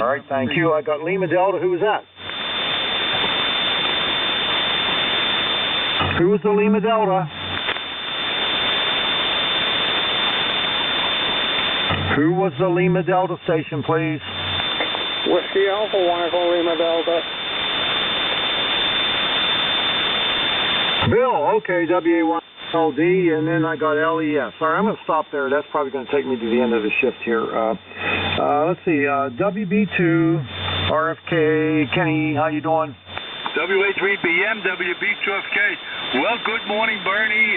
All right, thank you. I got Lima Delta. Who was that? Who was the Lima Delta? Who was the Lima Delta station, please? Whiskey Alpha 1 Lima Delta. Bill, okay, WA1LD, and then I got LES. All right, I'm going to stop there. That's probably going to take me to the end of the shift here. Let's see, WB2, RFK, Kenny, how you doing? WA3BM, WB2FK. Well, good morning, Bernie.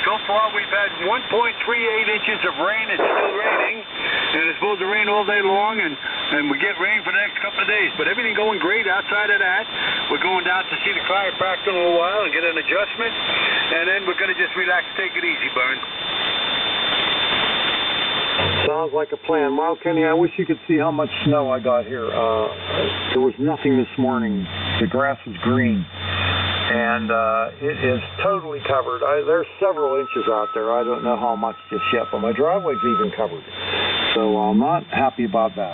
So far, we've had 1.38 inches of rain. It's still raining, and it's supposed to rain all day long, and we get rain for the next couple of days. But everything going great outside of that. We're going down to see the chiropractor in a little while and get an adjustment, and then we're going to just relax, take it easy, Bern. Sounds like a plan. Well, Kenny, I wish you could see how much snow I got here. There was nothing this morning. The grass was green, and it is totally covered. There's several inches out there. I don't know how much just yet, but my driveway's even covered. So I'm not happy about that.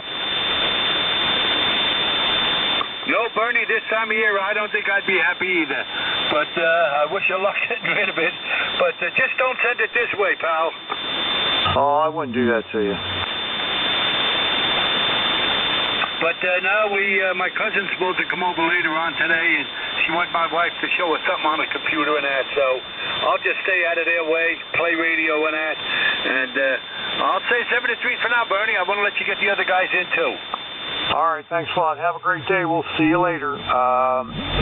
No, Bernie, this time of year, I don't think I'd be happy either. But I wish you luck getting rid of it. But just don't send it this way, pal. Oh, I wouldn't do that to you. But now my cousin's supposed to come over later on today, and she wants my wife to show us something on the computer and that. So I'll just stay out of their way, play radio and that. And I'll say 7 to 3 for now, Bernie. I want to let you get the other guys in too. All right, thanks a lot. Have a great day. We'll see you later.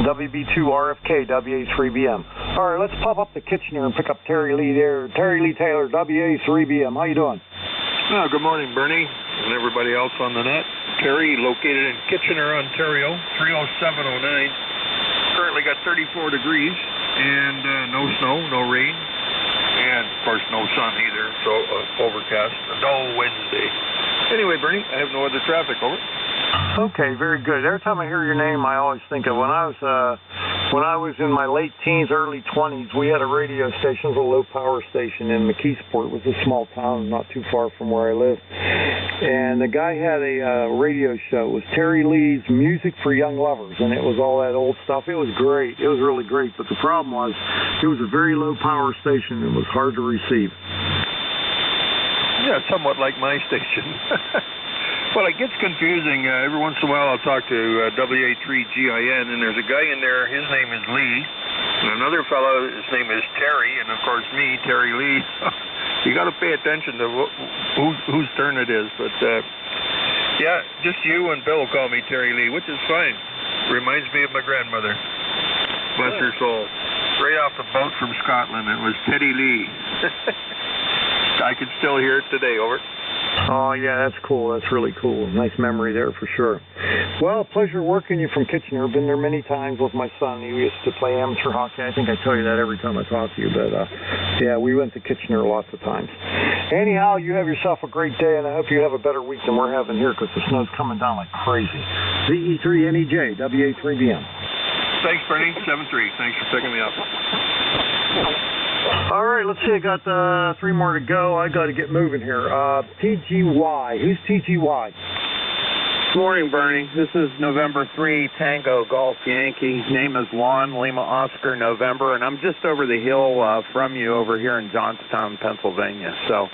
WB2RFK, WA3BM. All right, let's pop up to Kitchener and pick up Terry Lee there. Terry Lee Taylor, WA3BM. How you doing? Oh, good morning, Bernie, and everybody else on the net. Terry, located in Kitchener, Ontario, 30709. Currently got 34 degrees, and no snow, no rain, and, of course, no sun either, so overcast, a dull Wednesday. Anyway, Bernie, I have no other traffic, over. Okay, very good. Every time I hear your name, I always think of when I was in my late teens, early 20s. We had a radio station, it was a low power station in McKeesport. It was a small town, not too far from where I live. And the guy had a radio show. It was Terry Lee's Music for Young Lovers, and it was all that old stuff. It was great. It was really great. But the problem was, it was a very low power station. It was hard to receive. Yeah, somewhat like my station. Well, it gets confusing. Every once in a while I'll talk to WA3GIN, and there's a guy in there, his name is Lee, and another fellow, his name is Terry, and of course me, Terry Lee. You got to pay attention to whose turn it is. But, yeah, just you and Bill call me Terry Lee, which is fine. Reminds me of my grandmother. Bless her soul. Right off the boat from Scotland, it was Teddy Lee. I can still hear it today, over. Oh, yeah, that's cool. That's really cool. Nice memory there for sure. Well, pleasure working you from Kitchener. I've been there many times with my son. He used to play amateur hockey. I think I tell you that every time I talk to you. But, yeah, we went to Kitchener lots of times. Anyhow, you have yourself a great day, and I hope you have a better week than we're having here because the snow's coming down like crazy. VE3NEJ, WA3BM. Thanks, Bernie. 7-3. Thanks for picking me up. All right, let's see. I got 3 more to go. I got to get moving here. TGY. Who's TGY? Good morning, Bernie. This is November 3, Tango Golf Yankee. Name is Juan, Lima Oscar, November, and I'm just over the hill from you over here in Johnstown, Pennsylvania. So,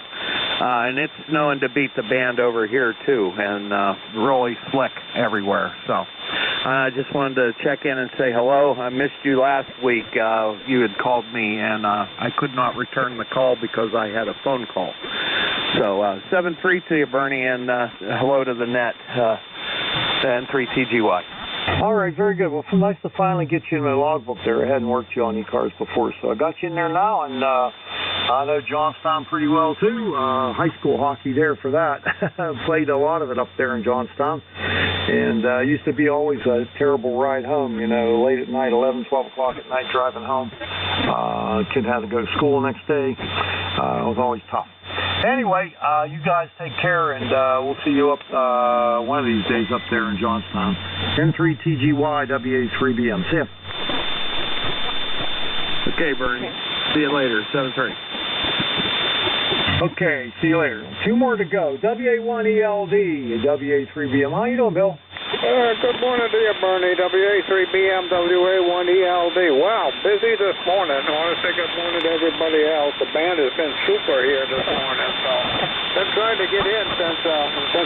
and it's snowing to beat the band over here, too, and really slick everywhere. So, I just wanted to check in and say hello. I missed you last week. You had called me, and I could not return the call because I had a phone call. So 7-3 to you, Bernie, and hello to the net, and 3TGY. All right, very good. Well, it's nice to finally get you in my logbook there. I hadn't worked you on e-cars before, so I got you in there now, and I know Johnstown pretty well, too. High school hockey there for that. Played a lot of it up there in Johnstown, and used to be always a terrible ride home, you know, late at night, 11, 12 o'clock at night driving home. Kid had to go to school the next day. It was always tough. Anyway, you guys take care, and we'll see you up one of these days up there in Johnstown. N3TGY, WA3BM. See ya. Okay, Bernie. See you later. 7-3. Okay, see you later. 2 more to go. WA1ELD, WA3BM. How you doing, Bill? Good morning to you, Bernie. WA3BM, WA1ELD. Wow, busy this morning. I want to say good morning to everybody else. The band has been super here this morning, so been trying to get in since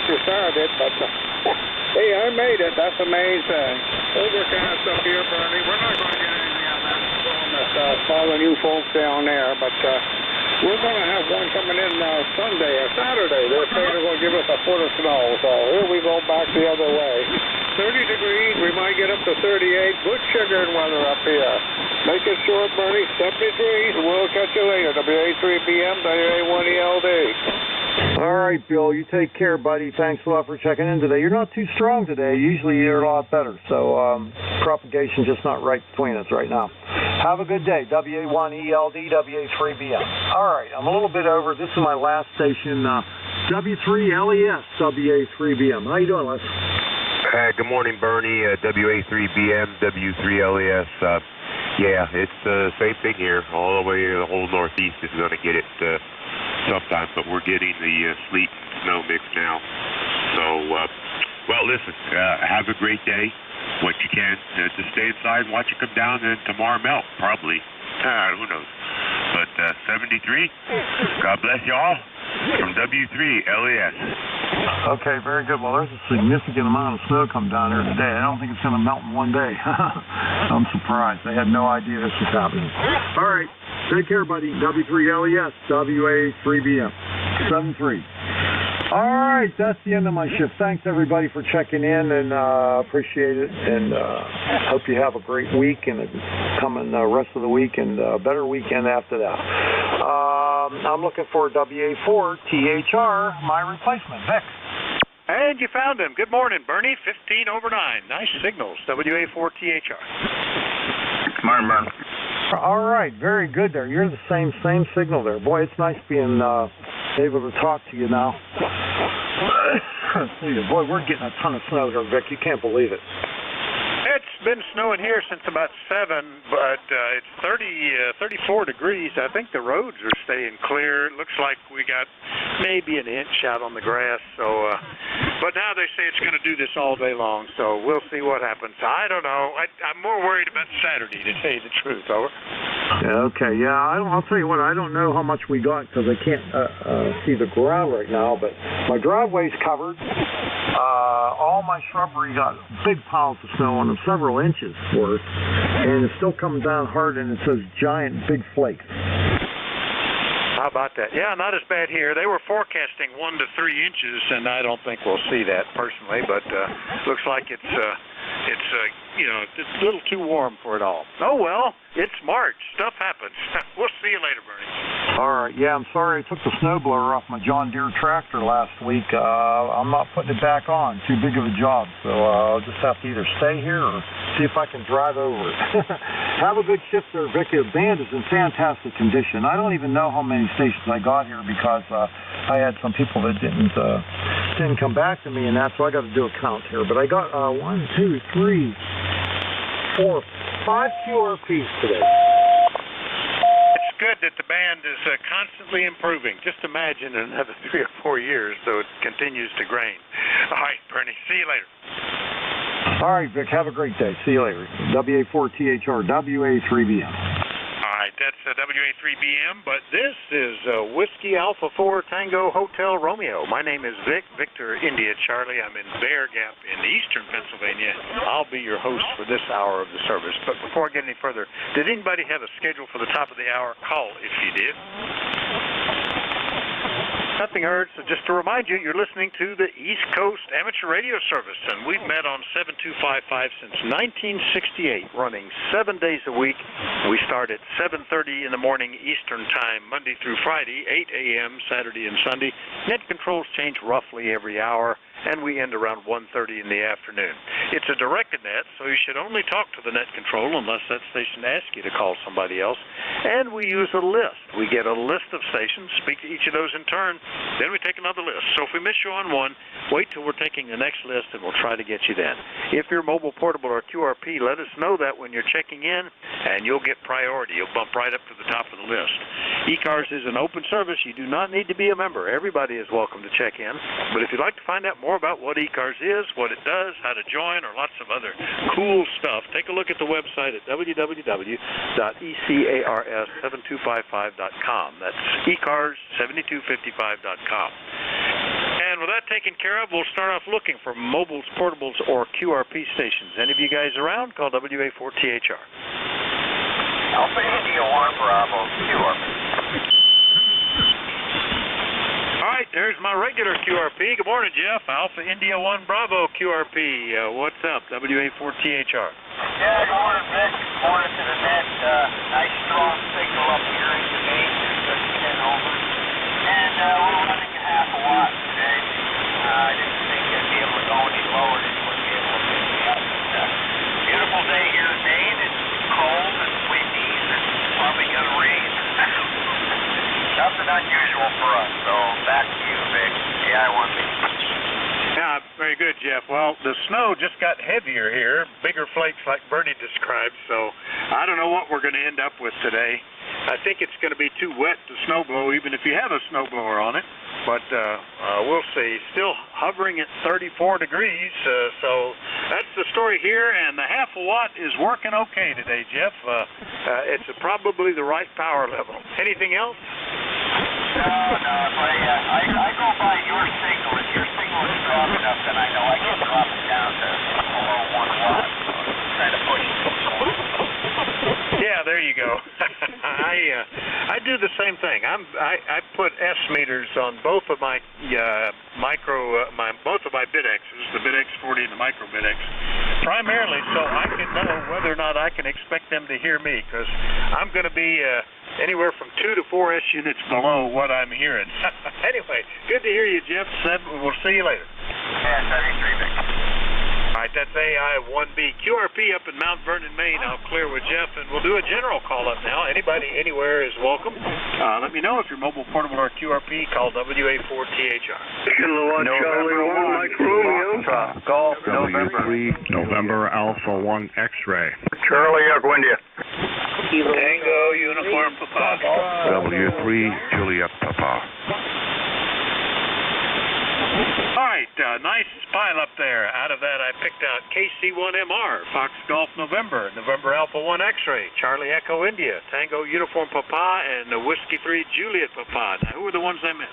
you started, but hey, I made it. That's the main thing. Overcast up here, Bernie. We're not going to get anything on that storm that's following you folks down there, but we're going to have one coming in Sunday or Saturday. They're saying they're going to give us a foot of snow, so here we go back the other way. 30 degrees, we might get up to 38. Good sugar and weather up here. Make it short, Bernie. 70 degrees. We'll catch you later. WA3BM, WA1ELD. All right, Bill, you take care, buddy. Thanks a lot for checking in today. You're not too strong today. Usually you're a lot better, so propagation's just not right between us right now. Have a good day. WA1ELD, WA3BM. All right, I'm a little bit over. This is my last station, W3LES, WA3BM. How you doing, Les? Good morning, Bernie. WA3BM, W3LES. Yeah, it's the same thing here. All the way, the whole Northeast is going to get it sometime, but we're getting the sleet and snow mix now. So, well, listen, have a great day. What you can, just stay inside and watch it come down, and tomorrow melt, probably. Who knows? But 73, God bless you all, from W3LES. Okay, very good. Well, there's a significant amount of snow come down here today. I don't think it's going to melt in one day. I'm surprised. They had no idea this was happening. All right. Take care, buddy. W3LES, WA3BM, 73. All right, that's the end of my shift. Thanks, everybody, for checking in, and appreciate it. And hope you have a great week and a coming rest of the week and a better weekend after that. I'm looking for WA4THR, my replacement, Vic. And you found him. Good morning, Bernie. 15 over 9. Nice signals. WA4THR. Morning, Bernie. All right, very good there. You're the same signal there. Boy, it's nice being able to talk to you now. Boy, we're getting a ton of snow here, Vic. You can't believe it. It's been snowing here since about 7, but it's 34 degrees. I think the roads are staying clear. It looks like we got maybe an inch out on the grass. So, but now they say it's going to do this all day long, so we'll see what happens. I don't know. I'm more worried about Saturday, to tell you the truth. Over. Yeah, okay, yeah. I'll tell you what, I don't know how much we got because I can't see the ground right now, but my driveway's covered. All my shrubbery got big piles of snow on them, several inches worth, and it's still coming down hard, and it says giant big flakes. How about that? Yeah, not as bad here. They were forecasting 1 to 3 inches, and I don't think we'll see that personally, but looks like it's you know, it's a little too warm for it all. Oh, well, it's March. Stuff happens. We'll see you later, Bernie. All right. Yeah, I'm sorry I took the snowblower off my John Deere tractor last week. I'm not putting it back on. Too big of a job. So I'll just have to either stay here or see if I can drive over it. Have a good shift there, Vicky. The band is in fantastic condition. I don't even know how many stations I got here because I had some people that didn't come back to me, and that's so I got to do a count here. But I got 1, 2, 3, 4, 5 QRPs today. It's good that the band is constantly improving. Just imagine in another 3 or 4 years, so it continues to grain. All right, Bernie, see you later. All right, Vic, have a great day. See you later. WA4THR, WA3BM. All right, that's WA3BM, but this is Whiskey Alpha 4 Tango Hotel Romeo. My name is Vic, Victor India Charlie. I'm in Bear Gap in eastern Pennsylvania. I'll be your host for this hour of the service. But before I get any further, did anybody have a schedule for the top of the hour? Call if you did. Nothing heard, so just to remind you, you're listening to the East Coast Amateur Radio Service, and we've met on 7255 since 1968, running 7 days a week. We start at 7:30 in the morning Eastern Time, Monday through Friday, 8 a.m. Saturday and Sunday. Net controls change roughly every hour, and we end around 1:30 in the afternoon. It's a directed net, so you should only talk to the net control unless that station asks you to call somebody else. And we use a list. We get a list of stations, speak to each of those in turn, then we take another list. So if we miss you on one, wait till we're taking the next list and we'll try to get you then. If you're mobile, portable, or QRP, let us know that when you're checking in, and you'll get priority. You'll bump right up to the top of the list. eCars is an open service. You do not need to be a member. Everybody is welcome to check in. But if you'd like to find out more about what eCars is, what it does, how to join, or lots of other cool stuff, take a look at the website at www.ecars7255.com. That's ecars7255.com. And with that taken care of, we'll start off looking for mobiles, portables, or QRP stations. Any of you guys around? Call WA4THR. Alpha India 1 Bravo, QRP. All right, there's my regular QRP. Good morning, Jeff. Alpha India 1 Bravo, QRP. What's up, WA4THR? Yeah, good morning, Vic. Good morning to the net. Nice strong signal up here in the main, just 10 over. And we're running a half a watt today. I didn't think I'd be able to go any lower than you would be able to pick me up. But, beautiful day here in Maine. It's cold and windy and probably going to rain. Nothing unusual for us. So back to you, Vic. AI1B. Yeah, very good, Jeff. Well, the snow just got heavier here, bigger flakes like Bernie described, so I don't know what we're going to end up with today. I think it's going to be too wet to snowblow, even if you have a snowblower on it, but we'll see. Still hovering at 34 degrees, so that's the story here, and the half a watt is working okay today, Jeff. It's probably the right power level. Anything else? No, I go by your signal. If your signal is strong enough, then I know I can drop it down to below 1 watt. So trying to push it. Yeah, there you go. I do the same thing. I put S meters on both of my both of my BitXs, the BitX40 and the Micro BitX, primarily so I can know whether or not I can expect them to hear me, because I'm going to be anywhere from 2 to 4 S units below what I'm hearing. Anyway, good to hear you, Jeff. We'll see you later. Yeah, 73, Vic. All right, that's AI1B. QRP up in Mount Vernon, Maine. I'll clear with Jeff, and we'll do a general call-up now. Anybody anywhere is welcome. Let me know if you're mobile, portable, or QRP. Call WA4THR. Kilowatt Charlie 1, Mike Romeo. Golf, November 3, November Alpha 1 X-ray. Charlie, Aguindia. Tango, Uniform, Papa. W3, Juliet Papa. All right, nice pile up there. Out of that, I picked out KC1MR, Fox Golf November, November Alpha 1 X-ray, Charlie Echo India, Tango Uniform Papa, and Whiskey 3 Juliet Papa. Now, who are the ones I missed?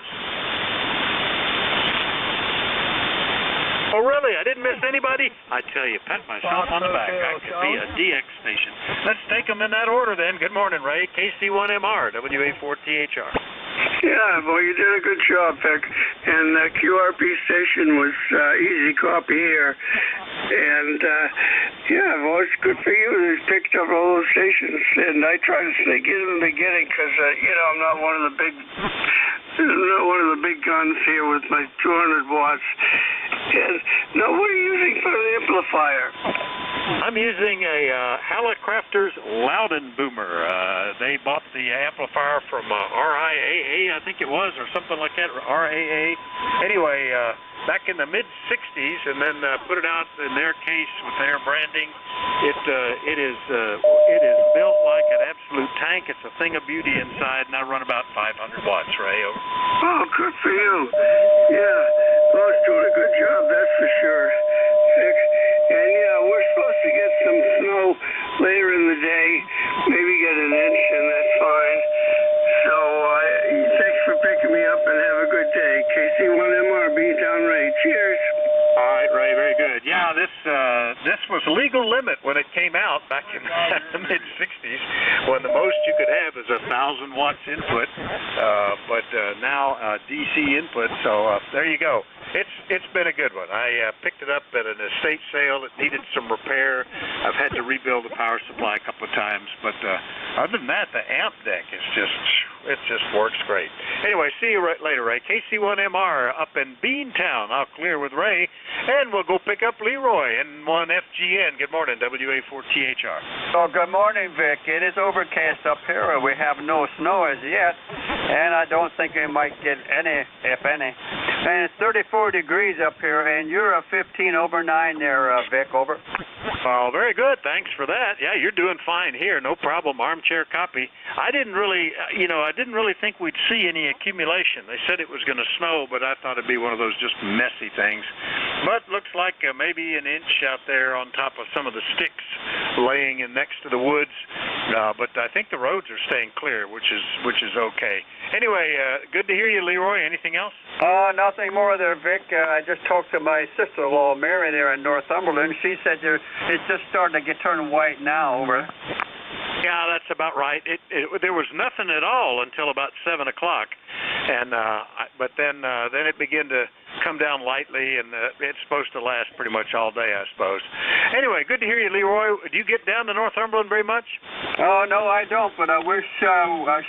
Oh, really? I didn't miss anybody? I tell you, pat myself on the back. I could be a DX station. Let's take them in that order then. Good morning, Ray. KC1MR, WA4THR. Yeah, well, you did a good job, Vic. And the QRP station was easy copy here. And, yeah, well, it's good for you. You picked up all those stations. And I try to sneak in the beginning because, you know, I'm not one of the big guns here with my 200 watts. And now, what are you using for the amplifier? I'm using a Hallecrafters Loudon Boomer. They bought the amplifier from RIAA, I think it was, or something like that, RAA. Anyway, back in the mid-'60s, and then put it out in their case with their branding. It is built like an absolute tank. It's a thing of beauty inside, and I run about 500 watts, Ray. Over. Oh, good for you. Yeah, well, it's doing a good job, that's for sure. Vic. And yeah, we're supposed to get some snow later in the day, maybe get an inch, and that's fine. So thanks for picking me up, and have a good day. KC1MR, be down Ray. Cheers. All right, Ray, very good. Yeah, this was legal limit when it came out back in the mid-'60s, when the most you could have is 1,000 watts input, but now DC input. So there you go. It's been a good one. I picked it up at an estate sale. It needed some repair. I've had to rebuild the power supply a couple of times, but other than that, the amp deck is just works great. Anyway, see you later, Ray. KC1MR up in Beantown. I'll clear with Ray, and we'll go pick up Leroy in 1FGN. Good morning, WA4THR. Oh, good morning, Vic. It is overcast up here. We have no snow as yet, and I don't think we might get any, if any. And it's 34 degrees up here, and you're a 15 over 9 there, Vic, over. Oh, very good. Thanks for that. Yeah, you're doing fine here. No problem. Armchair copy. I didn't really think we'd see any accumulation. They said it was going to snow, but I thought it'd be one of those just messy things. But looks like maybe an inch out there on top of some of the sticks laying in next to the woods. But I think the roads are staying clear, which is okay. Anyway, good to hear you, Leroy. Anything else? Nothing more there, Vic. I just talked to my sister-in-law, Mary, there in Northumberland. She said it's just starting to get turned white now, over. Yeah, that's about right. There was nothing at all until about 7 o'clock, and but then it began to come down lightly, and it's supposed to last pretty much all day, I suppose. Anyway, good to hear you, Leroy. Do you get down to Northumberland very much? Oh, no, I don't, but I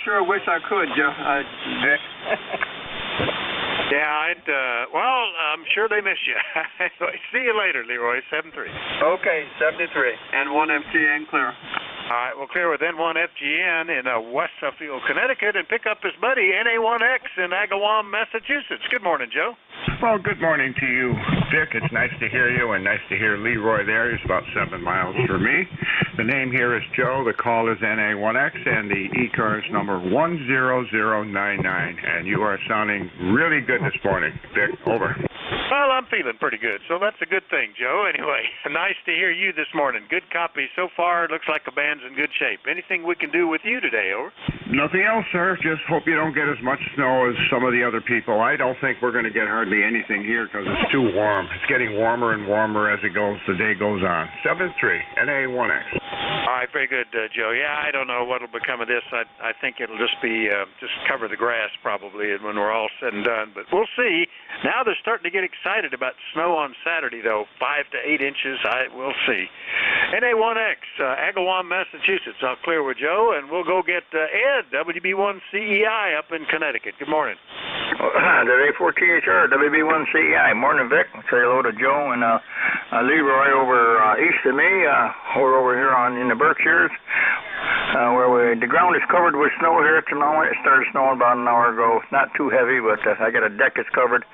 sure wish I could, Vic. Yeah, well, I'm sure they miss you. Anyway, see you later, Leroy, 73. Okay, 73. And 1 FGN clear. All right, we'll clear with N1 FGN in West Suffield, Connecticut, and pick up his buddy NA1X in Agawam, Massachusetts. Good morning, Joe. Well, good morning to you, Dick. It's nice to hear you, and nice to hear Leroy there. He's about 7 miles from me. The name here is Joe. The call is NA1X, and the E-car is number 10099. And you are sounding really good this morning, Dick. Over. Well, I'm feeling pretty good, so that's a good thing, Joe. Anyway, nice to hear you this morning. Good copy so far. It looks like the band's in good shape. Anything we can do with you today, over? Nothing else, sir. Just hope you don't get as much snow as some of the other people. I don't think we're going to get hardly anything here because it's too warm. It's getting warmer and warmer as the day goes on. 7-3, NA1X. All right, very good, Joe. Yeah, I don't know what will become of this. I think it'll just be just cover the grass probably when we're all said and done. But we'll see. Now they're starting to get excited about snow on Saturday, though, 5 to 8 inches. We'll see. NA1X, Agawam, Massachusetts. I'll clear with Joe, and we'll go get Ed, WB1CEI, up in Connecticut. Good morning. WA4THR, WB1CEI. Morning, Vic. Say hello to Joe and Leroy over east of me. We're over here in the Berkshires, where the ground is covered with snow here at the moment. It started snowing about an hour ago. Not too heavy, but I got a deck that's covered.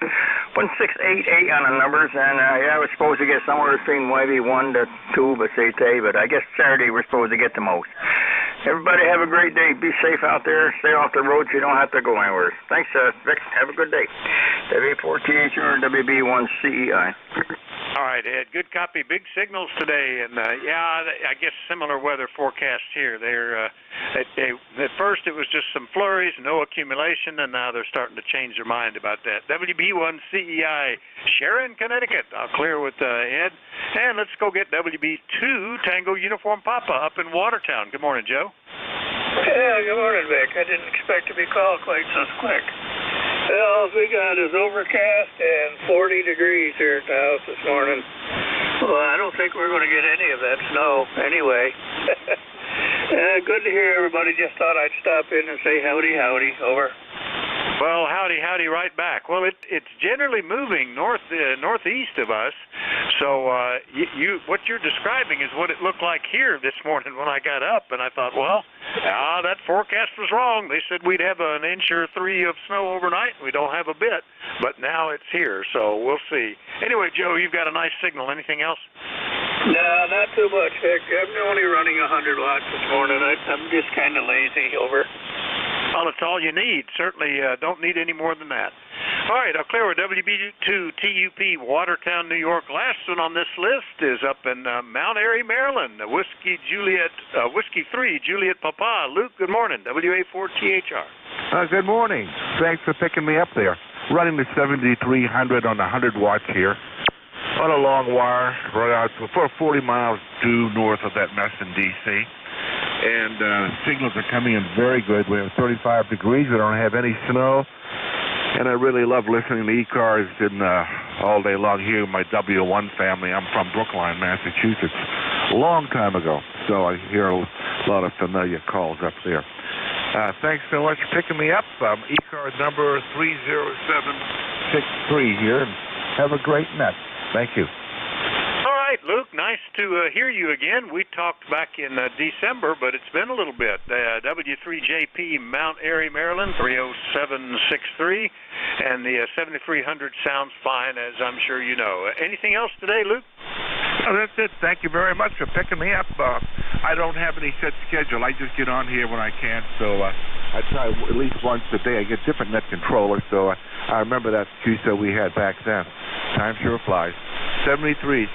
1688 on the numbers, and yeah, we're supposed to get somewhere between maybe 1 to 2, but I guess Saturday we're supposed to get the most. Everybody have a great day. Be safe out there. Stay off the roads. You don't have to go anywhere. Thanks, Vic. Have a good day. WA4THR, WB1CEI. All right, Ed. Good copy. Big signals today, and yeah, I guess similar weather forecasts here. At first it was just some flurries, no accumulation, and now they're starting to change their mind about that. WB1CEI, Sharon, Connecticut. I'll clear with Ed, and let's go get WB2 Tango Uniform Papa up in Watertown. Good morning, Joe. Yeah, good morning, Vic. I didn't expect to be called quite so quick. Well, all we got is overcast and 40 degrees here at the house this morning. Well, I don't think we're going to get any of that snow anyway. Good to hear everybody. Just thought I'd stop in and say howdy, howdy. Over. Well, howdy right back. Well, it's generally moving northeast of us. So what you're describing is what it looked like here this morning when I got up, and I thought, well, that forecast was wrong. They said we'd have an inch or 3 of snow overnight. We don't have a bit, but now it's here, so we'll see. Anyway, Joe, you've got a nice signal. Anything else? No, not too much, Vic. I'm only running 100 watts this morning. I'm just kind of lazy. Over. Well, that's all you need. Certainly don't need any more than that. All right, I'll clear with WB2 TUP, Watertown, New York. Last one on this list is up in Mount Airy, Maryland. Whiskey 3, Juliet Papa. Luke, good morning. WA4THR. Good morning. Thanks for picking me up there. Running the 7300 on 100 watts here. On a long wire, right out for 40 miles due north of that mess in D.C. And signals are coming in very good. We have 35 degrees. We don't have any snow. And I really love listening to E-Cars all day long here with my W1 family. I'm from Brookline, Massachusetts, a long time ago. So I hear a lot of familiar calls up there. Thanks so much for picking me up. E-Car number 30763 here. And have a great night. Thank you. All right, right, Luke, nice to hear you again. We talked back in December, but it's been a little bit. W3JP, Mount Airy, Maryland, 30763, and the 7300 sounds fine, as I'm sure you know. Anything else today, Luke? Oh, that's it. Thank you very much for picking me up. I don't have any set schedule. I just get on here when I can, so I try at least once a day. I get different net controllers, so I remember that QSO we had back then. Time sure flies. 73.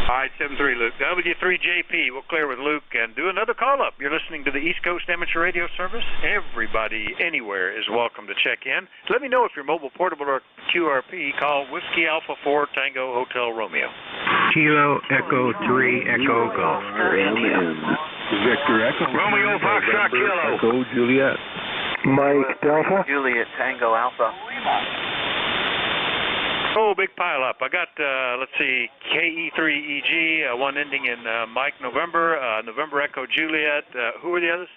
All right, 73, Luke. W3JP, we'll clear with Luke and do another call-up. You're listening to the East Coast Amateur Radio Service. Everybody, anywhere, is welcome to check in. Let me know if you're mobile, portable, or QRP. Call Whiskey Alpha 4 Tango Hotel Romeo. Kilo Echo 3 Echo Golf. Victor Echo. Romeo Foxtrot Kilo. Echo Juliet. Mike Delta. Juliet Tango Alpha. Oh, big pile up. I got, let's see, KE3EG, one ending in Mike November, November Echo Juliet. Who are the others?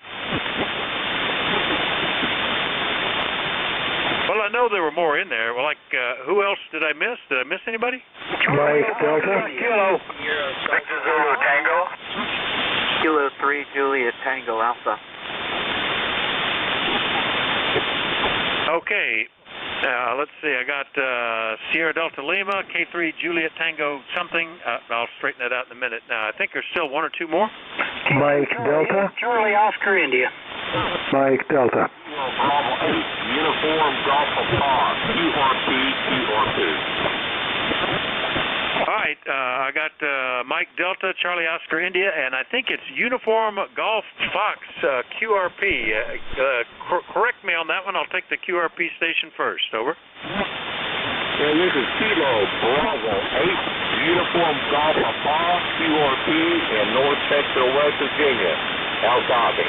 Well, I know there were more in there. Well, like, who else did I miss? Did I miss anybody? Mike Delta. Kilo. Victor Zulu Tango. Kilo 3 Juliet Tango Alpha. Okay. Let's see. I got Sierra Delta Lima, K3 Juliet Tango something. I'll straighten that out in a minute. Now, I think there's still one or two more. Mike Delta. Charlie Oscar India. Mike Delta. Bravo 8, Uniform Golf Papa, QRP. All right. I got Mike Delta, Charlie Oscar India, and I think it's Uniform Golf Fox, QRP. Correct me on that one. I'll take the QRP station first. Over. And this is Kilo Bravo 8, Uniform Golf Papa, QRP, in North Central West Virginia, El Dhabi.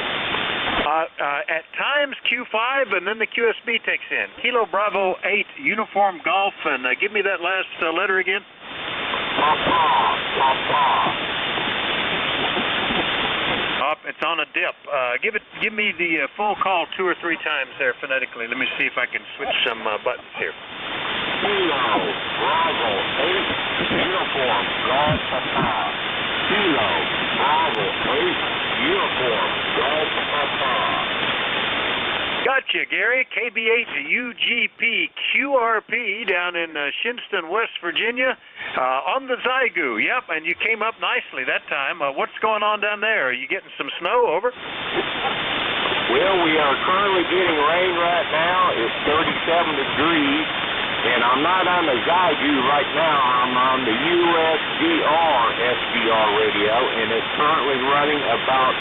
At times Q5, and then the QSB takes in. Kilo Bravo 8, Uniform Golf, and give me that last letter again. Papa. It's on a dip. Give me the full call 2 or 3 times there phonetically. Let me see if I can switch some buttons here. Kilo Bravo 8, Uniform Golf Papa. Kilo Bravo 8, Uniform Golf Papa. Gotcha, Gary. KB8 UGP QRP down in Shinston, West Virginia, on the Zygu. Yep, and you came up nicely that time. What's going on down there? Are you getting some snow? Over. Well, we are currently getting rain right now. It's 37 degrees, and I'm not on the Zygu right now. I'm on the USDR SDR radio, and it's currently running about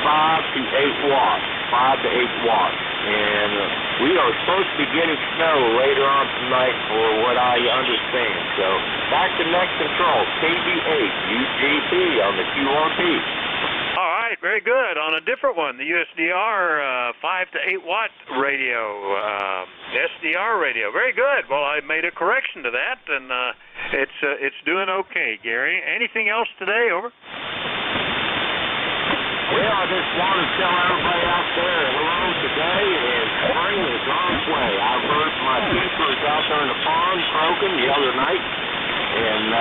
5 to 8 watts. 5 to 8 watts. And we are supposed to be getting snow later on tonight for what I understand. So back to net control, KB8 UGP on the QRP. All right, very good. On a different one, the USDR 5 to 8 watt radio, SDR radio. Very good. Well, I made a correction to that, and it's doing okay, Gary. Anything else today? Over. Well, I just want to tell everybody out there hello today, and spring is on its way. I've heard my keepers out there in the pond croaking the other night, and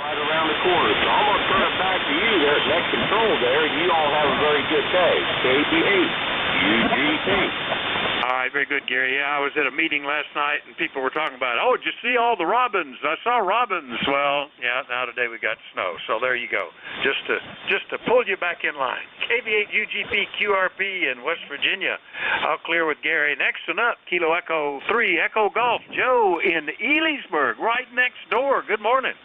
right around the corner. So I'm going to turn it back to you there at Net Control there, and you all have a very good day. KB8, UGP. All right, very good, Gary. Yeah, I was at a meeting last night, and people were talking about, oh, did you see all the robins? I saw robins. Well, yeah, now today we got snow, so there you go. Just to pull you back in line. KB8 UGP QRP in West Virginia. I'll clear with Gary. Next one up, Kilo Echo 3 Echo Golf. Joe in Elysburg, right next door. Good morning.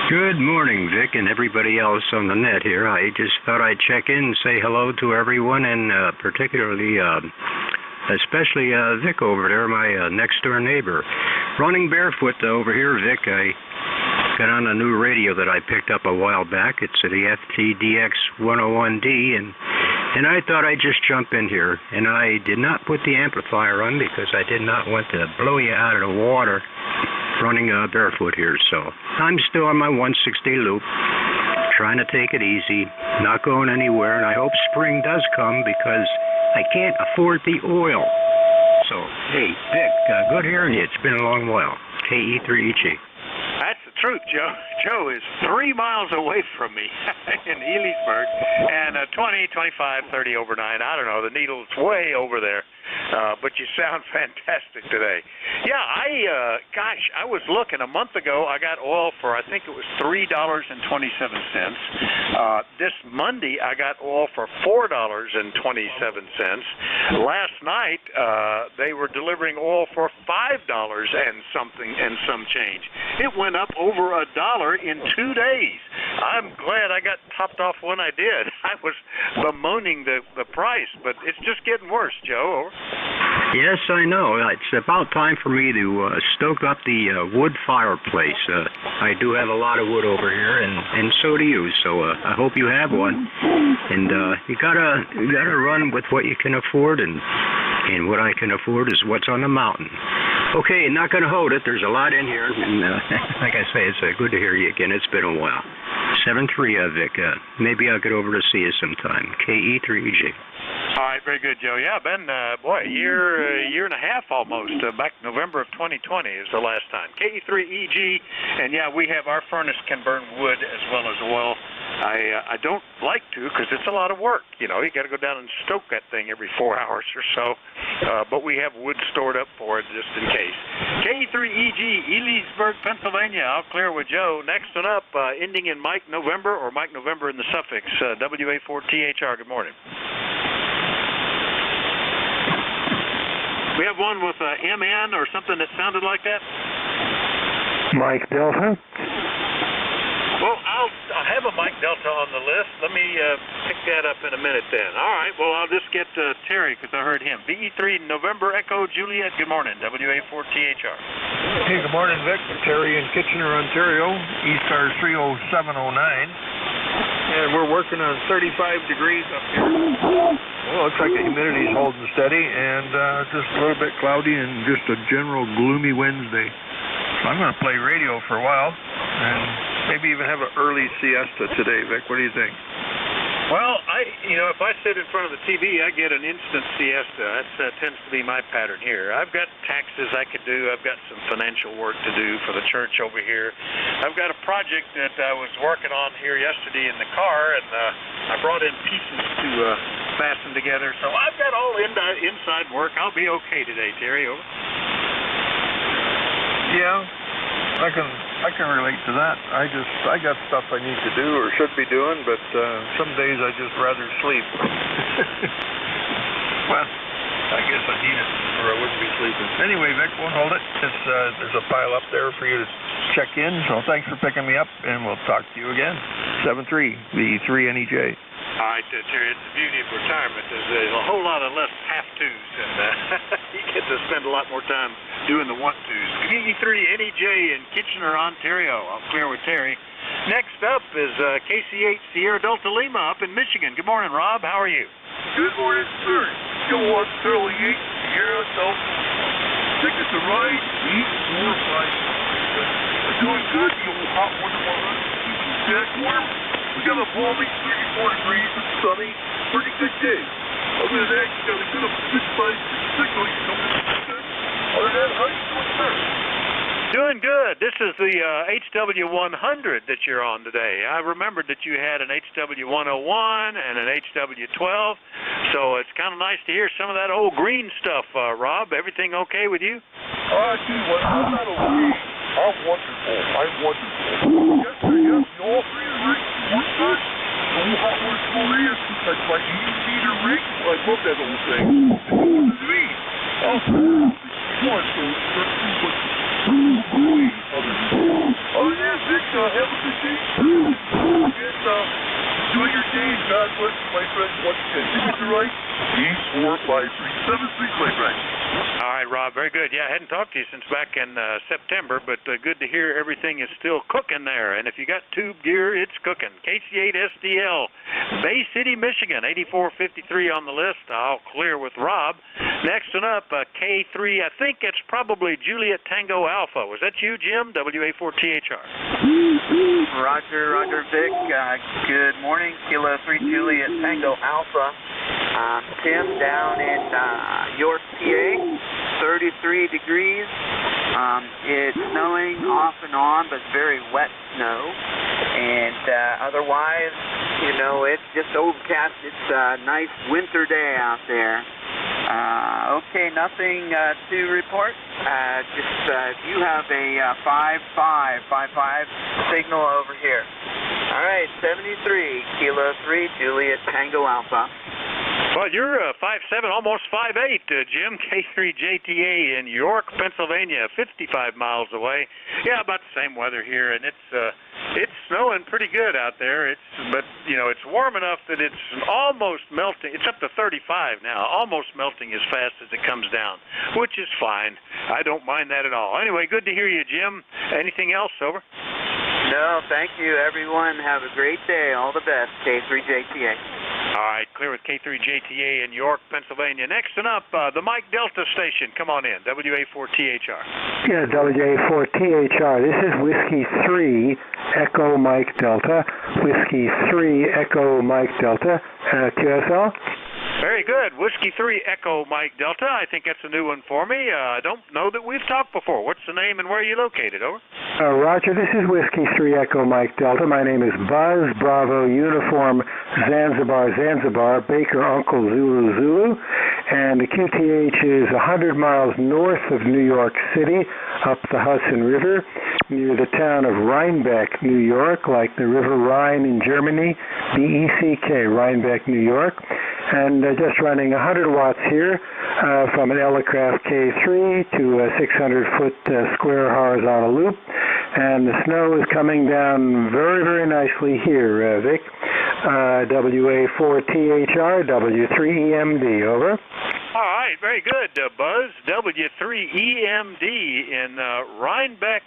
Good morning, Vic, and everybody else on the net here. I just thought I'd check in and say hello to everyone, and particularly, especially Vic over there, my next-door neighbor. Running barefoot over here, Vic, I got on a new radio that I picked up a while back. It's the FTDX 101D, and I thought I'd just jump in here. And I did not put the amplifier on because I did not want to blow you out of the water running barefoot here. So I'm still on my 160 loop, trying to take it easy, not going anywhere, and I hope spring does come because I can't afford the oil. So, hey, Vic, good hearing you. It's been a long while. KE3EG. the truth. Joe is 3 miles away from me in Elysburg, and 20, 25, 30 over 9. I don't know. The needle's way over there. But you sound fantastic today. Yeah, I was looking a month ago. I got oil for, I think it was $3.27. This Monday, I got oil for $4.27. Last night, they were delivering oil for $5 and something and some change. It went up over $1 in 2 days. I'm glad I got topped off when I did. I was bemoaning the price, but it's just getting worse, Joe. Over. Yes, I know. It's about time for me to stoke up the wood fireplace. I do have a lot of wood over here, and so do you. So I hope you have one. And you gotta run with what you can afford, and what I can afford is what's on the mountain. Okay, not gonna hold it. There's a lot in here, and like I say, it's good to hear you again. It's been a while. 7-3, Vic. Maybe I'll get over to see you sometime. KE3EG. All right, very good, Joe. Yeah, been a year and a half almost. Back November of 2020 is the last time. KE3EG, and yeah, we have our furnace can burn wood as well as oil. I don't like to because it's a lot of work. You know, you got to go down and stoke that thing every 4 hours or so. But we have wood stored up for it just in case. KE3EG, Elysburg, Pennsylvania. I'll clear with Joe. Next one up, ending in Mike November or Mike November in the suffix. WA4THR. Good morning. We have one with MN or something that sounded like that. Mike Delta. Well, I'll have a Mike Delta on the list. Let me pick that up in a minute then. All right, well, I'll just get Terry because I heard him. VE3 November Echo Juliet, good morning. WA4THR. Hey, good morning, Vic. Terry in Kitchener, Ontario. East Cars 30709. And we're working on 35 degrees up here. Well, looks like the humidity's holding steady and just a little bit cloudy and just a general gloomy Wednesday. So I'm going to play radio for a while and maybe even have an early siesta today, Vic. What do you think? Well, if I sit in front of the TV, I get an instant siesta. That tends to be my pattern here. I've got taxes I could do. I've got some financial work to do for the church over here. I've got a project that I was working on here yesterday in the car, and I brought in pieces to fasten together. So I've got all inside work. I'll be okay today, Terry. Over. Yeah, I can relate to that. I got stuff I need to do or should be doing, but some days I just rather sleep. Well, I guess I need it or I wouldn't be sleeping. Anyway, Vic, won't hold it. There's a pile up there for you to check in, so thanks for picking me up, and we'll talk to you again. 7-3, VE3NEJ. All right, Terry, it's the beauty of retirement. There's a whole lot of less have-tos, and you get to spend a lot more time doing the want-tos. VE3NEJ in Kitchener, Ontario. I'll clear with Terry. Next up is KC8 Sierra Delta Lima up in Michigan. Good morning, Rob. How are you? Good morning, sir. Still 138 Sierra Delta. Take us a ride. East 4-5. Doing good. The old hot 1-100. Dead warm. We got a balmy 34 degrees and sunny. Pretty good day. Other than that, you got a good size signal. Other than that, how you doing, sir? Doing good. This is the HW100 that you're on today. I remembered that you had an HW101 and an HW12, so it's kind of nice to hear some of that old green stuff, Rob. Everything okay with you? I tell you what, I'm not okay. I'm wonderful. I'm wonderful. Yes, sir, yes. You all three of the rigs work good. The whole hot water school is. That's my meter rig. I love that old thing. It's sweet. Oh, one, so other than that, Vic, have a good day. And enjoy your day. God bless you, my friend. Once again, give me the right. East 45373, my friend. All right, Rob, very good. Yeah, I hadn't talked to you since back in September, but good to hear everything is still cooking there. And if you got tube gear, it's cooking. KC8 SDL, Bay City, Michigan, 8453 on the list. I'll clear with Rob. Next one up, K3, I think it's probably Juliet Tango Alpha. Was that you, Jim? WA4THR. Roger, Vic. Good morning. Kilo 3 Juliet Tango Alpha. Tim down in York, PA. 33 degrees. It's snowing off and on, but very wet snow. And otherwise, you know, it's just overcast. It's a nice winter day out there. Okay, nothing to report. You have a 5555 signal over here. All right, 73, Kilo 3, Juliet Tango Alpha. Well, you're 5'7", almost 5'8", Jim. K3JTA in York, Pennsylvania, 55 miles away. Yeah, about the same weather here, and it's snowing pretty good out there. But you know, it's warm enough that it's almost melting. It's up to 35 now, almost melting as fast as it comes down, which is fine. I don't mind that at all. Anyway, good to hear you, Jim. Anything else? Over. No, thank you, everyone. Have a great day. All the best. K3JTA. All right, clear with K3JTA in York, Pennsylvania. Next and up, the Mike Delta station. Come on in, WA4THR. Yeah, WA4THR. This is Whiskey 3, Echo Mike Delta. Whiskey 3, Echo Mike Delta. QSL? Very good. Whiskey 3, Echo Mike Delta. I think that's a new one for me. I don't know that we've talked before. What's the name and where are you located? Over. Roger, this is Whiskey 3, Echo Mike Delta. My name is Buzz Bravo Uniform Zanzibar, Baker Uncle Zulu Zulu. And the QTH is 100 miles north of New York City, up the Hudson River, near the town of Rhinebeck, New York, like the River Rhine in Germany, BECK, Rhinebeck, New York. And just running 100 watts here from an Elecraft K3 to a 600-foot square horizontal loop. And the snow is coming down very, very nicely here, Vic. WA4THR, W3EMD, over. All right, very good, Buzz. W3EMD in Rhinebeck,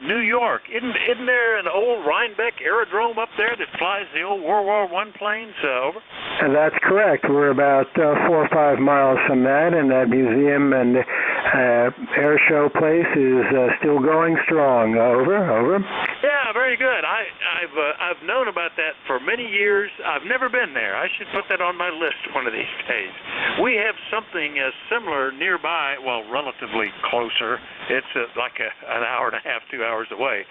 New York. Isn't there an old Rhinebeck aerodrome up there that flies the old World War I planes? Over. That's correct. We're about 4 or 5 miles from that, and that museum and air show place is still going strong. Over. Yeah, very good. I've known about that for many years. I've never been there. I should put that on my list one of these days. We have something similar nearby, well, relatively closer. It's like an hour and a half, 2 hours away,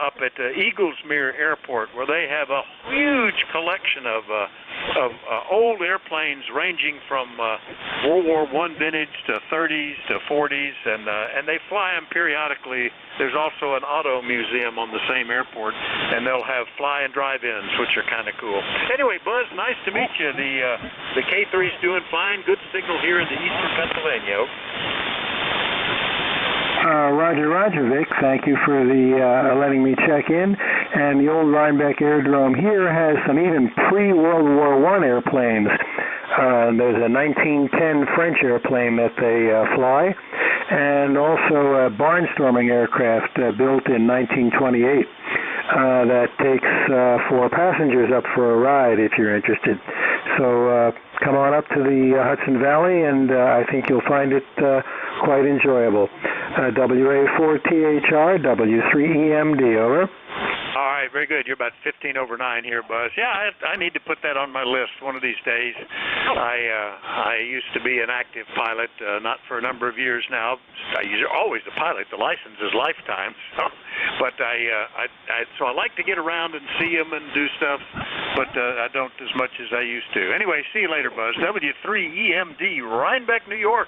up at Eaglesmere Airport, where they have a huge collection of old airplanes ranging from World War I vintage to 30s to 40s, and they fly them periodically. There's also an auto museum on the same airport, and they'll have fly and drive-ins, which are kind of cool. Anyway, Buzz, nice to meet you. The K3's doing fine. Good signal here in the eastern Pennsylvania. Roger, Vic. Thank you for the letting me check in. And the old Rhinebeck Aerodrome here has some even pre-World War I airplanes. There's a 1910 French airplane that they fly, and also a barnstorming aircraft built in 1928 that takes 4 passengers up for a ride if you're interested. So come on up to the Hudson Valley, and I think you'll find it quite enjoyable. WA4THR, W3EMD, over. All right, very good. You're about 15 over 9 here, Buzz. Yeah, I need to put that on my list one of these days. I used to be an active pilot, not for a number of years now. Always a pilot. The license is lifetime. But so I like to get around and see them and do stuff, but I don't as much as I used to. Anyway, see you later, Buzz. W3EMD, Rhinebeck, New York.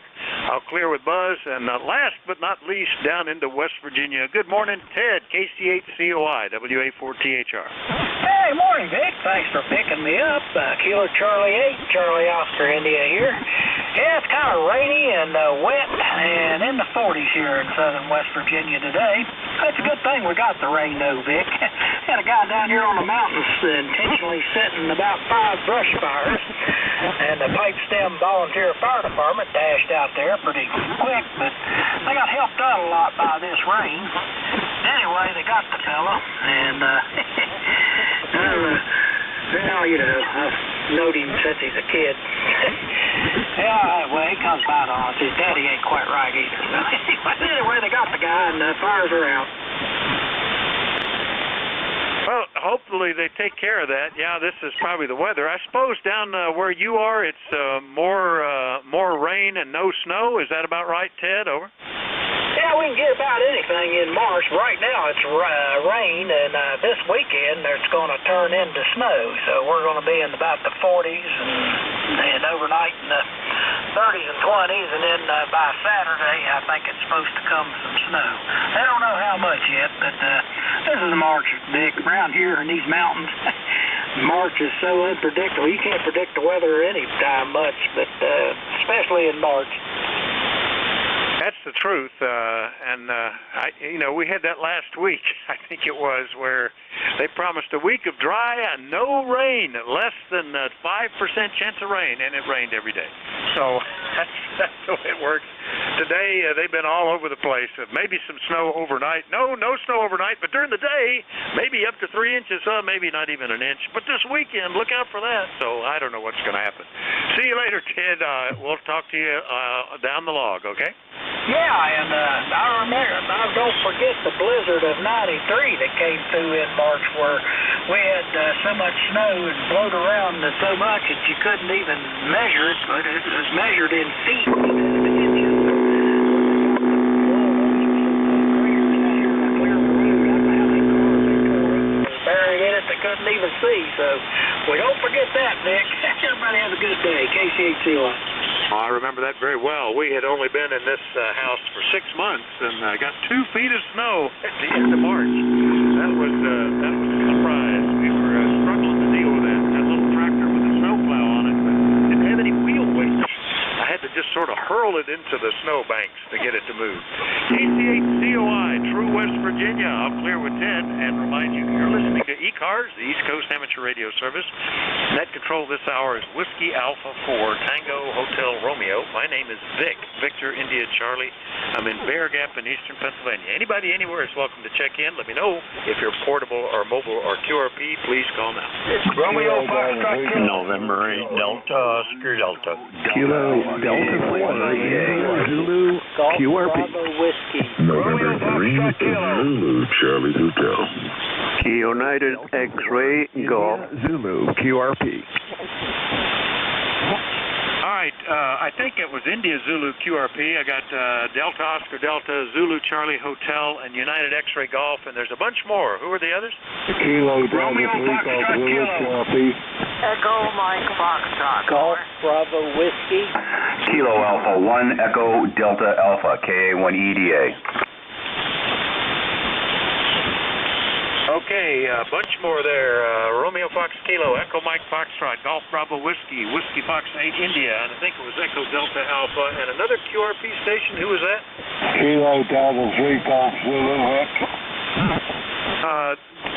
I'll clear with Buzz. And last but not least, down into West Virginia. Good morning, Ted, KC8COI, WA4THR. Hey, morning, Vic. Thanks for picking me up. Kilo Charlie 8, Charlie Oscar, India here. Yeah, it's kind of rainy and wet and in the 40s here in southern West Virginia today. That's a good thing we got the rain, though, Vic. Had a guy down here on the mountains intentionally setting about 5 brush fires, and the Pipe Stem Volunteer Fire Department dashed out there pretty quick, but they got helped out a lot by this rain. Anyway, they got the fella, and well, you know, I've known him since he's a kid. Yeah, well, he comes about honest. His daddy ain't quite right either. So anyway, they got the guy, and the fires are out. Well, hopefully they take care of that. Yeah, this is probably the weather. I suppose down where you are, it's more rain and no snow. Is that about right, Ted? Over. Yeah, we can get about anything in March. Right now it's rain, and this weekend it's going to turn into snow. So we're going to be in about the 40s and overnight in the 30s and 20s, and then by Saturday I think it's supposed to come some snow. I don't know how much yet, but this is March, Dick. Around here in these mountains, March is so unpredictable. You can't predict the weather any time much, but especially in March. That's the truth, we had that last week, I think it was, where they promised a week of dry and no rain, less than 5% chance of rain, and it rained every day. So that's the way it works. Today, they've been all over the place. Maybe some snow overnight. No snow overnight, but during the day, maybe up to 3 inches, maybe not even an inch. But this weekend, look out for that. So I don't know what's going to happen. See you later, Ted. We'll talk to you down the log, okay? Yeah, and I don't forget the blizzard of '93 that came through in March, where we had so much snow and blowed around so much that you couldn't even measure it, but it was measured in feet. Buried in it, they couldn't even see, so we don't forget that, Nick. Everybody have a good day. KCHC1. I remember that very well. We had only been in this house for 6 months and got 2 feet of snow at the end of March. That was a surprise. We were struggling to deal with that. That little tractor with a snowplow on it, but didn't have any wheel weight. I had to just sort of hurl it into the snow banks to get it to move. KCHCOI, True West Virginia. I'll clear with Ted and remind you, you're listening to E-Cars, the East Coast Amateur Radio Service. Net control this hour is Whiskey Alpha 4, Tango Hotel Romeo. My name is Vic, Victor India Charlie. I'm in Bear Gap in eastern Pennsylvania. Anybody anywhere is welcome to check in. Let me know if you're portable or mobile or QRP. Please call now. Romeo Foxtrot November 8 Delta Oscar Delta. Kilo Delta 4 Zulu QRP. November 3 Zulu Charlie Hotel. United X-Ray Golf Zulu QRP. All right, I think it was India Zulu QRP. I got Delta Oscar Delta, Zulu Charlie Hotel, and United X-Ray Golf, and there's a bunch more. Who are the others? Kilo Romeo Foxtrot Zulu QRP. Echo Mike Foxtrot. Golf Bravo Whiskey. Kilo Alpha 1 Echo Delta Alpha KA1EDA. Okay, a bunch more there. Romeo Fox Kilo, Echo Mike Foxtrot, Golf Bravo Whiskey, Whiskey Fox 8 India, and I think it was Echo Delta Alpha, and another QRP station. Who was that? Kilo Delta 3 Golf Zulu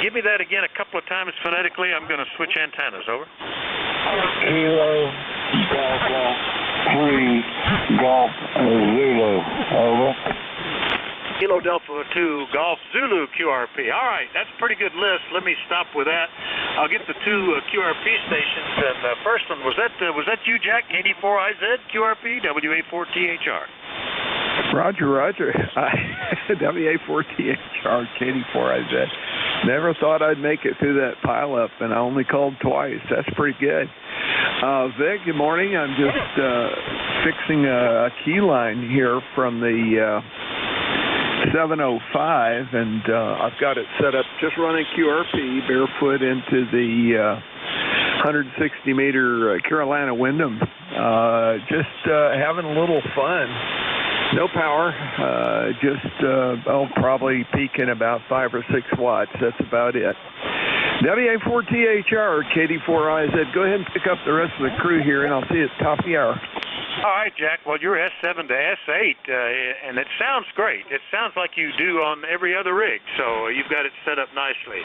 Give me that again a couple of times phonetically. I'm going to switch antennas. Over. Kilo Delta 3 Golf Zulu. Over. Kilo Delta 2 Golf Zulu QRP. All right, that's a pretty good list. Let me stop with that. I'll get the 2 QRP stations. And the first one, was that you, Jack? KD4IZ QRP, WA4THR. Roger. WA4THR, KD4IZ. Never thought I'd make it through that pileup, and I only called twice. That's pretty good. Vic, good morning. I'm just fixing a key line here from the 705, and I've got it set up just running QRP barefoot into the 160-meter Carolina Wyndham. Just having a little fun. No power, probably peaking about 5 or 6 watts. That's about it. WA4THR, KD4IZ. Go ahead and pick up the rest of the crew here, and I'll see you at the top of the hour. All right, Jack. Well, you're S7 to S8, and it sounds great. It sounds like you do on every other rig, so you've got it set up nicely.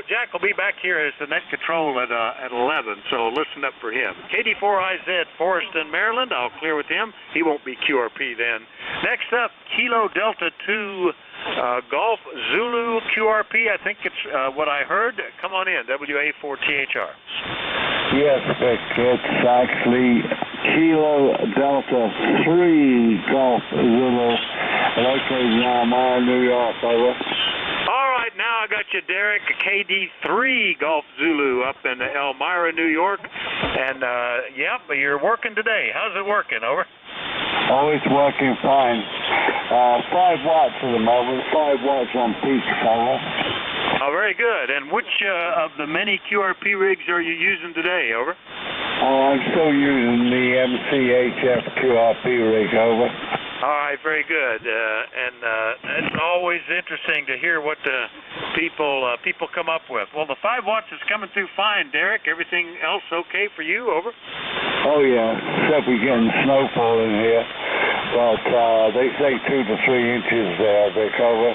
Jack will be back here as the net control at 11, so listen up for him. KD4IZ, Forreston, Maryland. I'll clear with him. He won't be QRP then. Next up, Kilo Delta 2 Golf Zulu QRP. I think it's what I heard. Come on in, WA4THR. Yes, Vic, it's actually Kilo Delta 3 Golf Zulu, located in Elmira, New York, over. All right, now I got you, Derek, KD3 Golf Zulu up in Elmira, New York, and but you're working today. How's it working, over? Oh, it's working fine. 5 watts at the moment, 5 watts on peak, fella. Oh, very good. And which of the many QRP rigs are you using today, over? Oh, I'm still using the MCHF QRP rig, over. All right, very good. And it's always interesting to hear what people come up with. Well, the 5 watts is coming through fine, Derek. Everything else okay for you, over? Oh, yeah, except we're getting snowfall in here. But they say 2 to 3 inches there, Vic, over.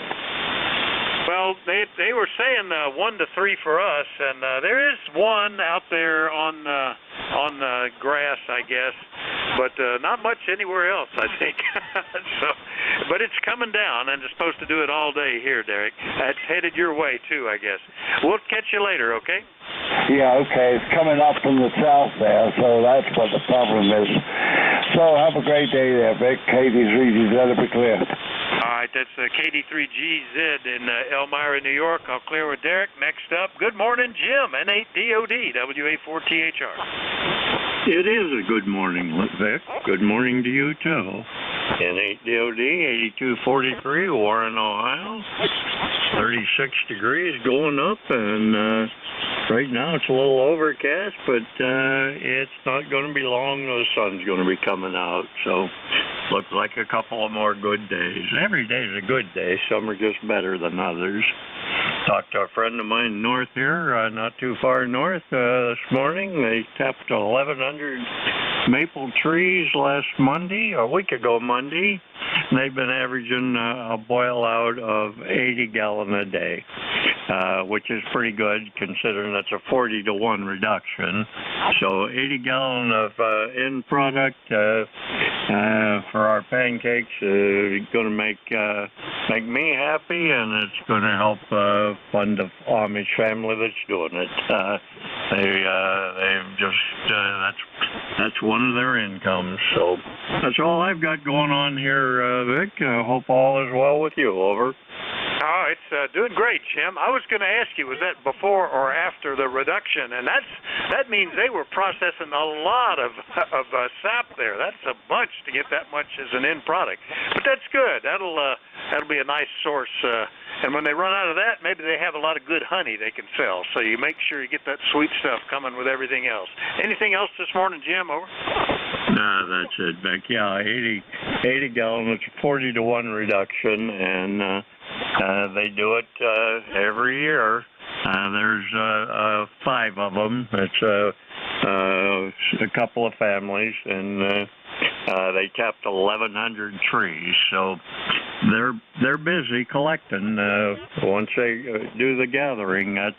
Well, they were saying 1 to 3 for us, and there is one out there on grass, I guess, but not much anywhere else, I think. But it's coming down, and it's supposed to do it all day here, Derek. It's headed your way too, I guess. We'll catch you later, okay? Yeah, okay. It's coming up from the south there, so that's what the problem is. So have a great day there, Vic. Katie's reading that'll be clear. All right, that's KD3GZ in Elmira, New York. I'll clear with Derek. Next up, good morning, Jim, N8DOD, WA4THR. It is a good morning, Vic. Good morning to you, too. N8DOD, 8243, Warren, Ohio. 36 degrees going up, and right now it's a little overcast, but it's not going to be long. The sun's going to be coming out, so looks like a couple of more good days. Every day is a good day. Some are just better than others. Talked to a friend of mine north here, not too far north, this morning. They tapped 1,100 maple trees last Monday, a week ago Monday. They've been averaging a boil out of 80 gallon a day, which is pretty good considering that's a 40 to 1 reduction. So 80 gallon of end product for our pancakes is going to make me happy, and it's going to help fund the Amish family that's doing it. They've just that's one of their incomes. So that's all I've got going on here, Vic. I hope all is well with you. Over. Oh, it's doing great, Jim. I was going to ask you, was that before or after the reduction? And that means they were processing a lot of sap there. That's a bunch to get that much as an end product. But that's good. That'll be a nice source. And when they run out of that, maybe they have a lot of good honey they can sell. So you make sure you get that sweet stuff coming with everything else. Anything else this morning, Jim? Over. No, that's it, Vic. Yeah, 80 gallon. It's a 40 to 1 reduction, and they do it every year. There's 5 of them. It's a couple of families, and they tapped 1,100 trees. So they're busy collecting. Once they do the gathering, that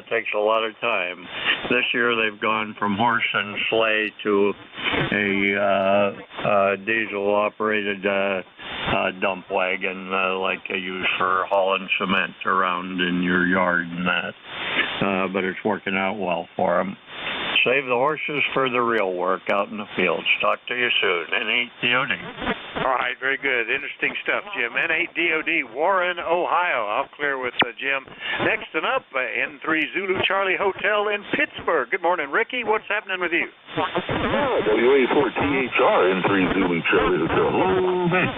takes a lot of time. This year they've gone from horse and sleigh to a diesel-operated dump wagon like they use for hauling cement around in your yard and that. But it's working out well for them. Save the horses for the real work out in the fields. Talk to you soon. N8DOD. All right, very good. Interesting stuff, Jim. N8DOD, Warren, Ohio. I'll clear with Jim. Next and up, N3 Zulu Charlie Hotel in Pittsburgh. Good morning, Ricky. What's happening with you? WA4THR, N3 Zulu Charlie Hotel. Oh, man.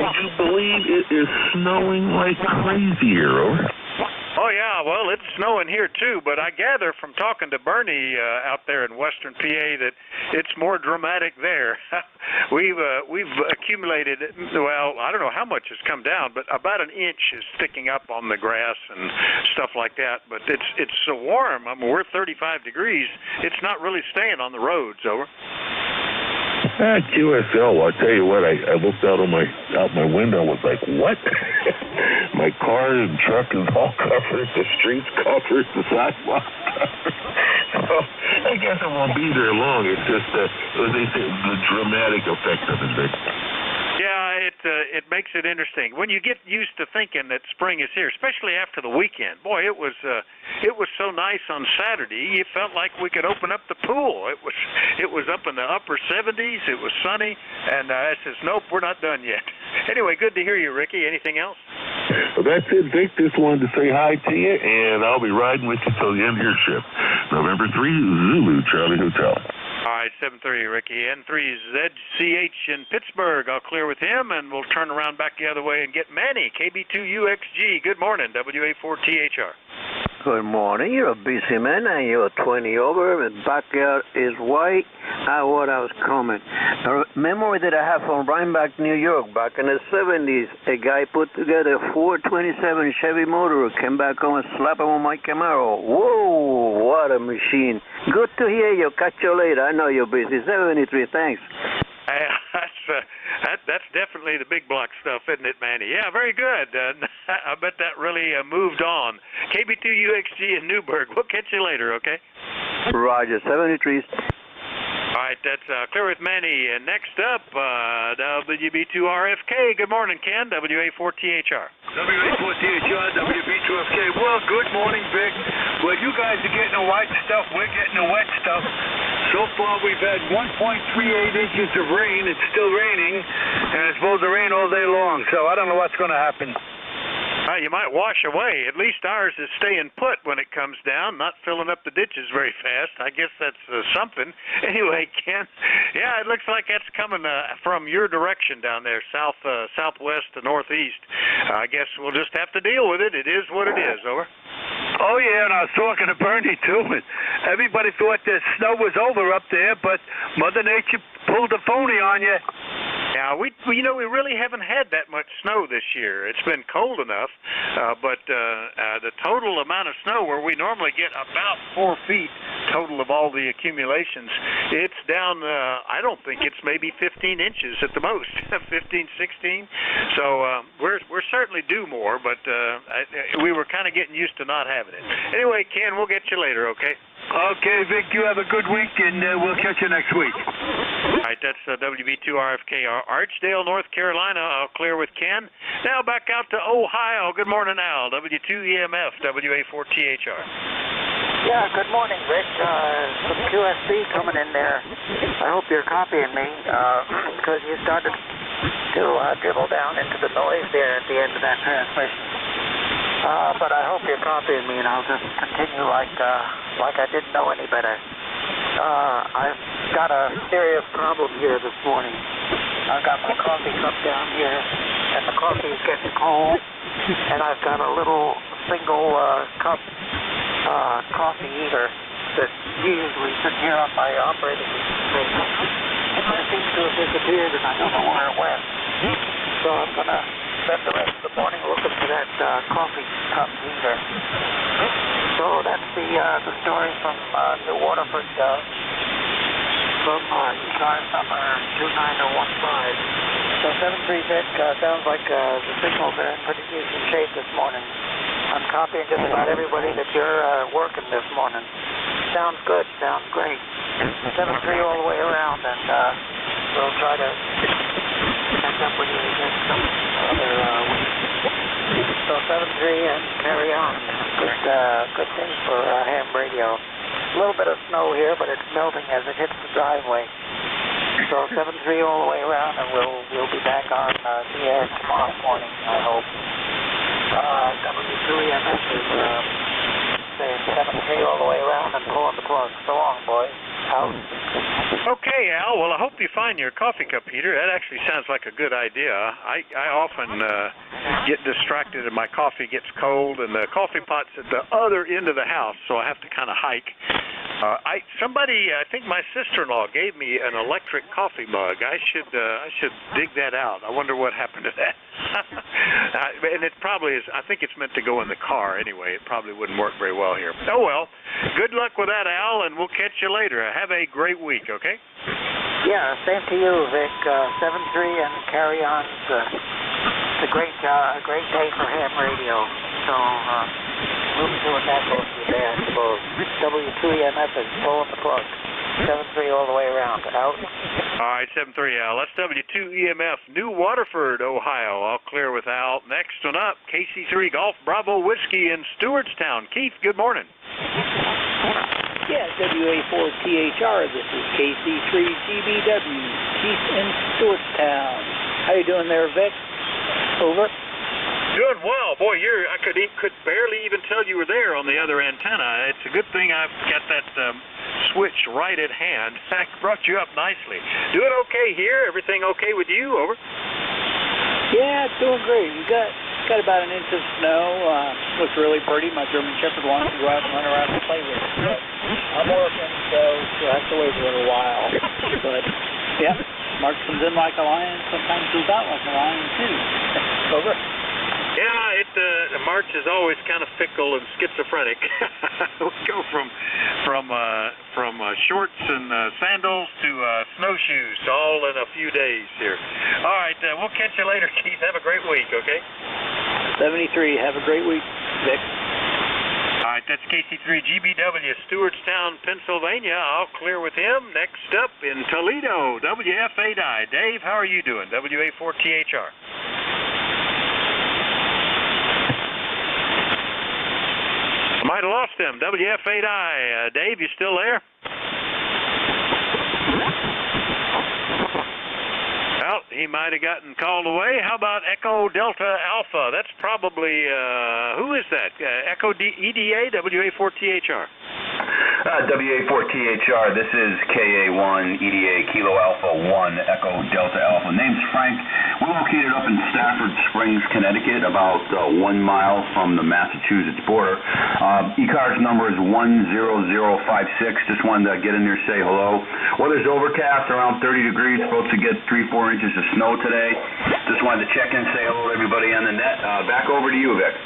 Would you believe it is snowing like crazy here, over? Oh, yeah, well, it's snowing here, too, but I gather from talking to Bernie out there in western PA that it's more dramatic there. We've accumulated, well, I don't know how much has come down, but about an inch is sticking up on the grass and stuff like that, but it's so warm. I mean, we're 35 degrees. It's not really staying on the roads, over. At QSL, I tell you what, I looked out my window and was like, what? My car and truck is all covered, the streets covered, the sidewalk covered. So I guess it won't be there long. It's just they say the dramatic effect of it. Yeah, it makes it interesting when you get used to thinking that spring is here, especially after the weekend. Boy, it was so nice on Saturday. You felt like we could open up the pool. It was up in the upper 70s. It was sunny, and I says, nope, we're not done yet. Anyway, good to hear you, Ricky. Anything else? Well, that's it, Vic. Just wanted to say hi to you, and I'll be riding with you till the end of your shift. November 3, Zulu Charlie Hotel. All right, 7-3, Ricky. N3 is ZCH in Pittsburgh. I'll clear with him, and we'll turn around back the other way and get Manny, KB2UXG. Good morning, WA4THR. Good morning. You're a busy man, and you're 20 over. The backyard is white. What I was coming. A memory that I have from Rhinebeck, New York, back in the 70s. A guy put together a 427 Chevy motor, came back home and slapped him on my Camaro. Whoa, what a machine. Good to hear you. Catch you later. I know you're busy. 73, thanks. That's definitely the big block stuff, isn't it, Manny? Yeah, very good. I bet that really moved on. KB2UXG in Newburgh. We'll catch you later, okay? Roger, 73. All right, that's clear with Manny. And next up, WB2RFK. Good morning, Ken, WA4THR. WA4THR, WB2FK. Well, good morning, Vic. Well, you guys are getting the white stuff. We're getting the wet stuff. So far, we've had 1.38 inches of rain. It's still raining, and it's supposed to rain all day long. So I don't know what's going to happen. You might wash away. At least ours is staying put when it comes down, not filling up the ditches very fast. I guess that's something. Anyway, Ken, yeah, it looks like that's coming from your direction down there, southwest to northeast. I guess we'll just have to deal with it. It is what it is. Over. Oh, yeah, and I was talking to Bernie, too, and everybody thought the snow was over up there, but Mother Nature pulled a phony on you. Yeah, we really haven't had that much snow this year. It's been cold enough, but the total amount of snow where we normally get about 4 feet total of all the accumulations, it's down, I don't think it's maybe 15 inches at the most, 15, 16. So we're certainly due more, but we were kind of getting used to not having it. Anyway, Ken, we'll get you later, okay? Okay, Vic, you have a good week, and we'll catch you next week. All right, that's WB2RFK, Archdale, North Carolina. I'll clear with Ken. Now back out to Ohio. Good morning, Al. W2EMF, WA4THR. Yeah, good morning, Rick. Some QSB coming in there. I hope you're copying me, because you started to dribble down into the noise there at the end of that transmission. But I hope you're copying me, and I'll just continue like I didn't know any better. I've got a serious problem here this morning. I've got my coffee cup down here, and the coffee is getting cold, and I've got a little single cup coffee heater that usually sits here on my operating table. But it seems to have disappeared, and I don't know where it went. So I'm going to spend the rest of the morning looking for that coffee cup heater. So that's the story from New Waterford, from car number 29015. So 73 Vic, sounds like the signals are in pretty decent shape this morning. I'm copying just about everybody that you're working this morning. Sounds good, sounds great. 73 all the way around, and we'll try to catch up with you again some other week. So 73 and carry on. Good thing for ham radio. A little bit of snow here, but it's melting as it hits the driveway. So 73 all the way around, and we'll be back on the air tomorrow morning, I hope. W2EMS is saying 7K all the way around and pulling the plug. So long, boys. Out. Okay, Al. Well, I hope you find your coffee cup heater. That actually sounds like a good idea. I often get distracted and my coffee gets cold, and the coffee pot's at the other end of the house, so I have to kind of hike. I think my sister-in-law gave me an electric coffee mug. I should dig that out. I wonder what happened to that. And it probably is. I think it's meant to go in the car anyway. It probably wouldn't work very well here. Oh well. Good luck with that, Al, and we'll catch you later. Have a great week. Okay? Yeah. Same to you, Vic. 7-3 and carry on. It's a great day for ham radio. So we'll be doing that most of the day, I suppose. W2EMF is pulling the plug. 7-3 all the way around. Out. All right, 7-3, Al. That's W2EMF, New Waterford, Ohio. I'll clear with Al. Next one up, KC3 Golf Bravo Whiskey in Stewartstown. Keith, good morning. Yeah, WA4THR. This is KC3GBW, Keith in Stewartstown. How you doing there, Vic? Over. Doing well. Boy, I could barely even tell you were there on the other antenna. It's a good thing I've got that switch right at hand. I brought you up nicely. Doing okay here? Everything okay with you? Over? Yeah, it's doing great. We got about an inch of snow. Looks really pretty. My German Shepherd wants to go out and run around and play with it. But I'm working, so we'll have to wait a little while. But, yeah, March comes in like a lion, sometimes goes out like a lion, too. Over. Yeah, March is always kind of fickle and schizophrenic. We go from shorts and sandals to snowshoes, all in a few days here. All right, we'll catch you later, Keith. Have a great week, okay? 73. Have a great week, Vic. All right, that's KC3GBW, Stewartstown, Pennsylvania. I'll clear with him. Next up in Toledo, WF8I. Dave, how are you doing? WA4THR. I might have lost him. WF8I. Dave, you still there? Well, he might have gotten called away. How about Echo Delta Alpha? That's probably, who is that? Echo EDA, WA4THR. WA4THR, this is KA1 EDA Kilo Alpha 1 Echo Delta Alpha. Name's Frank. We're located up in Stafford Springs, Connecticut, about 1 mile from the Massachusetts border. E-car's number is 10056. Just wanted to get in there, say hello. Weather's overcast, around 30 degrees. Supposed to get 3-4 inches of snow today. Just wanted to check in, say hello to everybody on the net. Back over to you, Vic.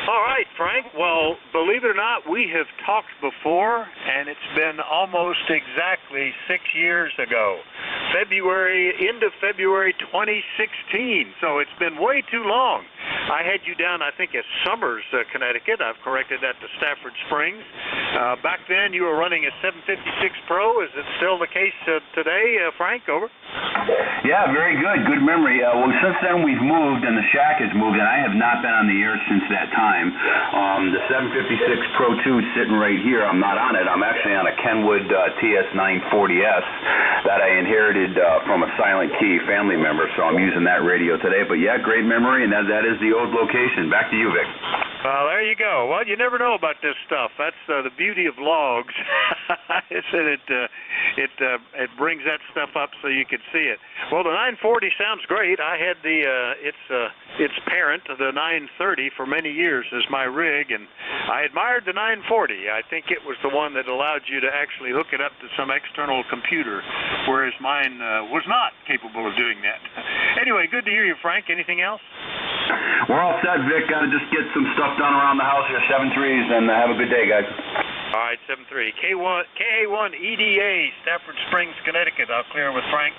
All right, Frank. Well, believe it or not, we have talked before, and it's been almost exactly 6 years ago. End of February 2016. So it's been way too long. I had you down, I think, as Summers, Connecticut. I've corrected that to Stafford Springs. Back then, you were running a 756 Pro. Is it still the case today, Frank? Over. Yeah, very good. Good memory. Well, since then we've moved, and the shack has moved, and I have not been on the air since that time. The 756 Pro 2 is sitting right here. I'm not on it. I'm actually on a Kenwood TS940S that I inherited from a Silent Key family member, so I'm using that radio today. But yeah, great memory, and that is the old location. Back to you, Vic. Well, there you go. Well, you never know about this stuff. That's the beauty of logs. It brings that stuff up so you can see it. Well, the 940 sounds great. I had its parent, the 930, for many years as my rig, and I admired the 940. I think it was the one that allowed you to actually hook it up to some external computer, whereas mine was not capable of doing that. Anyway, good to hear you, Frank. Anything else? We're all set, Vic. Got to just get some stuff done around the house here. 7-3s, and have a good day, guys. All right, 7-3. KA1 EDA, Stafford Springs, Connecticut. I'll clear with Frank.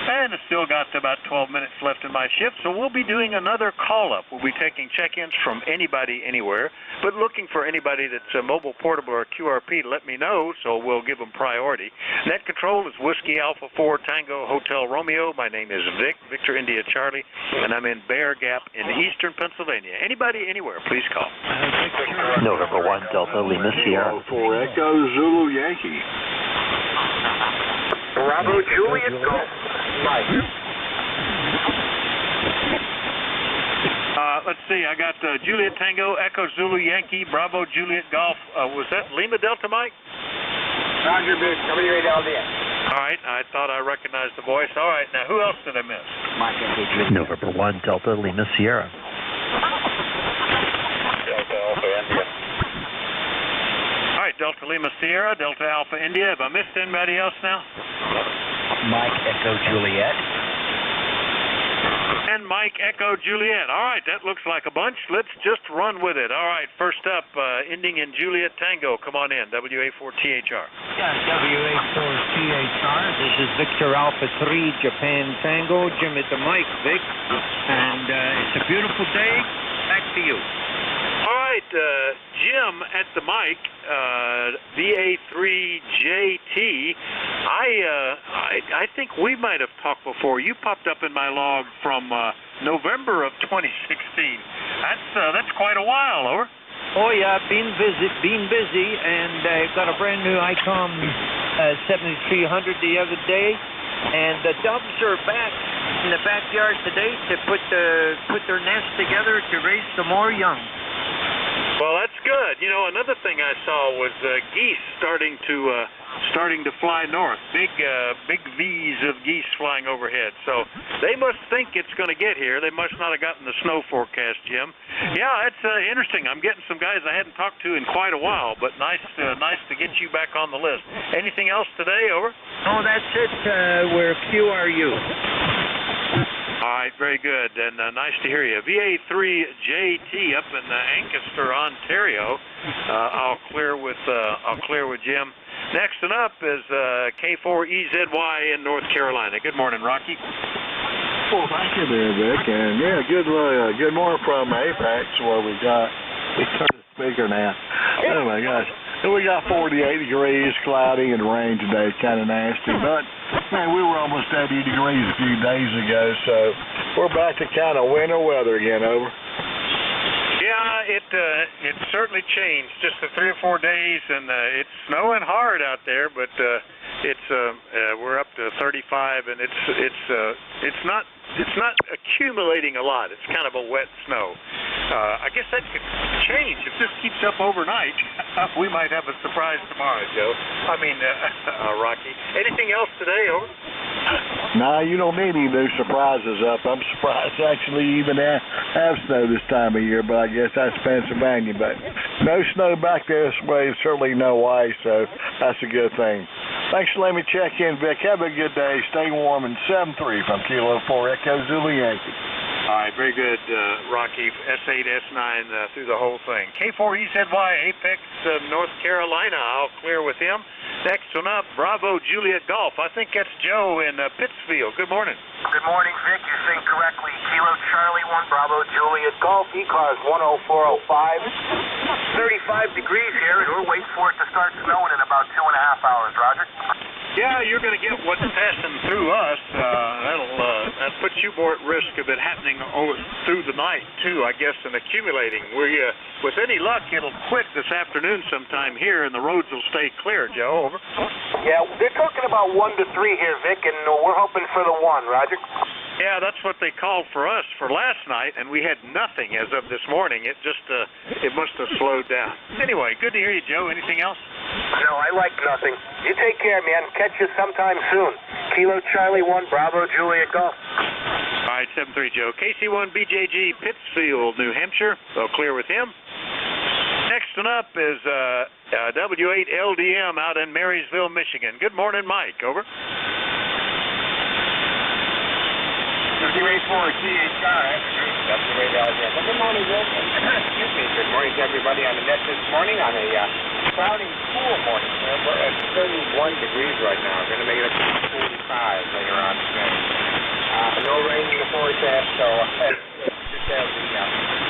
And I've still got about 12 minutes left in my shift, so we'll be doing another call-up. We'll be taking check-ins from anybody, anywhere, but looking for anybody that's mobile, portable, or QRP to let me know, so we'll give them priority. Net control is Whiskey Alpha 4 Tango Hotel Romeo. My name is Vic, Victor India Charlie, and I'm in Bear Gap in eastern Pennsylvania. Anybody, anywhere, please call. November 1 Delta Lima Sierra. For Echo Zulu Yankee. Bravo Juliet Golf. Let's see, I got Juliet Tango, Echo Zulu Yankee, Bravo Juliet Golf. Was that Lima Delta, Mike? Roger, Vic. WA-LD. All right, I thought I recognized the voice. All right, now who else did I miss? November 1 Delta Lima Sierra. Delta Alpha India. All right, Delta Lima Sierra, Delta Alpha India. Have I missed anybody else now? Mike Echo Juliet. And Mike Echo Juliet. All right, that looks like a bunch. Let's just run with it. All right, first up, ending in Juliet Tango. Come on in, WA4THR. Yeah, WA4THR. This is Victor Alpha 3, Japan Tango. Jim at the mic, Vic. And it's a beautiful day. Back to you. All right, Jim at the mic, VA3JT. I think we might have talked before. You popped up in my log from November of 2016. That's quite a while, over. Oh yeah, been busy, and I got a brand new ICOM 7300 the other day, and the doves are back in the backyard today to put their nest together to raise some more young. Well, that's good. You know, another thing I saw was geese starting to fly north. Big V's of geese flying overhead. So they must think it's going to get here. They must not have gotten the snow forecast, Jim. Yeah, it's interesting. I'm getting some guys I hadn't talked to in quite a while, but nice to get you back on the list. Anything else today? Over. Oh, that's it. We're QRU. All right, very good, and nice to hear you. VA3JT up in Ancaster, Ontario. I'll clear with Jim. Next one up is K4EZY in North Carolina. Good morning, Rocky. Well, thank you there, Vic, and yeah, good morning from Apex, where we turn the speaker now. Oh my gosh. We got 48 degrees, cloudy, and rain today. Kind of nasty, but man, we were almost 80 degrees a few days ago, so we're back to kind of winter weather again. Over. Yeah, it certainly changed just the 3 or 4 days, and it's snowing hard out there, but we're up to 35, and it's not accumulating a lot. It's kind of a wet snow. I guess that could change if this keeps up overnight. We might have a surprise tomorrow, Joe. Rocky. Anything else today? Over. Nah, you don't need any new surprises up. I'm surprised actually even have snow this time of year, but I guess that's Pennsylvania. But no snow back this way, certainly no ice, so that's a good thing. Thanks for letting me check in, Vic. Have a good day. Stay warm, and 7-3 from Kilo 4 Echo Zulu Yankee. All right, very good, Rocky. S8, S9 through the whole thing. K4EZY, Apex, North Carolina. I'll clear with him. Next one up, Bravo Juliet Golf. I think that's Joe in Pittsfield. Good morning. Good morning, Vic. You sing correctly. Kilo Charlie 1, Bravo Juliet Golf. E-Cars 10405. 35 degrees here, and we're waiting for it to start snowing in about 2.5 hours, Roger. Yeah, you're going to get what's passing through us. That puts you more at risk of it happening through the night, too, I guess, and accumulating. With any luck, it'll quit this afternoon sometime here, and the roads will stay clear, Joe. Over. Yeah, they're talking about 1 to 3 here, Vic, and we're hoping for the 1, Roger. Yeah, that's what they called for us for last night, and we had nothing as of this morning. It just, it must have slowed down. Anyway, good to hear you, Joe. Anything else? No, I like nothing. You take care, man. Catch you sometime soon. Kilo Charlie 1, Bravo Juliet Golf. All right, 7-3, Joe. KC1 BJG, Pittsfield, New Hampshire. So clear with him. Next one up is W8LDM out in Marysville, Michigan. Good morning, Mike. Over. W84 THR, W8LDM. Well, good morning, Vic. Excuse me. Good morning to everybody on the net this morning on a cloudy, cool morning. We're at 31 degrees right now. We're going to make it up to 45 later on today. No rain in the forecast, so just have the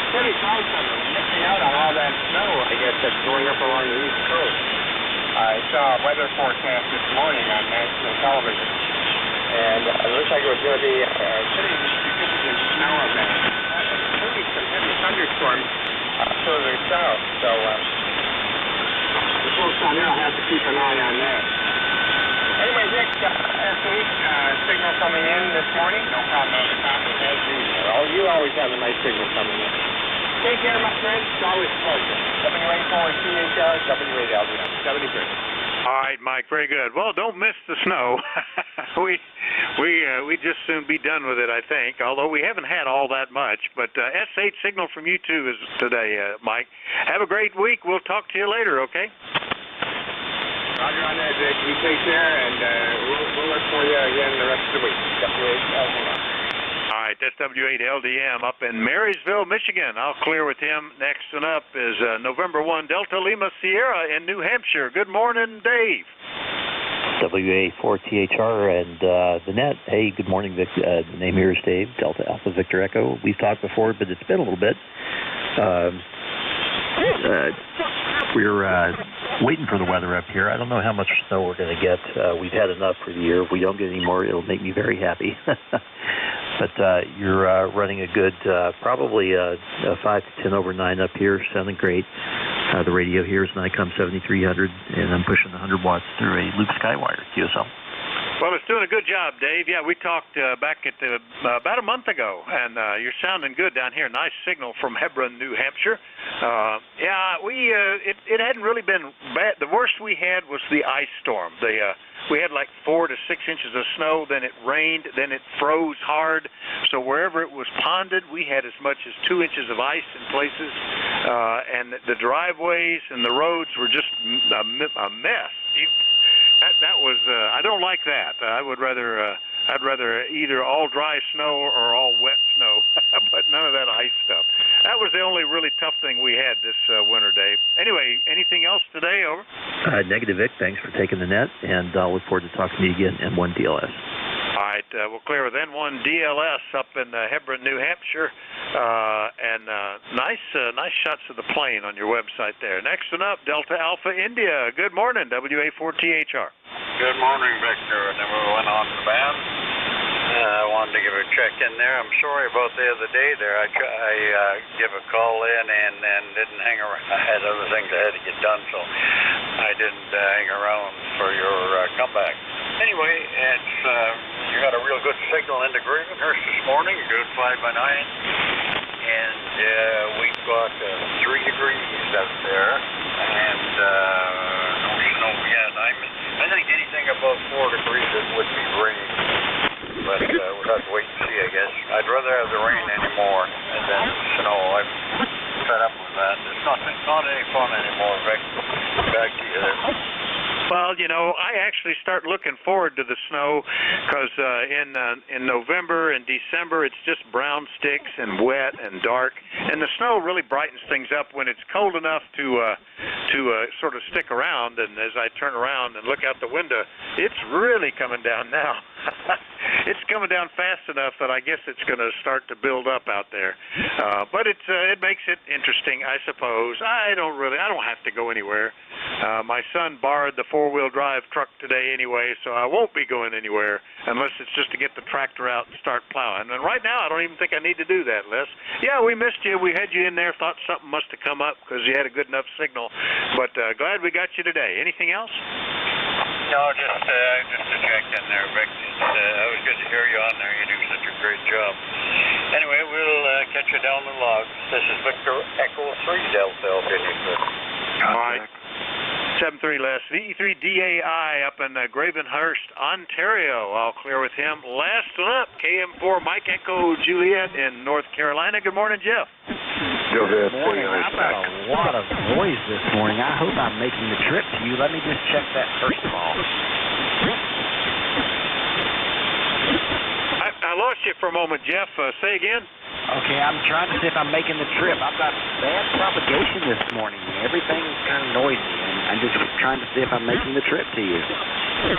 pretty clouds on them. Missing out on all that snow, I guess, that's going up along the East Coast. I saw a weather forecast this morning on national television, and it looks like it was going to be pretty significant snow event. Maybe some heavy thunderstorms further south, so the folks on there will have to keep an eye on that. Anyway, Vic, signal coming in this morning. No problem on the top as usual. Oh, you always have a nice signal coming in. Take care, my friends. It's always a pleasure. W84 CHR, W8LDM, 73. All right, Mike. Very good. Well, don't miss the snow. We'd just soon be done with it, I think. Although we haven't had all that much. But S8 signal from you too is today, Mike. Have a great week. We'll talk to you later. Okay. Roger on that, Vic. You take care, and we'll look for you again the rest of the week. W8LDM. All right, that's W8LDM up in Marysville, Michigan. I'll clear with him. Next one up is November 1 Delta Lima Sierra in New Hampshire. Good morning, Dave. WA4THR and the net. Hey, good morning, Vic. The name here is Dave, Delta Alpha Victor Echo. We've talked before, but it's been a little bit. We're waiting for the weather up here. I don't know how much snow we're going to get. We've had enough for the year. If we don't get any more, it'll make me very happy. But you're running a good, probably a 5 to 10 over 9 up here, sounding great. The radio here is Nikon 7300, and I'm pushing 100 watts through a loop skywire QSL. Well, it's doing a good job, Dave. Yeah, we talked back at about a month ago, and you're sounding good down here. Nice signal from Hebron, New Hampshire. It hadn't really been bad. The worst we had was the ice storm. We had like 4 to 6 inches of snow, then it rained, then it froze hard. So wherever it was ponded, we had as much as 2 inches of ice in places, and the driveways and the roads were just a mess. That was I don't like that. I'd rather either all dry snow or all wet snow, but none of that ice stuff. That was the only really tough thing we had this winter, Dave. Anyway, anything else today? Over. Negative, Vic. Thanks for taking the net, and I'll look forward to talking to you again in N1 DLS. All right, we'll clear with N1 DLS up in Hebron, New Hampshire, and nice shots of the plane on your website there. Next one up, Delta Alpha India. Good morning, WA4THR. Good morning, Victor. And then we went on the band. I wanted to give a check in there. I'm sorry about the other day there. I give a call in and didn't hang around. I had other things I had to get done, so I didn't hang around for your comeback. Anyway, it's you got a real good signal into Gravenhurst this morning, good 5x9, and we've got 3 degrees out there, and no snow yet. I think anything above 4 degrees it would be rain, but we'll have to wait and see, I guess. I'd rather have the rain anymore than snow. I'm fed up with that. It's not any fun anymore, Vic. Back to you there. Well, you know, I actually start looking forward to the snow because in November and December it's just brown sticks and wet and dark, and the snow really brightens things up when it's cold enough to sort of stick around. And as I turn around and look out the window, it's really coming down now. It's coming down fast enough that I guess it's going to start to build up out there. But it makes it interesting, I suppose. I don't have to go anywhere. My son borrowed the 4-wheel drive truck today anyway, so I won't be going anywhere unless it's just to get the tractor out and start plowing. And right now I don't even think I need to do that, Les. Yeah, we missed you. We had you in there, thought something must have come up because you had a good enough signal. But glad we got you today. Anything else? No, just to check in there, Vic. It was good to hear you on there. You do such a great job. Anyway, we'll catch you down the log. This is Victor Echo 3 Delta Alpha. All right. 73 Les. VE3DAI up in Gravenhurst, Ontario. I'll clear with him. Last one up, KM4 Mike Echo Juliet in North Carolina. Good morning, Jeff. Go ahead. Good morning. I've got a lot of noise this morning. I hope I'm making the trip to you. Let me just check that first of all. I lost you for a moment, Jeff. Say again. Okay, I'm trying to see if I'm making the trip. I've got bad propagation this morning. Everything's kind of noisy, and I'm just trying to see if I'm making the trip to you.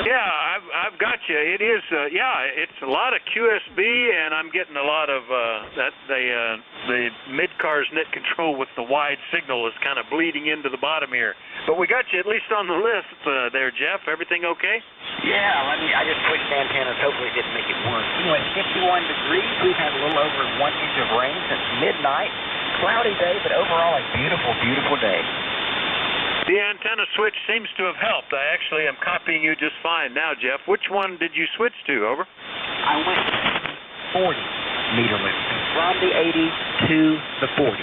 Yeah, I've got you. It is, it's a lot of QSB, and I'm getting a lot of the mid-cars net control with the wide signal is kind of bleeding into the bottom here. But we got you at least on the list there, Jeff. Everything okay? Yeah, I just switched antennas. Hopefully it didn't make it worse. Anyway, 51 degrees. We've had a little over 1 inch of rain since midnight. Cloudy day, but overall a beautiful, beautiful day. The antenna switch seems to have helped. I actually am copying you just fine now, Jeff. Which one did you switch to? Over. I went 40 meter loop from the 80 to the 40.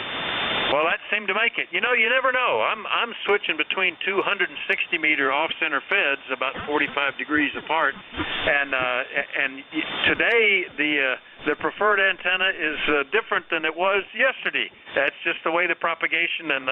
Well, that seemed to make it. You know, you never know. I'm switching between 260 meter off-center feds, about 45 degrees apart, and today the preferred antenna is different than it was yesterday. That's just the way the propagation and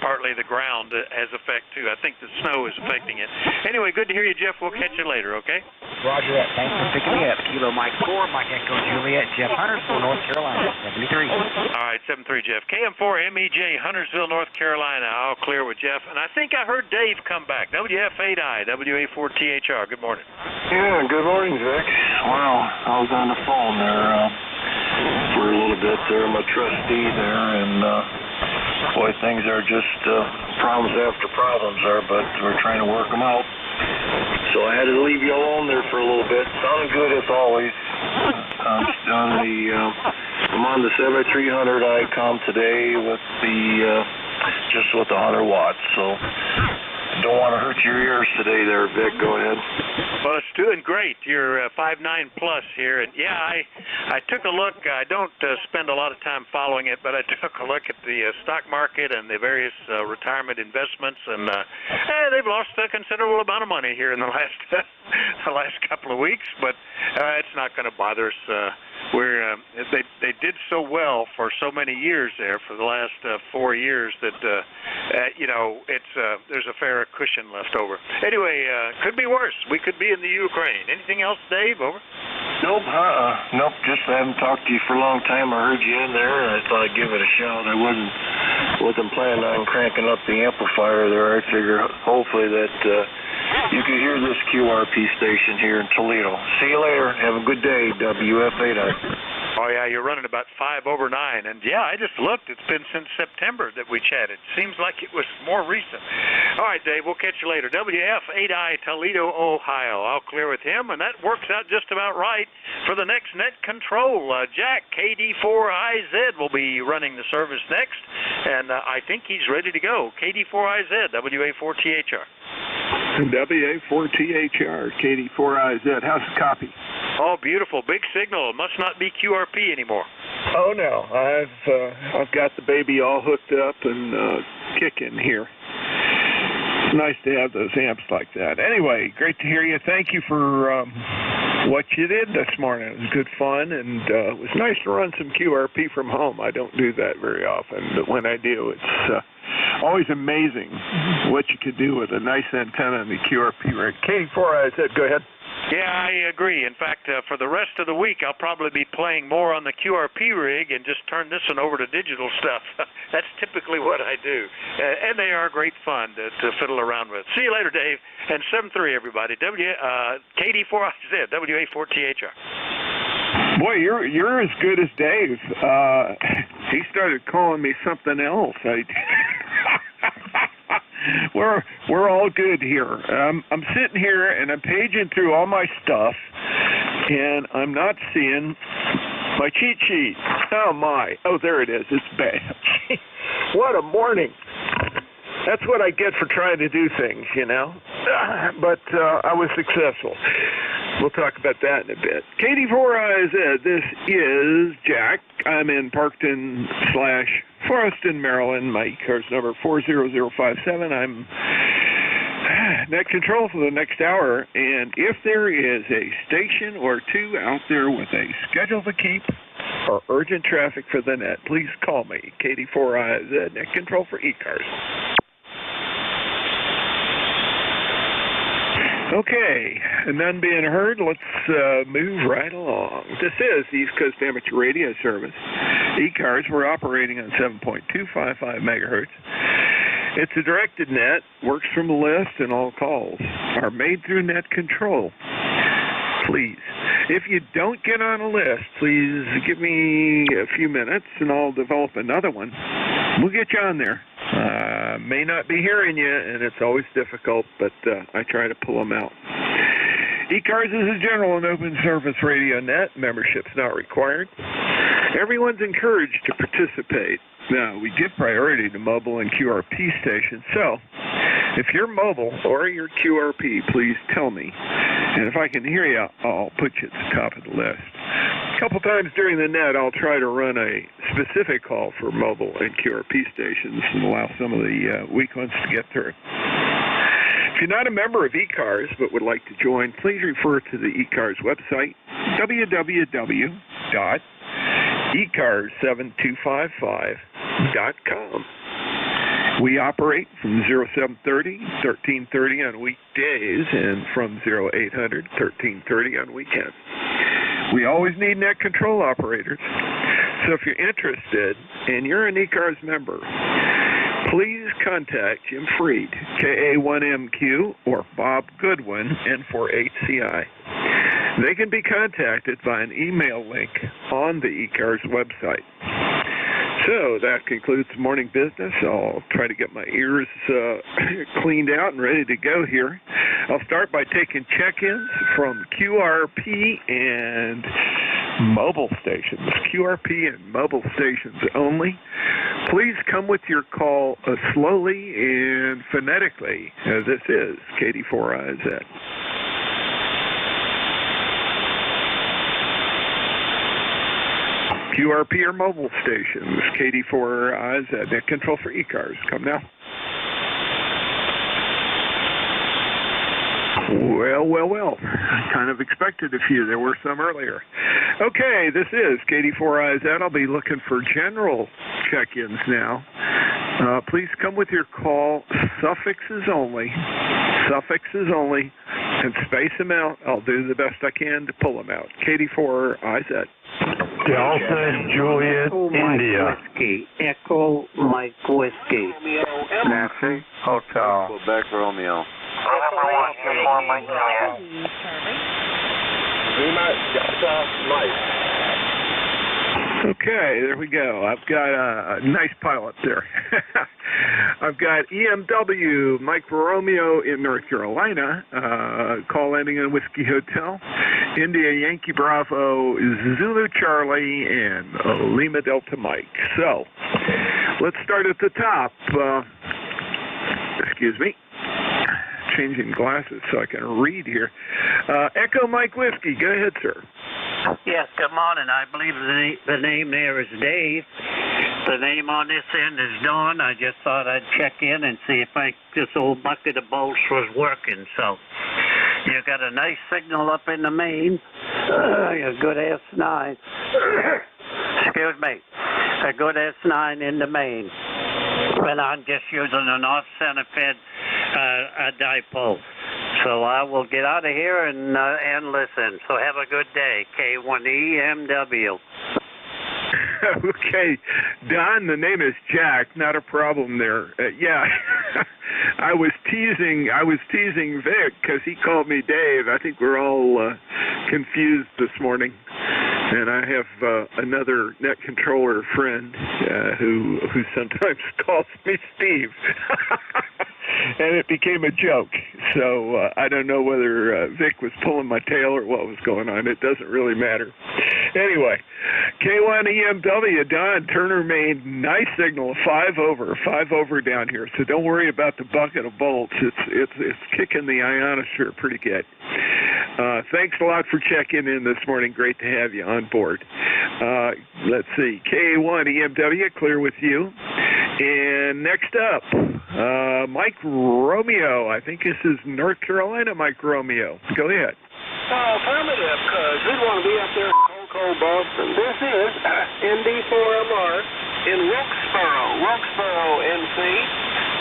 partly the ground has effect too. I think the snow is affecting it. Anyway, good to hear you, Jeff. We'll catch you later, okay? Roger that. Thanks for picking me up. Kilo Mike 4, Mike Echo Juliet, Jeff Huntersville, North Carolina, 73. All right, 73, Jeff. KM4 MEJ, Huntersville, North Carolina. I'll clear with Jeff. And I think I heard Dave come back. WF8I, WA4THR. Good morning. Yeah, good morning, Vic. Well, I was on the phone there for a little bit there, my trustee there, and boy, things are just problems after problems there, but we're trying to work them out. So I had to leave you alone there for a little bit. Sounding good as always. I'm on the 7300 ICOM today with just with the 100 watts. So I don't want to hurt your ears today there, Vic. Go ahead. Well, it's doing great. You're 5'9" plus here, and yeah, I took a look. I don't spend a lot of time following it, but I took a look at the stock market and the various retirement investments, and they've lost a considerable amount of money here in the last couple of weeks. But it's not going to bother us. They did so well for so many years there for the last 4 years that there's a fair cushion left over. Anyway, could be worse. We could be in the Ukraine. Anything else, Dave? Over. Nope, nope. Just I haven't talked to you for a long time. I heard you in there, and I thought I'd give it a shout. I wasn't planning on cranking up the amplifier there. I figure hopefully that you can hear this QRP station here in Toledo. See you later. Have a good day, WF8. Oh, yeah, you're running about 5 over 9. And, yeah, I just looked. It's been since September that we chatted. Seems like it was more recent. All right, Dave, we'll catch you later. WF8I, Toledo, Ohio. I'll clear with him, and that works out just about right for the next net control. Jack, KD4IZ, will be running the service next, and I think he's ready to go. KD4IZ, WA4THR. WA4THR, KD4IZ. How's the copy? Oh, beautiful. Big signal. Must not be QRP anymore. Oh, no. I've got the baby all hooked up and kicking here. It's nice to have those amps like that. Anyway, great to hear you. Thank you for what you did this morning. It was good fun, and it was nice to run some QRP from home. I don't do that very often, but when I do, it's always amazing what you could do with a nice antenna and the QRP rig. KD4IZ, go ahead. Yeah, I agree. In fact, for the rest of the week, I'll probably be playing more on the QRP rig and just turn this one over to digital stuff. That's typically what I do. And they are great fun to fiddle around with. See you later, Dave. And 7-3, everybody. KD4IZ, WA4THR. Boy, you're as good as Dave. He started calling me something else. We're all good here. I'm sitting here and I'm paging through all my stuff, and I'm not seeing my cheat sheet. Oh my! Oh, there it is. It's bad. What a morning! That's what I get for trying to do things, you know. But I was successful. We'll talk about that in a bit. KD4IZ, this is Jack. I'm in Parkton/Forreston, Maryland. My car's number 40057. I'm net control for the next hour. And if there is a station or two out there with a schedule to keep or urgent traffic for the net, please call me. KD4IZ, net control for e-cars. Okay, and none being heard, let's move right along. This is the East Coast Amateur Radio Service. E-cars, we're operating on 7.255 megahertz. It's a directed net, works from a list, and all calls are made through net control. Please, if you don't get on a list, please give me a few minutes and I'll develop another one. We'll get you on there. May not be hearing you, and it's always difficult, but I try to pull them out. E-cars is a general and open service radio net. Membership's not required. Everyone's encouraged to participate. Now, we give priority to mobile and QRP stations, so if you're mobile or you're QRP, please tell me. And if I can hear you, I'll put you at the top of the list. A couple times during the net, I'll try to run a specific call for mobile and QRP stations and allow some of the weak ones to get through. If you're not a member of eCars but would like to join, please refer to the eCars website, www.ecars7255.com. We operate from 0730, 1330 on weekdays and from 0800, 1330 on weekends. We always need net control operators. So if you're interested and you're an eCars member, please contact Jim Freed, KA1MQ, or Bob Goodwin, N48CI. They can be contacted by an email link on the eCars website. So that concludes morning business. I'll try to get my ears cleaned out and ready to go here. I'll start by taking check-ins from QRP and mobile stations. QRP and mobile stations only. Please come with your call slowly and phonetically. This is KD4IZ. QRP or mobile stations, KD4IZ, net control for e-cars. Come now. Well. I kind of expected a few. There were some earlier. Okay, this is KD4IZ. I'll be looking for general check-ins now. Please come with your call suffixes only. Suffixes only. And space them out. I'll do the best I can to pull them out. KD4IZ. Delta Juliet India. Whiskey. Echo Mike Whiskey. Nancy. Hotel. Quebec Romeo. November 124 Mike Juliet. Lima Delta Mike. Okay, there we go. I've got a nice pilot there. I've got EMW Mike Romeo in North Carolina, call ending in Whiskey Hotel, India Yankee Bravo, Zulu Charlie, and Lima Delta Mike. So, let's start at the top. Excuse me. Changing glasses so I can read here. Echo Mike Whiskey. Go ahead, sir. Yes, good morning. I believe the name there is Dave. The name on this end is Dawn. I just thought I'd check in and see if this old bucket of bolts was working. So, you got a nice signal up in the main. A good S9. Excuse me. A good S9 in the main. And I'm just using an off-center fed dipole. So I will get out of here and listen. So have a good day. K1EMW. Okay, Don, the name is Jack. Not a problem there. Yeah, I was teasing Vic because he called me Dave. I think we're all confused this morning. And I have another net controller friend who sometimes calls me Steve. And it became a joke. So I don't know whether Vic was pulling my tail or what was going on. It doesn't really matter. Anyway, K1EMW, Don Turner made nice signal, 5 over down here. So don't worry about the bucket of bolts. It's kicking the ionosphere pretty good. Thanks a lot for checking in this morning. Great to have you on board. Let's see, K1EMW, clear with you. And next up, Mike Romeo. I think this is North Carolina, Mike Romeo. Go ahead. Affirmative, because we'd want to be up there in cold Boston. This is ND4MR in Wilkesboro, NC,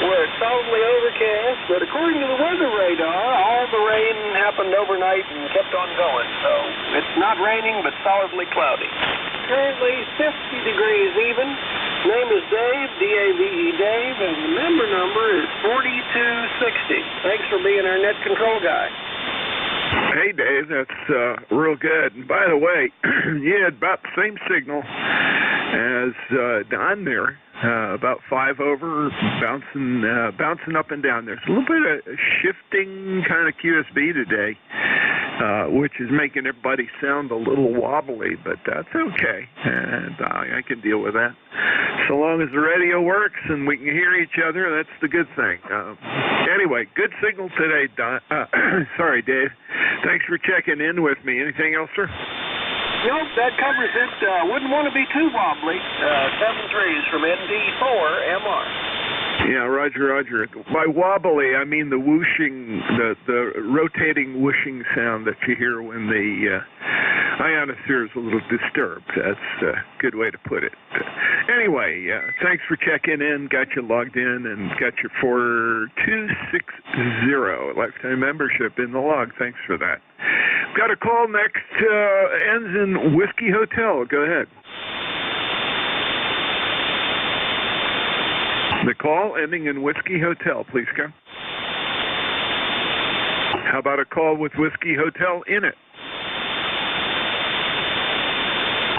where it's solidly overcast, but according to the weather radar, all the rain happened overnight and kept on going. So it's not raining, but solidly cloudy. Currently 50 degrees even. Name is Dave, D-A-V-E Dave, and the member number is 4260. Thanks for being our net control guy. Hey, Dave, that's real good. And by the way, you had about the same signal as Don there, about 5 over, bouncing up and down. There's a little bit of shifting kind of QSB today, which is making everybody sound a little wobbly, but that's okay, and I can deal with that. So long as the radio works and we can hear each other, that's the good thing. Anyway, good signal today, Don. Sorry, Dave. Thanks for checking in with me. Anything else, sir? Nope, that covers it. Wouldn't want to be too wobbly. 7-3s from ND4MR. Yeah, Roger. By wobbly, I mean the whooshing, the rotating whooshing sound that you hear when the ionosphere is a little disturbed. That's a good way to put it. Anyway, thanks for checking in. Got you logged in and got your 4260 lifetime membership in the log. Thanks for that. Got a call next. Ends in Whiskey Hotel. Go ahead. The call ending in Whiskey Hotel, please come. How about a call with Whiskey Hotel in it?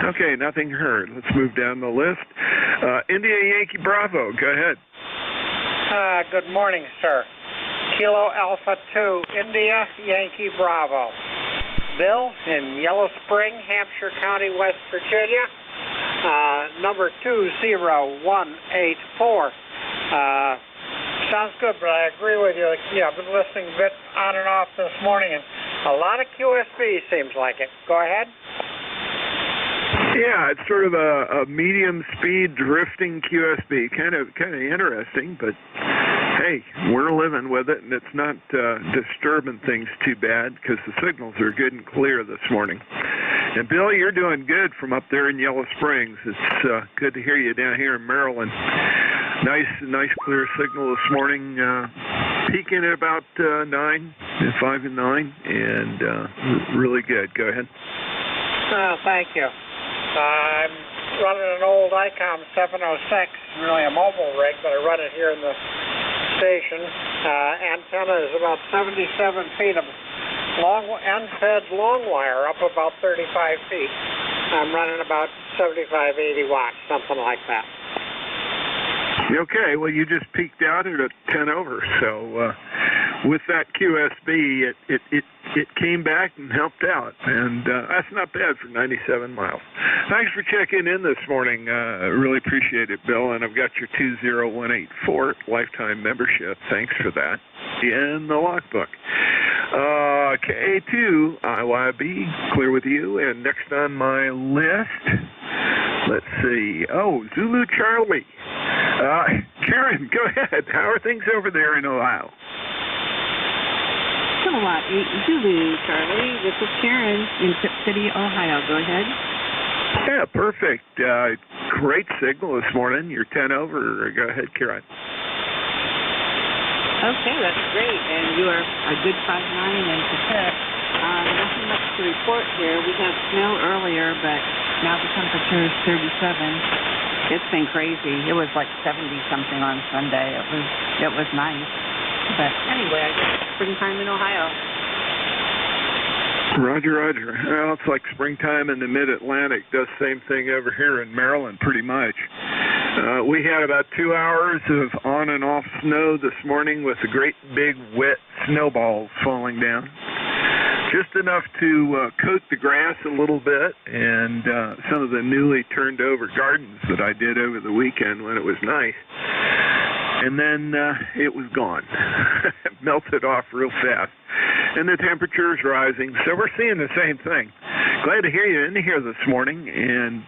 Okay, nothing heard. Let's move down the list. India Yankee Bravo, go ahead. Good morning, sir. Kilo Alpha 2, India Yankee Bravo. Bill in Yellow Spring, Hampshire County, West Virginia. Number 20184. Sounds good, but I agree with you. Yeah, I've been listening a bit on and off this morning, and a lot of QSB seems like it. Go ahead. Yeah, it's sort of a medium speed drifting QSB. Kind of interesting, but hey, we're living with it, and it's not disturbing things too bad because the signals are good and clear this morning. And Bill, you're doing good from up there in Yellow Springs. It's good to hear you down here in Maryland. Nice clear signal this morning. Peaking at about 5 and 9, and really good. Go ahead. Thank you. I'm running an old ICOM 706, really a mobile rig, but I run it here in the station. Antenna is about 77 feet of end-fed long wire up about 35 feet. I'm running about 75, 80 watts, something like that. Okay, well, you just peaked out at a 10 over, so with that QSB, it came back and helped out, and that's not bad for 97 miles. Thanks for checking in this morning. Really appreciate it, Bill, and I've got your 20184 lifetime membership. Thanks for that. In the logbook. KA2 IYB, clear with you, and next on my list, let's see, Zulu Charlie. Karen, go ahead. How are things over there in Ohio? Kilowatt 8 Zulu, Charlie. This is Karen in Tip City, Ohio. Go ahead. Yeah, perfect. Great signal this morning. You're 10 over. Go ahead, Karen. Okay, that's great. And you are a good 5'9" and Tip. Nothing much to report here. We had snow earlier, but now the temperature is 37. It's been crazy. It was like 70-something on Sunday. It was nice. But anyway, I guess it's springtime in Ohio. Roger. Well, it's like springtime in the Mid-Atlantic. Does the same thing over here in Maryland, pretty much. We had about 2 hours of on and off snow this morning with the great big wet snowballs falling down. Just enough to coat the grass a little bit and some of the newly turned over gardens that I did over the weekend when it was nice. And then it was gone. It melted off real fast. And the temperature is rising, so we're seeing the same thing. Glad to hear you in here this morning, and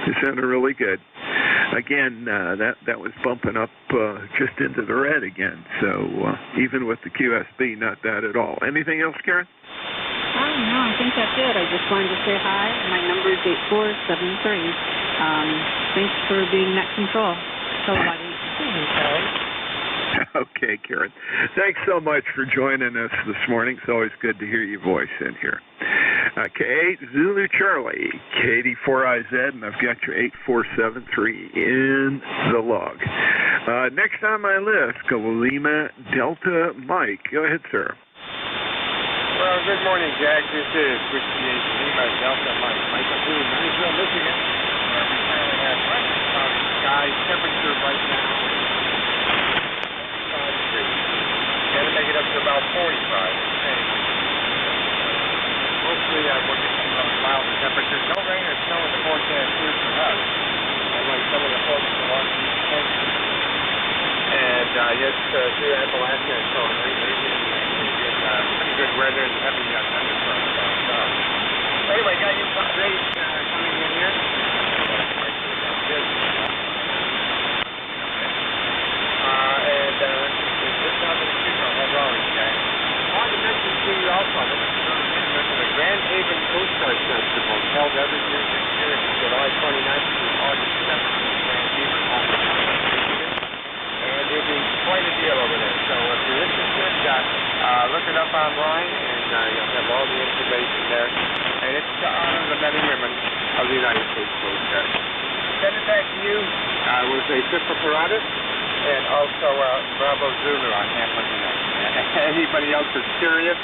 you sounded really good. Again, that was bumping up just into the red again, so even with the QSB, not bad at all. Anything else, Karen? No, I think that's it. I just wanted to say hi. My number is 8473. Thanks for being net control. Okay, Karen. Thanks so much for joining us this morning. It's always good to hear your voice in here. K8 Zulu Charlie, K84IZ, and I've got your 8473 in the log. Next on my list, Lima Delta Mike. Go ahead, sir. Well, good morning, Jack. This is Whiskey 8 Lima Delta Mike. Mike up here in Niceville, Michigan. We currently have cloudy skies. Temperature right now is 5 degrees. Going to make it up to about 45. Mostly we're getting some milder temperatures. No rain or snow in the forecast here for us. Unlike some of the folks along the East Coast. And yes, through Appalachia and so on. Pretty good weather and heavy thunderstorms. Anyway, got your race coming in here. And just out of the signal, as always, guys. I wanted to mention to you also, the Grand Haven Coast Guard Festival held every year this year, July 29th through August 7th in Grand Haven, and it'll be quite a deal over there. So if you're interested, look it up online, and you'll have all the information there. And it's to honor the men and women of the United States Coast Guard. Send it back to you with a Semper Paratus, and also Bravo Zulu on handling the next. Anybody else that's curious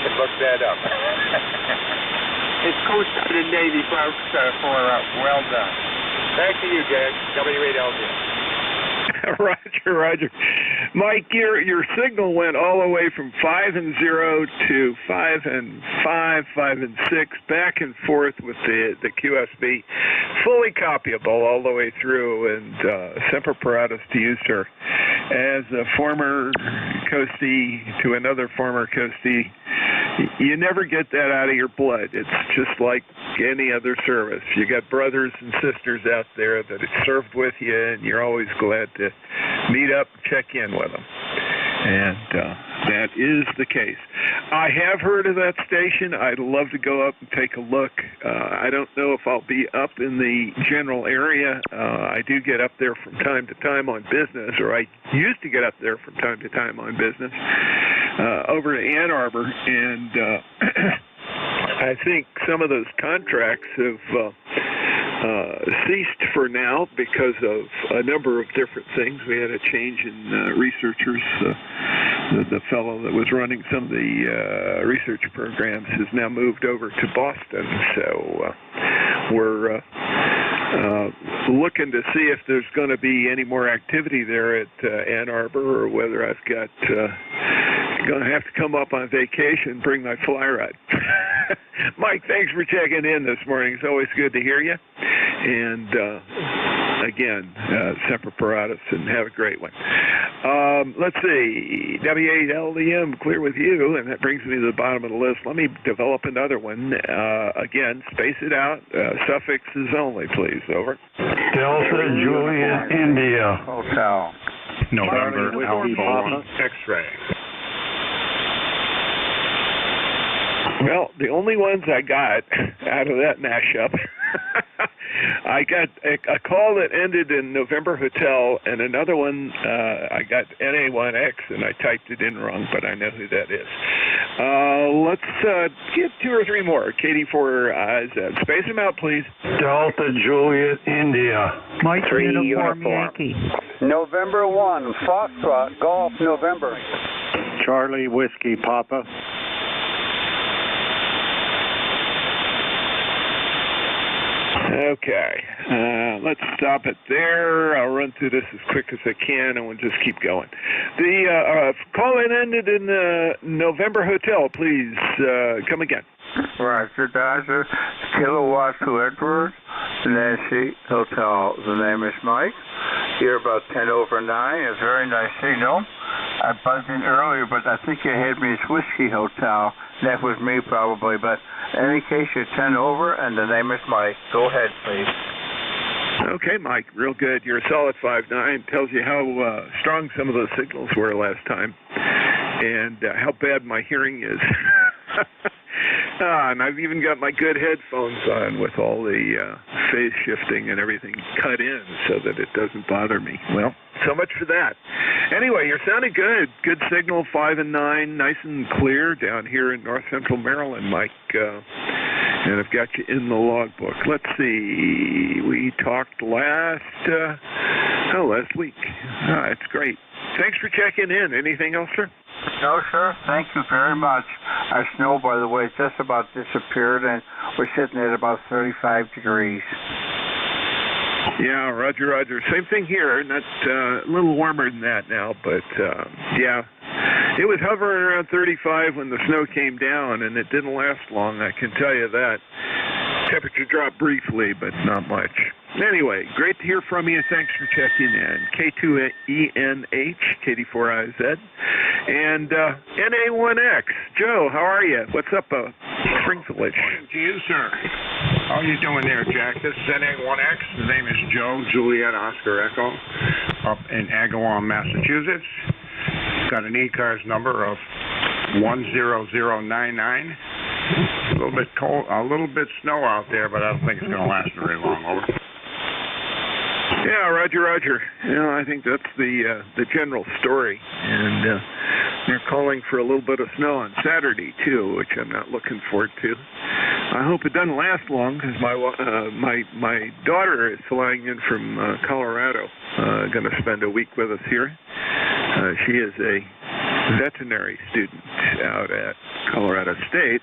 can look that up. It's Coast Guard and Navy, folks, for well done. Back to you, Jack. W8LJ. Roger. Mike, your signal went all the way from 5 and 0 to 5 and 5, 5 and 6, back and forth with the QSB. Fully copyable all the way through, and Semper Paratus to you, sir. As a former coastie to another former coastie, You never get that out of your blood. It's just like any other service. You got brothers and sisters out there that have served with you, and you're always glad to meet up and check in with them. And that is the case. I have heard of that station. I'd love to go up and take a look. I don't know if I'll be up in the general area. I do get up there from time to time on business, or I used to get up there from time to time on business, over to Ann Arbor. And I think some of those contracts have ceased for now because of a number of different things. We had a change in researchers. The fellow that was running some of the research programs has now moved over to Boston. So we're looking to see if there's going to be any more activity there at Ann Arbor, or whether I've got going to have to come up on vacation, bring my fly rod. Mike, thanks for checking in this morning. It's always good to hear you. And again, Semper Paratus, and have a great one. Let's see, W8LDM, clear with you, and that brings me to the bottom of the list. Let me develop another one. Again, space it out. Suffixes only, please. Over. Delta Juliet India. Hotel. November Alpha 1 X-ray. Well, the only ones I got out of that mashup, I got a call that ended in November Hotel, and another one, I got NA1X, and I typed it in wrong, but I know who that is. Let's get two or three more. KD4IZ. Space them out, please. Delta Juliet India. Mike 3 Uniform uniform. Yankee. November 1, Foxtrot, Golf, November. Charlie Whiskey Papa. Okay, let's stop it there. I'll run through this as quick as I can, and we'll just keep going. The call-in ended in November Hotel. Please come again. Roger, Dodger, Kilowatt to Edward, Nancy Hotel. The name is Mike. Here about 10 over 9. A very nice signal. I buzzed in earlier, but I think you had me as Whiskey Hotel. That was me probably, but in any case, you're 10 over, and the name is Mike. Go ahead, please. Okay, Mike, real good. You're a solid 5'9". Tells you how strong some of those signals were last time, and how bad my hearing is. And I've even got my good headphones on with all the phase shifting and everything cut in so that it doesn't bother me. Well, so much for that. Anyway, you're sounding good. Good signal, 5 and 9, nice and clear down here in north central Maryland, Mike. And I've got you in the logbook. Let's see. We talked last week. That's great. Thanks for checking in. Anything else, sir? No, sir. Thank you very much. Our snow, by the way, just about disappeared, and we're sitting at about 35 degrees. Yeah, Roger, Roger. Same thing here. Not a little warmer than that now, but yeah. It was hovering around 35 when the snow came down, and it didn't last long, I can tell you that. Temperature dropped briefly, but not much. Anyway, great to hear from you. Thanks for checking in. K2ENH, KD4IZ, and NA1X. Joe, how are you? What's up, Springfield? Morning to you, sir. How are you doing there, Jack? This is NA1X. The name is Joe, Juliet, Oscar, Echo, up in Agawam, Massachusetts. Got an E-Cars number of 10099. A little bit cold, a little bit snow out there, but I don't think it's going to last very long. Over. Yeah, Roger, Roger. You know, I think that's the general story, and they're calling for a little bit of snow on Saturday too, which I'm not looking forward to. I hope it doesn't last long, because my daughter is flying in from Colorado, going to spend a week with us here. She is a veterinary student out at Colorado State,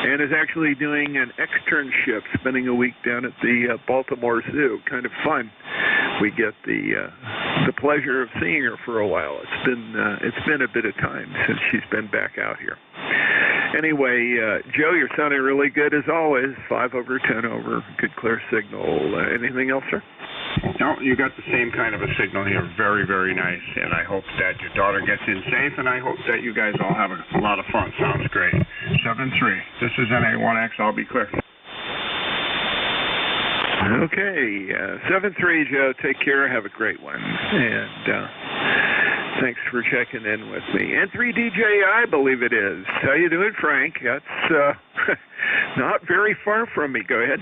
and is actually doing an externship, spending a week down at the Baltimore Zoo. Kind of fun. We get the pleasure of seeing her for a while. It's been a bit of time since she's been back out here. Anyway, Joe, you're sounding really good as always. 5 over, 10 over, good clear signal. Anything else, sir? No, you got the same kind of a signal here. Very, very nice. And I hope that your daughter gets in safe, and I hope that you guys all have a lot of fun. Sounds great. 7-3. This is NA1X. I'll be clear. Okay, 7-3, Joe. Take care. Have a great one. And thanks for checking in with me. N3DJ, I believe it is. How you doing, Frank? That's not very far from me. Go ahead.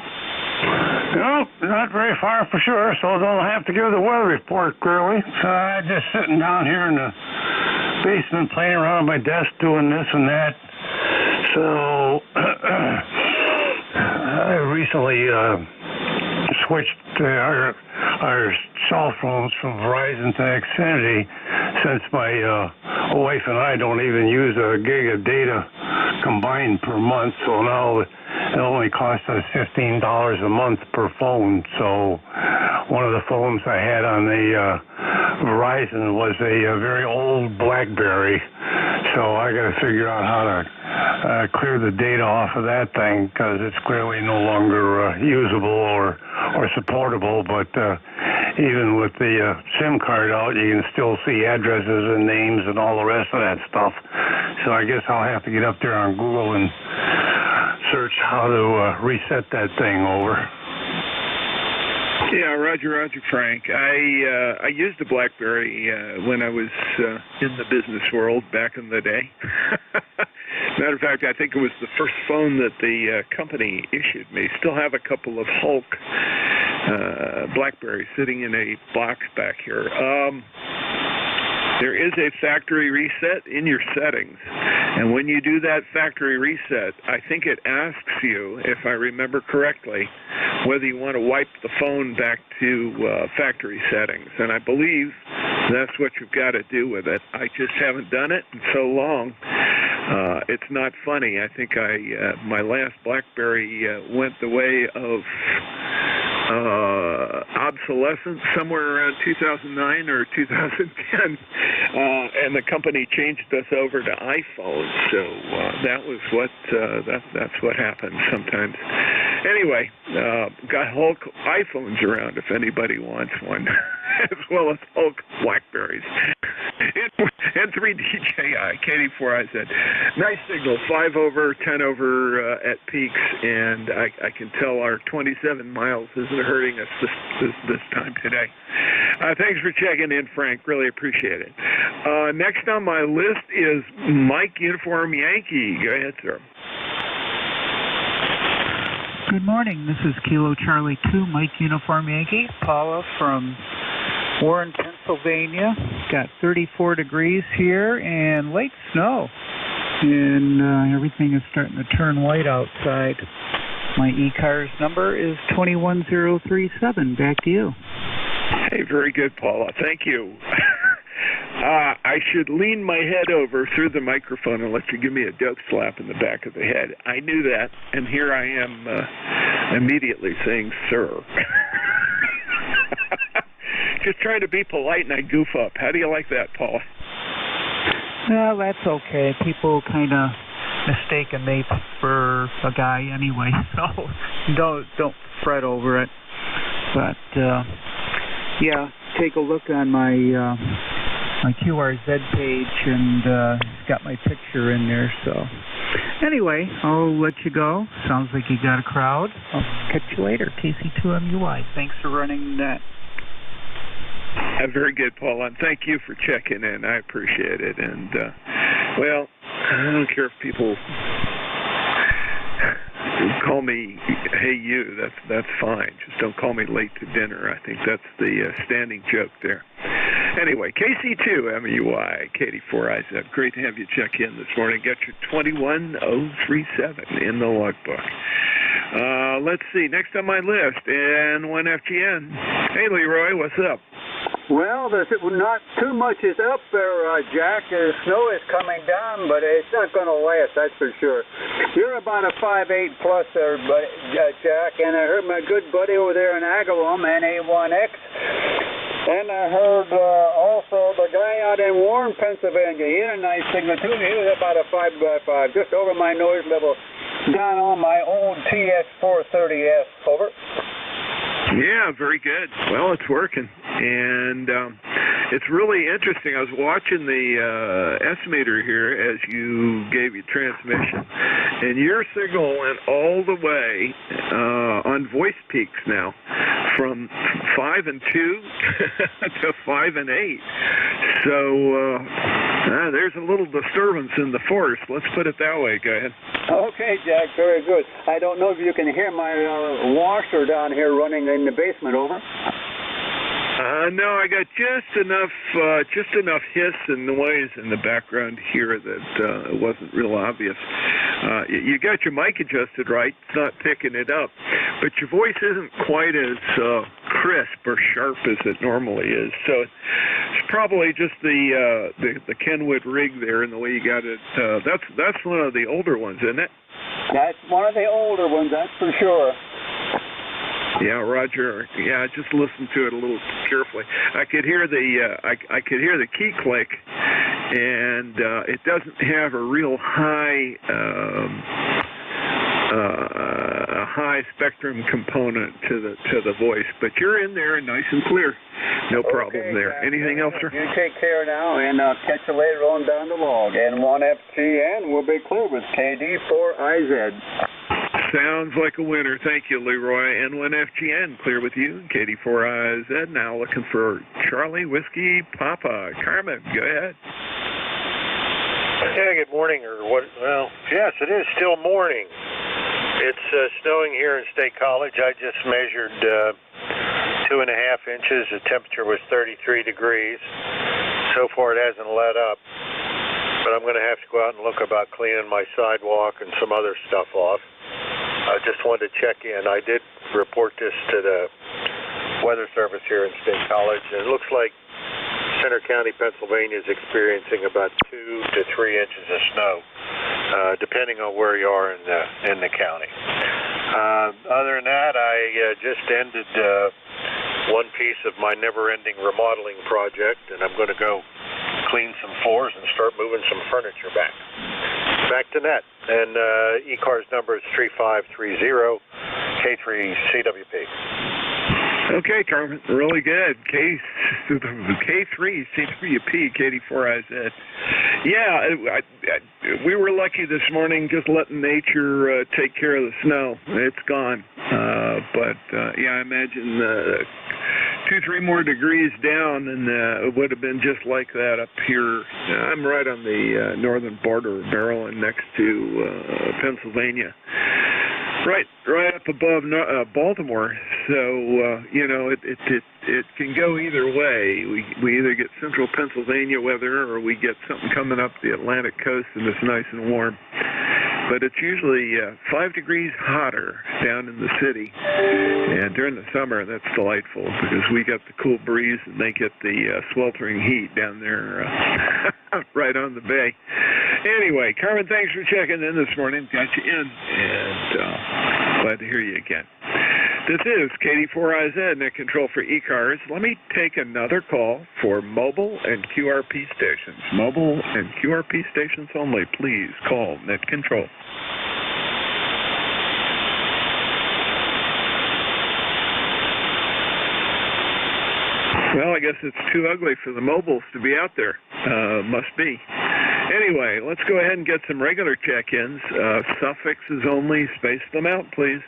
No, not very far for sure, so don't have to give the weather report clearly. Just sitting down here in the basement playing around my desk doing this and that. So I recently switched our cell phones from Verizon to Xfinity since my wife and I don't even use a gig of data combined per month, so now it only costs us $15 a month per phone. So one of the phones I had on the Verizon was a very old BlackBerry, so I got to figure out how to clear the data off of that thing because it's clearly no longer usable or supportable. But even with the SIM card out, you can still see addresses and names and all the rest of that stuff. So I guess I'll have to get up there on Google and search how to reset that thing over. Yeah, Roger, Frank. I used a BlackBerry when I was in the business world back in the day. Matter of fact, I think it was the first phone that the company issued me. Still have a couple of Hulk BlackBerries sitting in a box back here. There is a factory reset in your settings, and when you do that factory reset, I think it asks you, if I remember correctly, whether you want to wipe the phone back to factory settings, and I believe that's what you've got to do with it. I just haven't done it in so long. It's not funny. I think my last BlackBerry went the way of obsolescence somewhere around 2009 or 2010, and the company changed us over to iPhone. So that was that's what happens sometimes. Anyway, got Hulk iPhones around if anybody wants one, as well as Hulk BlackBerries. N3DJI, Katie4I said, nice signal, 5 over, 10 over at peaks, and I can tell our 27 miles isn't hurting us this time today. Thanks for checking in, Frank. Really appreciate it. Next on my list is Mike Uniform Yankee. Go ahead, sir. Good morning. This is Kilo Charlie 2, Mike Uniform Yankee. Paula from Warren, Pennsylvania. Got 34 degrees here and light snow. And everything is starting to turn white outside. My e-car's number is 21037. Back to you. Hey, very good, Paula. Thank you. I should lean my head over through the microphone and let you give me a dope slap in the back of the head. I knew that, and here I am immediately saying, sir. Just trying to be polite and I goof up. How do you like that, Paula? Well, that's okay. People kind of mistaken me for a guy anyway, so don't fret over it. But yeah, take a look on my my QRZ page, and it's got my picture in there. So anyway, I'll let you go. Sounds like you got a crowd. I'll catch you later. KC2MUI. Thanks for running that. Very good, Paul, and thank you for checking in. I appreciate it. And, well, I don't care if people call me, hey, you. That's fine. Just don't call me late to dinner. I think that's the standing joke there. Anyway, KC2MUI, Katie4I said, great to have you check in this morning. Get your 21037 in the logbook. Let's see, next on my list, N1FGN. Hey, Leroy, what's up? Well, there's not too much is up there, Jack. The snow is coming down, but it's not going to last, that's for sure. You're about a 5'8 plus there, Jack, and I heard my good buddy over there in Agawam, NA1X, and I heard also the guy out in Warren, Pennsylvania. He had a nice signal too. He was about a 5x5, just over my noise level, down on my old TS430S. Over. Yeah, very good. Well, it's working. And it's really interesting. I was watching the estimator here as you gave your transmission, and your signal went all the way on voice peaks now from 5 and 2 to 5 and 8. So there's a little disturbance in the force. Let's put it that way. Go ahead. Okay, Jack, very good. I don't know if you can hear my washer down here running in the basement. Over. No, I got just enough hiss and noise in the background here that it wasn't real obvious. You got your mic adjusted right; it's not picking it up, but your voice isn't quite as crisp or sharp as it normally is. So it's probably just the Kenwood rig there and the way you got it. That's one of the older ones, isn't it? That's one of the older ones, that's for sure. Yeah, Roger. Yeah, just listen to it a little carefully. I could hear the key click, and it doesn't have a real high spectrum component to the voice, but you're in there nice and clear. No problem there. Anything else, sir? You take care now, and I'll catch you later on down the log. N1FGN will be clear with KD4IZ. Sounds like a winner. Thank you, Leroy. N1FGN, clear with you. KD4IZ, now looking for Charlie Whiskey Papa. Carmen, go ahead. Yeah, good morning, or what? Well, yes, it is still morning. It's snowing here in State College. I just measured 2.5 inches. The temperature was 33 degrees. So far, it hasn't let up. But I'm going to have to go out and look about cleaning my sidewalk and some other stuff off. I just wanted to check in. I did report this to the Weather Service here in State College, and it looks like Center County, Pennsylvania is experiencing about 2 to 3 inches of snow, depending on where you are in the county. Other than that, I just ended one piece of my never-ending remodeling project, and I'm going to go clean some floors and start moving some furniture back. Back to net. And E-Car's number is 3530 K3CWP. Okay, Carmen, really good. K3CWP, KD4IZ. Yeah, we were lucky this morning just letting nature take care of the snow. It's gone. Yeah, I imagine 2-3 more degrees down, and it would have been just like that up here. I'm right on the northern border of Maryland, next to Pennsylvania. Right up above Baltimore. So it can go either way. We either get central Pennsylvania weather, or we get something coming up the Atlantic coast and it's nice and warm. But it's usually 5 degrees hotter down in the city, and during the summer that's delightful because we get the cool breeze and they get the sweltering heat down there right on the bay. Anyway, Carmen, thanks for checking in this morning. Got you in, and glad to hear you again. This is KD4IZ, net control for E-Cars. Let me take another call for mobile and QRP stations. Mobile and QRP stations only. Please call net control. Well, I guess it's too ugly for the mobiles to be out there. Must be. Anyway, let's go ahead and get some regular check-ins. Suffixes only. Space them out, please.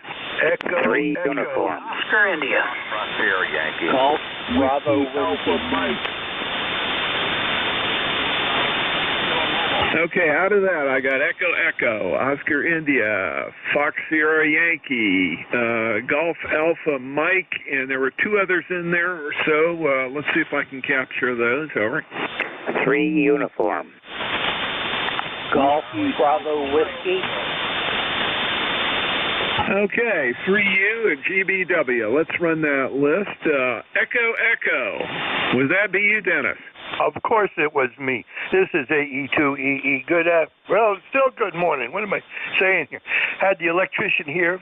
Echo 3 uniform. Oscar India. Frontier Yankee. Golf Bravo Whiskey. Okay, out of that, I got Echo, Oscar India, Fox Sierra Yankee, Golf Alpha Mike, and there were 2 others in there or so. Let's see if I can capture those. Over. 3 uniform. Golf Bravo Whiskey. Okay, 3U and GBW. Let's run that list. Echo. Would that be you, Dennis? Of course it was me. This is AE2EE. Well, still good morning. What am I saying here? Had the electrician here.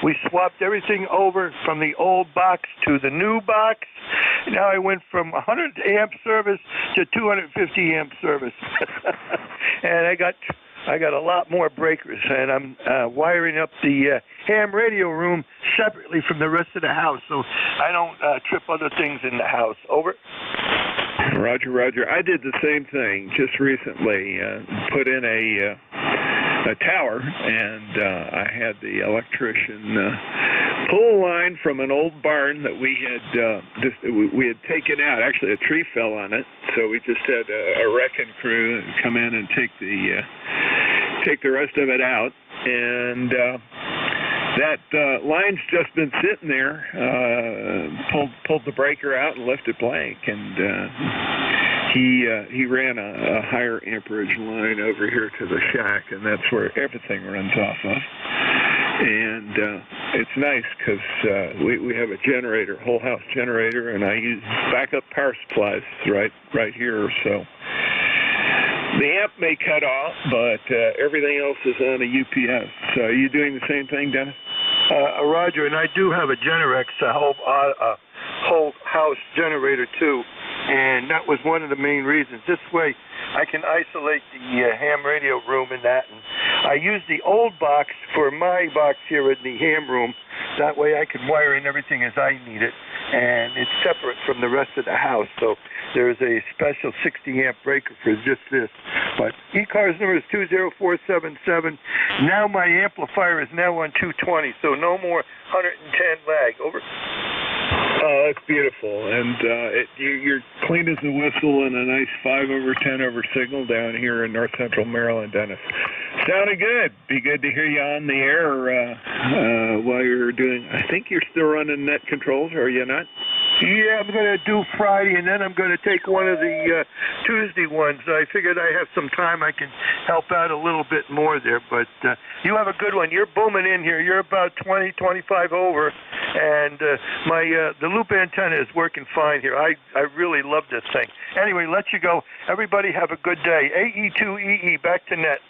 We swapped everything over from the old box to the new box. Now I went from 100 amp service to 250 amp service. And I got a lot more breakers, and I'm wiring up the ham radio room separately from the rest of the house, so I don't trip other things in the house. Over. Roger, Roger. I did the same thing just recently. Put in a tower, and I had the electrician pull a line from an old barn that we had taken out. Actually, a tree fell on it, so we just had a wrecking crew come in and take the rest of it out, and that line's just been sitting there. Pulled the breaker out and left it blank, and he ran a higher amperage line over here to the shack, and that's where everything runs off of. And it's nice because we have a generator, whole house generator, and I use backup power supplies right here. So the amp may cut off, but everything else is on a UPS. So are you doing the same thing, Dennis? Roger, and I do have a Generex, a whole house generator too, and that was one of the main reasons. This way I can isolate the ham radio room in that, and I use the old box for my box here in the ham room. That way I can wire in everything as I need it, and it's separate from the rest of the house. So there's a special 60 amp breaker for just this. But E-Car's number is 20477. Now my amplifier is now on 220, so no more 110 lag. Over. Oh, that's beautiful. And you're clean as a whistle and a nice 5/10 signal down here in north central Maryland, Dennis. Sounded good. Be good to hear you on the air while you're doing, I think you're still running net controls, are you not? Yeah, I'm going to do Friday, and then I'm going to take one of the Tuesday ones. I figured I have some time. I can help out a little bit more there. But you have a good one. You're booming in here. You're about 20, 25 over, and the loop antenna is working fine here. I really love this thing. Anyway, let you go. Everybody have a good day. AE2EE, back to net.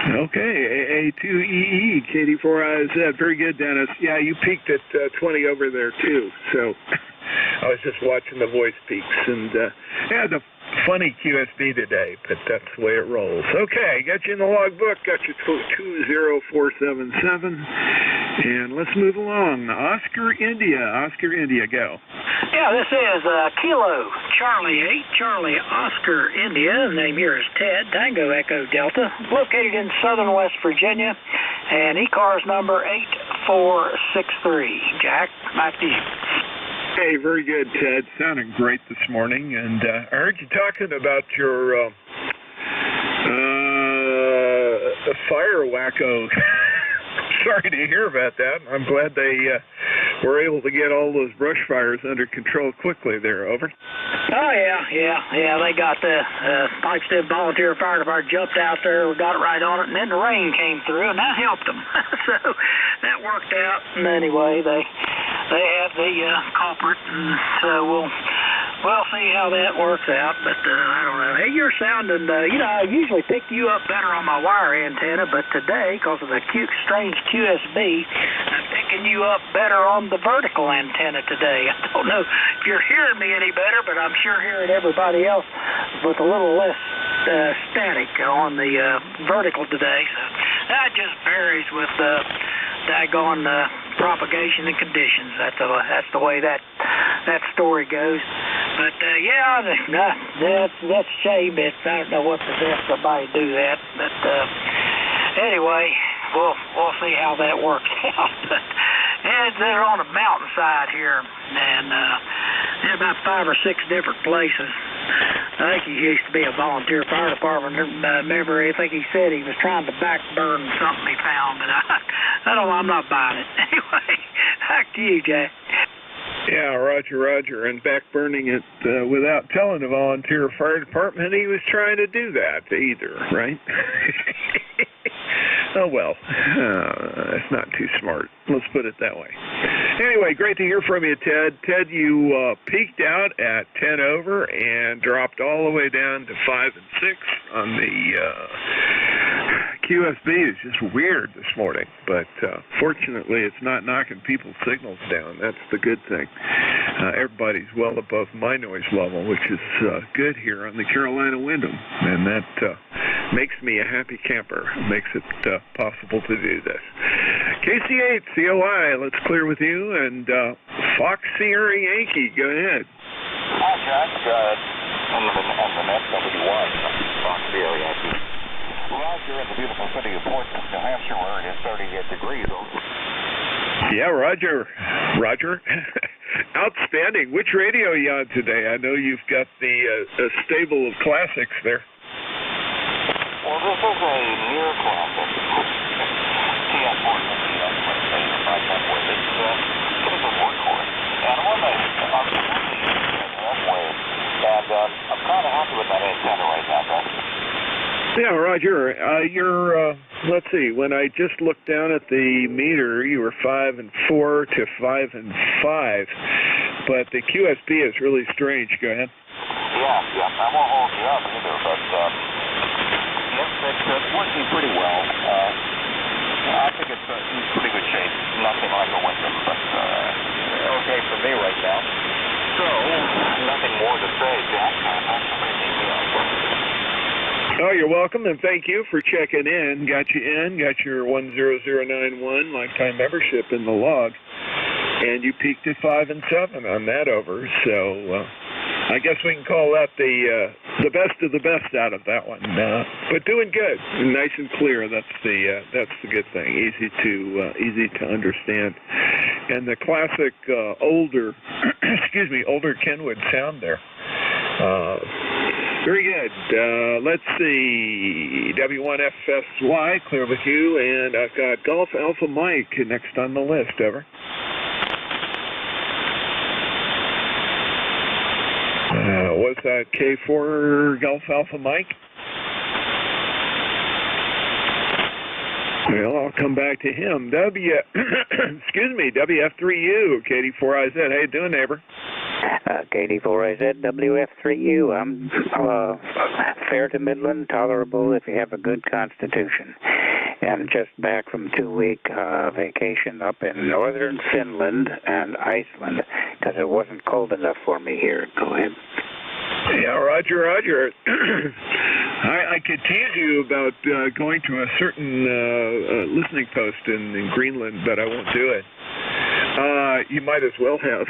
Okay, AA2EE, KD4IZ. Very good, Dennis. Yeah, you peaked at 20 over there, too. So I was just watching the voice peaks. And, yeah, the funny QSB today, but that's the way it rolls. Okay, got you in the logbook, got you 20477. And let's move along. Oscar, India, go. Yeah, this is Kilo Charlie 8, Charlie Oscar, India. The name here is Ted, Tango Echo Delta, located in southern West Virginia, and E-Car's number 8463. Jack, back to you. Hey, very good, Ted. Sounding great this morning. And I heard you talking about your fire wacko. Sorry to hear about that. I'm glad they were able to get all those brush fires under control quickly there. Over. Oh, yeah. They got the Pikestead Volunteer Fire Department jumped out there, got it right on it, and then the rain came through, and that helped them. So that worked out. And anyway, they have the culprit, and so we'll see how that works out. But I don't know. Hey, you're sounding, I usually pick you up better on my wire antenna, but today, because of the strange QSB, I'm picking you up better on the vertical antenna today. I don't know if you're hearing me any better, but I'm sure hearing everybody else with a little less static on the vertical today. So that just varies with daggone propagation and conditions. That's the way that story goes. But that's a shame. I don't know what possessed somebody to do that. But anyway, we'll see how that works out. And they're on a mountainside here, and there are about 5 or 6 different places. I think he used to be a volunteer fire department member. I think he said he was trying to backburn something he found, but I don't know. I'm not buying it. Anyway, back to you, Jack. Yeah, Roger. And backburning it without telling the volunteer fire department he was trying to do that either, right? Oh, well, it's not too smart. Let's put it that way. Anyway, great to hear from you, Ted. Ted, you peaked out at 10 over and dropped all the way down to 5 and 6 on the QSB. Is just weird this morning, but fortunately it's not knocking people's signals down. That's the good thing. Everybody's well above my noise level, which is good here on the Carolina Wyndham, and that makes me a happy camper. Makes it possible to do this. KC8 COI, let's clear with you, and Fox Sierra Yankee, go ahead. Hi, Jack. On the net, W1, Fox Sierra Yankee. Roger, in the beautiful city of Portsmouth, New Hampshire, where it is 38 degrees over. Yeah, Roger. Outstanding. Which radio are you on today? I know you've got the stable of classics there. Well, this is a near classic. TS 450, that's what they provide that with. It's pretty good workhorse. And I'm on the halfway, and I'm kind of happy with that antenna right now, though. Yeah, Roger, let's see, when I just looked down at the meter, you were 5 and 4 to 5 and 5, but the QSB is really strange. Go ahead. Yeah, I won't hold you up either, but it's working pretty well. I think it's in pretty good shape. Nothing like a Wyndham, but okay for me right now. So, nothing more to say, Jack. Thanks for bringing me up. Oh, you're welcome, and thank you for checking in. Got you in, got your 10091 lifetime membership in the log, and you peaked at 5 and 7 on that over. So I guess we can call that the best of the best out of that one. But doing good, nice and clear. That's the good thing. Easy to understand, and the classic older older Kenwood sound there. Very good. Let's see. W1FSY, clear with you, and I've got Golf Alpha Mike next on the list. Over. What's that? K4 Golf Alpha Mike? Well, I'll come back to him. WF3U, KD4IZ. How you doing, neighbor? KD4IZ, WF3U. I'm fair to Midland, tolerable if you have a good constitution. And just back from 2-week vacation up in northern Finland and Iceland, because it wasn't cold enough for me here. Go ahead. Yeah, Roger. I could tease you about going to a certain listening post in Greenland, but I won't do it. You might as well have.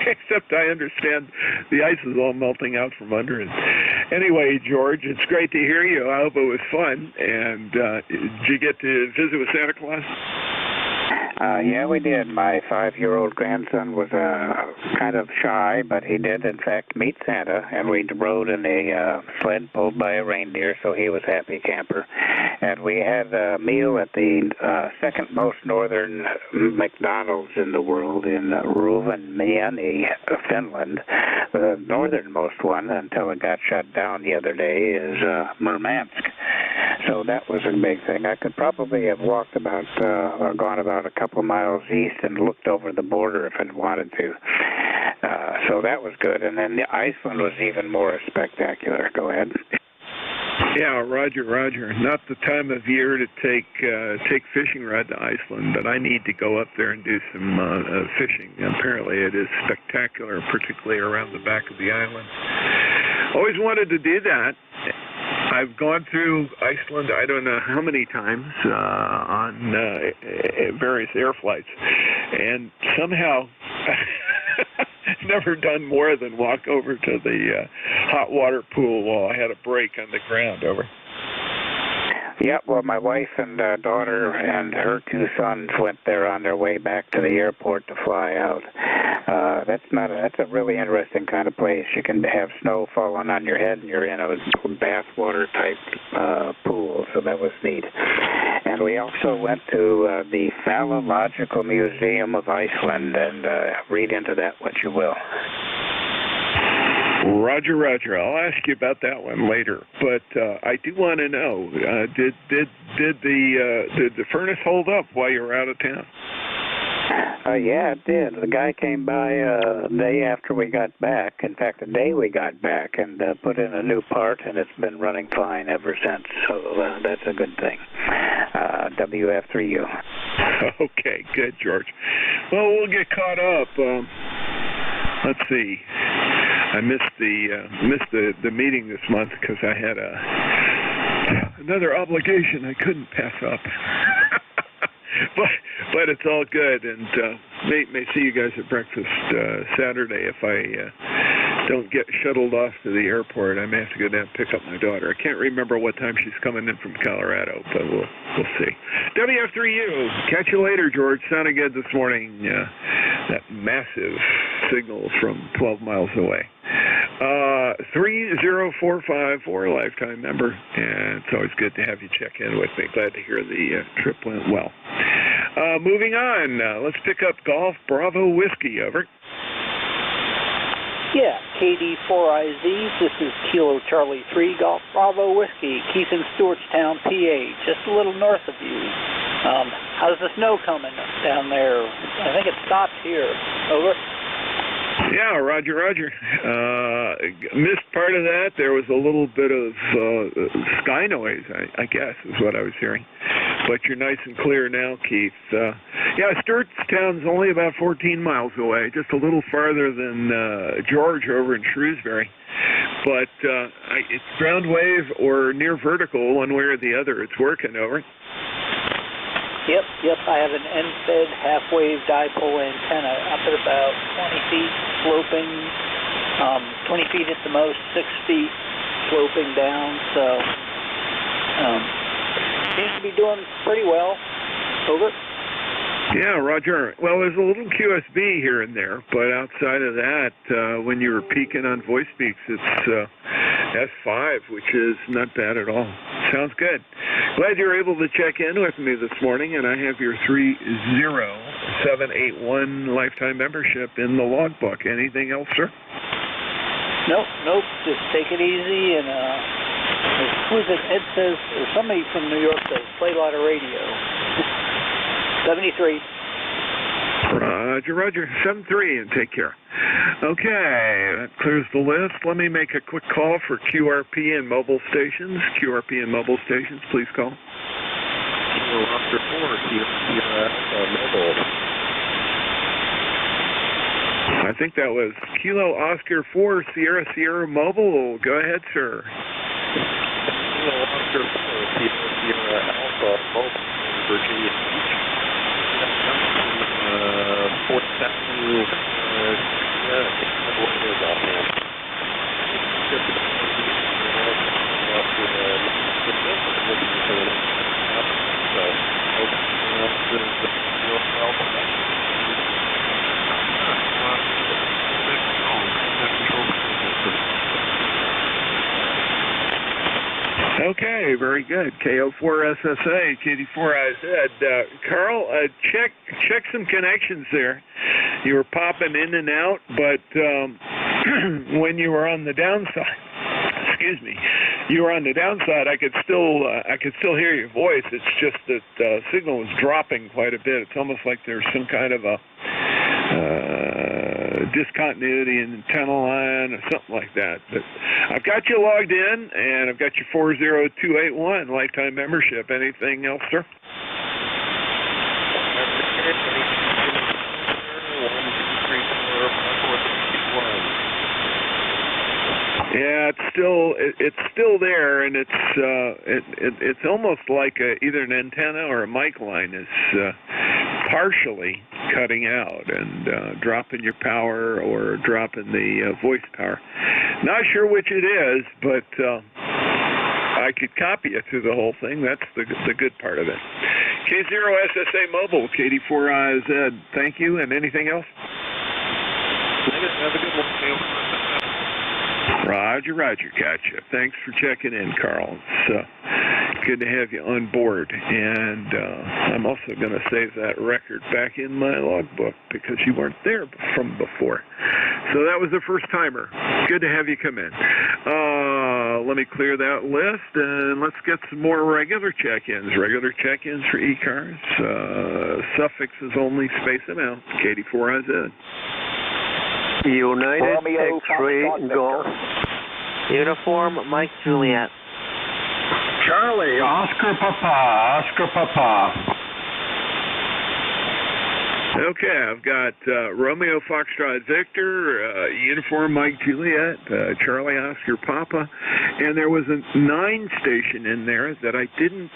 Except I understand the ice is all melting out from under it. Anyway, George, it's great to hear you. I hope it was fun. And did you get to visit with Santa Claus? Yeah, we did. My 5-year-old grandson was kind of shy, but he did, in fact, meet Santa, and we rode in a sled pulled by a reindeer, so he was happy camper. And we had a meal at the second most northern McDonald's in the world in Rovaniemi, Finland. The northernmost one, until it got shut down the other day, is Murmansk. So that was a big thing. I could probably have walked about or gone about a couple miles east and looked over the border if I'd wanted to. So that was good. And then the Iceland was even more spectacular. Go ahead. Yeah, Roger. Not the time of year to take fishing rod to Iceland, but I need to go up there and do some fishing. Apparently it is spectacular, particularly around the back of the island. Always wanted to do that. I've gone through Iceland I don't know how many times on various air flights, and somehow never done more than walk over to the hot water pool while I had a break on the ground. Over. Yeah, well, my wife and daughter and her 2 sons went there on their way back to the airport to fly out. That's a really interesting kind of place. You can have snow falling on your head, and you're in a bathwater type pool, so that was neat. And we also went to the Phallological Museum of Iceland, and read into that what you will. Roger. I'll ask you about that one later. But I do want to know: did the furnace hold up while you were out of town? Yeah, it did. The guy came by the day after we got back. In fact, the day we got back, and put in a new part, and it's been running fine ever since. So that's a good thing. WF3U. Okay, good, George. Well, we'll get caught up. Let's see. I missed the meeting this month because I had another obligation I couldn't pass up. but it's all good, and may see you guys at breakfast Saturday if I don't get shuttled off to the airport. I may have to go down and pick up my daughter. I can't remember what time she's coming in from Colorado, but we'll see. WF3U, catch you later, George. Sounded good this morning. That massive signal from 12 miles away. 30454, lifetime member, and it's always good to have you check in with me. Glad to hear the trip went well. Moving on, let's pick up Golf Bravo Whiskey. Over. Yeah, KD4IZ, this is Kilo Charlie 3 Golf Bravo Whiskey, Keith in Stewartstown, PA, just a little north of you. How's the snow coming down there? I think it stopped here. Over. Yeah, Roger. Missed part of that. There was a little bit of sky noise, I guess, is what I was hearing. But you're nice and clear now, Keith. Yeah, Stewartstown's only about 14 miles away, just a little farther than George over in Shrewsbury. But it's ground wave or near vertical, one way or the other. It's working. Over. Yep. I have an end-fed half-wave dipole antenna up at about 20 feet sloping, 20 feet at the most, 6 feet sloping down. So seems to be doing pretty well. Over. Yeah, Roger. Well, there's a little QSB here and there, but outside of that, when you were peaking on voice speaks, it's S5, which is not bad at all. Sounds good. Glad you're able to check in with me this morning, and I have your 30781 lifetime membership in the logbook. Anything else, sir? Nope. Just take it easy, and who is it? Ed says, or somebody from New York says, play a lot of radio. 73. Roger. 73, and take care. Okay, that clears the list. Let me make a quick call for QRP and mobile stations. QRP and mobile stations, please call. Kilo Oscar 4, mobile. I think that was Kilo Oscar 4, Sierra Mobile. Go ahead, sir. Kilo Oscar 4, Sierra Alpha Mobile, Virginia Beach. 4,000, I can't remember what it is offhand. Okay, very good. KO4SSA, KD4IZ. Carl, check some connections there. You were popping in and out, but when you were on the downside, you were on the downside, I could still hear your voice. It's just that signal was dropping quite a bit. It's almost like there's some kind of a discontinuity in the antenna line or something like that. But I've got you logged in, and I've got your 40281 lifetime membership. Anything else, sir? Yeah, it's still there, and it's almost like either an antenna or a mic line is partially cutting out and dropping your power or dropping the voice power. Not sure which it is, but I could copy it through the whole thing. That's the good part of it. K0SSA Mobile, KD4IZ. Thank you. And anything else? Have a good one. Roger. Gotcha. Thanks for checking in, Carl. It's good to have you on board. And I'm also going to save that record back in my logbook because you weren't there from before. So that was the first timer. Good to have you come in. Let me clear that list, and let's get some more regular check-ins. Regular check-ins for e-cars. Suffixes only, space them out. KD4IZ. United X-Ray Golf. Uniform Mike Juliet. Charlie, Oscar Papa. Okay, I've got Romeo Foxtrot Victor, Uniform Mike Juliet, Charlie Oscar Papa, and there was a 9 station in there that I didn't,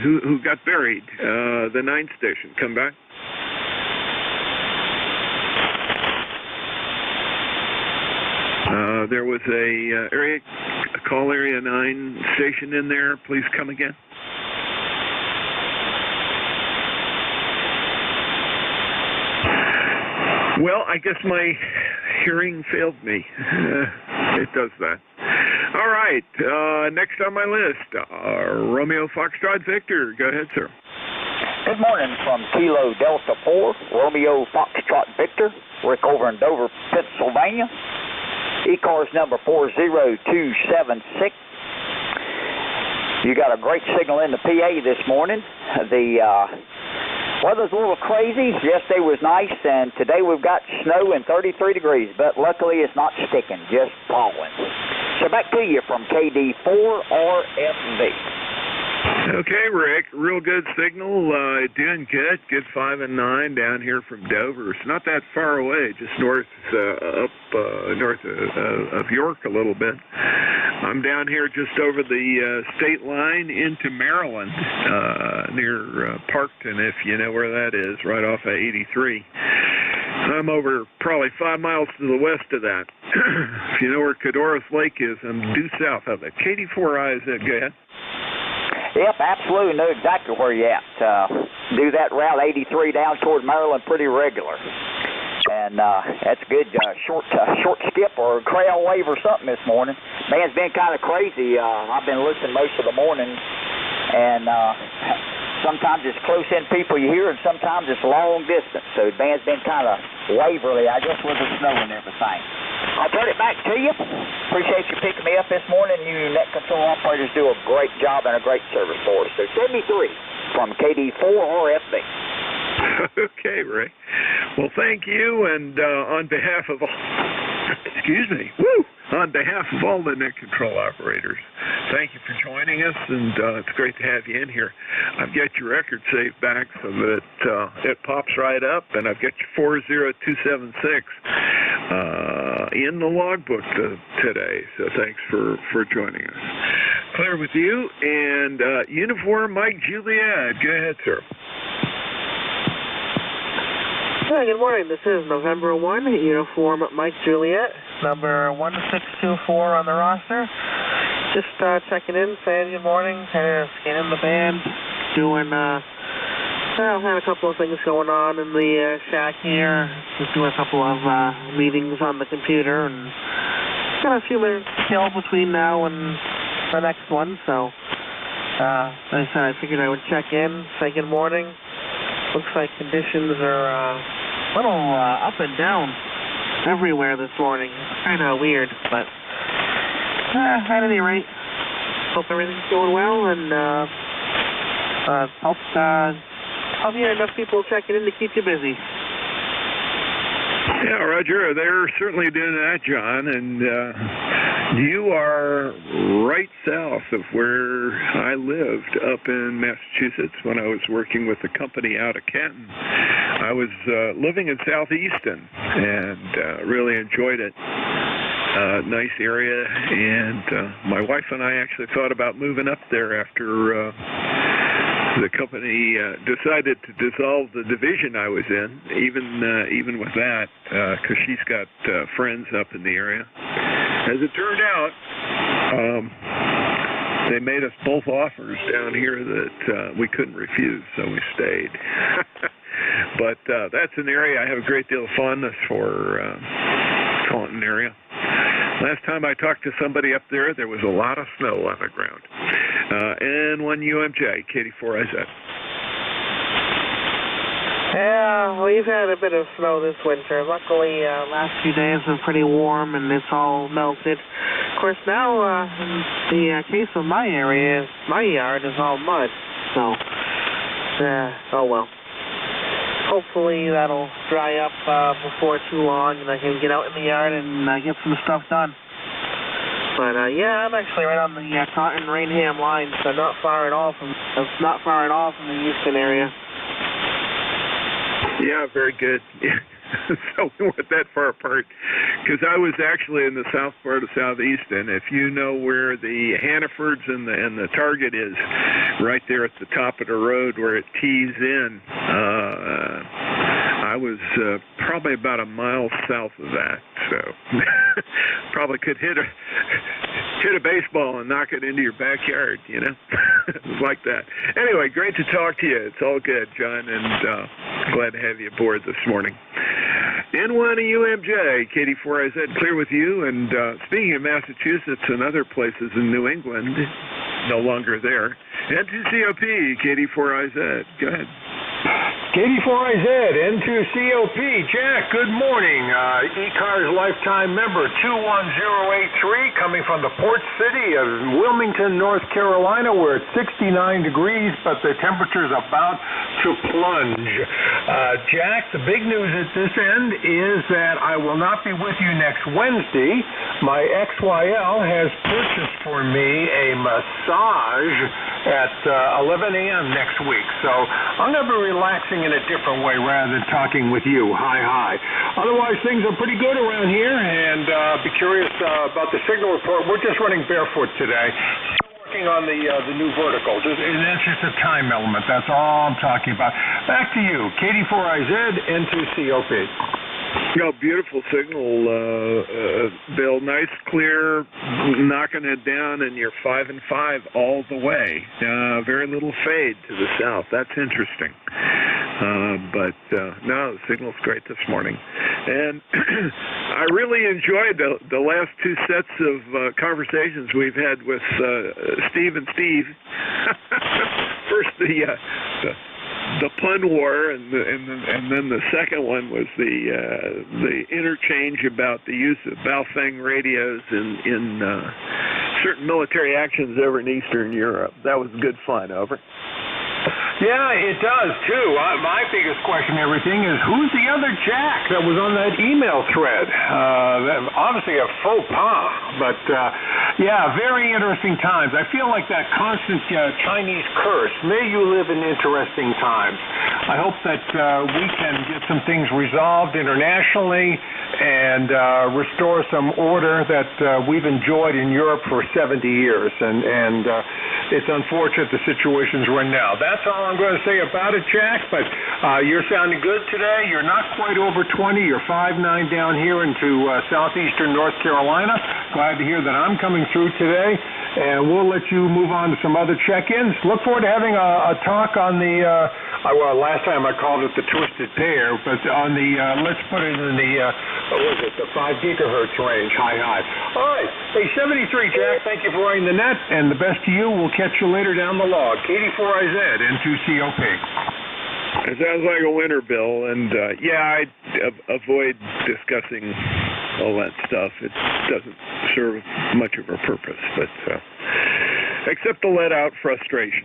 who got buried. The 9 station, come back. There was a call area 9 station in there. Please come again. Well, I guess my hearing failed me. It does that. All right. Next on my list, Romeo Foxtrot Victor. Go ahead, sir. Good morning from Kilo Delta 4, Romeo Foxtrot Victor. Rick over in Dover, Pennsylvania. E-cars number 40276. You got a great signal in the PA this morning. The weather's a little crazy. Yesterday was nice, and today we've got snow and 33 degrees, but luckily it's not sticking, just falling. So back to you from KD4RFV. Okay, Rick, real good signal. Doing good. Good 5 and 9 down here from Dover. It's not that far away, just north of York a little bit. I'm down here just over the state line into Maryland, near Parkton, if you know where that is, right off of 83. I'm over probably 5 miles to the west of that. If you know where Cadoris Lake is, I'm due south of it. KD4I, go ahead. Yep, absolutely. Know exactly where you're at. Do that Route 83 down toward Maryland pretty regular. And that's good. Short skip or trail wave or something this morning. Man, it's been kind of crazy. I've been listening most of the morning. And sometimes it's close-in people you hear, and sometimes it's long distance. So the band's been kind of waverly, I guess, with the snow and everything. I'll turn it back to you. Appreciate you picking me up this morning. You net control operators do a great job and a great service for us. So 73 from KD4RFV. Okay, Ray. Well, thank you, and on behalf of all, on behalf of all the net control operators, thank you for joining us, and it's great to have you in here. I've got your record saved back so that it pops right up, and I've got your 40276 in the logbook today, so thanks for joining us. Clear with you, and Uniform Mike Juliet. Go ahead, sir. Hi, good morning. This is November 1, Uniform Mike Juliet, number 1624 on the roster. Just checking in, saying good morning, kind of scanning the band, doing, had a couple of things going on in the shack here, just doing a couple of meetings on the computer, and got a few minutes still between now and the next one, so like I said, I figured I would check in, say good morning. Looks like conditions are a little up and down everywhere this morning. It's kind of weird, but at any rate, hope everything's going well, and hope you have enough people checking in to keep you busy. Yeah, Roger, they're certainly doing that, John, and you are right south of where I lived up in Massachusetts when I was working with a company out of Canton. I was living in Southeaston and really enjoyed it. Nice area, and my wife and I actually thought about moving up there after the company decided to dissolve the division I was in, even with that, because she's got friends up in the area. As it turned out, they made us both offers down here that we couldn't refuse, so we stayed. But that's an area I have a great deal of fondness for, Taunton area. Last time I talked to somebody up there, there was a lot of snow on the ground. N1 UMJ, KD4IZ. Yeah, we've had a bit of snow this winter. Luckily, last few days have been pretty warm and it's all melted. Of course, now in the case of my area, my yard is all mud. So, oh well. Hopefully that'll dry up before too long and I can get out in the yard and get some stuff done. But yeah, I'm actually right on the Taunton-Rainham line, so not far at all from the Houston area. Yeah, very good. So we weren't that far apart because I was actually in the south part of Southeast, and if you know where the Hannafords and the Target is, right there at the top of the road where it tees in, I was probably about a mile south of that, so probably could hit a baseball and knock it into your backyard, you know. It was like that. Anyway, great to talk to you. It's all good, John, and glad to have you aboard this morning. N1UMJ, KD4IZ, clear with you. And speaking of Massachusetts and other places in New England, no longer there. N2COP, KD4IZ, go ahead. KD4IZ, N2COP, Jack, good morning. eCars Lifetime member 21083, coming from the port city of Wilmington, North Carolina. We're at 69 degrees, but the temperature's about to plunge. Jack, the big news at this end is that I will not be with you next Wednesday. My XYL has purchased for me a massage at 11 a.m. next week, so I'm going to be relaxing in a different way rather than talking with you. Hi. Otherwise, things are pretty good around here, and be curious about the signal report. We're just running barefoot today. Still working on the new verticals, and that's just a time element. That's all I'm talking about. Back to you, KD4IZ, N2COP. Oh, beautiful signal, Bill. Nice, clear, knocking it down, and you're 5 and 5 all the way. Very little fade to the south. That's interesting. But no, the signal's great this morning. And I really enjoyed the last two sets of conversations we've had with Steve and Steve. First, the pun war, and then the second one was the interchange about the use of Baofeng radios in certain military actions over in Eastern Europe. That was good fun. Over. Yeah, it does, too. My biggest question and everything is, who's the other Jack that was on that email thread? Obviously a faux pas, but, yeah, very interesting times. I feel like that constant Chinese curse. May you live in interesting times. I hope that we can get some things resolved internationally and restore some order that we've enjoyed in Europe for 70 years. And it's unfortunate the situation's run now. That's all I'm going to say about it, Jack, but you're sounding good today. You're not quite over 20. You're 5'9" down here into southeastern North Carolina. Glad to hear that I'm coming through today, and we'll let you move on to some other check-ins. Look forward to having a talk on the, well, last time I called it the Twisted Pair, but on the, let's put it in the, what was it, the 5 gigahertz range. Hi. All right. Hey, 73, Jack, thank you for running the net, and the best to you. We'll catch you later down the log. KD4IZ, N2COP. It sounds like a winner, Bill, and yeah, I avoid discussing all that stuff. It doesn't serve much of a purpose, but except to let out frustration.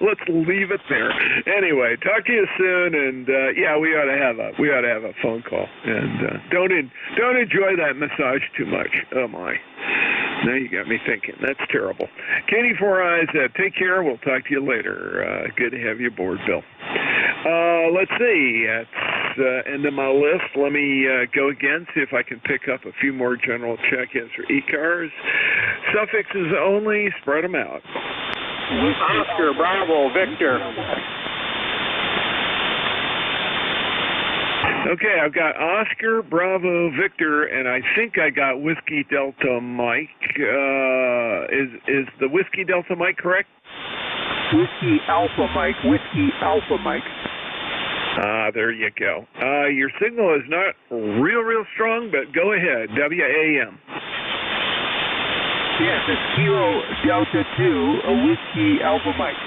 Let's leave it there. Anyway, talk to you soon, and yeah, we ought to have a phone call, and don't enjoy that massage too much. Oh my. Now you got me thinking. That's terrible. KD4IZ, take care. We'll talk to you later. Good to have you aboard, Bill. Let's see. That's end of my list. Let me go again, see if I can pick up a few more general check-ins for eCars. Suffixes only. Spread them out. Oscar, Bravo, Victor. Okay, I've got Oscar, Bravo, Victor, and I think I got Whiskey Delta Mike. Is the Whiskey Delta Mike correct? Whiskey Alpha Mike, Whiskey Alpha Mike. There you go. Your signal is not real strong, but go ahead. WAM. Yes, it's Kilo Delta 2, a Whiskey Alpha Mike.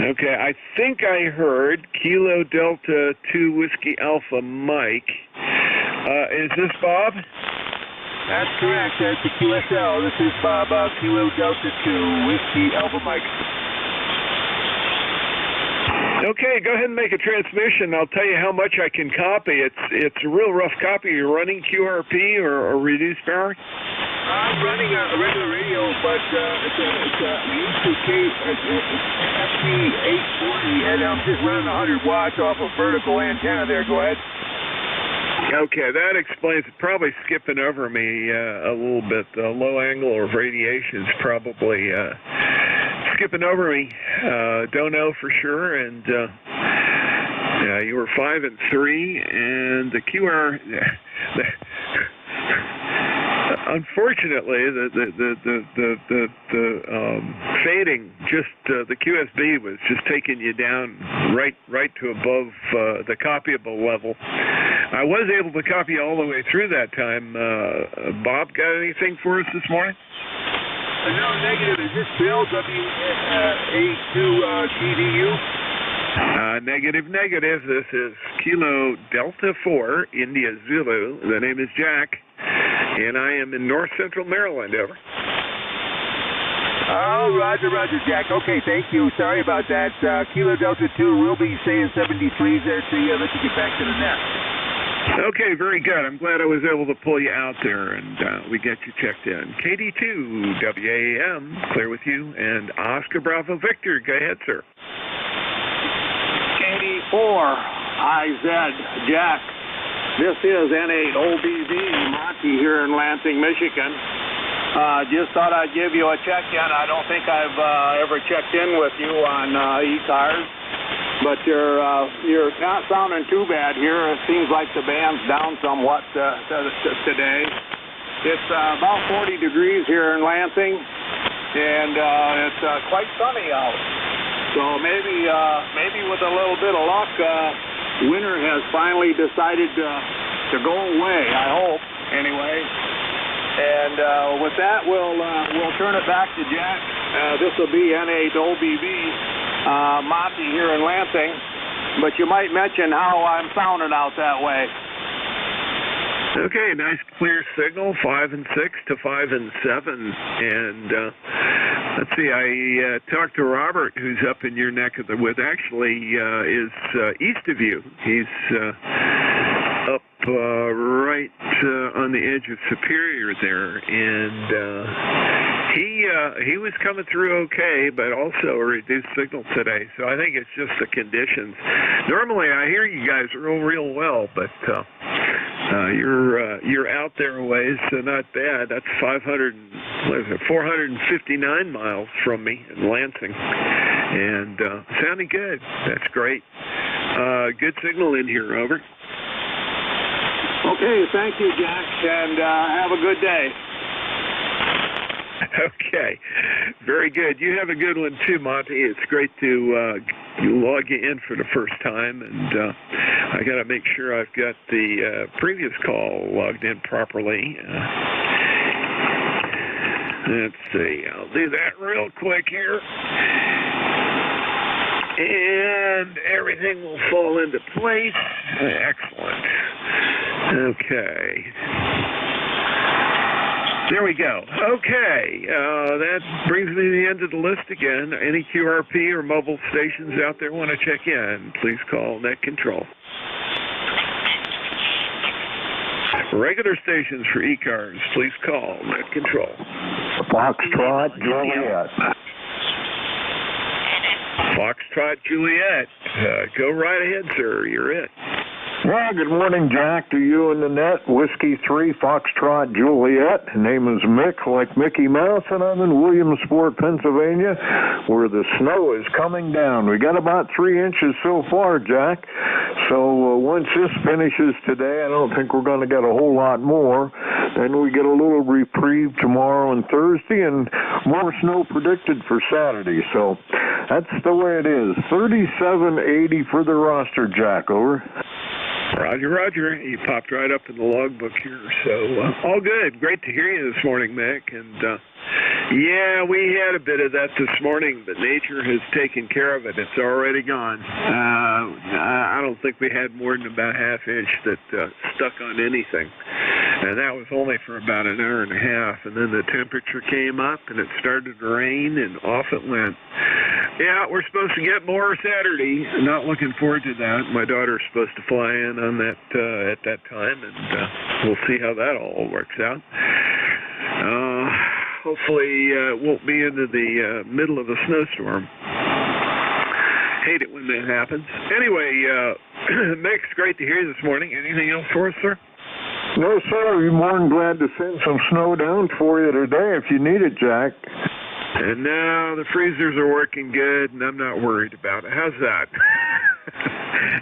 Okay, I think I heard Kilo Delta 2 Whiskey Alpha Mike. Is this Bob? That's correct. That's the QSL. This is Bob, Kilo Delta 2 Whiskey Alpha Mike. Okay, go ahead and make a transmission. I'll tell you how much I can copy. It's a real rough copy. You're running QRP or reduced power? I'm running a regular radio, but it's a FT840, and I'm just running 100 watts off a vertical antenna there. Go ahead. Okay, that explains it. Probably skipping over me a little bit. The low angle of radiation is probably skipping over me. Don't know for sure. And you were 5 and 3, and the QR. Unfortunately, the fading, just the QSB was just taking you down right to above the copyable level. I was able to copy all the way through that time. Bob, got anything for us this morning? No, negative. Is this Bill, W82GDU? Negative. This is Kilo Delta 4, India Zulu. The name is Jack, and I am in north central Maryland, over. Oh, roger, Jack. Okay, thank you. Sorry about that. Kilo Delta 2 will be saying 73s there to you. Let you get back to the net. Okay, very good. I'm glad I was able to pull you out there, and we get you checked in. KD2, WAAM, clear with you, and Oscar Bravo Victor. Go ahead, sir. KD4, IZ, Jack. This is N8OBV, Monty here in Lansing, Michigan. Just thought I'd give you a check-in. I don't think I've ever checked in with you on e-cars, but you're not sounding too bad here. It seems like the band's down somewhat today. It's about 40 degrees here in Lansing, and it's quite sunny out. So maybe with a little bit of luck, winter has finally decided to go away. I hope, anyway. And with that, we'll turn it back to Jack. This will be N8OBV, Monty here in Lansing. But you might mention how I'm sounding out that way. Okay, nice clear signal, 5 and 6 to 5 and 7. And let's see, I talked to Robert, who's up in your neck of the woods. Actually, is east of you. He's up right on the edge of Superior there, and he was coming through okay, but also a reduced signal today. So I think it's just the conditions. Normally, I hear you guys real well, but you're out there a ways, so not bad. That's 459 miles from me in Lansing, and sounding good. That's great. Good signal in here, over. Okay, thank you, Jack, and have a good day. Okay, very good. You have a good one too, Monty. It's great to log you in for the first time, and I got to make sure I've got the previous call logged in properly. Let's see. I'll do that real quick here. And everything will fall into place. Excellent. Okay. There we go. Okay. That brings me to the end of the list again. Any QRP or mobile stations out there want to check in, please call Net Control. Regular stations for e-cars, please call Net Control. Foxtrot, Juliet. Foxtrot, Juliet. Go right ahead, sir. You're it. Yeah, good morning, Jack, to you and the net. Whiskey 3, Foxtrot, Juliet. Name is Mick, like Mickey Mouse, and I'm in Williamsport, Pennsylvania, where the snow is coming down. We got about 3 inches so far, Jack. So once this finishes today, I don't think we're going to get a whole lot more. Then we get a little reprieve tomorrow and Thursday, and more snow predicted for Saturday. So that's the way it is. 3780 for the roster, Jack, over. Roger. You popped right up in the logbook here. So all good. Great to hear you this morning, Mick. And yeah, we had a bit of that this morning, but nature has taken care of it. It's already gone. I don't think we had more than about a half inch that stuck on anything. And that was only for about an hour and a half. And then the temperature came up and it started to rain and off it went. Yeah, we're supposed to get more Saturday. Not looking forward to that. My daughter's supposed to fly in on that at that time, and we'll see how that all works out. Hopefully won't be into the middle of a snowstorm. Hate it when that happens. Anyway, Mick's great to hear you this morning. Anything else for us, sir? No, sir. We're more than glad to send some snow down for you today if you need it, Jack. And now the freezers are working good, and I'm not worried about it. How's that?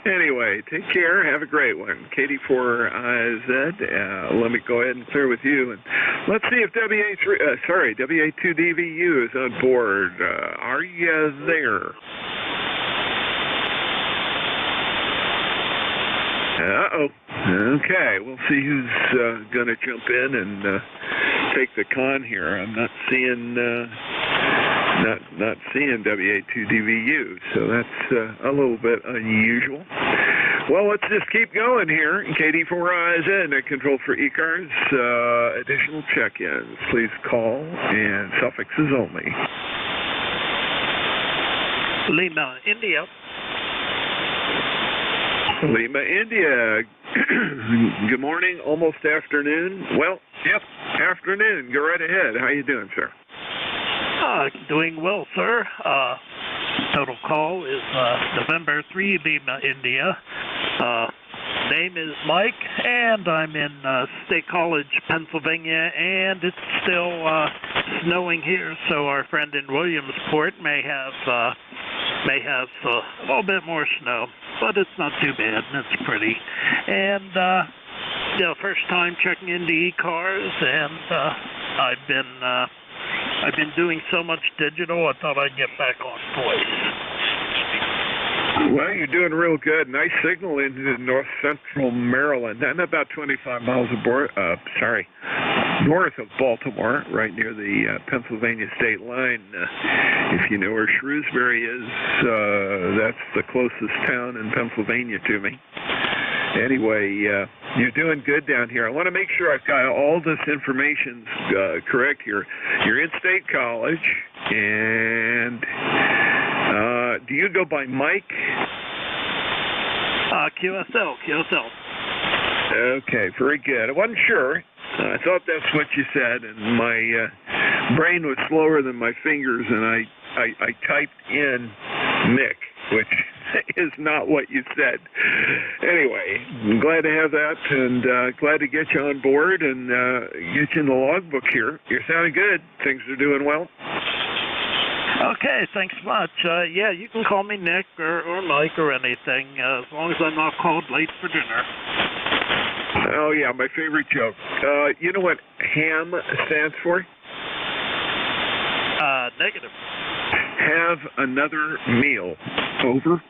Anyway, take care. Have a great one. KD4IZ, let me go ahead and clear with you. And let's see if WA2DVU is on board. Are you there? Uh-oh. Okay, we'll see who's going to jump in and take the con here. I'm not seeing not seeing WA2DVU, so that's a little bit unusual. Well, let's just keep going here. KD4IZ at control for E-Cars. Additional check-ins. Please call and suffixes only. Lima, India. Lima, India. Good morning, almost afternoon. Well, yep, afternoon. Go right ahead. How you doing, sir? Doing well, sir. Total call is November 3, Lima, India. Name is Mike, and I'm in State College, Pennsylvania, and it's still snowing here, so our friend in Williamsport may have a little bit more snow, but it's not too bad, and it's pretty. And first time checking into E-Cars, and I've been doing so much digital, I thought I'd get back on voice. Well, you're doing real good. Nice signal into north central Maryland. And about 25 miles north of Baltimore, right near the Pennsylvania state line. If you know where Shrewsbury is, that's the closest town in Pennsylvania to me. Anyway, you're doing good down here. I want to make sure I've got all this information correct here. You're in State College, and do you go by Mike? QSL. Okay, very good. I wasn't sure. I thought that's what you said, and my brain was slower than my fingers, and I typed in Mick, which is not what you said. Anyway, I'm glad to have that, and glad to get you on board and get you in the logbook here. You're sounding good. Things are doing well. Okay, thanks much. Yeah, you can call me Nick or Mike or anything, as long as I'm not called late for dinner. Oh, yeah, my favorite joke. You know what HAM stands for? Negative. Have another meal. Over?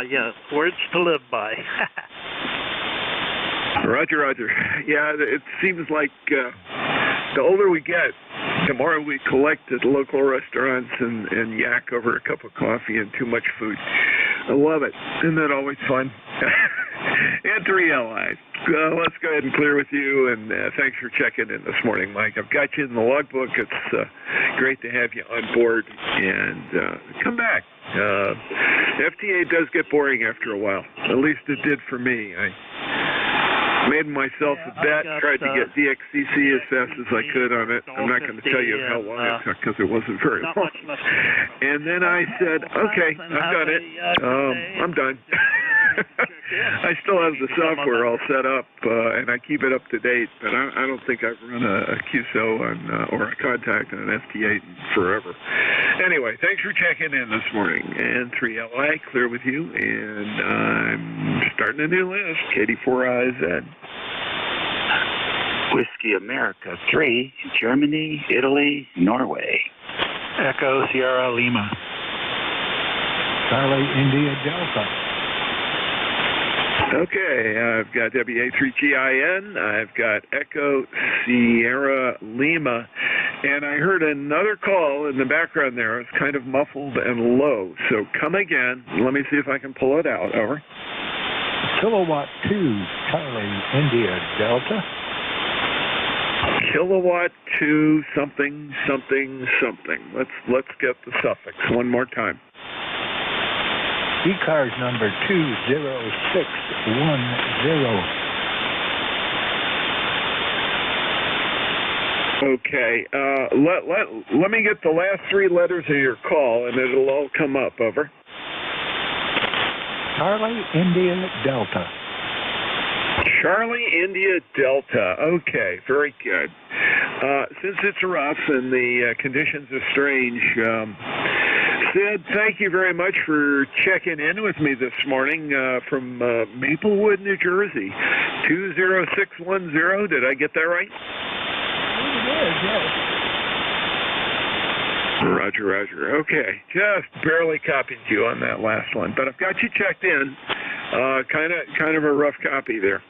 Yes, words to live by. Roger. Yeah, it seems like the older we get, the more we collect at local restaurants and yak over a cup of coffee and too much food. I love it. Isn't that always fun? And 3LI. Let's go ahead and clear with you, and thanks for checking in this morning, Mike. I've got you in the logbook. It's great to have you on board, and come back. FTA does get boring after a while. At least it did for me. I made myself a bet, tried to get DXCC as fast as I could on it. I'm not going to tell you how long it took because it wasn't very long. And then I said, okay, I've done it. I'm done. I still have the software all set up, and I keep it up to date, but I don't think I've run a QSO or a contact on an FT8 forever. Anyway, thanks for checking in this morning. And 3LI, clear with you, and I'm starting a new list, KD4IZ. Whiskey America 3, Germany, Italy, Norway. Echo Sierra Lima. Charlie India Delta. Okay, I've got WA3GIN, I've got Echo Sierra Lima, and I heard another call in the background there. It's kind of muffled and low, so come again. Let me see if I can pull it out. Over. Kilowatt 2, Charlie India Delta. Kilowatt 2 something. Let's get the suffix one more time. E-Cars number 20610. Okay. Let me get the last three letters of your call, and it'll all come up. Over. Charlie India Delta. Charlie India Delta. Okay, very good. Since it's rough and the conditions are strange, Sid, thank you very much for checking in with me this morning from Maplewood, New Jersey. 20610. Did I get that right? Yes. Roger. Okay, just barely copied you on that last one, but I've got you checked in. Kind of a rough copy there.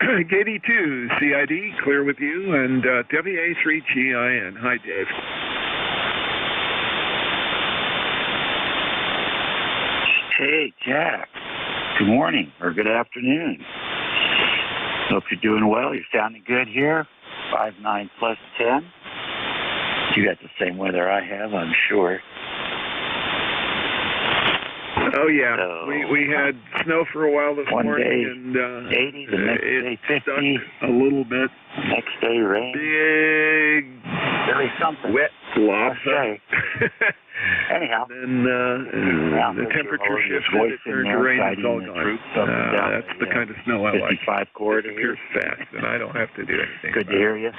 KD2 CID, clear with you, and WA3GIN. Hi, Dave. Hey, Jack. Good morning or good afternoon. Hope you're doing well. You're sounding good here. 59 plus 10. You got the same weather I have, I'm sure. Oh yeah, so, we had snow for a while this morning, day, and 80, the next day 50, stuck a little bit. Next day rain. Big, really something. Wet globs. Okay. Anyhow, then the temperature shifted, it turned to rain, it's all gone. That's the kind of snow I like. 55 corridor. It appears fast, and I don't have to do anything. Good to hear you.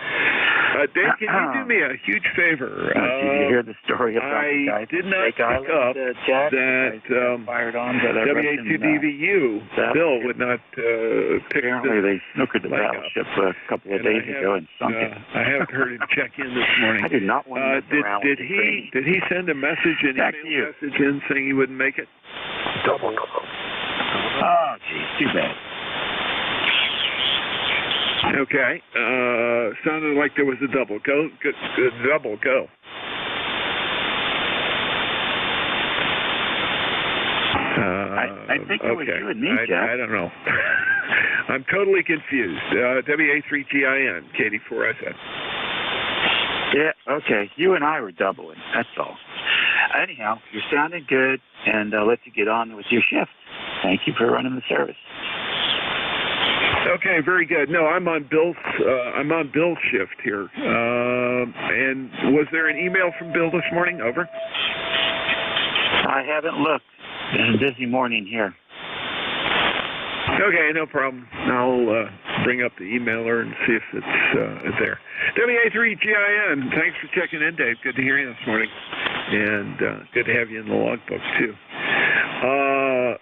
Dave, can you do me a huge favor? Did you hear the story about the guy? I did not pick up that fired on by the WA2DVU Bill would not pick apparently they snookered the battleship a couple of days ago and sunk it. I haven't heard him check in this morning. I did not want to mess around with did he send a message, an email message in saying he wouldn't make it? Double. Oh, geez, too bad. Okay. Sounded like there was a double. Go. Double. Go. I think it was you and me, Jack. I don't know. I'm totally confused. WA3GIN, KD4SN. Yeah, okay. You and I were doubling. That's all. Anyhow, you're sounding good, and I'll let you get on with your shift. Thank you for running the service. Okay, very good. No, I'm on Bill's shift here. And was there an email from Bill this morning? Over. I haven't looked. Been a busy morning here. Okay, no problem. I'll bring up the emailer and see if it's there. WA3GIN, thanks for checking in, Dave. Good to hear you this morning. And good to have you in the logbook, too.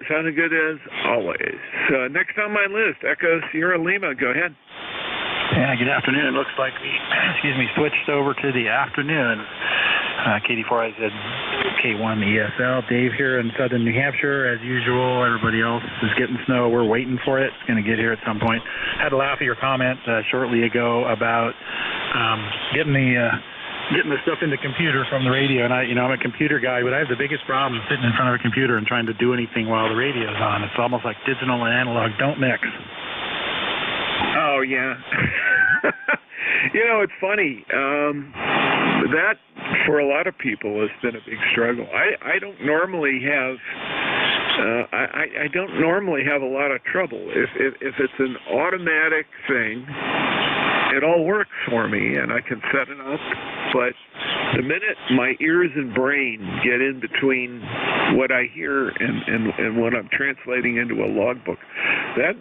Sounding good as always. Next on my list, Echo Sierra Lima. Go ahead. Yeah, good afternoon. It looks like we switched over to the afternoon. KD4IZ K1 ESL. Dave here in southern New Hampshire, as usual. Everybody else is getting snow. We're waiting for it. It's going to get here at some point. Had to laugh at your comment shortly ago about getting the stuff in the computer from the radio. And I'm a computer guy, but I have the biggest problem sitting in front of a computer and trying to do anything while the radio's on. It's almost like digital and analog don't mix. Oh, yeah. It's funny. That, for a lot of people, has been a big struggle. I don't normally have I don't normally have a lot of trouble. If it's an automatic thing, it all works for me, and I can set it up. But the minute my ears and brain get in between what I hear and what I'm translating into a logbook,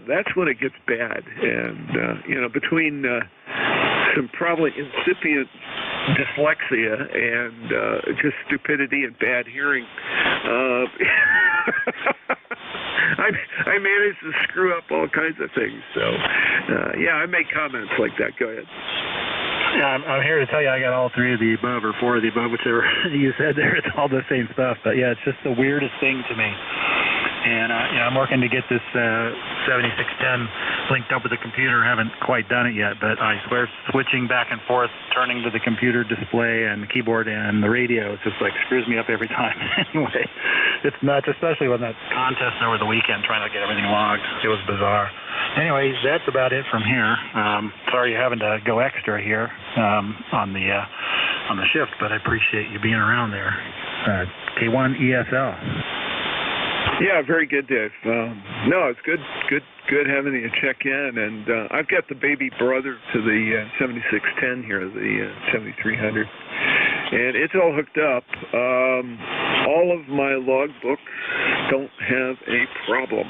that's when it gets bad. And between some probably incipient dyslexia and just stupidity and bad hearing, I manage to screw up all kinds of things. So, I make comments like that. Go ahead. Yeah, I'm here to tell you I got all three of the above, or four of the above, whichever you said there. It's all the same stuff. But, yeah, it's just the weirdest thing to me. And, I'm working to get this 7610 linked up with the computer. Haven't quite done it yet, but I swear switching back and forth, turning to the computer display and the keyboard and the radio, it's just like screws me up every time. Anyway, it's nuts, especially when that contest over the weekend trying to get everything logged. It was bizarre. Anyways, that's about it from here. Sorry you're having to go extra here on the shift, but I appreciate you being around there. K1 ESL. Yeah, very good, Dave. No, it's good having you check in, and I've got the baby brother to the 7610 here, the 7300, and it's all hooked up. All of my logbooks don't have a problem,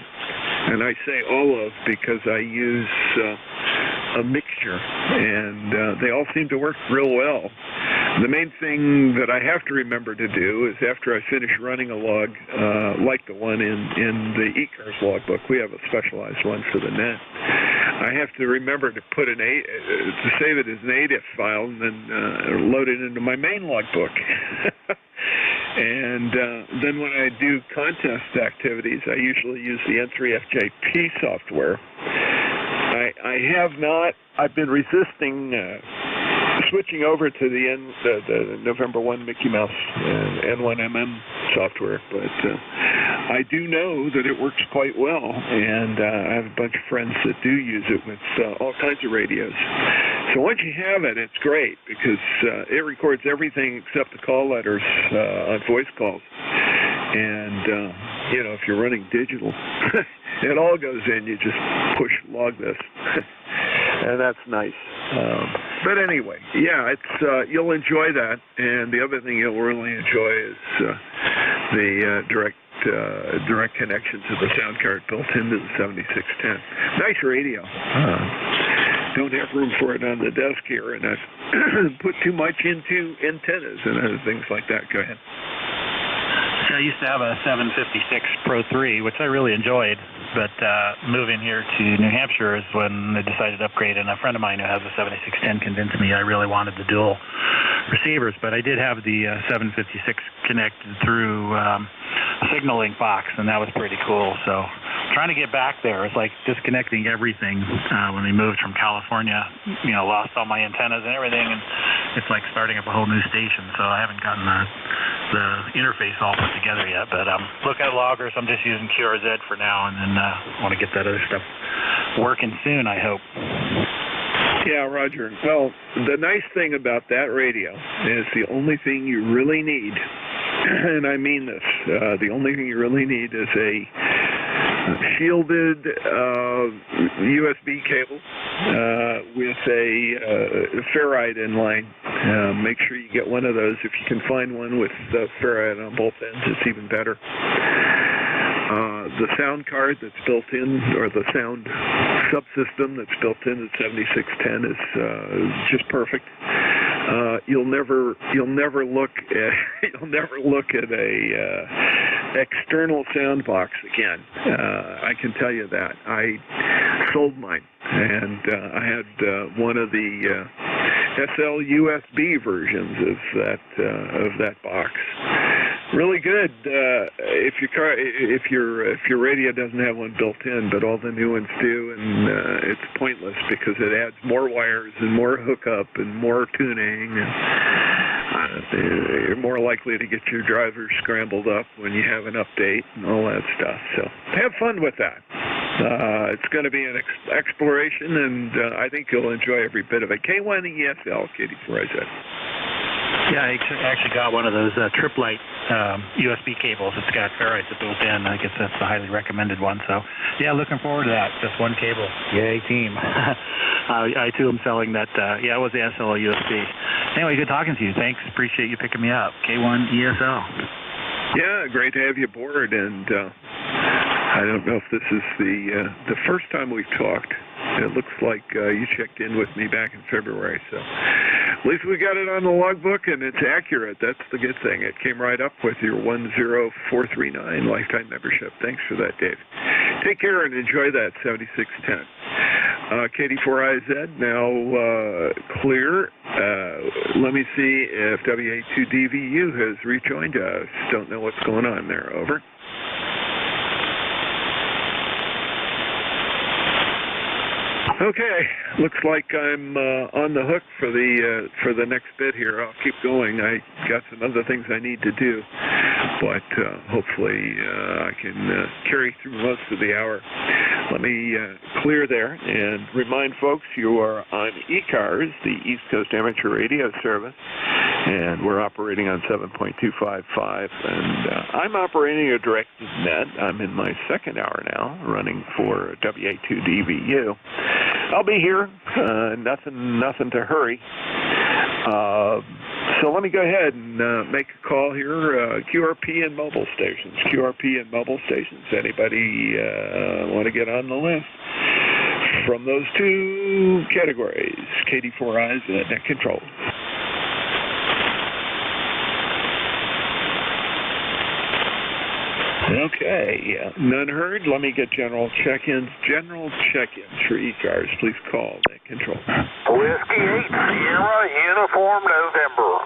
and I say all of because I use a mixture, and they all seem to work real well. The main thing that I have to remember to do is after I finish running a log, like the one in the eCars logbook, we have a specialized one for the net. I have to remember to put to save it as an ADIF file and then load it into my main logbook. And then when I do contest activities, I usually use the N3FJP software. I have not. I've been resisting switching over to the November 1 Mickey Mouse N1MM software, but I do know that it works quite well, and I have a bunch of friends that do use it with all kinds of radios. So once you have it, it's great because it records everything except the call letters on voice calls. And, if you're running digital, it all goes in. You just push log this. And that's nice. But anyway, yeah, it's you'll enjoy that. And the other thing you'll really enjoy is the direct connection to the sound card built into the 7610. Nice radio. Don't have room for it on the desk here, and I've put too much into antennas and other things like that. Go ahead. I used to have a 756 Pro 3, which I really enjoyed, but moving here to New Hampshire is when I decided to upgrade, and a friend of mine who has a 7610 convinced me I really wanted the dual receivers, but I did have the 756 connected through a signaling box, and that was pretty cool. So trying to get back there, it's like disconnecting everything. When we moved from California, lost all my antennas and everything, and it's like starting up a whole new station. So I haven't gotten the interface all put together yet, but looking at loggers. I'm just using QRZ for now, and then I want to get that other stuff working soon, I hope. Yeah, Roger. Well, the nice thing about that radio is the only thing you really need, and I mean this, the only thing you really need is a shielded USB cable with a ferrite in line. Make sure you get one of those. If you can find one with ferrite on both ends, it's even better. The sound card that's built in, or the sound subsystem that's built in at 7610 is just perfect. You'll never look at a external sound box again. I can tell you that. I sold mine, and I had one of the SL USB versions of that box. Really good. If your radio doesn't have one built in, but all the new ones do, and it's pointless because it adds more wires and more hookup and more tuning, and you're more likely to get your driver scrambled up when you have an update and all that stuff. So have fun with that. It's going to be an exploration, and I think you'll enjoy every bit of it. K1 ESL, KD4IZ. Yeah, I actually got one of those trip-light USB cables. It's got ferrites built in. I guess that's the highly recommended one. So, yeah, looking forward to that. Just one cable. Yay, team. I, too, am selling that. It was the SL USB. Anyway, good talking to you. Thanks. Appreciate you picking me up. K1 ESL. Yeah, great to have you aboard. And I don't know if this is the first time we've talked. It looks like you checked in with me back in February, so at least we got it on the logbook, and it's accurate. That's the good thing. It came right up with your 10439 lifetime membership. Thanks for that, Dave. Take care and enjoy that 7610. KD4IZ now clear. Let me see if WA2DVU has rejoined us. Don't know what's going on there. Over. Okay, looks like I'm on the hook for the next bit here. I'll keep going. I got some other things I need to do. but hopefully I can carry through most of the hour. Let me clear there and remind folks you are on eCars, the East Coast Amateur Radio Service, and we're operating on 7.255, and I'm operating a directed net. I'm in my second hour now, running for WA2DVU. I'll be here, nothing to hurry. So let me go ahead and make a call here. QRP and mobile stations. QRP and mobile stations. Anybody want to get on the list? From those two categories, KD4I's net control. Okay, none heard. Let me get general check-ins. General check-ins for eCars. Please call net control. Whiskey 8 Sierra Uniform November.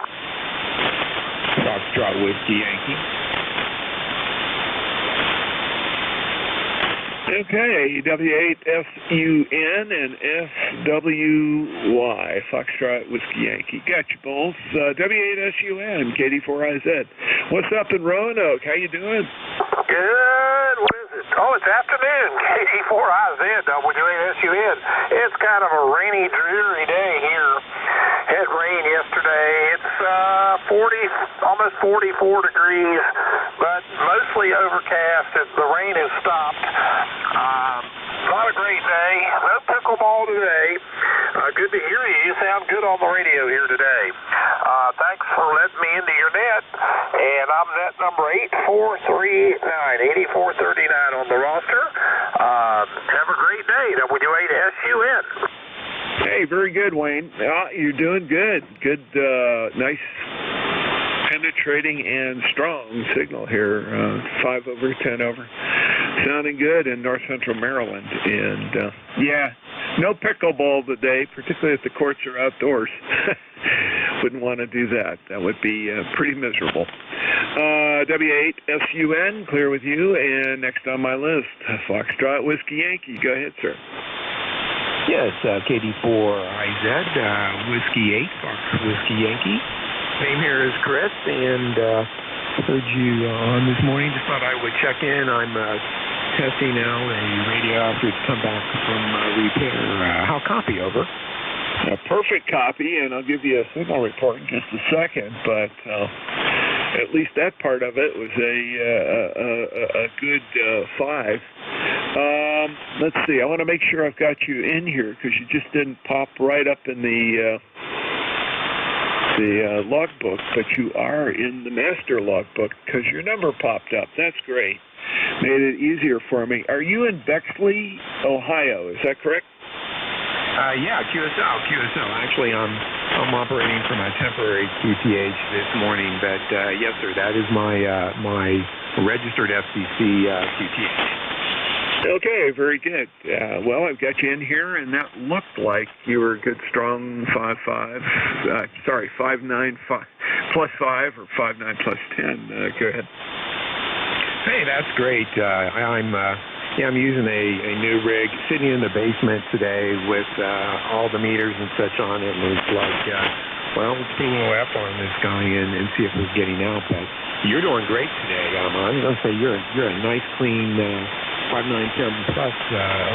Foxtrot Whiskey Yankee. Okay, W8SUN and SWY, Foxtrot Whiskey Yankee. Got you both. W8SUN, KD4IZ. What's up in Roanoke? How you doing? Good. What is it? Oh, it's afternoon. KD4IZ, W8SUN. It's kind of a rainy, dreary day here. It rained yesterday. It's almost 44 degrees, but mostly overcast. The rain has stopped. Not a great day. No pickleball today. Good to hear you. You sound good on the radio here today. Thanks for letting me into your net. And I'm net number 8439, 8439 on the roster. Have a great day, W8SUN. Hey, very good, Wayne. You're doing good. Good, nice, penetrating and strong signal here. 5 over, 10 over. Sounding good in north central Maryland. And, no pickleball today, particularly if the courts are outdoors. Wouldn't want to do that. That would be pretty miserable. W8SUN, clear with you. And next on my list, Foxtrot Whiskey Yankee. Go ahead, sir. Yes, KD4IZ, Whiskey 8, Fox Whiskey Yankee. Name here is Chris, and heard you on this morning. Just thought I would check in. I'm testing now a radio after it's come back from repair. How copy, over? A perfect copy, and I'll give you a signal report in just a second, but at least that part of it was a good 5. Let's see, I want to make sure I've got you in here because you just didn't pop right up in the logbook, but you are in the master logbook because your number popped up. That's great. Made it easier for me. Are you in Bexley, Ohio? Is that correct? Yeah, QSL. Actually, I'm operating from a temporary QTH this morning, but yes, sir, that is my registered FCC QTH. Okay, very good. Well, I've got you in here, and that looked like you were a good, strong 5.9 plus 5 or 5.9 plus 10. Go ahead. Hey, that's great. I'm using a new rig, sitting in the basement today with all the meters and such on it, and it's like, let's put a little F on this guy and see if it's getting out. But you're doing great today. I'm going to say you're a nice, clean 597 plus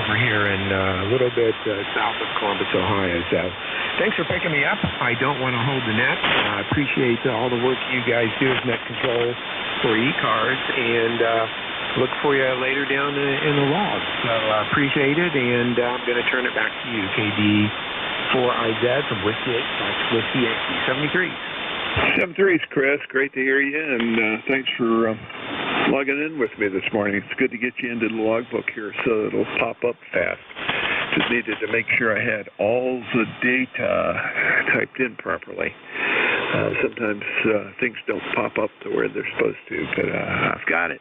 over here and a little bit south of Columbus, Ohio. So thanks for picking me up. I don't want to hold the net. I appreciate all the work you guys do as net control for eCars, and look for you later down in the log. So I appreciate it, and I'm going to turn it back to you, KD4IZ from Whiskey 8, Fox Whiskey 73. 73's Chris. Great to hear you, and thanks for logging in with me this morning. It's good to get you into the logbook here so it'll pop up fast. Just needed to make sure I had all the data typed in properly. Sometimes things don't pop up to where they're supposed to, but I've got it.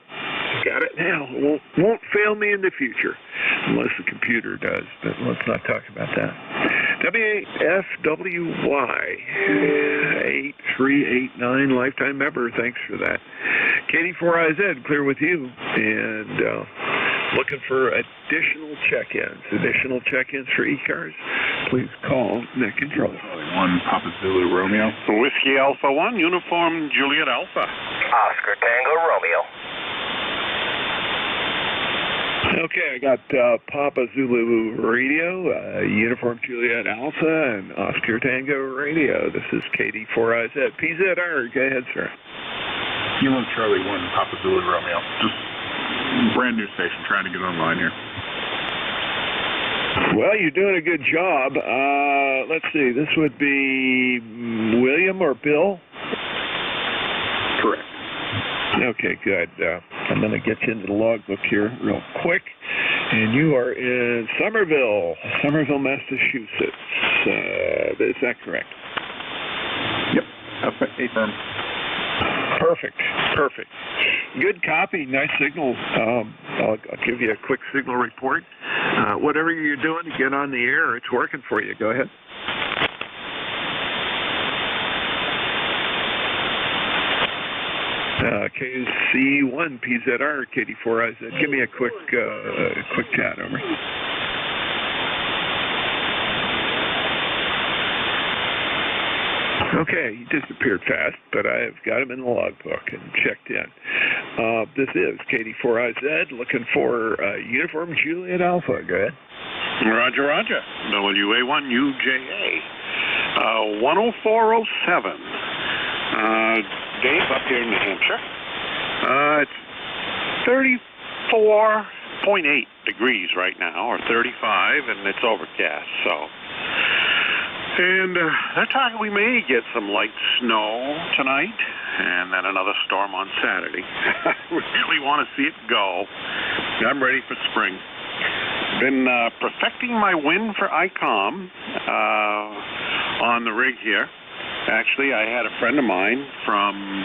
Got it now. It won't fail me in the future, unless the computer does, but let's not talk about that. W8FWY 8389, lifetime member. Thanks for that. KD4IZ, clear with you. And looking for additional check-ins for eCars, please call net control. 1 Papa Zulu Romeo. Whiskey Alpha 1, Uniform Juliet Alpha. Oscar Tango Romeo. Okay, I got Papa Zulu Radio, Uniform Juliet Alpha, and Oscar Tango Radio. This is KD4IZ. PZR, go ahead, sir. Kilo Charlie 1, Papa Zulu Romeo. Just brand new station, trying to get online here. Well, you're doing a good job. Let's see, this would be William or Bill? Correct. Okay, good. I'm going to get you into the logbook here real quick. And you are in Somerville, Massachusetts. Is that correct? Yep. Affirm. Perfect. Good copy, nice signal. I'll give you a quick signal report. Whatever you're doing to get on the air, it's working for you. Go ahead. KC1 PZR KD4IZ. Give me a quick chat, over. Okay, he disappeared fast, but I've got him in the logbook and checked in. This is KD4IZ looking for Uniform Juliet Alpha. Go ahead. Roger. WA1UJA. 10407. Dave up here in New Hampshire. It's 34.8 degrees right now, or 35, and it's overcast, so. And they're talking we may get some light snow tonight, and then another storm on Saturday. I really want to see it go. I'm ready for spring. Been perfecting my win for ICOM on the rig here. Actually, I had a friend of mine from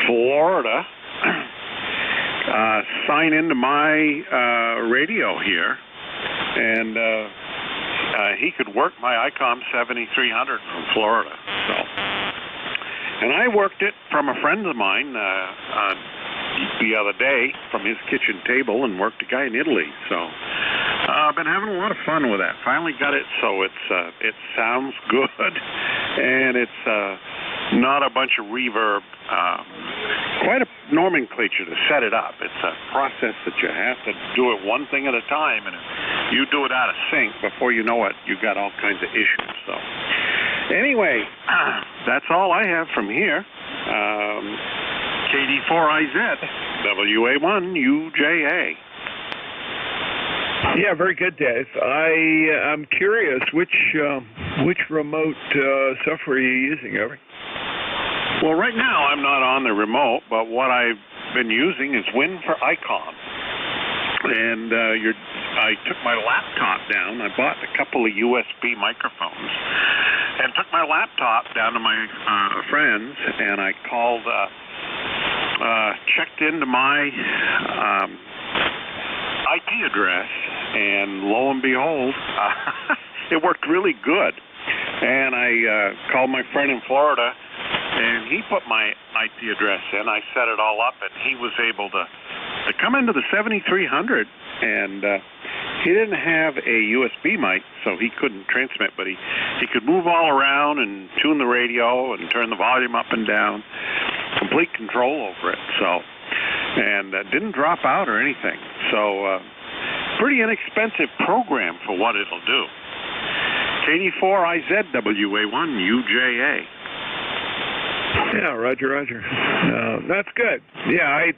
Florida sign into my radio here, and he could work my ICOM 7300 from Florida. So, and I worked it from a friend of mine the other day from his kitchen table, and worked a guy in Italy. So I've been having a lot of fun with that. Finally got it so it sounds good, and it's not a bunch of reverb. Quite a nomenclature to set it up. It's a process that you have to do it one thing at a time, and if you do it out of sync, before you know it, you've got all kinds of issues. So anyway, that's all I have from here. KD4IZ, WA1UJA. Yeah, very good, Dave. I'm curious, which remote software are you using, over? Well, right now I'm not on the remote, but what I've been using is Win for ICOM. And I took my laptop down. I bought a couple of USB microphones and took my laptop down to my friends, and I called, checked into my IP address, and lo and behold, it worked really good. And I called my friend in Florida, and he put my IP address in. I set it all up, and he was able to come into the 7300, and he didn't have a USB mic, so he couldn't transmit, but he could move all around and tune the radio and turn the volume up and down, complete control over it. So, and didn't drop out or anything. So, pretty inexpensive program for what it'll do. KD4IZ WA1UJA. Yeah, Roger. That's good. Yeah, I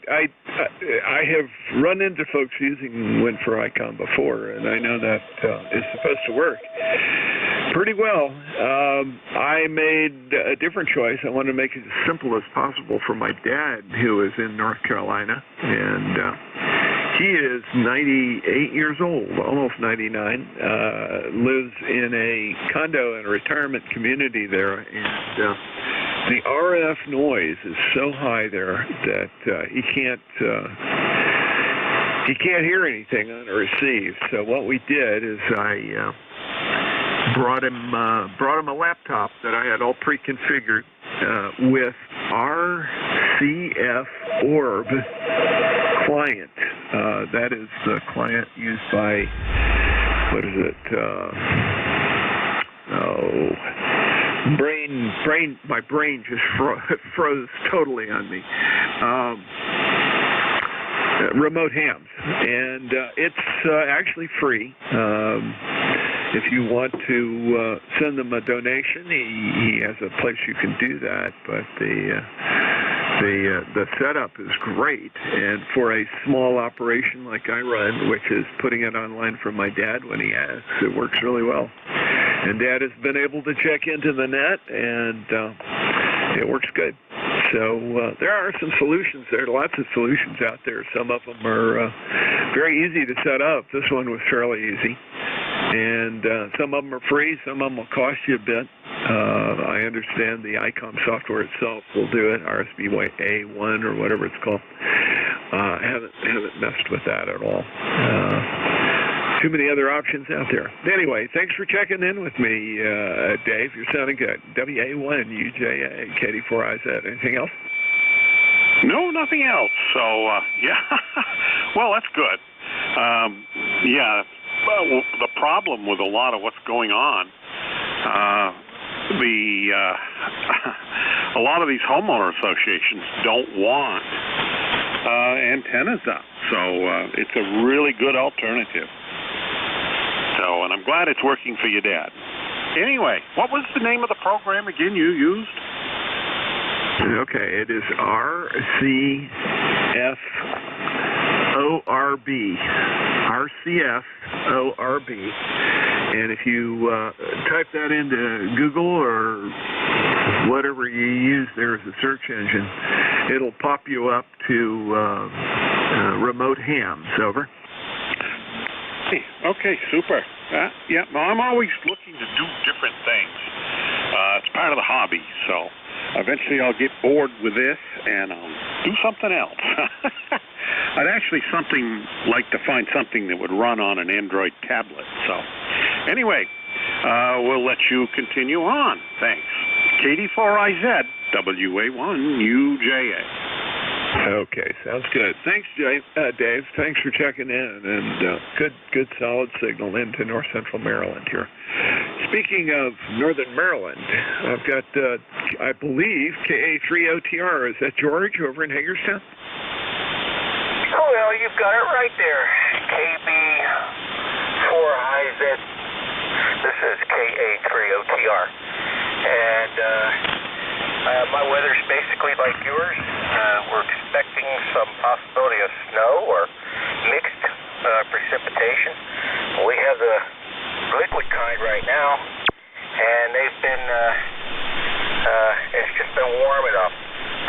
have run into folks using Win for ICOM before, and I know that it's supposed to work pretty well. I made a different choice. I wanted to make it as simple as possible for my dad, who is in North Carolina, and he is 98 years old, almost 99, lives in a condo and retirement community there, and the RF noise is so high there that he can't hear anything on a receive. So what we did is I brought him a laptop that I had all pre-configured with RCF Orb client. That is the client used by, my brain just froze totally on me. Remote hams, and it's actually free. If you want to send them a donation, he has a place you can do that. But the setup is great, and for a small operation like I run, which is putting it online for my dad when he asks, it works really well. And Dad has been able to check into the net, and it works good. So there are some solutions there, lots of solutions out there. Some of them are very easy to set up. This one was fairly easy. And some of them are free, some of them will cost you a bit. I understand the ICOM software itself will do it, RSBA1 or whatever it's called. I haven't messed with that at all. Too many other options out there. Anyway, thanks for checking in with me, Dave. You're sounding good. WA1UJA, KD4IZ. Anything else? No, nothing else. So, yeah. Well, that's good. Yeah. Well, the problem with a lot of what's going on, a lot of these homeowner associations don't want antennas up. So it's a really good alternative. So, and I'm glad it's working for your dad. Anyway, what was the name of the program again you used? Okay, it is RCFORB. RCFORB. And if you type that into Google or whatever you use there as a search engine, it'll pop you up to remote hams. Over. Okay, super. Yeah, well, I'm always looking to do different things. It's part of the hobby, so eventually I'll get bored with this and I'll do something else. I'd actually like to find something that would run on an Android tablet. So anyway, we'll let you continue on. Thanks. KD4IZ, WA1UJA. Okay, sounds good. Thanks, Dave. Thanks for checking in, and good solid signal into north central Maryland here. Speaking of northern Maryland, I've got, I believe, KA3OTR. Is that George over in Hagerstown? Oh, well, you've got it right there. KB4IZ. This is KA3OTR. And my weather's basically like yours. We're expecting some possibility of snow or mixed precipitation. We have the liquid kind right now, and they've been, it's just been warm enough.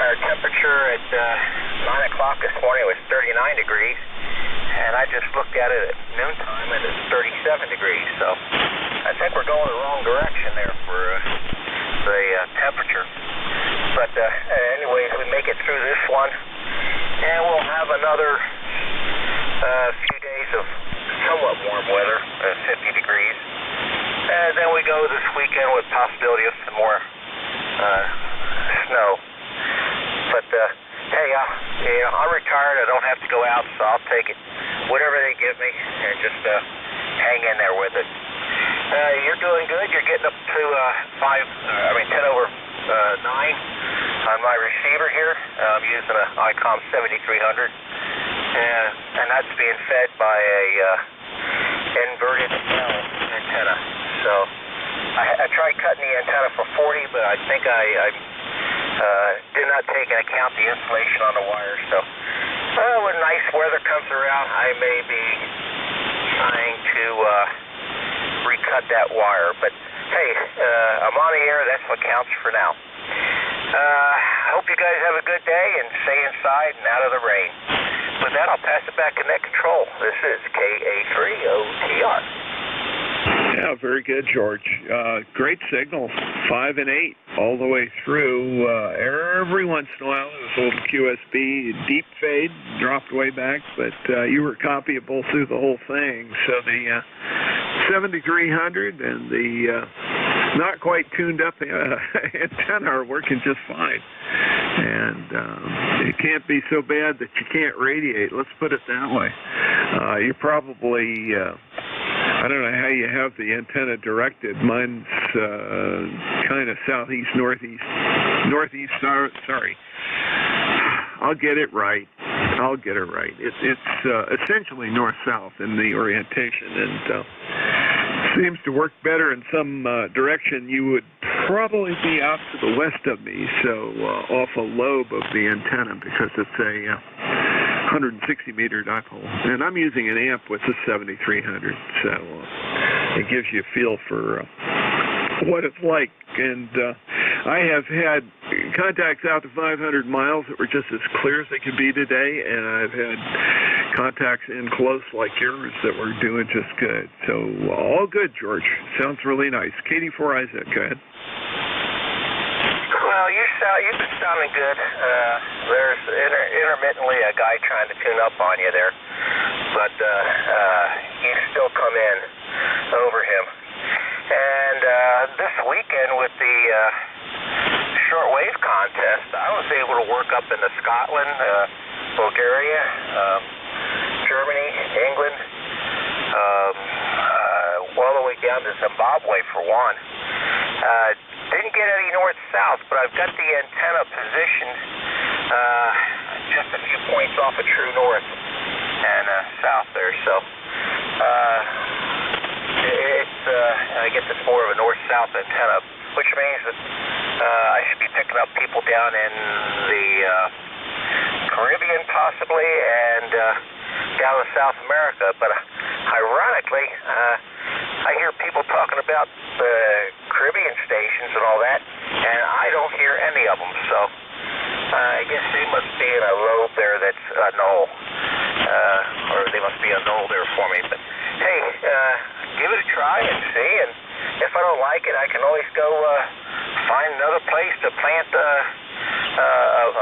Our temperature at 9 o'clock this morning was 39 degrees, and I just looked at it at noontime, and it's 37 degrees. So I think we're going the wrong direction there for the temperature. But anyways, we make it through this one, and we'll have another few days of somewhat warm weather, 50 degrees. And then we go this weekend with possibility of some more snow. But hey, I'm retired. I don't have to go out, so I'll take it, whatever they give me, and just hang in there with it. You're doing good. You're getting up to 10 over 9 on my receiver here. I'm using an ICOM 7300, and that's being fed by a inverted L antenna. So I tried cutting the antenna for 40, but I think I did not take into account the insulation on the wire. So when nice weather comes around, I may be trying to recut that wire. But hey, I'm on the air. That's what counts for now. I hope you guys have a good day and stay inside and out of the rain. With that, I'll pass it back to Net Control. This is KA3OTR. Yeah, very good, George. Great signal, 5 and 8 all the way through. Every once in a while, it was a little QSB, deep fade, dropped way back, but you were copyable through the whole thing. So the 7-degree 100 and the not quite tuned up antenna are working just fine. And it can't be so bad that you can't radiate. Let's put it that way. You're probably I don't know how you have the antenna directed. Mine's kind of southeast, northeast, sorry. I'll get it right. It's essentially north-south in the orientation, and seems to work better in some direction. You would probably be out to the west of me, so off a lobe of the antenna, because it's a 160-meter dipole. And I'm using an amp with a 7300, so it gives you a feel for what it's like. And I have had contacts out to 500 miles that were just as clear as they could be today, and I've had contacts in close like yours that were doing just good. So all good, George. Sounds really nice. KD4IZ, go ahead. Well, you've been sounding good. There's intermittently a guy trying to tune up on you there, but you still come in over him. And this weekend with the shortwave contest, I was able to work up into Scotland, Bulgaria, Germany, England, all the way down to Zimbabwe for one. Didn't get any north-south, but I've got the antenna positioned just a few points off of true north and south there. So I guess it's more of a north-south antenna, which means that I should be picking up people down in the Caribbean possibly, and down in South America. But ironically, I hear people talking about the Caribbean stations and all that, and I don't hear any of them. So I guess they must be in a lobe there that's a null, or they must be a null there for me. But hey, give it a try and see, and if I don't like it, I can always go find another place to plant a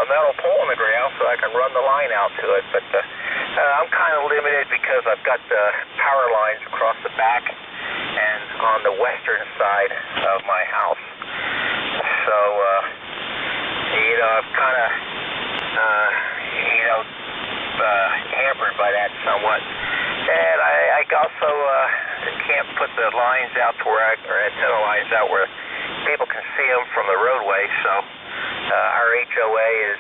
metal pole in the ground so I can run the line out to it. But I'm kind of limited because I've got power lines across the back and on the western side of my house. So, I'm kind of, hampered by that somewhat. And I also can't put the lines out to where or antenna lines out where people can see them from the roadway. So our HOA is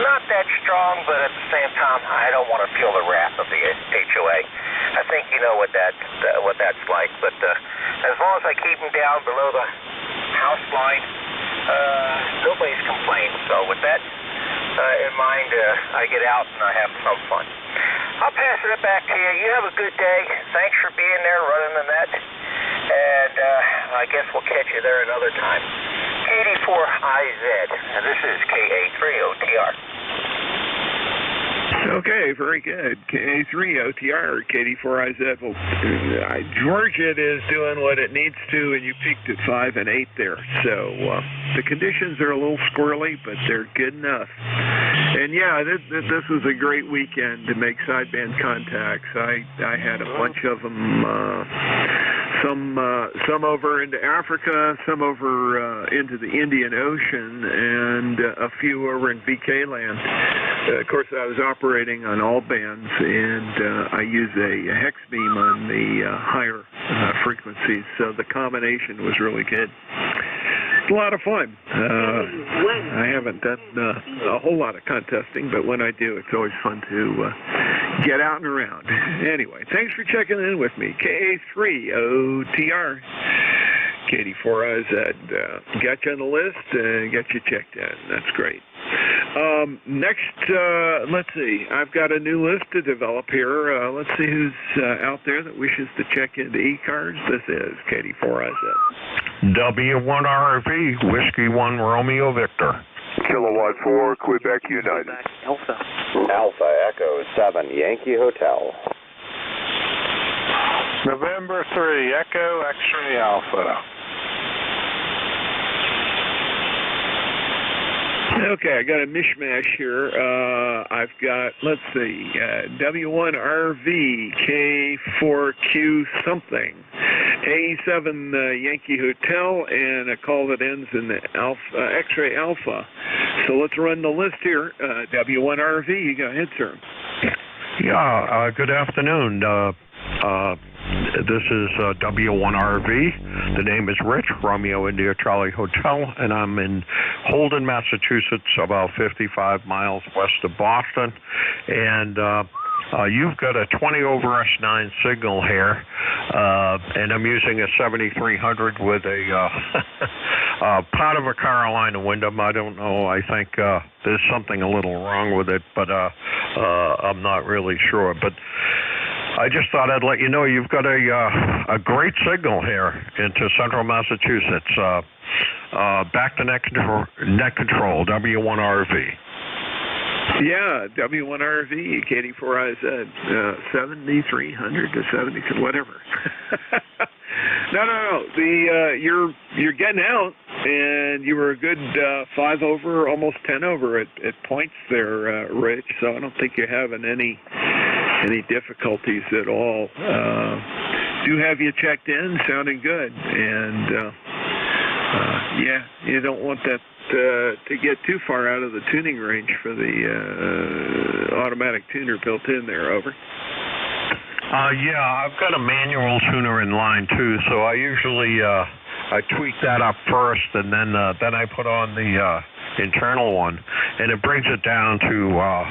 not that strong, but at the same time, I don't want to feel the wrath of the HOA. I think you know what that's like. But as long as I keep them down below the house line, nobody's complained. So with that in mind, I get out and I have some fun. I'll pass it back to you. You have a good day. Thanks for being there, running the net, and I guess we'll catch you there another time. KD4IZ, and this is KA3OTR. Okay, very good. KA3OTR, KD4IZ. Well, Georgia is doing what it needs to, and you peaked at 5 and 8 there. So the conditions are a little squirrely, but they're good enough. And yeah, this was a great weekend to make sideband contacts. I had a bunch of them. Some over into Africa, some over into the Indian Ocean, and a few over in VK land. Of course, I was operating on all bands, and I use a hex beam on the higher frequencies, so the combination was really good. It's a lot of fun. I haven't done a whole lot of contesting, but when I do, it's always fun to get out and around. Anyway, thanks for checking in with me. KA3OTR. KD4IZ. Got you on the list, got you checked in. That's great. Next, let's see. I've got a new list to develop here. Let's see who's out there that wishes to check into E-cards. This is KD4IZ. W1RV, Whiskey 1 Romeo Victor. Kilowatt 4, Quebec United. Alpha Echo 7, Yankee Hotel. November 3, Echo X-Ray Alpha. Okay, I got a mishmash here. I've got, let's see, W1RV, K4Q something, A7 Yankee Hotel, and a call that ends in the Alpha, X-Ray Alpha. So let's run the list here. W1RV, you go ahead, sir. Yeah, good afternoon. This is W1RV. The name is Rich, Romeo India Charlie Hotel, and I'm in Holden, Massachusetts, about 55 miles west of Boston. And you've got a 20 over S9 signal here, and I'm using a 7300 with a part of a Carolina Wyndham. I don't know. I think there's something a little wrong with it, but I'm not really sure. But I just thought I'd let you know you've got a great signal here into central Massachusetts. Back to net control, W1RV. Yeah, W1RV, KD4IZ, 7300 to 70, whatever. No. You're getting out, and you were a good 5 over, almost 10 over at points there, Rich. So I don't think you're having any difficulties at all. Do have you checked in, sounding good, and yeah, you don't want that to get too far out of the tuning range for the automatic tuner built in there. Over. Yeah, I've got a manual tuner in line too, so I usually I tweak that up first, and then I put on the internal one, and it brings it down to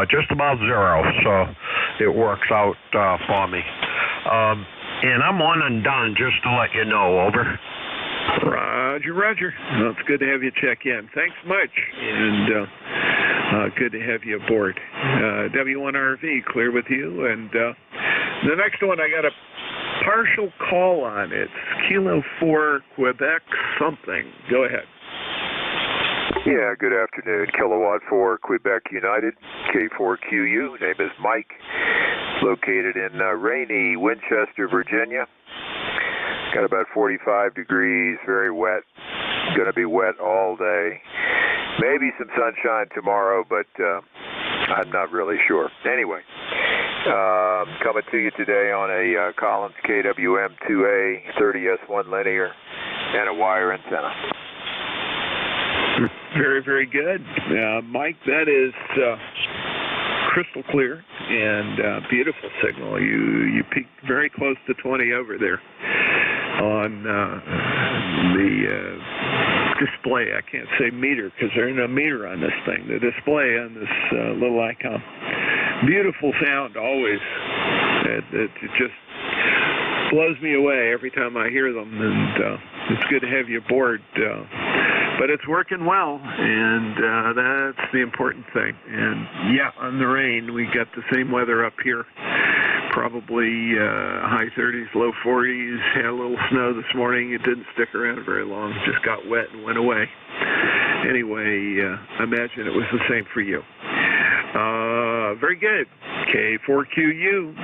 just about 0, so it works out for me. And I'm one and done, just to let you know. Over. Roger. Well, it's good to have you check in. Thanks much, and good to have you aboard. W1RV, clear with you, and the next one I got a partial call on. It's Kilo 4 Quebec something. Go ahead. Yeah, good afternoon. Kilowatt 4 Quebec United, K4QU. Name is Mike. Located in rainy Winchester, Virginia. Got about 45 degrees, very wet. Going to be wet all day. Maybe some sunshine tomorrow, but I'm not really sure. Anyway, coming to you today on a Collins KWM2A 30S1 linear and a wire antenna. Very, very good. Mike, that is crystal clear and beautiful signal. You peaked very close to 20 over there on the display. I can't say meter because there ain't no meter on this thing. The display on this little icon. Beautiful sound always. It just blows me away every time I hear them, and it's good to have you aboard. But it's working well, and that's the important thing. And yeah, on the rain, we got the same weather up here. Probably high 30s, low 40s. Had a little snow this morning. It didn't stick around very long. Just got wet and went away. Anyway, I imagine it was the same for you. Very good. K4QU,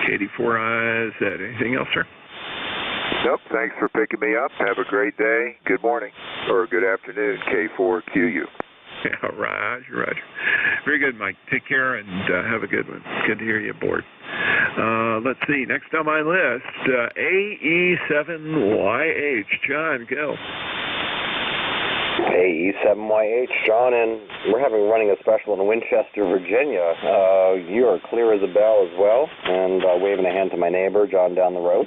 KD4IZ. Anything else, sir? Nope. Thanks for picking me up. Have a great day. Good morning or good afternoon. K4QU. Yeah, Roger. Very good, Mike. Take care and have a good one. Good to hear you aboard. Let's see. Next on my list, AE7YH. John, go. AE7YH, John, and we're running a special in Winchester, Virginia. You are clear as a bell as well, and waving a hand to my neighbor, John, down the road.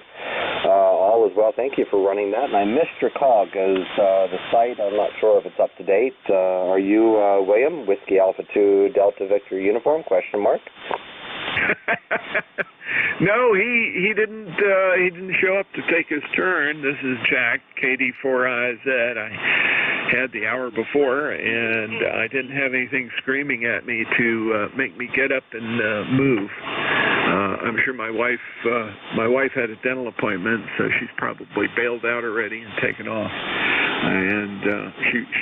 All is well. Thank you for running that. And I missed your call because the site, I'm not sure if it's up to date. Are you William, Whiskey Alpha 2 Delta Victor Uniform, question mark? No, he didn't show up to take his turn. This is Jack, KD4IZ. I had the hour before, and I didn't have anything screaming at me to make me get up and move. I'm sure my wife had a dental appointment, so she's probably bailed out already and taken off. And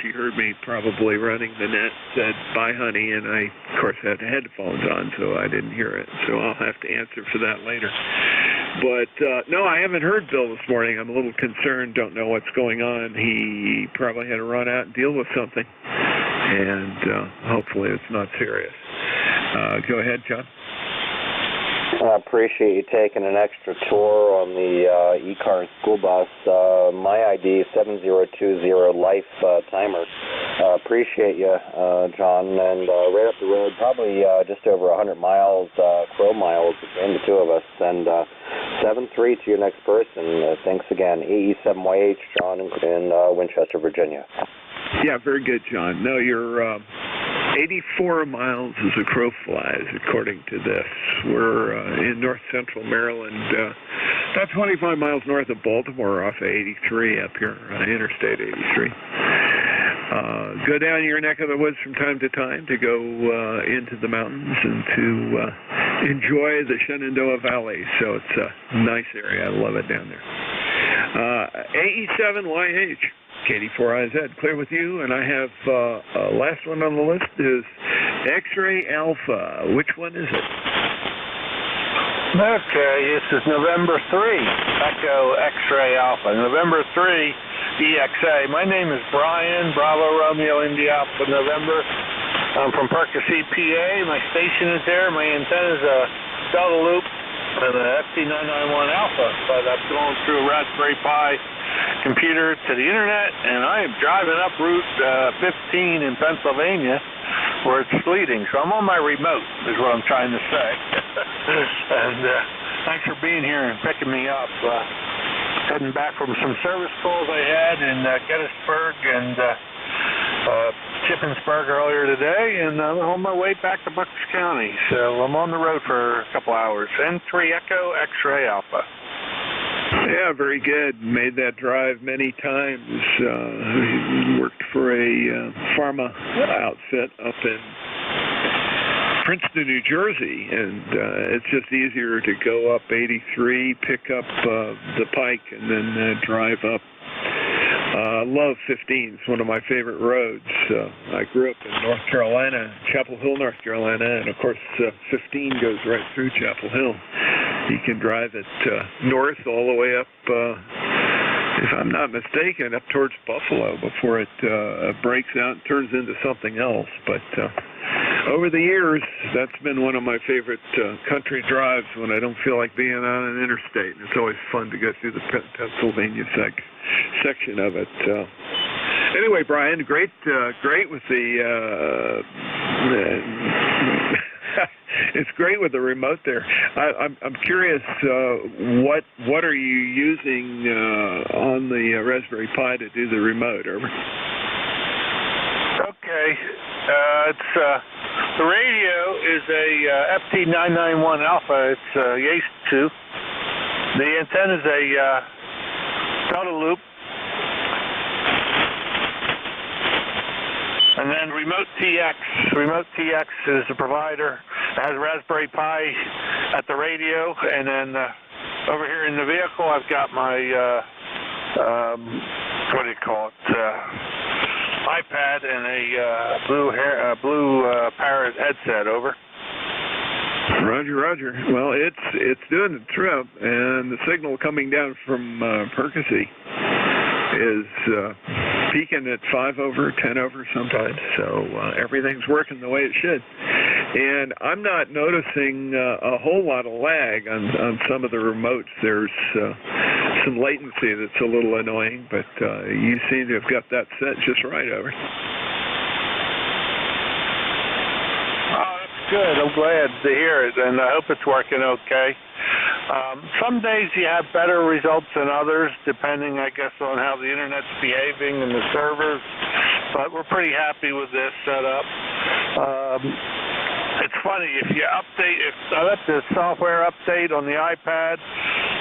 she heard me probably running the net, said, "Bye, honey," and I, of course, had headphones on, so I didn't hear it. So I'll have to answer for that later. But, no, I haven't heard Bill this morning. I'm a little concerned, don't know what's going on. He probably had to run out and deal with something, and hopefully it's not serious. Go ahead, John. I appreciate you taking an extra tour on the e-car school bus. My ID is 7020 Life Timer. Appreciate you, John. And right up the road, probably just over 100 miles, crow miles between the two of us. And 7-3 to your next person. Thanks again. AE7YH, John in Winchester, Virginia. Yeah, very good, John. No, you're 84 miles as a crow flies, according to this. We're in north central Maryland, about 25 miles north of Baltimore off of 83 up here on Interstate 83. Go down your neck of the woods from time to time to go into the mountains and to enjoy the Shenandoah Valley. So it's a nice area. I love it down there. AE7YH. KD4IZ, clear with you, and I have last one on the list is X-Ray Alpha. Which one is it? Okay, this is November 3, Echo X-Ray Alpha. November 3, EXA. My name is Brian, Bravo Romeo India Alpha November. I'm from Percy, PA. My station is there. My antenna is a Delta Loop and an FT991 Alpha, but I'm going through a Raspberry Pi computer to the internet, and I am driving up Route 15 in Pennsylvania where it's sleeting. So I'm on my remote is what I'm trying to say. And thanks for being here and picking me up. Heading back from some service calls I had in Gettysburg and Shippensburg earlier today, and I'm on my way back to Bucks County. So I'm on the road for a couple hours. N3 Echo X-Ray Alpha. Yeah, very good. Made that drive many times. Worked for a pharma outfit up in Princeton, New Jersey, and it's just easier to go up 83, pick up the Pike, and then drive up. I love 15. It's one of my favorite roads. I grew up in North Carolina, Chapel Hill, North Carolina, and of course 15 goes right through Chapel Hill. You can drive it north all the way up, if I'm not mistaken, up towards Buffalo before it breaks out and turns into something else. But over the years, that's been one of my favorite country drives when I don't feel like being on an interstate. And it's always fun to go through the Pennsylvania section of it. Anyway, Brian, great with the it's great with the remote there. I'm curious, what are you using on the Raspberry Pi to do the remote? Over. Okay, it's the radio is a FT991 Alpha. It's Yates 2. The antenna is a Delta Loop. And then Remote TX. Remote TX is the provider. It has Raspberry Pi at the radio, and then over here in the vehicle, I've got my what do you call it? iPad and a blue Parrot headset. Over. Roger. Well, it's doing the trip, and the signal coming down from Percy is peaking at 5 over, 10 over sometimes. So everything's working the way it should. And I'm not noticing a whole lot of lag on some of the remotes. There's some latency that's a little annoying, but you seem to have got that set just right. Over. Good. I'm glad to hear it, and I hope it's working okay. Some days you have better results than others, depending, I guess, on how the internet's behaving and the servers, but we're pretty happy with this setup. It's funny, if I let the software update on the iPad,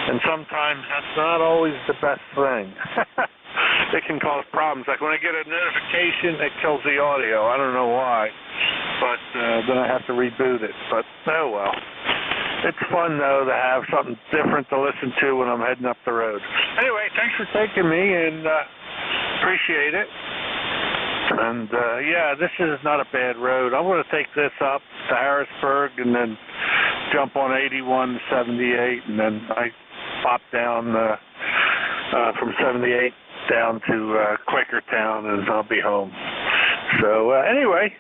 and sometimes that's not always the best thing. It can cause problems. Like when I get a notification, it kills the audio. I don't know why, but then I have to reboot it. But oh well. It's fun, though, to have something different to listen to when I'm heading up the road. Anyway, thanks for taking me, and appreciate it. And, yeah, this is not a bad road. I'm going to take this up to Harrisburg and then jump on 81 to 78, and then I pop down from 78 down to Quakertown, and I'll be home. So, anyway,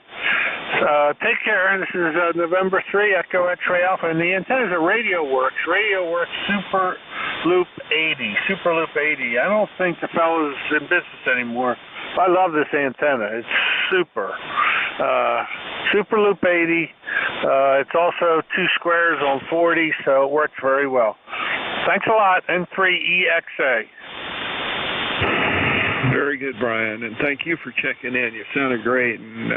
take care. This is November 3, Echo X-Ray Alpha, and the antenna is a RadioWorks. RadioWorks Super Loop 80. Super Loop 80. I don't think the fellow's in business anymore. I love this antenna. It's super. Super Loop 80. It's also 2 squares on 40, so it works very well. Thanks a lot, N3EXA. Very good, Brian, and thank you for checking in. You sounded great and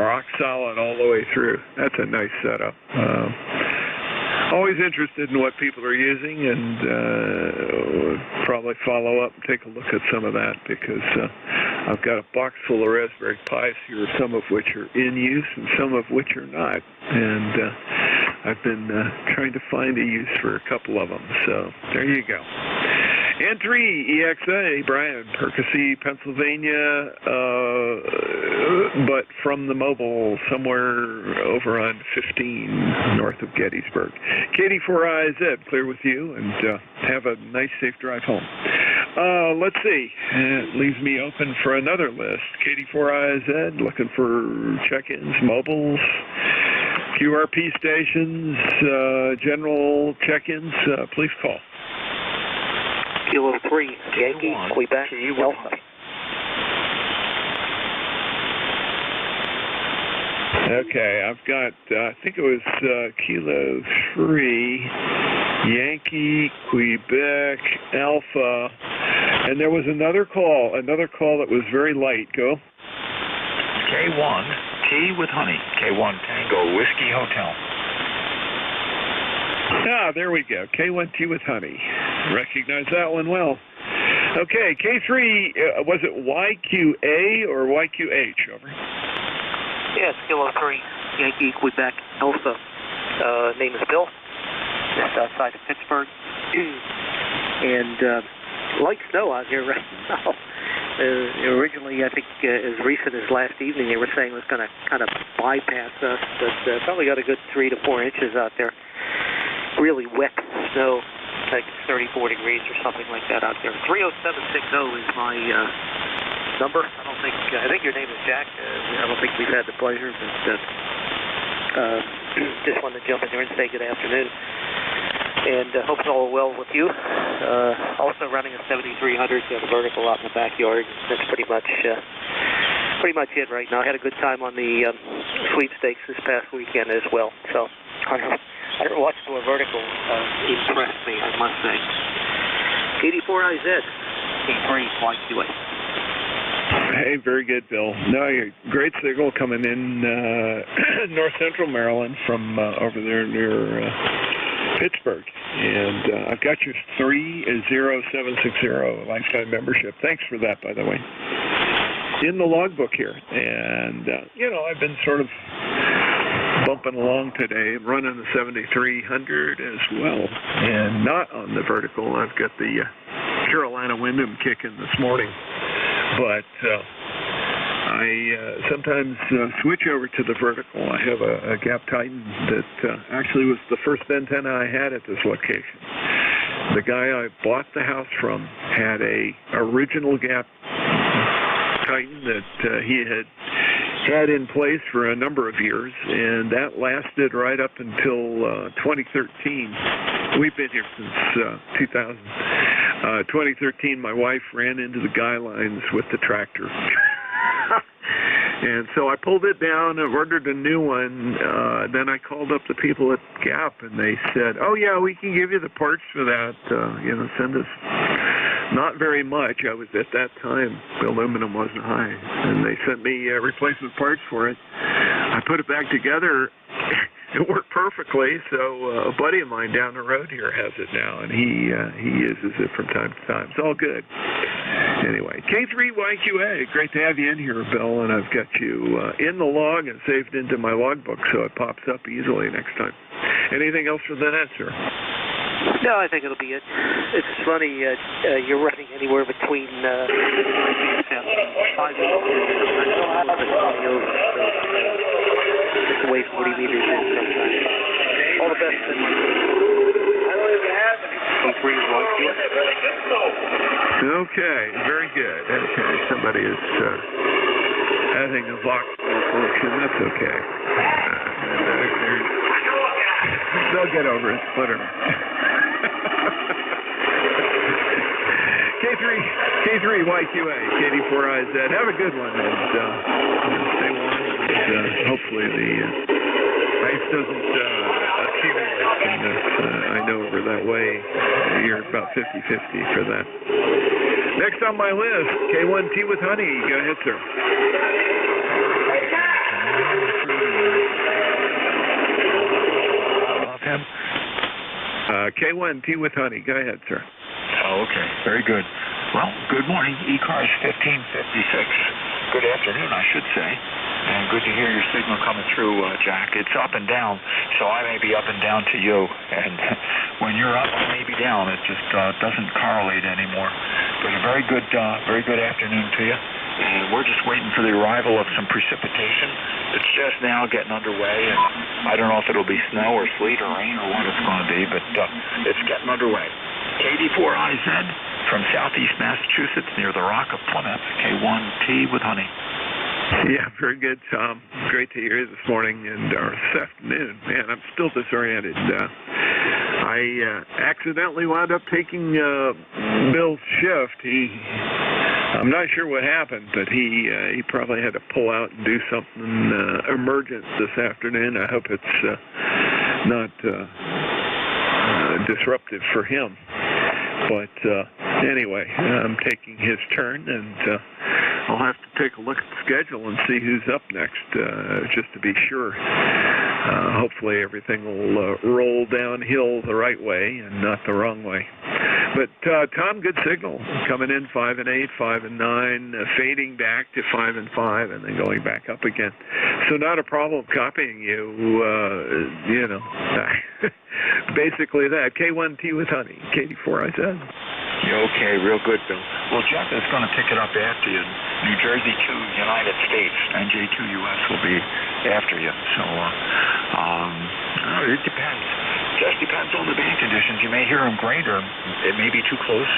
rock solid all the way through. That's a nice setup. Always interested in what people are using, and probably follow up and take a look at some of that, because I've got a box full of Raspberry Pis here, some of which are in use and some of which are not. And I've been trying to find a use for a couple of them. So there you go. N3EXA, Brian, Percy, Pennsylvania, but from the mobile somewhere over on 15 north of Gettysburg. KD4IZ, clear with you, and have a nice, safe drive home. Let's see. It leaves me open for another list. KD4IZ, looking for check-ins, mobiles, QRP stations, general check-ins. Please call. Kilo 3, Yankee, Quebec, Alpha. Okay, I've got, I think it was Kilo 3, Yankee, Quebec, Alpha, and there was another call that was very light. Go. K1, T with honey, K1 Tango, Whiskey Hotel. Ah, there we go. K1T with honey. Recognize that one well. Okay, K3, was it YQA or YQH? Over. Yes, Kilo 3, Yankee, Quebec, Alpha. Name is Bill, just outside of Pittsburgh. And like snow out here right now. Originally, I think as recent as last evening, they were saying it was going to kind of bypass us, but probably got a good 3 to 4 inches out there. Really wet snow, like 34 degrees or something like that out there. 30760 is my number. I think your name is Jack. I don't think we've had the pleasure, but just wanted to jump in there and say good afternoon. And hope it's all well with you. Also running a 7300 vertical out in the backyard. That's pretty much it right now. I had a good time on the sweepstakes this past weekend as well. So I never watched a vertical impressed me, I must say. 84IZ, K3, YQA. Hey, very good, Bill. No, great signal coming in north central Maryland from over there near Pittsburgh. And I've got your 30760 lifetime membership. Thanks for that, by the way. In the logbook here. And, I've been sort of bumping along today, running the 7300 as well, and not on the vertical. I've got the Carolina Windham kicking this morning, but I sometimes switch over to the vertical. I have a Gap Titan that actually was the first antenna I had at this location. The guy I bought the house from had a original Gap Titan that he had in place for a number of years, and that lasted right up until 2013. We've been here since 2000. 2013, my wife ran into the guy lines with the tractor. And so I pulled it down and ordered a new one. Then I called up the people at Gap, and they said, oh, yeah, we can give you the parts for that. Send us not very much. I was, at that time, the aluminum wasn't high. And they sent me replacement parts for it. I put it back together. It worked perfectly. So a buddy of mine down the road here has it now, and he uses it from time to time. It's all good. Anyway, K3YQA, great to have you in here, Bill, and I've got you in the log and saved into my logbook so it pops up easily next time. Anything else for the net, sir? No, I think it'll be it. It's funny, you're running anywhere between 5 and 40 meters in sometimes. All the best. Okay, very good. Okay, somebody is having a vox malfunction. That's okay. They'll get over it. Whatever. K3YQA, KD4IZ. Have a good one, and stay warm. And, hopefully the ice doesn't accumulate. And I know over that way you're about 50-50 for that. Next on my list, K1T with honey. Go ahead, sir. Him? K1T with honey. Go ahead, sir. Oh, okay. Very good. Well, good morning. E-Cars 1556. Good afternoon, I should say. And good to hear your signal coming through, Jack. It's up and down, so I may be up and down to you. And when you're up, I may be down. It just doesn't correlate anymore. But a very good afternoon to you. And we're just waiting for the arrival of some precipitation. It's just now getting underway, and I don't know if it'll be snow or sleet or rain or what it's going to be, but it's getting underway. KD4IZ from southeast Massachusetts near the Rock of Plymouth, K1T with honey. Yeah, very good, Tom. Great to hear you this morning or this afternoon. Man, I'm still disoriented. I accidentally wound up taking Bill's shift. I'm not sure what happened, but he probably had to pull out and do something emergent this afternoon. I hope it's not disruptive for him. But anyway, I'm taking his turn, and I'll have to take a look at the schedule and see who's up next, just to be sure. Hopefully everything will roll downhill the right way and not the wrong way. But Tom, good signal. Coming in 5 and 8, 5 and 9, fading back to 5 and 5, and then going back up again. So not a problem copying you. Basically that. K1T with honey. KD4IZ. Okay, real good, Bill. Well, Jeff is going to pick it up after you. New Jersey to United States. NJ2US will be after you. So it depends. Just depends on the band conditions. You may hear them great, or it may be too close.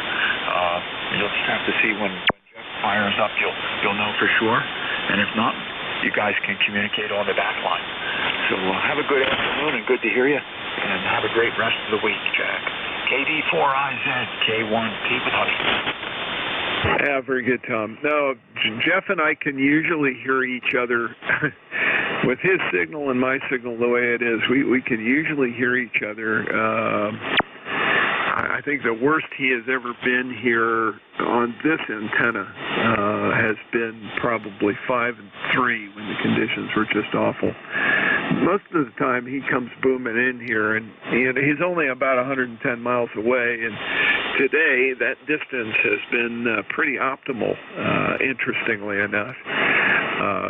You'll just have to see when Jeff fires up. You'll know for sure. And if not, you guys can communicate on the back line. So have a good afternoon and good to hear you. And have a great rest of the week, Jack. KD4IZ, K1T with honey. Yeah, very good, Tom. No, Jeff and I can usually hear each other with his signal and my signal the way it is. We can usually hear each other. I think the worst he has ever been here on this antenna has been probably 5 and 3 when the conditions were just awful. Most of the time he comes booming in here, and he's only about 110 miles away, and today that distance has been pretty optimal, interestingly enough.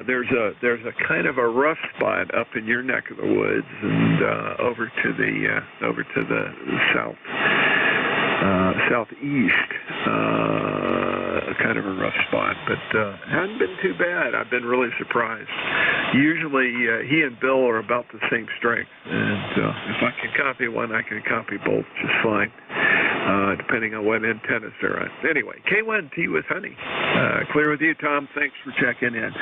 There's a kind of a rough spot up in your neck of the woods and over to the southeast, kind of a rough spot, but hasn't been too bad. I've been really surprised. Usually he and Bill are about the same strength, and if I can copy one, I can copy both just fine, depending on what antennas they're on. Anyway, K1T with honey. Clear with you, Tom. Thanks for checking in.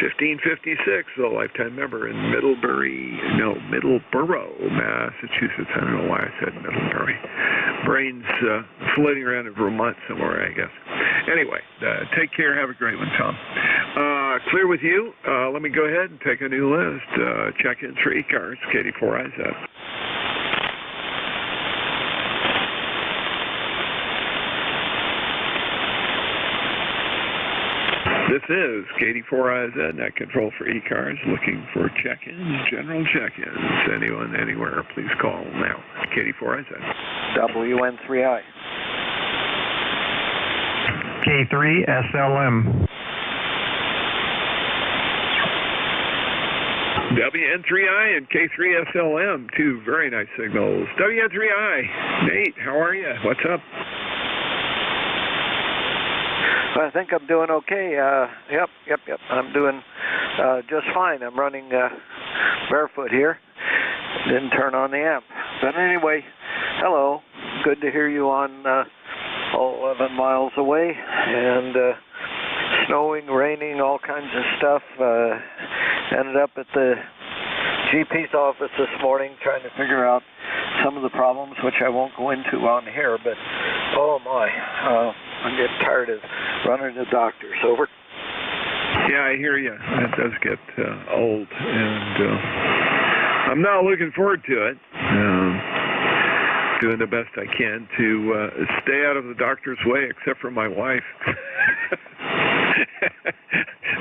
1556, a lifetime member in Middleborough, Massachusetts. I don't know why I said Middlebury. Brain's floating around in Vermont somewhere, I guess. Anyway, take care. Have a great one, Tom. Clear with you. Let me go ahead and take a new list. Check-ins for E-Cars, KD4IZ. This is KD4IZ, net control for E-Cars, looking for check-ins, general check-ins. Anyone, anywhere, please call now. KD4IZ. WN3I. K3SLM. WN3I and K3SLM, two very nice signals. WN3I, Nate, how are you? What's up? I think I'm doing okay. Yep. I'm doing just fine. I'm running barefoot here. Didn't turn on the amp. But anyway, hello. Good to hear you on 11 miles away. And snowing, raining, all kinds of stuff. Ended up at the GP's office this morning trying to figure out some of the problems, which I won't go into on here. But, oh my, I'm getting tired of running to doctors. Over. Yeah, I hear you. That does get old, and I'm not looking forward to it. Doing the best I can to stay out of the doctor's way, except for my wife.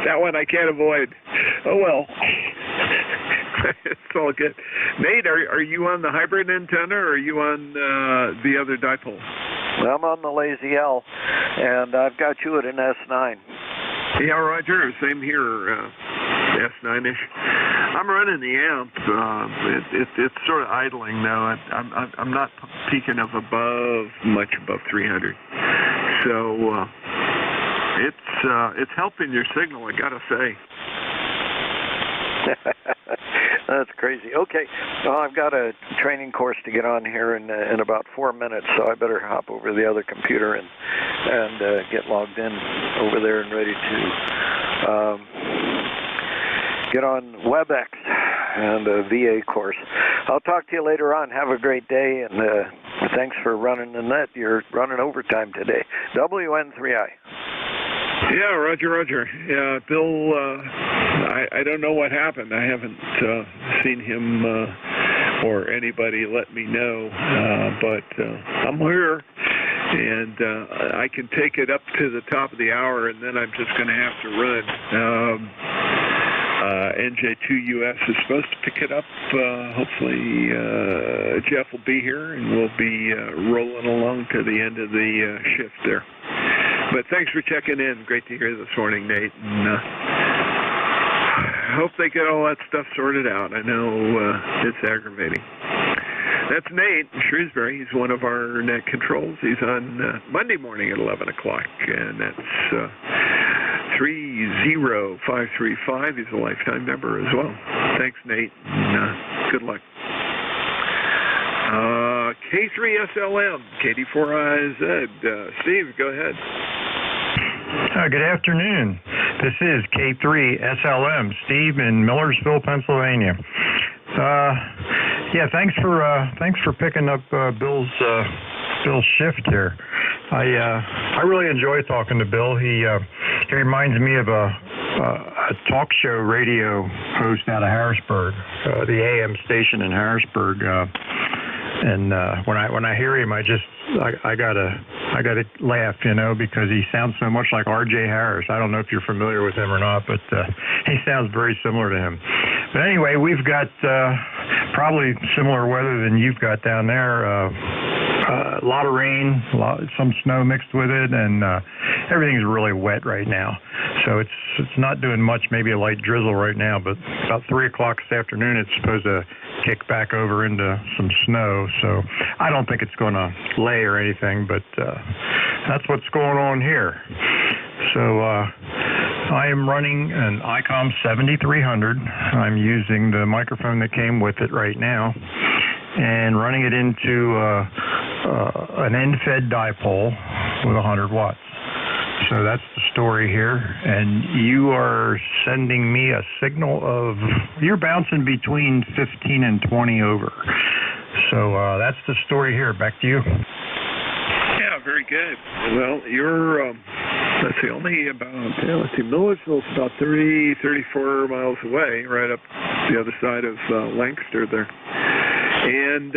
That one I can't avoid. Oh, well. It's all good. Nate, are you on the hybrid antenna, or are you on the other dipole? I'm on the Lazy L, and I've got you at an S9. Yeah, Roger. Same here, S9-ish. I'm running the amp. It's sort of idling though. I'm not peaking up much above 300. So it's helping your signal, I gotta say. That's crazy. Okay, well, I've got a training course to get on here in about 4 minutes, so I better hop over to the other computer and get logged in over there and ready to get on WebEx and a VA course. I'll talk to you later on. Have a great day, and thanks for running the net. You're running overtime today. WN3I. Yeah, Roger. Yeah, Bill, I don't know what happened. I haven't seen him or anybody let me know, but I'm here, and I can take it up to the top of the hour, and then I'm just going to have to run. NJ2US is supposed to pick it up. Hopefully Jeff will be here, and we'll be rolling along to the end of the shift there. But thanks for checking in. Great to hear this morning, Nate. And I hope they get all that stuff sorted out. I know it's aggravating. That's Nate in Shrewsbury. He's one of our net controls. He's on Monday morning at 11 o'clock, and that's 30535. He's a lifetime member as well. Thanks, Nate, and good luck. K3SLM, KD4IZ. Steve, go ahead. Good afternoon. This is K3SLM, Steve in Millersville, Pennsylvania. Yeah, thanks for picking up Bill's shift here. I really enjoy talking to Bill. He reminds me of a talk show radio host out of Harrisburg, the AM station in Harrisburg. And when I hear him, I gotta laugh, because he sounds so much like R.J. Harris. I don't know if you're familiar with him or not, but he sounds very similar to him. But anyway, we've got probably similar weather than you've got down there. A lot of rain, some snow mixed with it, and everything's really wet right now. So it's not doing much, maybe a light drizzle right now, but about 3 o'clock this afternoon it's supposed to kick back over into some snow. So I don't think it's going to lay or anything, but that's what's going on here. So I am running an ICOM 7300. I'm using the microphone that came with it right now and running it into an end-fed dipole with 100 watts. So that's the story here. And you are sending me a signal of, you're bouncing between 15 and 20 over. So that's the story here. Back to you. Yeah, very good. Well, you're, only about, Millersville's about 34 miles away, right up the other side of Lancaster there. And,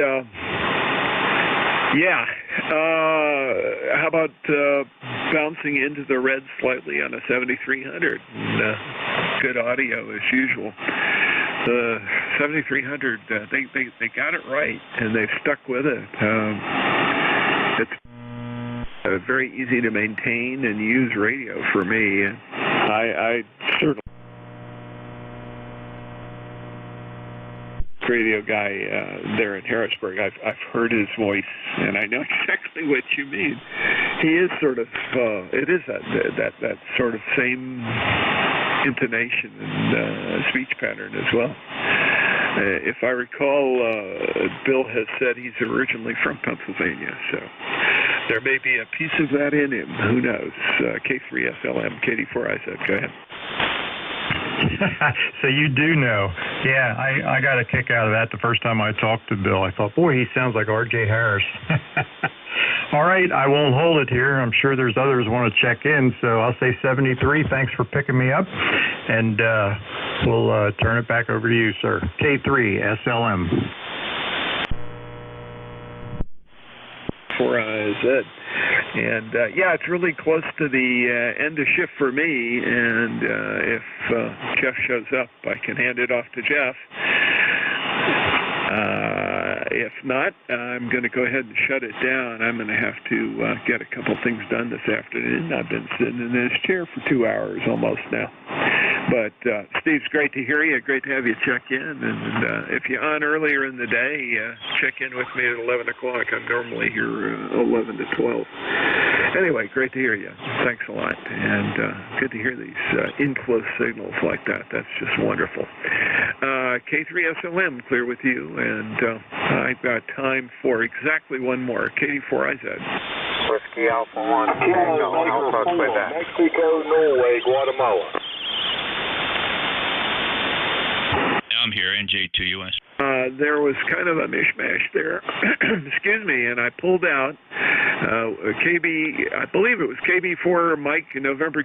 how about bouncing into the red slightly on a 7300? And, good audio as usual. The 7300, they got it right, and they've stuck with it. It's very easy to maintain and use radio for me. I certainly radio guy there in Harrisburg. I've heard his voice, and I know exactly what you mean. He is sort of it is that sort of same intonation and speech pattern as well. If I recall, Bill has said he's originally from Pennsylvania, so there may be a piece of that in him. Who knows? K3SLM, KD4IZ. Go ahead. So you do know. Yeah, I got a kick out of that the first time I talked to Bill. I thought, boy, he sounds like R.J. Harris. All right, I won't hold it here. I'm sure there's others who want to check in, so I'll say 73. Thanks for picking me up, and we'll turn it back over to you, sir. K3 SLM. IZ. And yeah, it's really close to the end of shift for me. And if Jeff shows up, I can hand it off to Jeff. If not, I'm going to go ahead and shut it down. I'm going to have to get a couple things done this afternoon. I've been sitting in this chair for 2 hours almost now. But Steve, it's great to hear you. Great to have you check in. And if you're on earlier in the day, check in with me at 11 o'clock. I'm normally here 11 to 12. Anyway, great to hear you. Thanks a lot. And good to hear these in-close signals like that. That's just wonderful. K3SLM, clear with you. And I've got time for exactly one more. KD4IZ. Whiskey Alpha 1, Tango, Alpha Quebec. Mexico, Norway, Guatemala. I'm here, NJ2US. There was kind of a mishmash there. Excuse me, and I pulled out KB, I believe it was KB4 Mike November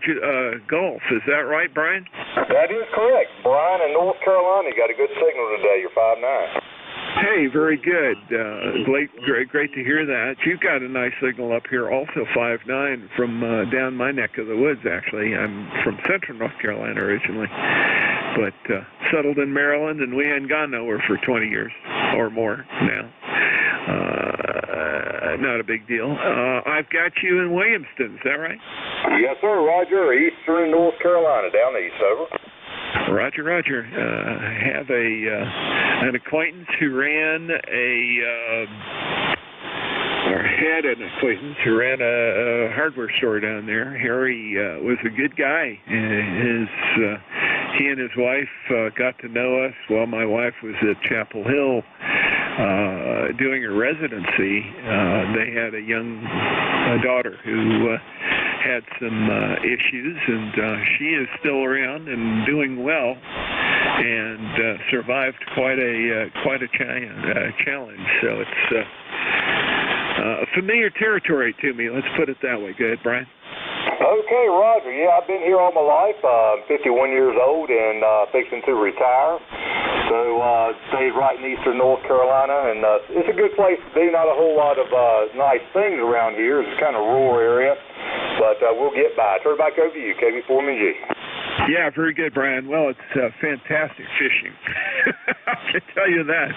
Golf. Is that right, Brian? That is correct. Brian in North Carolina got a good signal today. You're 5'9". Hey, very good. Great to hear that. You've got a nice signal up here, also 5'9", from down my neck of the woods, actually. I'm from central North Carolina originally, but settled in Maryland, and we hadn't gone nowhere for 20 years or more now. Not a big deal. I've got you in Williamston, is that right? Yes, sir. Roger. Eastern North Carolina, down east, over. Roger, Roger. Have an acquaintance who ran had an acquaintance who ran a hardware store down there. Harry was a good guy. He and his wife got to know us while my wife was at Chapel Hill doing her residency. They had a young daughter who had some issues, and she is still around and doing well, and survived quite a challenge. So it's familiar territory to me. Let's put it that way. Go ahead, Brian. Okay, Roger. Yeah, I've been here all my life. I'm 51 years old and fixing to retire. So stayed right in eastern North Carolina, and it's a good place to be. Not a whole lot of nice things around here. It's kind of a rural area, but we'll get by. Turn it back over to you, KB4MG. Yeah, very good, Brian. Well, it's fantastic fishing. I can tell you that,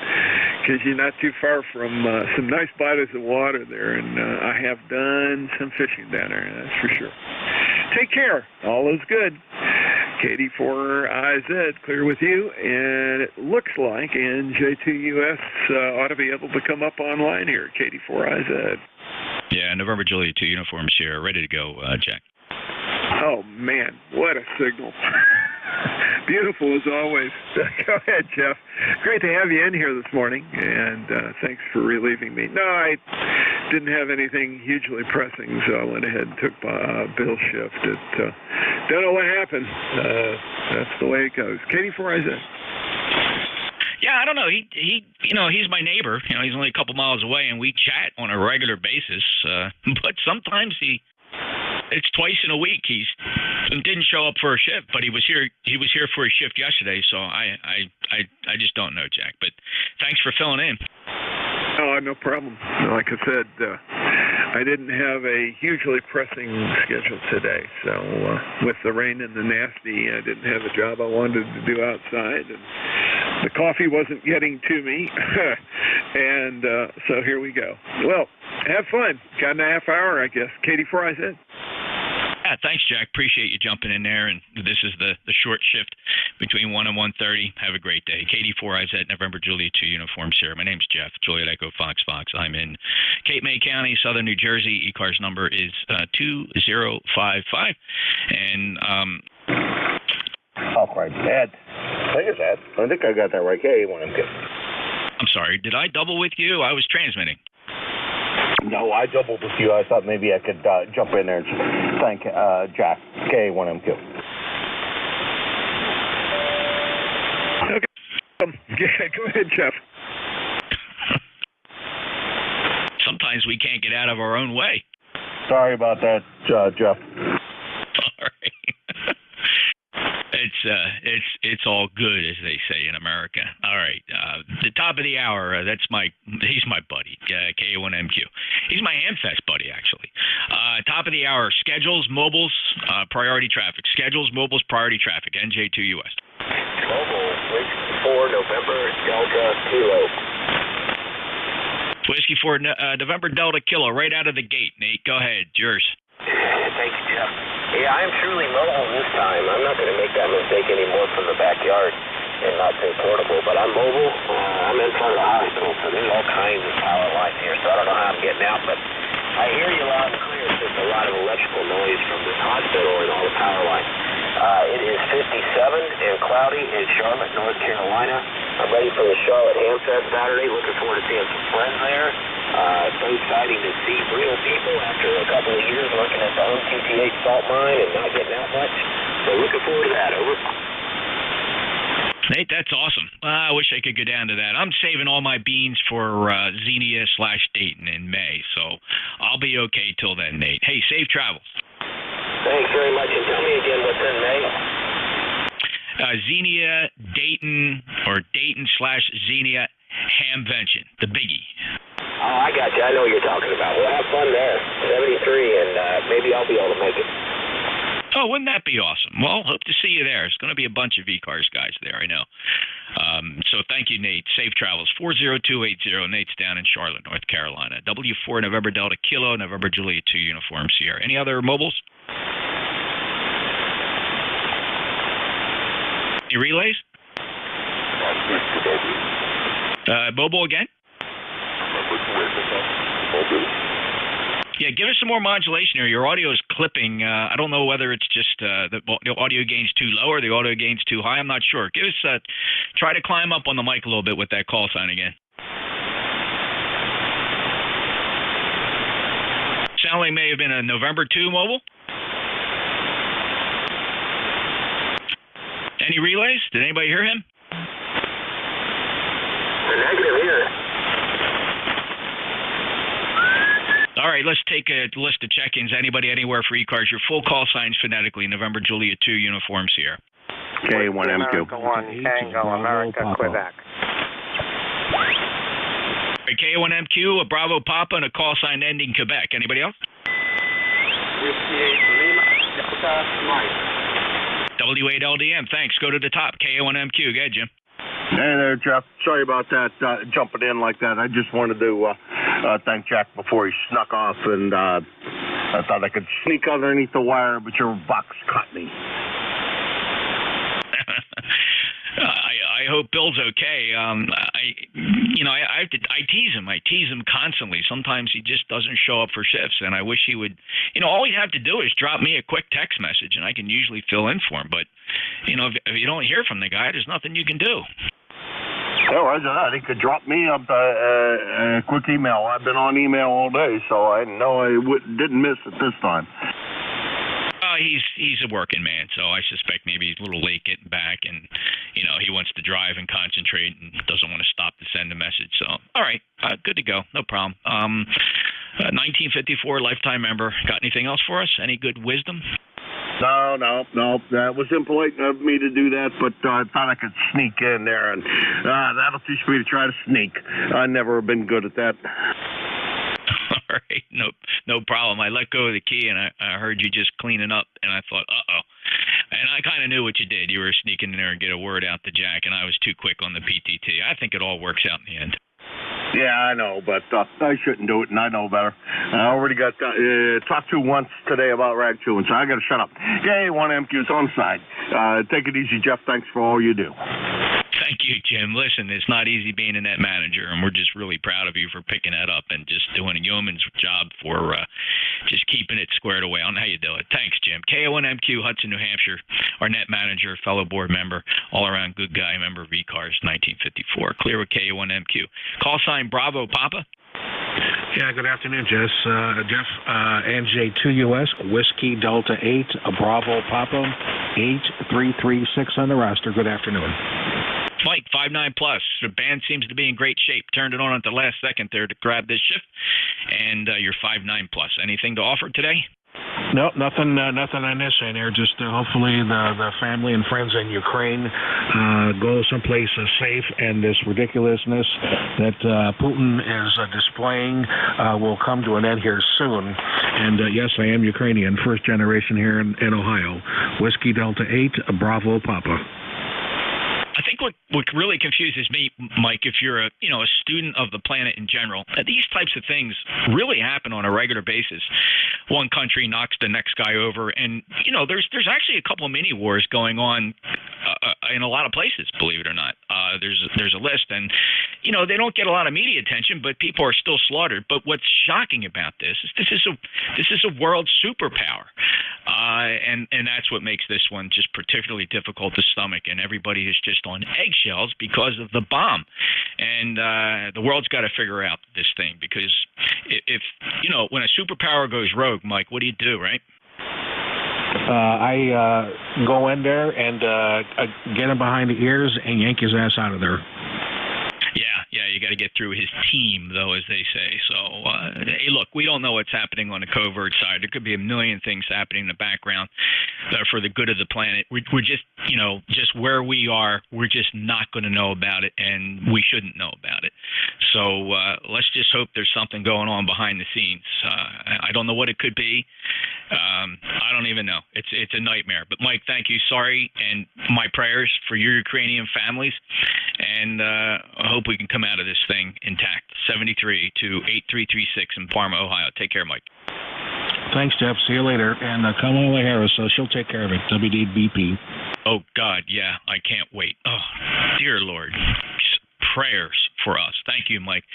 because you're not too far from some nice bodies of water there, and I have done some fishing down there, that's for sure. Take care. All is good. KD4IZ, clear with you, and it looks like NJ2US ought to be able to come up online here. KD4IZ. Yeah, November Juliet 2 Uniform Sierra, ready to go, Jack. Oh, man, what a signal. Beautiful as always. Go ahead, Jeff. Great to have you in here this morning, and thanks for relieving me. No, I didn't have anything hugely pressing, so I went ahead and took Bill's shift. Don't know what happened. That's the way it goes. KD4IZ. Yeah, I don't know. He's my neighbor. He's only a couple miles away, and we chat on a regular basis. But sometimes it's twice in a week. He didn't show up for a shift, but he was here. He was here for a shift yesterday. So I just don't know, Jack. But thanks for filling in. Oh, no problem. Like I said, I didn't have a hugely pressing schedule today. So with the rain and the nasty, I didn't have a job I wanted to do outside, and the coffee wasn't getting to me. And so here we go. Well, have fun. Got a half hour, I guess. KD4IZ. Yeah, thanks, Jack. Appreciate you jumping in there. And this is the short shift between 1 and 1:30. Have a great day. KD4IZ, November Juliet 2 Uniform Sierra. My name's Jeff, Juliet Echo Fox Fox. I'm in Cape May County, southern New Jersey. E-car's number is 2055. And Oh, right, Ed. Look at that. I think I got that right. K1MK. I'm sorry. Did I double with you? I was transmitting. No, I doubled with you. I thought maybe I could jump in there and thank Jack. K1MQ. Okay. Go ahead, Jeff. Sometimes we can't get out of our own way. Sorry about that, Jeff. All right. it's all good, as they say in America. All right, the top of the hour. He's my buddy, K1MQ. He's my Hamfest buddy, actually. Top of the hour. Schedules, mobiles, priority traffic. Schedules, mobiles, priority traffic. NJ2US. Mobile, Whiskey 4 November Delta Kilo. Whiskey 4 November Delta Kilo. Right out of the gate, Nate. Go ahead. Yours. Thank you, Jeff. Yeah, I am truly mobile this time. I'm not going to make that mistake anymore from the backyard and not say portable, but I'm mobile. I'm in front of the hospital, so there's all kinds of power lines here, so I don't know how I'm getting out, but I hear you loud and clear. It's just a lot of electrical noise from this hospital and all the power lines. It is 57 and cloudy in Charlotte, North Carolina. I'm ready for the Charlotte Hamfest Saturday. Looking forward to seeing some friends there. So exciting to see real people after a couple of years working at the OTTH salt mine and not getting out much. So looking forward to that. Over. Nate, that's awesome. I wish I could go down to that. I'm saving all my beans for Xenia/Dayton in May, so I'll be okay till then, Nate. Hey, safe travels. Thanks very much, and tell me again what's in May. Xenia, Dayton, or Dayton/Xenia Hamvention, the biggie. Oh, I got you. I know what you're talking about. Well, have fun there. 73, and maybe I'll be able to make it. Oh, wouldn't that be awesome? Well, hope to see you there. There's going to be a bunch of V-Cars guys there, I know. So thank you, Nate. Safe travels. 40280. Nate's down in Charlotte, North Carolina. W4 November Delta Kilo, November Juliet 2 Uniform Sierra. Any other mobiles? Any relays? Mobile again? Yeah, give us some more modulation here. Your audio is clipping. I don't know whether it's just the audio gain's too low or the audio gain's too high. I'm not sure. Give us try to climb up on the mic a little bit with that call sign again. Sound like may have been a November 2 mobile. Any relays? Did anybody hear him? Negative here. All right, let's take a list of check-ins. Anybody, anywhere for E-Cars. Your full call signs phonetically. November Juliet 2 Uniforms here. K1MQ. America 1 Tango America Quebec. K1MQ, a Bravo Papa, and a call sign ending Quebec. Anybody else? W8LDM. Thanks. Go to the top. K1MQ. Go ahead, Jim. Hey there, Jeff. Sorry about that, jumping in like that. I just wanted to thank Jack before he snuck off, and I thought I could sneak underneath the wire, but your box caught me. I hope Bill's okay. I tease him. I tease him constantly. Sometimes he just doesn't show up for shifts, and I wish he would. All he'd have to do is drop me a quick text message, and I can usually fill in for him. But if you don't hear from the guy, there's nothing you can do. Oh, Roger that. He could drop me up a quick email. I've been on email all day, so I know I didn't miss it this time. He's a working man, so I suspect maybe he's a little late getting back, and he wants to drive and concentrate and doesn't want to stop to send a message. So, all right, good to go, no problem. 1954 lifetime member. Got anything else for us? Any good wisdom? No. That was impolite of me to do that, but I thought I could sneak in there, and that'll teach me to try to sneak. I've never been good at that. All right, no problem. I let go of the key, and I heard you just cleaning up, and I thought, uh-oh. And I kind of knew what you did. You were sneaking in there and get a word out to Jack, and I was too quick on the PTT. I think it all works out in the end. Yeah, I know, but I shouldn't do it, and I know better. I already got talked to once today about rag chewing, so I got to shut up. K1MQ's on side. Take it easy, Jeff. Thanks for all you do. Thank you, Jim. Listen, it's not easy being a net manager, and we're just really proud of you for picking that up and just doing a yeoman's job for just keeping it squared away. I don't know how you do it. Thanks, Jim. K1MQ, Hudson, New Hampshire, our net manager, fellow board member, all-around good guy, member of V-Cars, 1954. Clear with K1MQ. Call sign Bravo Papa. Yeah, good afternoon, Jeff. NJ2US, Whiskey Delta 8, a Bravo Papa, 8336 on the roster. Good afternoon. Mike, 5'9 plus. The band seems to be in great shape. Turned it on at the last second there to grab this shift, and you're 5'9 plus. Anything to offer today? No, nothing on this end there. Just hopefully the family and friends in Ukraine go someplace safe, and this ridiculousness that Putin is displaying will come to an end here soon. And yes, I am Ukrainian, first generation here in Ohio. Whiskey Delta 8, Bravo Papa. I think what really confuses me, Mike, if you're a student of the planet in general, these types of things really happen on a regular basis. One country knocks the next guy over, and there's actually a couple of mini wars going on in a lot of places. Believe it or not, there's a list, and they don't get a lot of media attention, but people are still slaughtered. But what's shocking about this is a world superpower, and that's what makes this one just particularly difficult to stomach, and everybody is just on eggshells because of the bomb. And the world's got to figure out this thing, because if when a superpower goes rogue, Mike, what do you do, right? I go in there and get him behind the ears and yank his ass out of there. Yeah, you got to get through his team, though, as they say. So, hey, look, we don't know what's happening on the covert side. There could be a million things happening in the background that are for the good of the planet. We're just, just where we are, we're just not going to know about it, and we shouldn't know about it. So let's just hope there's something going on behind the scenes. I don't know what it could be. I don't even know. It's a nightmare. But, Mike, thank you. Sorry, and my prayers for your Ukrainian families, and I hope we can come out of this thing intact. 73 to 8336 in Parma, Ohio. Take care, Mike. Thanks, Jeff. See you later. And Kamala Harris, so she'll take care of it. WDBP. Oh, God, yeah. I can't wait. Oh, dear Lord. Prayers for us. Thank you, Mike.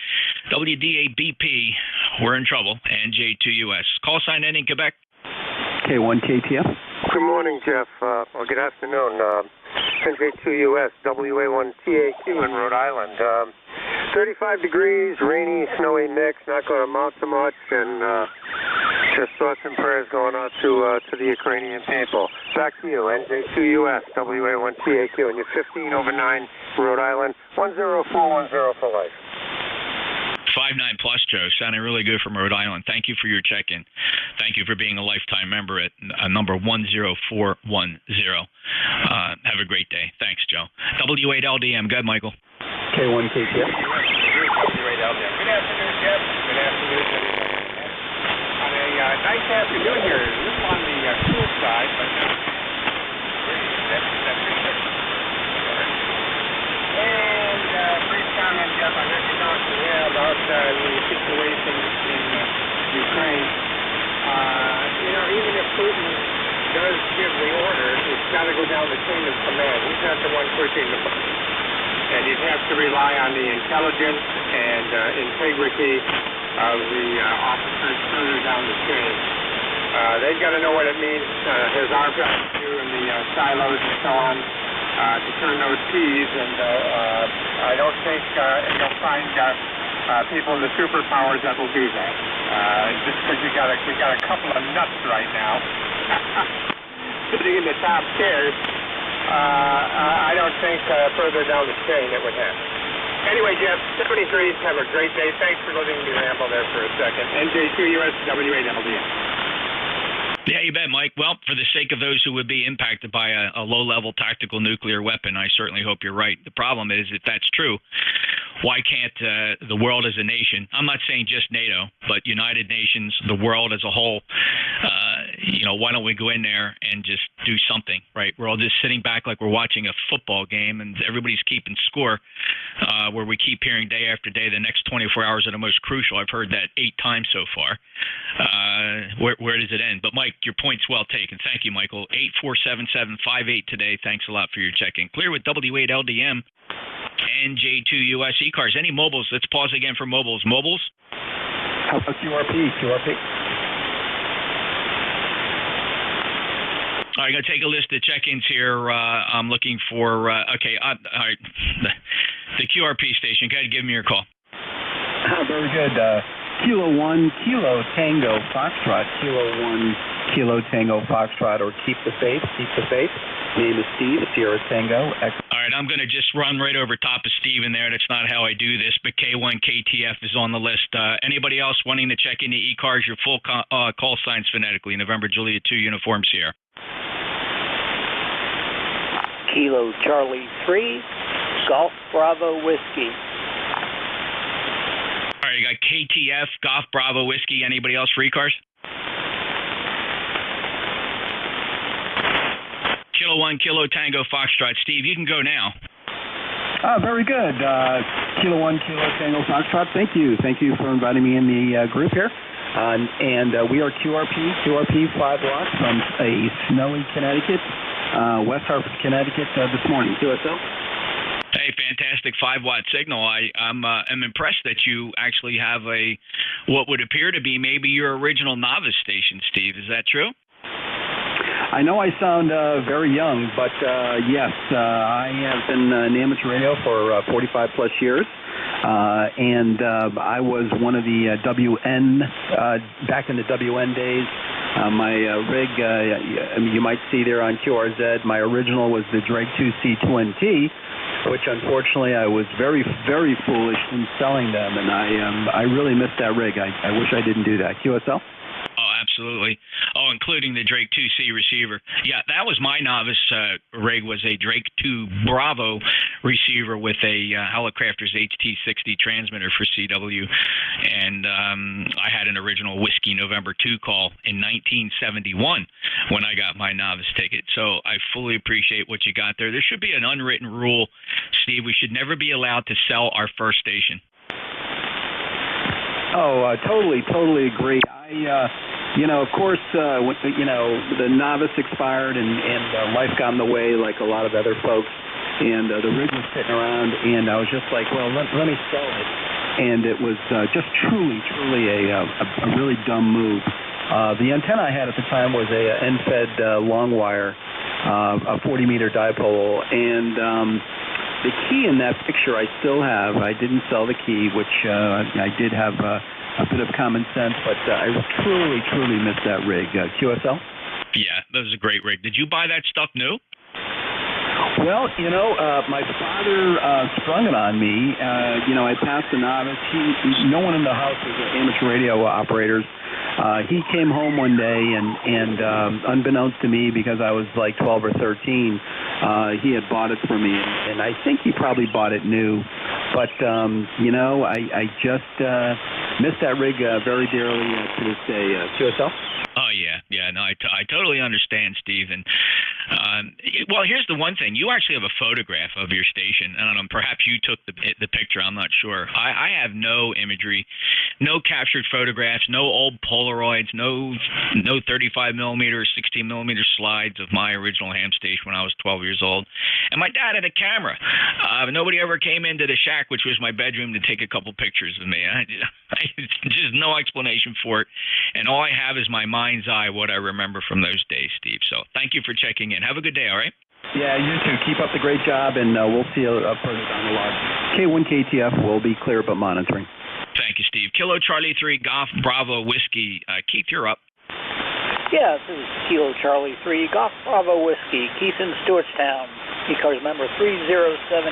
WDABP, we're in trouble. NJ2US. Call sign in Quebec. K1KTF. Good morning, Jeff. Or good afternoon. NJ2US, WA1TAQ in Rhode Island. 35 degrees, rainy, snowy mix, not going to amount to much, and just thoughts and prayers going out to the Ukrainian people. Back to you, NJ2US, WA1TAQ, and you're 15 over 9, Rhode Island, 10410 for life. 59 plus, Joe. Sounding really good from Rhode Island. Thank you for your check-in. Thank you for being a lifetime member at number 10410. Have a great day. Thanks, Joe. W8LDM. Go ahead, Michael. K1KTF. W8LDM. Good afternoon, Jeff. Good afternoon. On a nice afternoon here. A little on the cool side, but and brief comment, Jeff. I heard you talking about the situation in Ukraine. Even if Putin does give the order, it's got to go down the chain of command. He's not the one pushing the button. And you'd have to rely on the intelligence and integrity of the officers further down the chain. They've got to know what it means, as our guys do in the silos and so on, to turn those keys. And I don't think you'll find people in the superpowers that will do that. Just because we got a couple of nuts right now sitting in the top chairs. I don't think further down the chain it would happen. Anyway, Jeff, 73s, have a great day. Thanks for letting me ramble there for a second. NJ2US, W8LDM. Yeah, you bet, Mike. Well, for the sake of those who would be impacted by a low-level tactical nuclear weapon, I certainly hope you're right. The problem is, if that's true, why can't the world as a nation, I'm not saying just NATO, but United Nations, the world as a whole, why don't we go in there and just do something, right? We're all just sitting back like we're watching a football game, and everybody's keeping score, where we keep hearing day after day the next 24 hours are the most crucial. I've heard that 8 times so far. Where does it end? But, Mike, your point's well taken. Thank you, Michael. 847-758 today. Thanks a lot for your check-in. Clear with W8LDM, NJ2US E-Cars. Any mobiles? Let's pause again for mobiles. Mobiles? How about QRP? All right, I'm going to take a list of check-ins here. I'm looking for, all right, the QRP station. Go ahead, give me your call. Very good. Kilo 1, Kilo Tango Foxtrot, Kilo 1, Kilo Tango Foxtrot, or Keep the Faith. Name is Steve, Sierra Tango. All right, I'm going to just run right over top of Steve in there. That's not how I do this, but K1KTF is on the list. Anybody else wanting to check into E-Cars, your full call signs phonetically, November Juliet 2 Uniform Sierra. Kilo Charlie 3, Golf Bravo Whiskey. All right, you got KTF, Golf Bravo Whiskey. Anybody else for E-Cars? Kilo 1, Kilo Tango Foxtrot. Steve, you can go now. Very good. Kilo 1, Kilo Tango Foxtrot. Thank you. Thank you for inviting me in the group here. And we are QRP 5 watts from a snowy Connecticut, West Hartford, Connecticut this morning. QSL. Hey, fantastic 5-watt signal. I'm impressed that you actually have what would appear to be maybe your original novice station, Steve. Is that true? I know I sound very young, but yes, I have been in amateur radio for 45 plus years, and I was one of the WN back in the WN days. My rig, you might see there on QRZ, my original was the Drake 2C2NT, which unfortunately I was very, very foolish in selling them, and I really missed that rig. I wish I didn't do that. QSL? Oh, absolutely. Oh, including the Drake 2C receiver. Yeah, that was my novice rig, was a Drake 2 Bravo receiver with a Helicrafters HT60 transmitter for CW. And I had an original Whiskey November 2 call in 1971 when I got my novice ticket. So I fully appreciate what you got there. There should be an unwritten rule, Steve. We should never be allowed to sell our first station. Oh, totally agree. Of course, the novice expired and life got in the way like a lot of other folks, and the rig was sitting around, and I was just like, well, let me sell it. And it was just truly a really dumb move. The antenna I had at the time was a end-fed long wire, a 40-meter dipole, and the key in that picture I still have. I didn't sell the key, which I did have a bit of common sense, but I truly missed that rig. QSL? Yeah, that was a great rig. Did you buy that stuff new? Well, my father sprung it on me. I passed the novice. No one in the house was amateur radio operators. He came home one day, and unbeknownst to me, because I was like 12 or 13, he had bought it for me, and I think he probably bought it new. But, I just missed that rig very dearly to this day. QSL? Oh, yeah. No, I totally understand, Steve. And, well, here's the one thing. You actually have a photograph of your station. I don't know, perhaps you took the picture. I'm not sure. I have no imagery, no captured photographs, no old Polaroids, no 35 millimeter, 16 millimeter slides of my original ham station when I was 12 years old. And my dad had a camera. Nobody ever came into the shack, which was my bedroom, to take a couple pictures of me. Just no explanation for it. And all I have is my mind's eye, what I remember from those days, Steve. So thank you for checking in. Have a good day, all right? Yeah, you too. Keep up the great job, and we'll see you further down the line. K1KTF will be clear but monitoring. Thank you, Steve. Kilo Charlie 3, Golf Bravo Whiskey. Keith, you're up. Yeah, this is Kilo Charlie 3, Golf Bravo Whiskey, Keith in Stewartstown. E-Cars number 30781.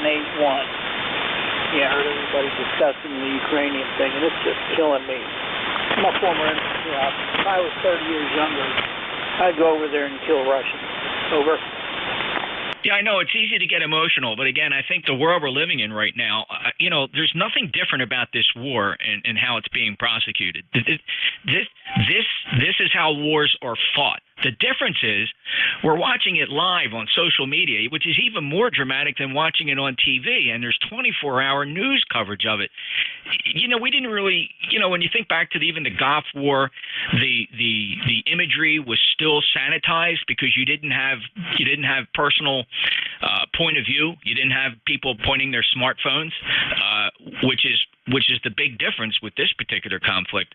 Yeah, I heard everybody discussing the Ukrainian thing, and it's just killing me. I'm a former infantry officer. If I was 30 years younger, I'd go over there and kill Russians. Over. Yeah, I know it's easy to get emotional, but again, I think the world we're living in right now, there's nothing different about this war and how it's being prosecuted. This is how wars are fought. The difference is we're watching it live on social media, which is even more dramatic than watching it on TV, and there's 24-hour news coverage of it. We didn't really, when you think back to even the Gulf War, the imagery was still sanitized because you didn't have personal point of view. You didn't have people pointing their smartphones, which is the big difference with this particular conflict.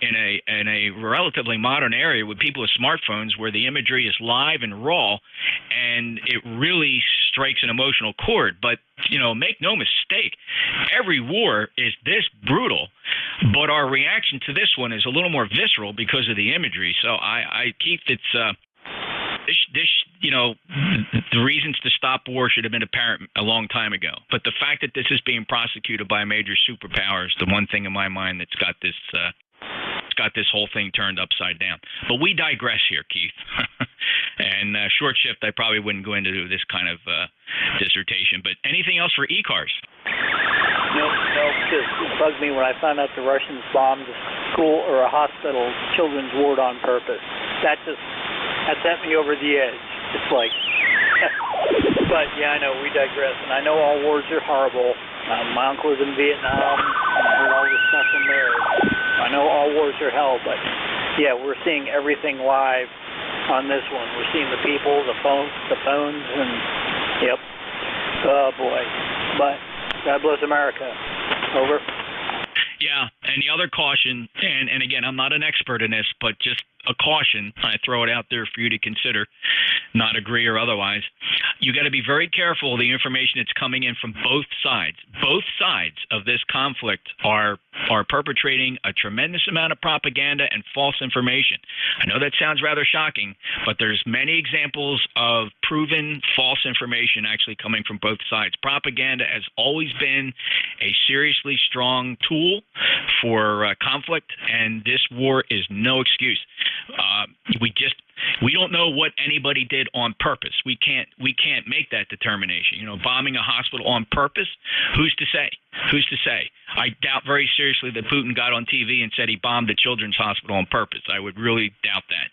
In a relatively modern area with people with smartphones, where the imagery is live and raw, and it really strikes an emotional chord. But make no mistake, every war is this brutal But our reaction to this one is a little more visceral because of the imagery. So Keith, it's this the reasons to stop war should have been apparent a long time ago. But the fact that this is being prosecuted by a major superpower is the one thing in my mind that's got this whole thing turned upside down. But we digress here, Keith. And short shift, I probably wouldn't go into this kind of dissertation. But anything else for e-cars? No, just it bugged me when I found out the Russians bombed a school or a hospital children's ward on purpose. That sent me over the edge. It's like, but yeah, I know, we digress. And I know all wars are horrible. My uncle was in Vietnam, and I heard all this stuff from there. I know all wars are hell, but yeah, we're seeing everything live on this one. We're seeing the people, the phones, and yep. Oh boy. But God bless America. Over. Yeah, and the other caution, and again, I'm not an expert in this, but just a caution, I throw it out there for you to consider, not agree or otherwise. You got to be very careful of the information that's coming in from both sides. Both sides of this conflict are perpetrating a tremendous amount of propaganda and false information. I know that sounds rather shocking, but there's many examples of proven false information actually coming from both sides. Propaganda has always been a seriously strong tool for conflict, and this war is no excuse. We don't know what anybody did on purpose. We can't make that determination. Bombing a hospital on purpose, who's to say? Who's to say? I doubt very seriously that Putin got on TV and said he bombed a children's hospital on purpose. I would really doubt that.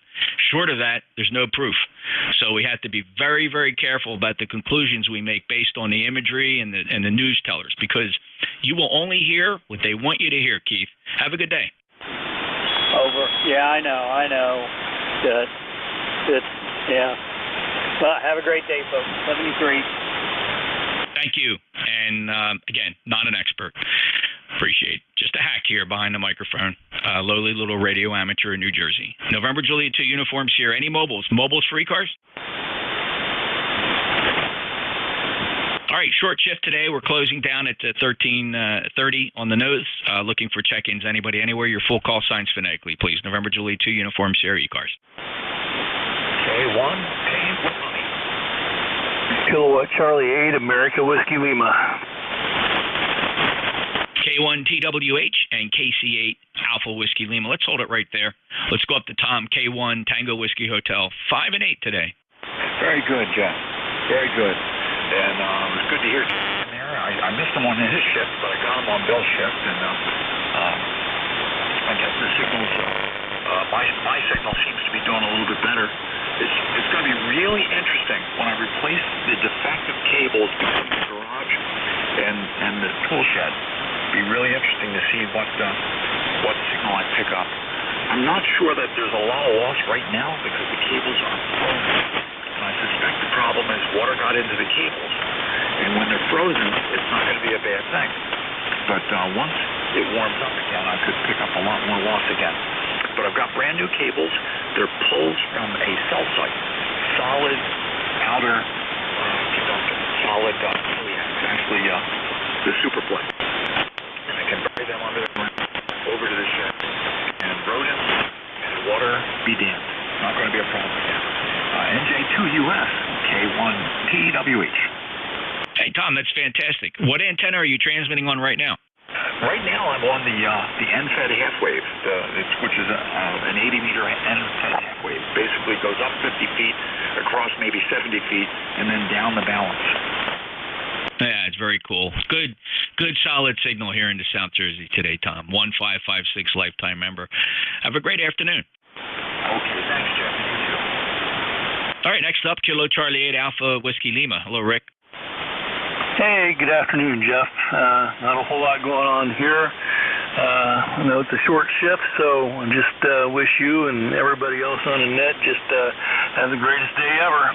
Short of that, there's no proof. So we have to be very, very careful about the conclusions we make based on the imagery and the news tellers, because you will only hear what they want you to hear, Keith. Have a good day. Over. Yeah, I know. Good. Yeah. Well, have a great day, folks. 73. Thank you. And again, not an expert. Appreciate it. Just a hack here behind the microphone. Lowly little radio amateur in New Jersey. November Juliet 2 uniforms here. Any mobiles? Mobiles for e-cars? All right, short shift today. We're closing down at 13:30 on the nose. Looking for check-ins. Anybody, anywhere. Your full call signs phonetically, please. November Juliet 2 uniforms here, e-cars. K1, Kilowatt Charlie 8, America Whiskey Lima. K1 TWH and KC8 Alpha Whiskey Lima. Let's hold it right there. Let's go up to Tom, K1 Tango Whiskey Hotel. 5 and 8 today. Very good, Jeff. Very good. And it was good to hear Jeff in there. I missed him on his shift, but I got him on Bill's shift, and I guess the signals, my signal seems to be doing a little bit better. It's going to be really interesting when I replace the defective cables between the garage and the tool shed. It'll be really interesting to see what signal I pick up. I'm not sure that there's a lot of loss right now because the cables are frozen. And I suspect the problem is water got into the cables. And when they're frozen, it's not going to be a bad thing. But once it warms up again, I could pick up a lot more loss again. But I've got brand new cables. They're pulls from a cell site. Solid outer conductor. Solid, it's actually the super plate. And I can bury them under the ground over to the shed. And rodents and water be damned. Not going to be a problem again. NJ2US K1 TWH. Hey, Tom, that's fantastic. What antenna are you transmitting on right now? Right now, I'm on the NFED half wave, which is an 80-meter NFED half wave. Basically, goes up 50 feet, across maybe 70 feet, and then down the balance. Yeah, it's very cool. Good, solid signal here into South Jersey today, Tom. 1556 lifetime member. Have a great afternoon. Okay, thanks, Jeff. You too. All right, next up, Kilo Charlie 8 Alpha Whiskey Lima. Hello, Rick. Hey, good afternoon, Jeff. Not a whole lot going on here. I know it's a short shift, so I just wish you and everybody else on the net just have the greatest day ever.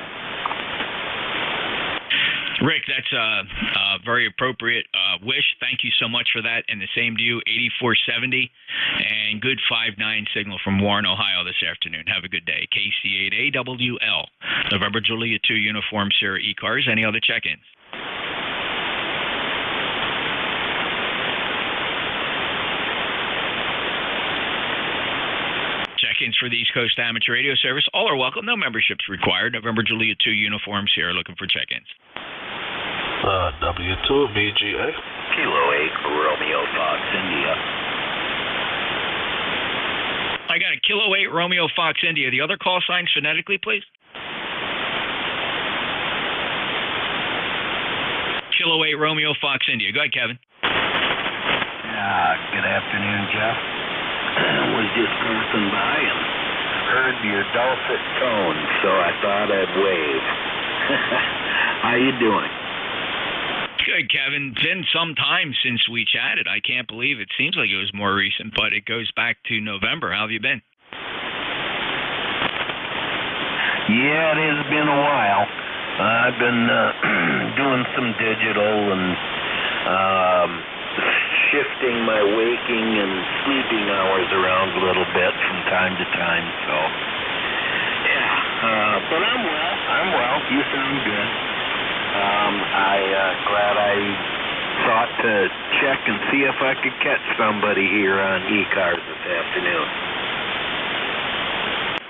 Rick, that's a very appropriate wish. Thank you so much for that. And the same to you, 8470 and good 5-9 signal from Warren, Ohio this afternoon. Have a good day. KC8AWL, November Juliet 2 Uniform Sierra E-Cars. Any other check-ins? check-ins for the East Coast Amateur Radio Service. All are welcome. No memberships required. November Juliet 2 uniforms here looking for check-ins. W2 BGA. Kilo 8 Romeo Fox India. I got a Kilo 8 Romeo Fox India. The other call signs phonetically, please. Kilo 8 Romeo Fox India. Go ahead, Kevin. Good afternoon, Jeff. Was just passing by and heard your dulcet tones, so I thought I'd wave. How you doing? Good, Kevin. It's been some time since we chatted. I can't believe it. Seems like it was more recent, but it goes back to November. How have you been? Yeah, it has been a while. I've been doing some digital and shifting my waking and sleeping hours around a little bit from time to time, so but I'm well. You sound good. Glad I thought to check and see if I could catch somebody here on E-Cars this afternoon.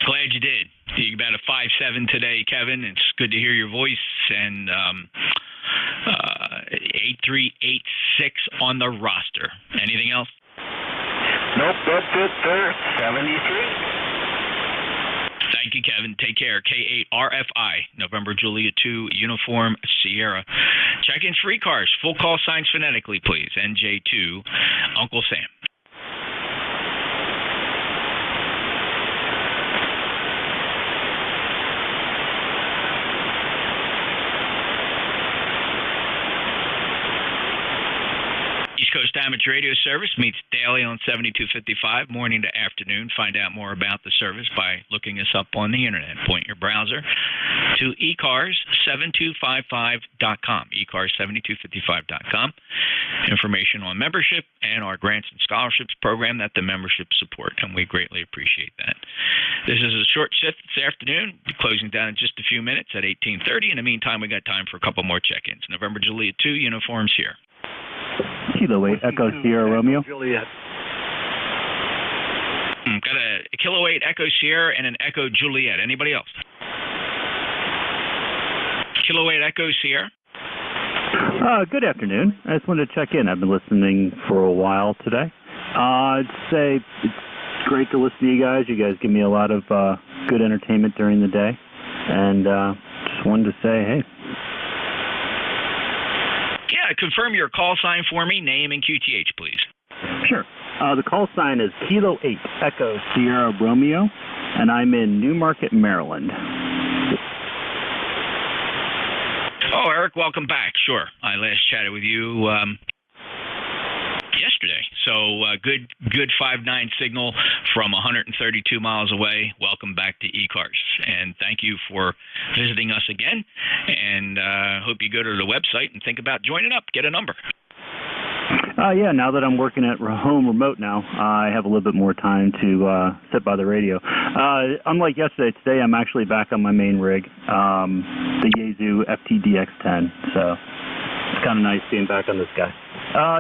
Glad you did. You got a 5.7 today, Kevin. It's good to hear your voice. And 8386 on the roster. Anything else? Nope, that's it, sir. 73. Thank you, Kevin. Take care. K8RFI, November Juliet 2, Uniform Sierra. Check-in free cars. Full call signs phonetically, please. NJ2, Uncle Sam. East Coast Amateur Radio Service meets daily on 7255, morning to afternoon. Find out more about the service by looking us up on the internet. Point your browser to ecars7255.com, ecars7255.com. Information on membership and our grants and scholarships program that the membership support, and we greatly appreciate that. This is a short shift this afternoon, closing down in just a few minutes at 18:30. In the meantime, we got time for a couple more check-ins. November Juliet 2 uniforms here. Kilo 8 Echo Sierra Romeo. Juliet. Got a Kilo 8 Echo Sierra and an Echo Juliet. Anybody else? Kilo 8 Echo Sierra. Good afternoon. I just wanted to check in. I've been listening for a while today. I'd say it's great to listen to you guys. You guys give me a lot of good entertainment during the day. And just wanted to say, hey. Yeah, confirm your call sign for me, name and QTH, please. Sure. The call sign is Kilo 8 Echo Sierra Romeo, and I'm in Newmarket, Maryland. Oh, Eric, welcome back. Sure. I last chatted with you yesterday. So good 5.9 signal from 132 miles away. Welcome back to E-Cars. And thank you for visiting us again. And hope you go to the website and think about joining up. Get a number. Yeah, now that I'm working at home remote now, I have a little bit more time to sit by the radio. Unlike yesterday, today I'm actually back on my main rig, the Yaesu FTDX10. So it's kind of nice being back on this guy.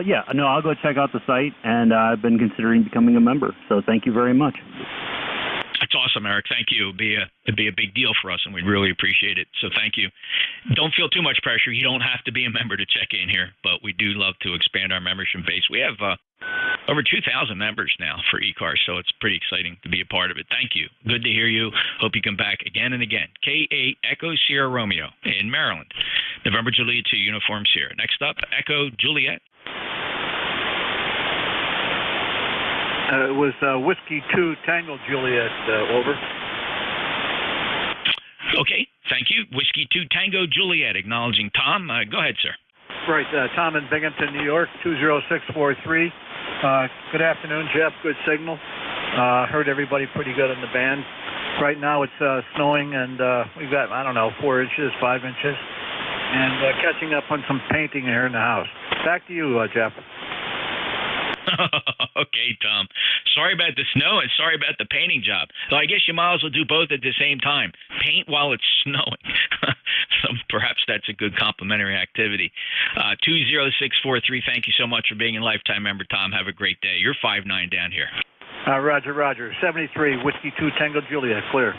Yeah, no, I'll go check out the site, and I've been considering becoming a member. So thank you very much. That's awesome, Eric. Thank you. It'd be a big deal for us, and we'd really appreciate it. So thank you. Don't feel too much pressure. You don't have to be a member to check in here, but we do love to expand our membership base. We have over 2,000 members now for E-Cars, so it's pretty exciting to be a part of it. Thank you. Good to hear you. Hope you come back again and again. K8 Echo Sierra Romeo in Maryland. November Juliet 2 uniforms here. Next up, Echo Juliet. It was Whiskey 2 Tango Juliet, over. Okay, thank you. Whiskey 2 Tango Juliet, acknowledging Tom. Go ahead, sir. Right, Tom in Binghamton, New York, 20643. Good afternoon, Jeff. Good signal. Heard everybody pretty good in the band. Right now it's snowing, and we've got, 4 inches, 5 inches, and catching up on some painting here in the house. Back to you, Jeff. Okay, Tom. Sorry about the snow and sorry about the painting job. So I guess you might as well do both at the same time. Paint while it's snowing. So perhaps that's a good complimentary activity. 20643, thank you so much for being a lifetime member, Tom. Have a great day. You're 5'9" down here. Roger. 73, Whiskey 2, Tango Juliet, clear.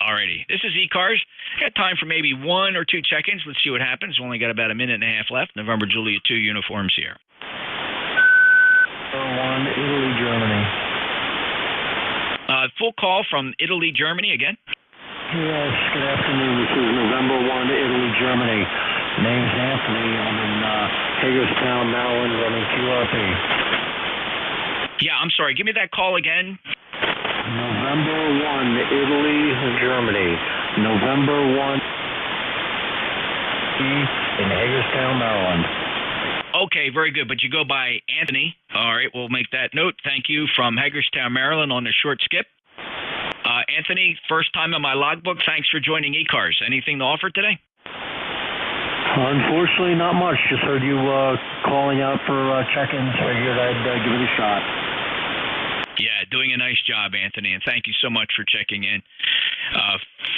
Alrighty. This is E-Cars. Got time for maybe 1 or 2 check-ins. Let's see what happens. We've only got about a minute and a half left. November Juliet 2, uniforms here. 1, Italy, Germany. Full call from Italy, Germany again. Yes, good afternoon. This is November 1, Italy, Germany. Name's Anthony. I'm in Hagerstown, Maryland, running QRP. Yeah, I'm sorry. Give me that call again. November 1, Italy, Germany. November 1 in Hagerstown, Maryland. Okay, very good. But you go by Anthony. All right, we'll make that note. Thank you from Hagerstown, Maryland on the short skip. Anthony, first time in my logbook. Thanks for joining E-Cars. Anything to offer today? Unfortunately, not much. Just heard you calling out for check-ins. I figured I'd give it a shot. Yeah, doing a nice job, Anthony, and thank you so much for checking in.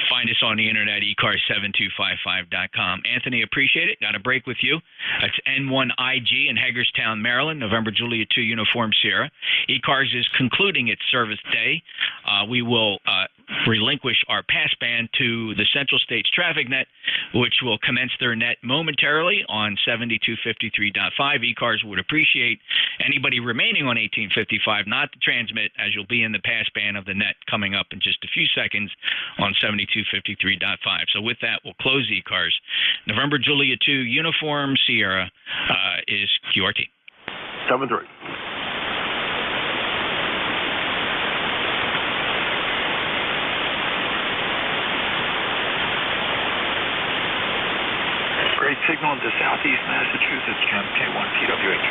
Find us on the internet, ecars7255.com. Anthony, appreciate it. Got a break with you. That's N1IG in Hagerstown, Maryland, November Juliet 2, Uniform Sierra. E-Cars is concluding its service day. We will relinquish our passband to the Central States Traffic Net, which will commence their net momentarily on 7253.5. E-Cars would appreciate anybody remaining on 1855 not to transmit, as you'll be in the passband of the net coming up in just a few seconds on 7253.5. So with that, we'll close E-Cars. November Juliet 2, Uniform Sierra is QRT. 7-3. Great signal into southeast Massachusetts, Jim, K1 PWH.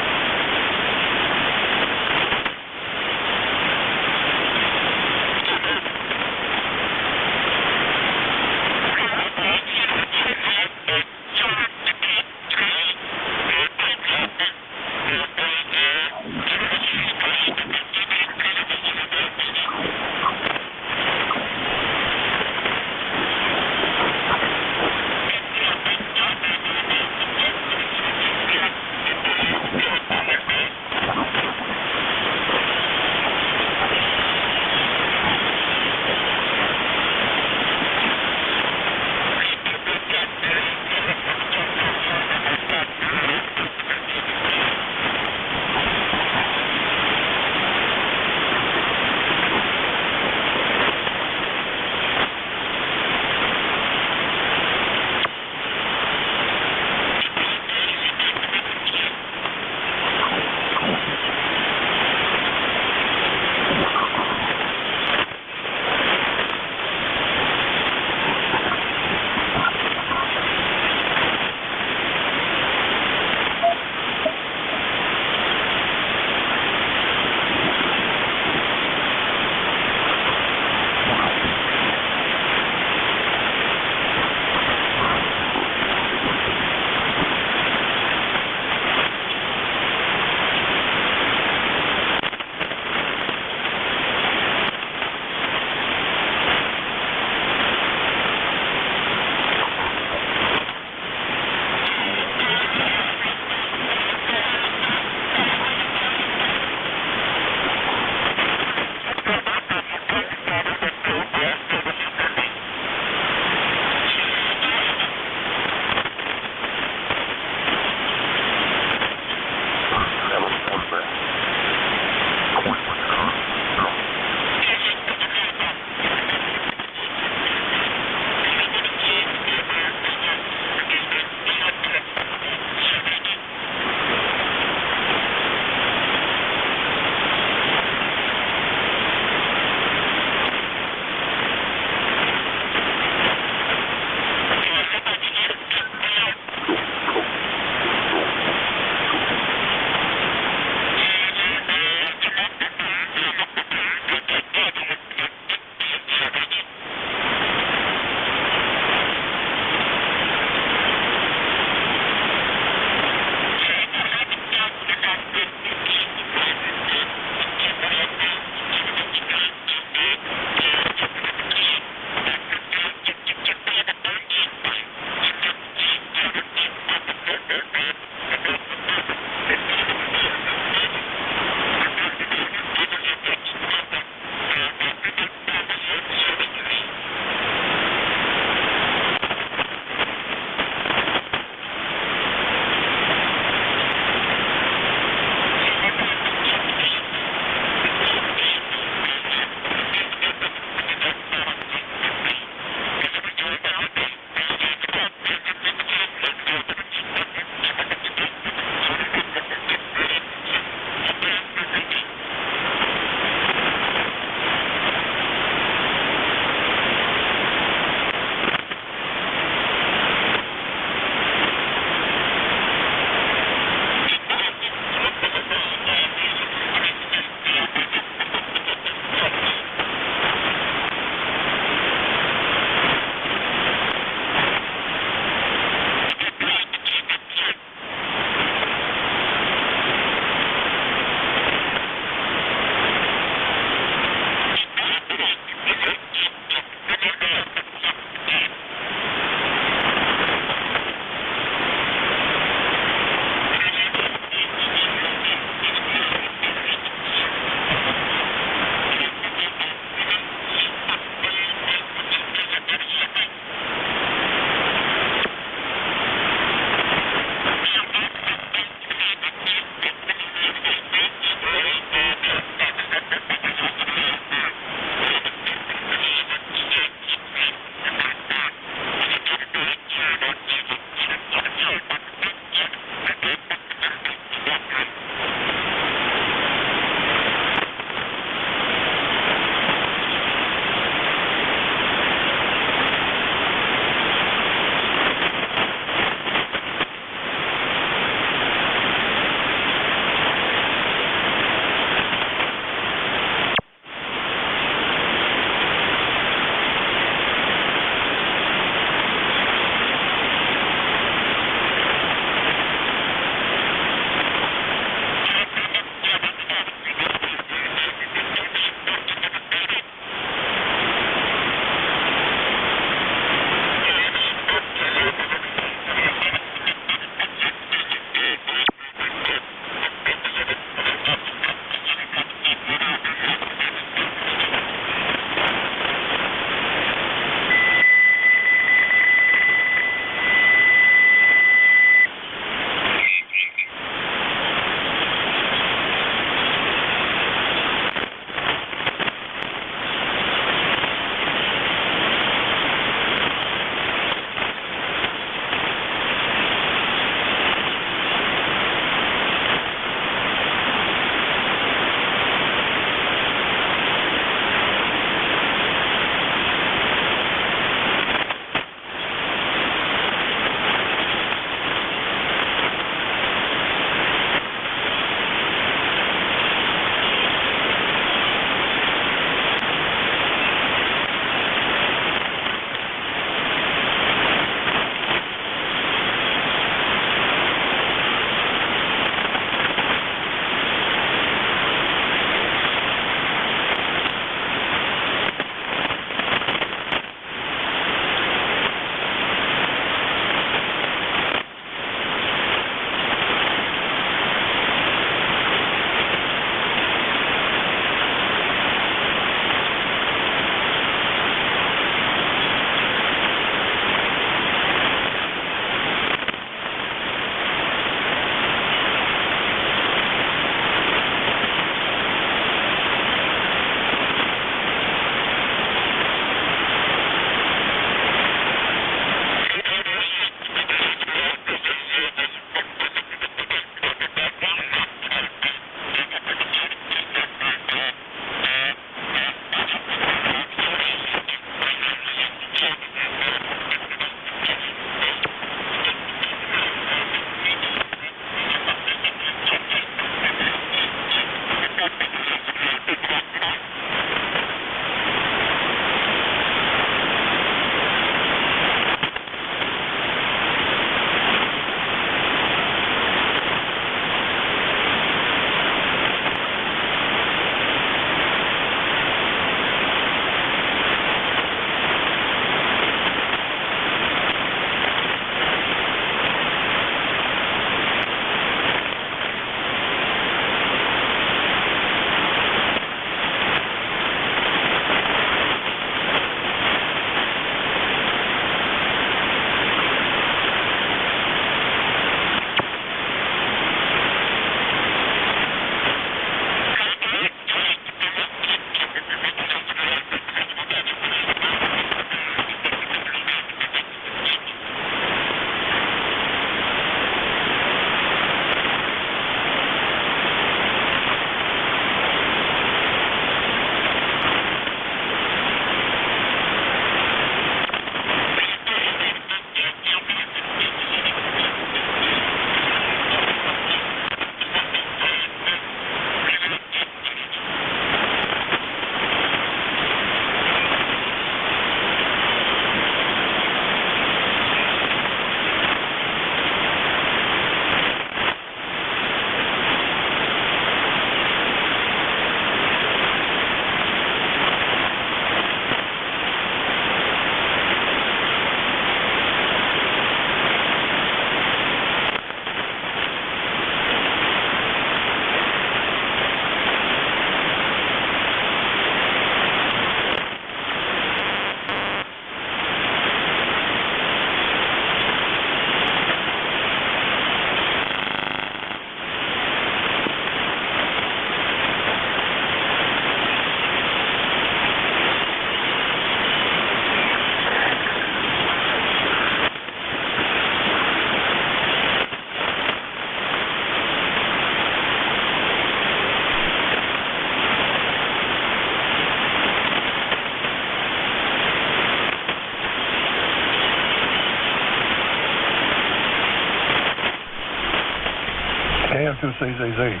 KM2CZZ.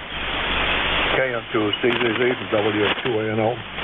KM2CZZ from W2ANO.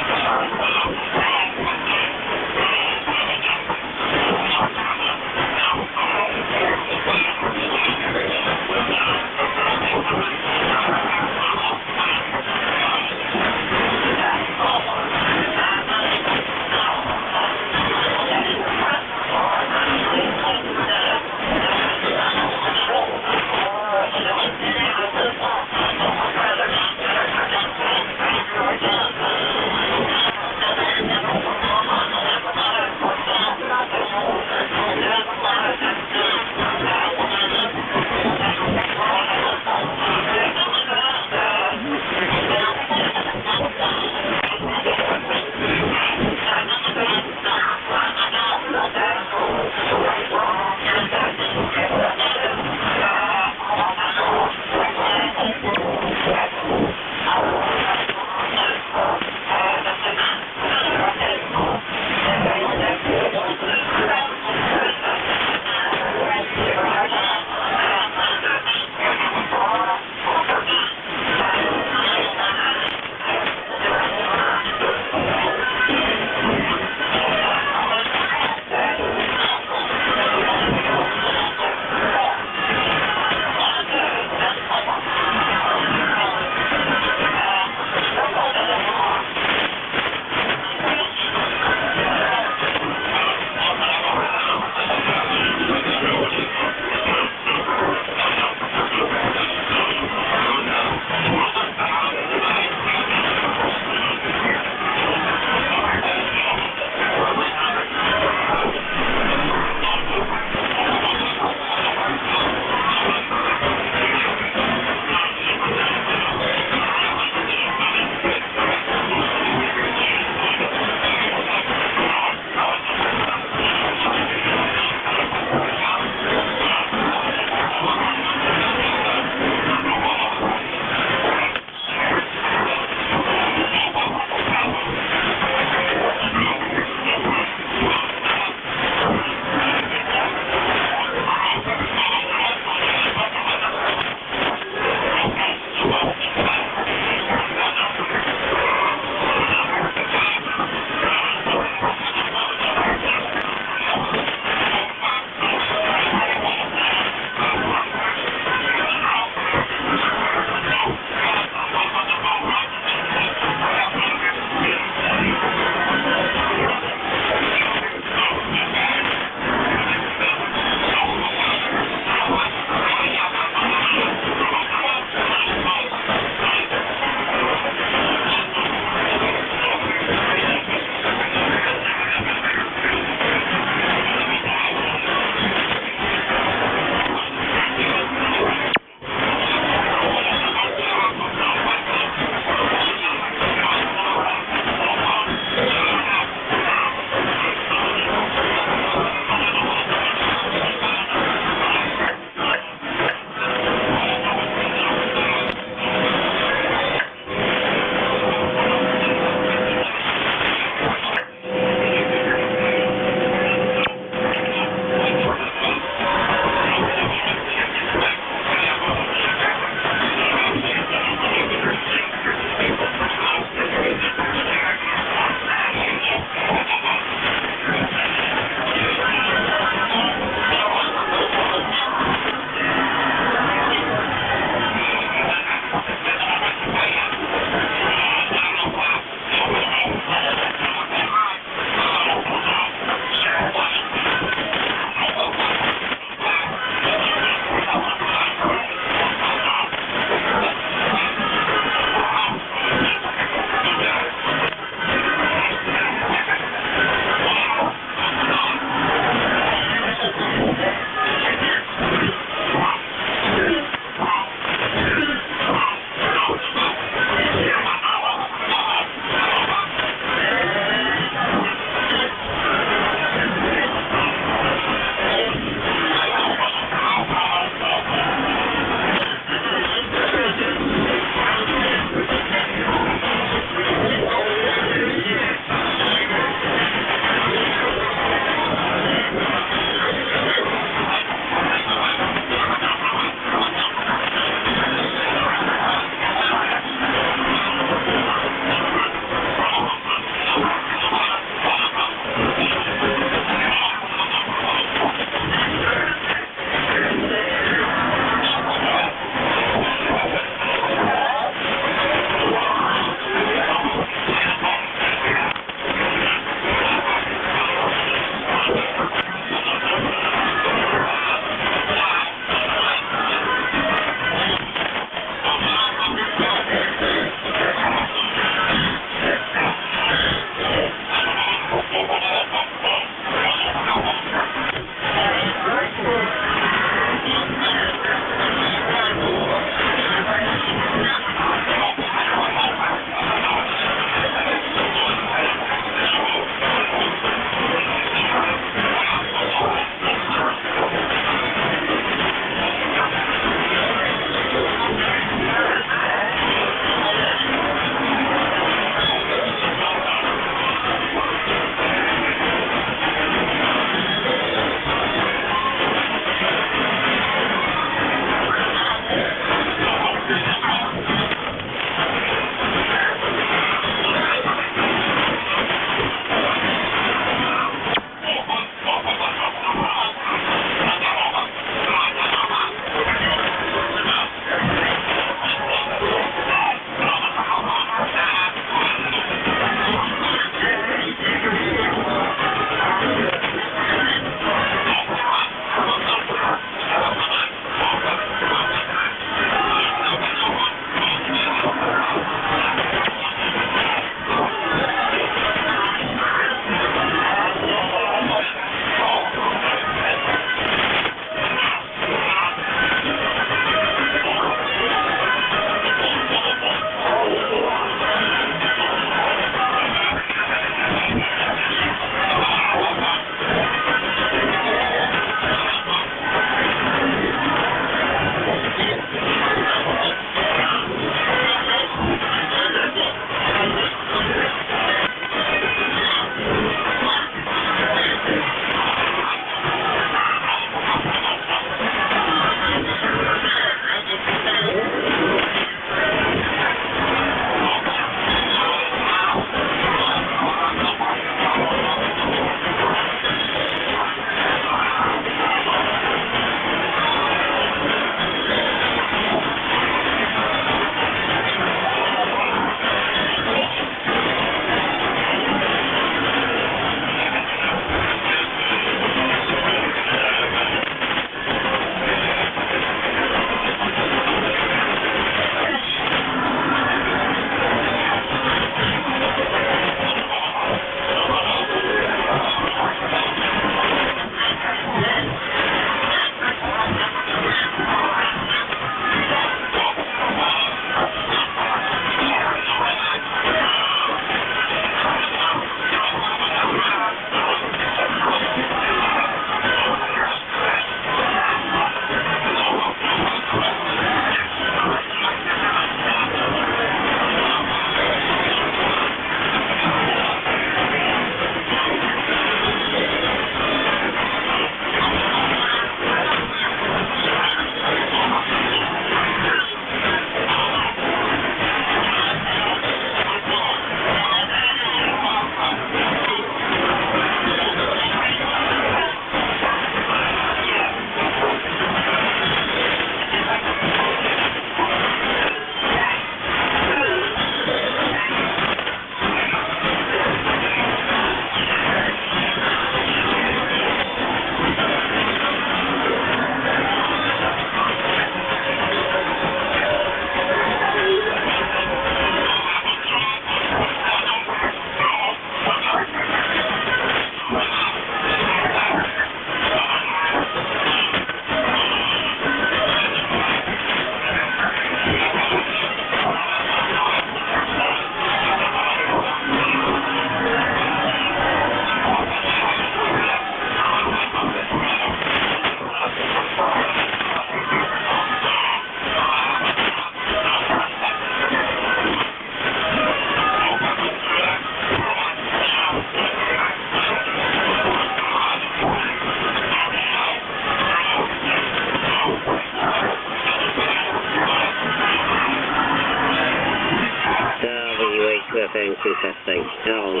testing, testing. Hello.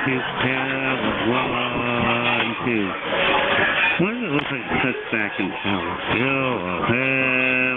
2. Hello, 1, 2. Why does it look like it sets back in power? Hello, hello.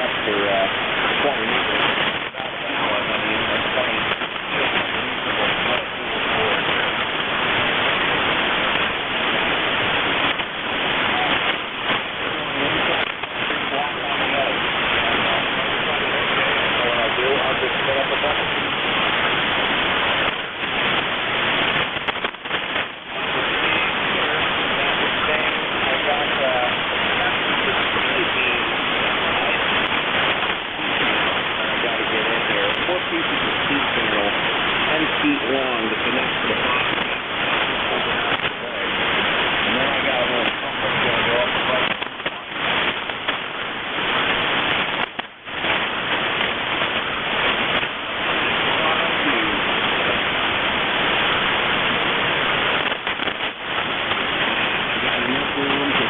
up for 20 meters. About an hour, I mean, that's plenty reasonable flow moving forward here. Block on the edge. And what I'll do, I'll just put up a bucket. Feet long to connect to the bottom. And then I got a little pump that's going to go up the bottom. I got enough room to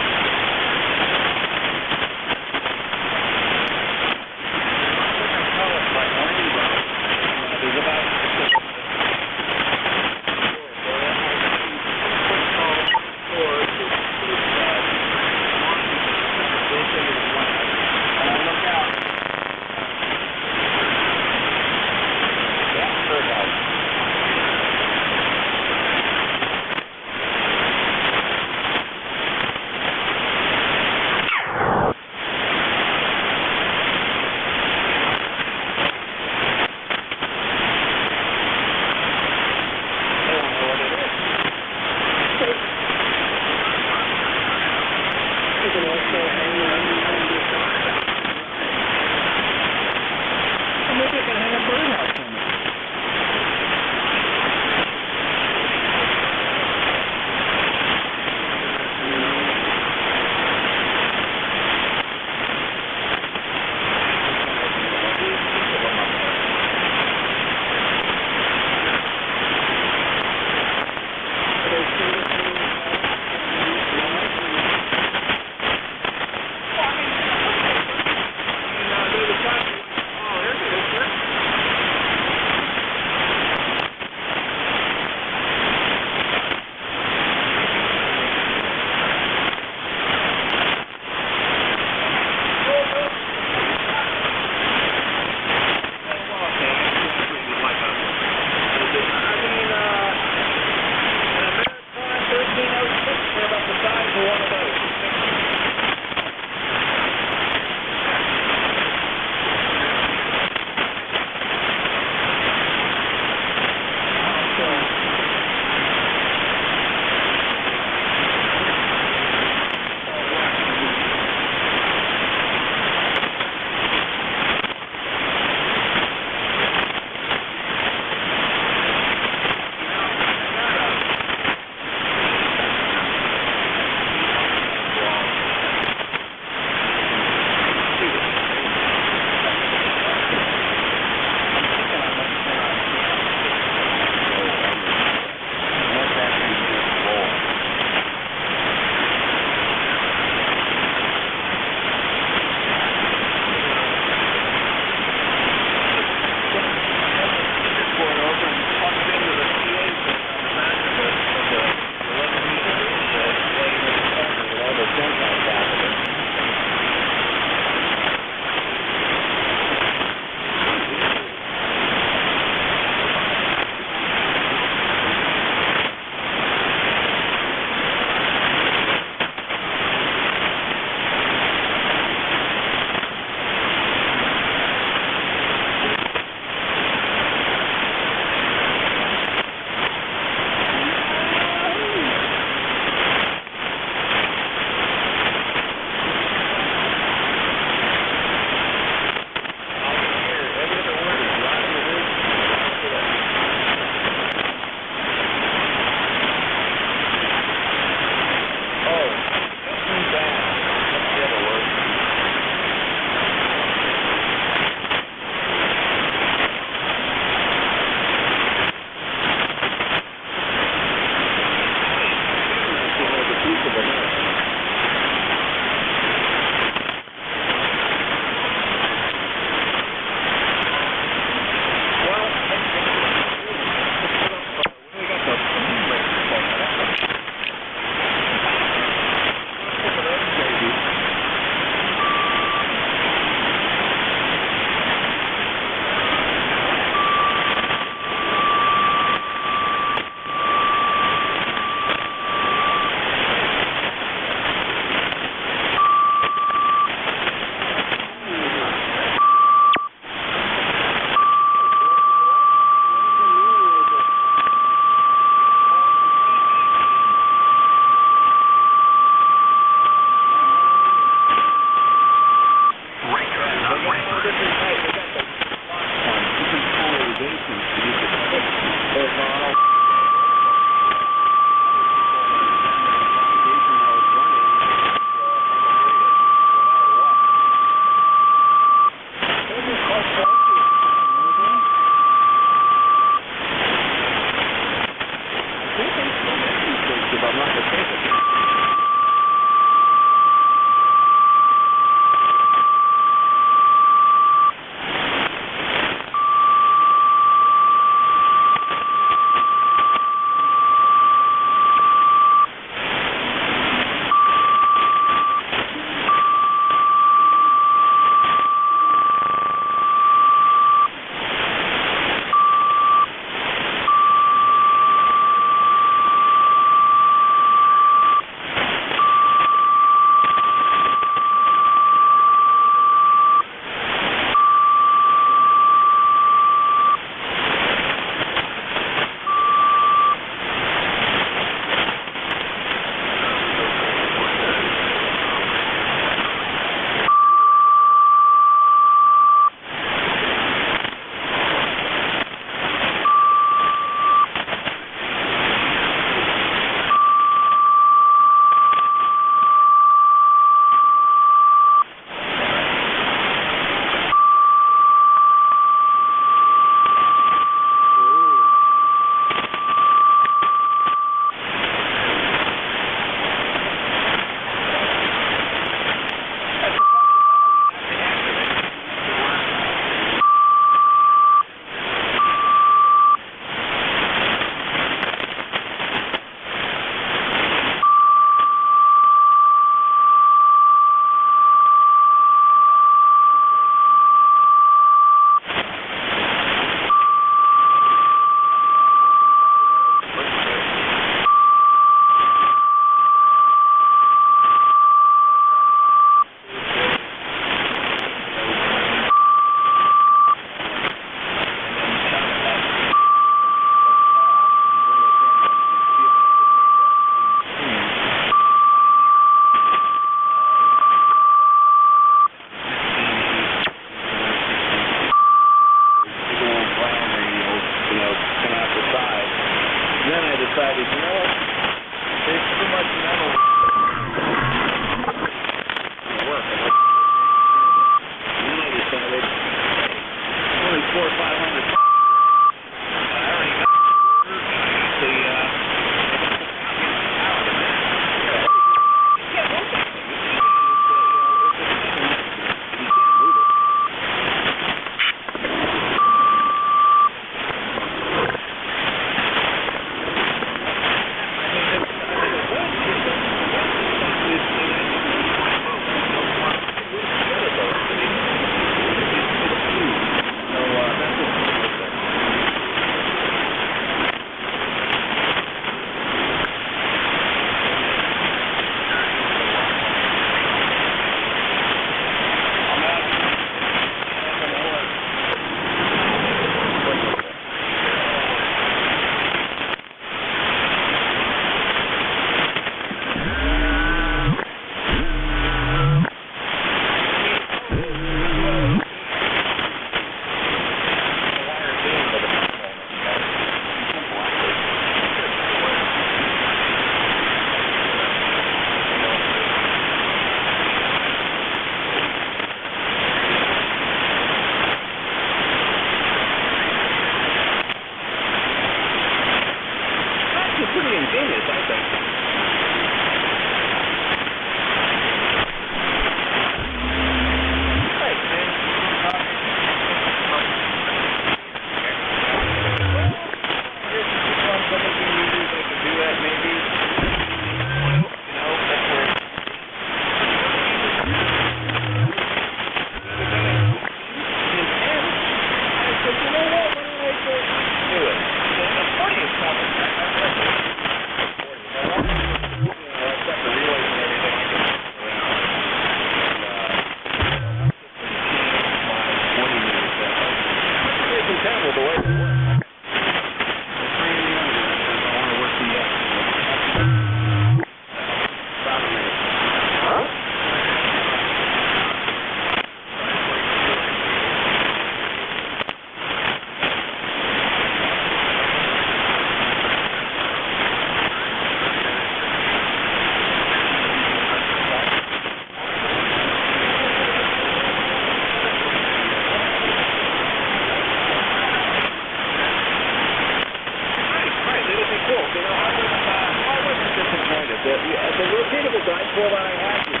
The repeatable dipole that I had was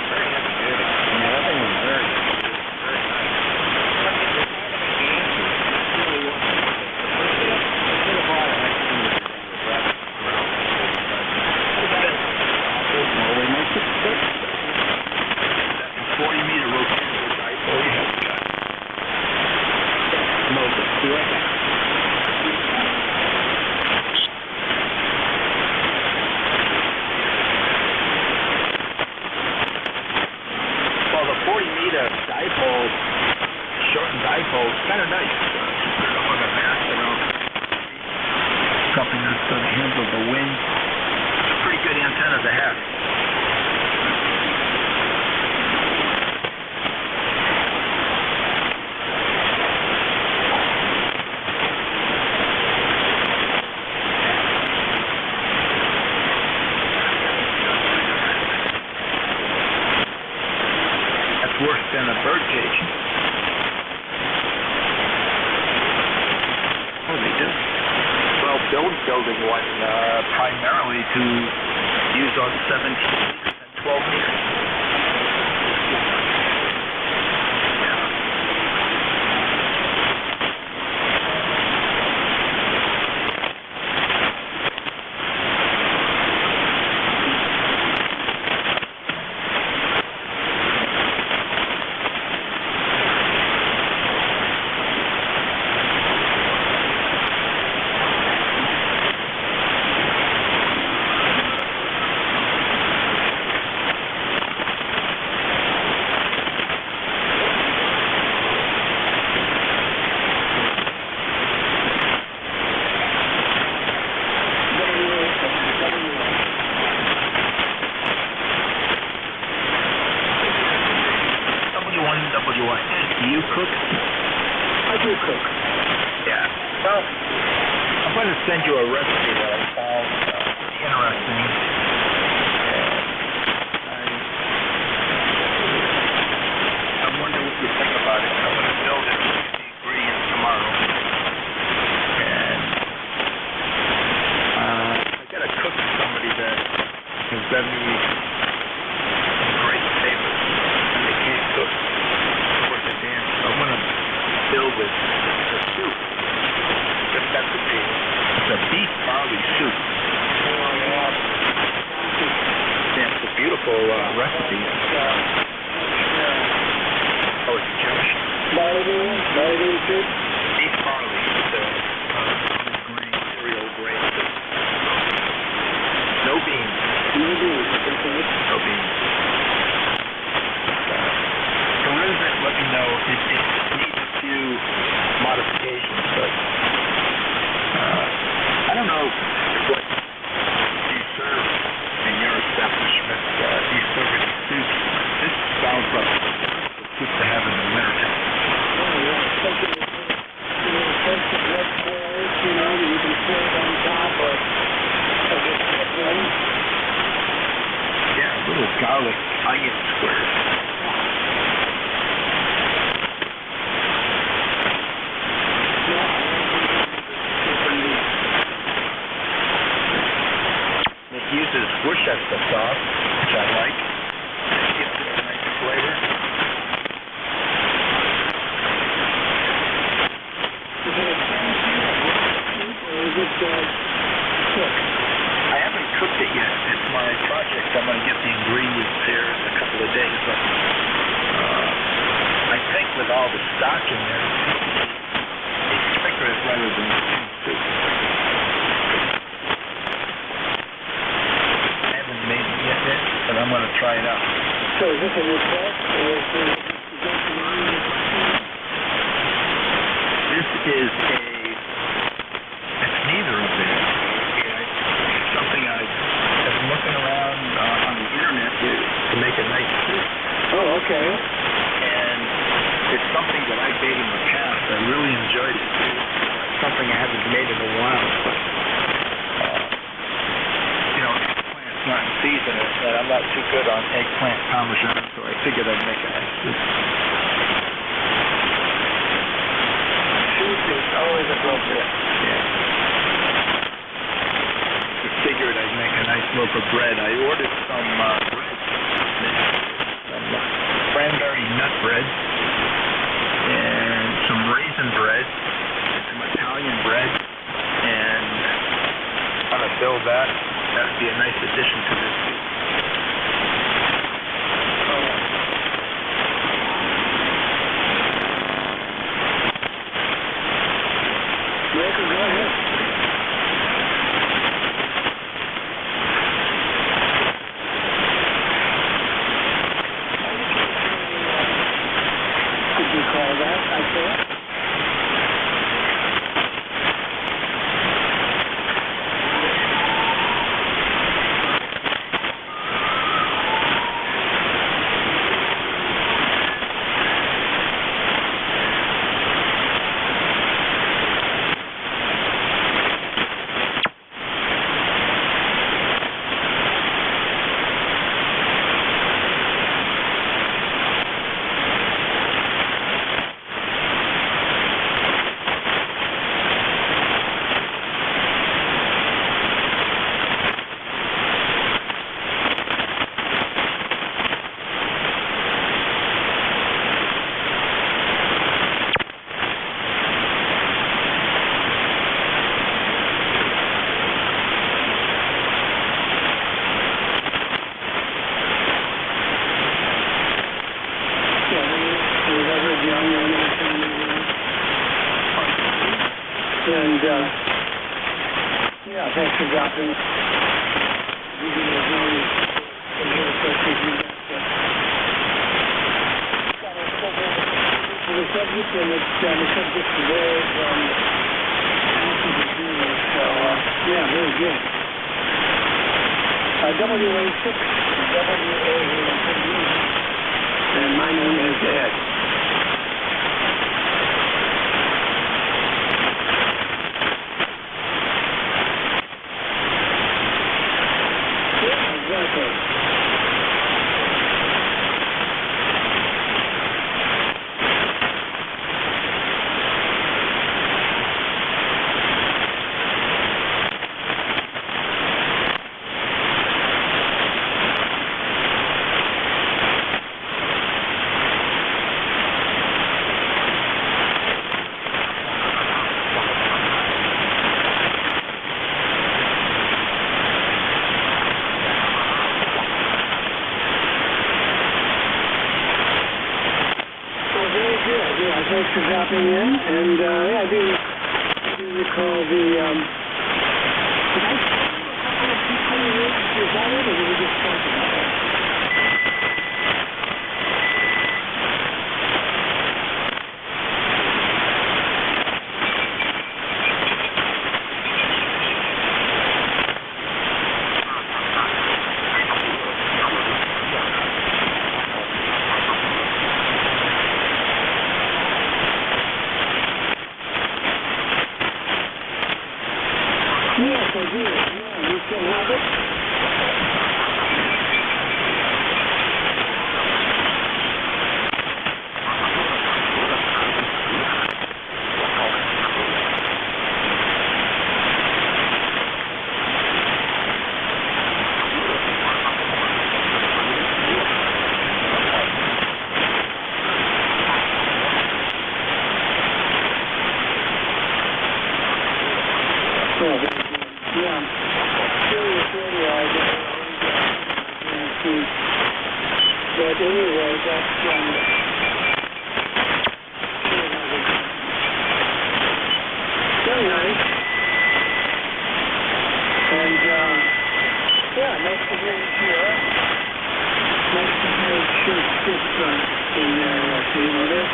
very heavy duty. Yeah, that thing was very nice. Something that's going to handle the wind. It's a pretty good antenna to have. That's worse than a bird cage. Oh, they do. Well, Bill's building one primarily to use on 17 meters and 12 meters. Do you cook? I do cook. Yeah. Well, I'm going to send you a recipe that I found interesting. I wonder what you think about it. I'm going to build it with the ingredients tomorrow. And I got to cook for somebody that has done me some great favors, and they can't cook. I want to build with a soup. This recipe. It's a beef barley soup. Yeah, it's a beautiful recipe. Oh, it's Jewish. Barley soup. Beef barley. It's a grain, cereal grain soup. No beans. No beans. Let me know. It needs a few modifications, but I don't know what you serve in your establishment. Do you serve any soups? This sounds like a soup to have in the winter time. Oh, yeah. Something with red squares, that you can pour it on top of this one. Yeah, little garlic onion squares. Uses Worcester sauce, which I like. It gives it a nice flavor. Is it a canned soup or is it cooked? I haven't cooked it yet. It's my project. I'm going to get the ingredients here in a couple of days. But I think with all the stock in there, it's thicker rather than canned soup. But I'm going to try it out. So is this a request or is this it's neither of them. It's something I've been looking around on the internet to make a nice soup. Oh, okay. And it's something that I made in the past. I really enjoyed it. It's something I haven't made in a while, but not in season, and I'm not too good on eggplant parmesan, so I figured I'd make a nice soup. Soup is always appropriate. Yeah. You figure figured I'd make a nice loaf of bread. I ordered some cranberry nut bread and some raisin bread and some Italian bread, and I'm gonna build that. That would be a nice addition to this. Go ahead. Could you call that, I thought? And, yeah, thanks for dropping. The subject, and it's the subject today from so, yeah, very good. WA6, and my name is Ed. Thanks for dropping in, and yeah, I do recall the, did I was that it, or did we just talk about it? Yes, I do. Yeah, you still have it? Yeah. Serious radio, I guess. But anyway, that's very nice. And yeah, nice to hear you here. Nice to hear Chip in there, so you know this.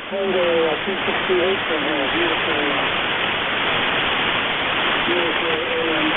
flew to 268 from here. Beautiful AM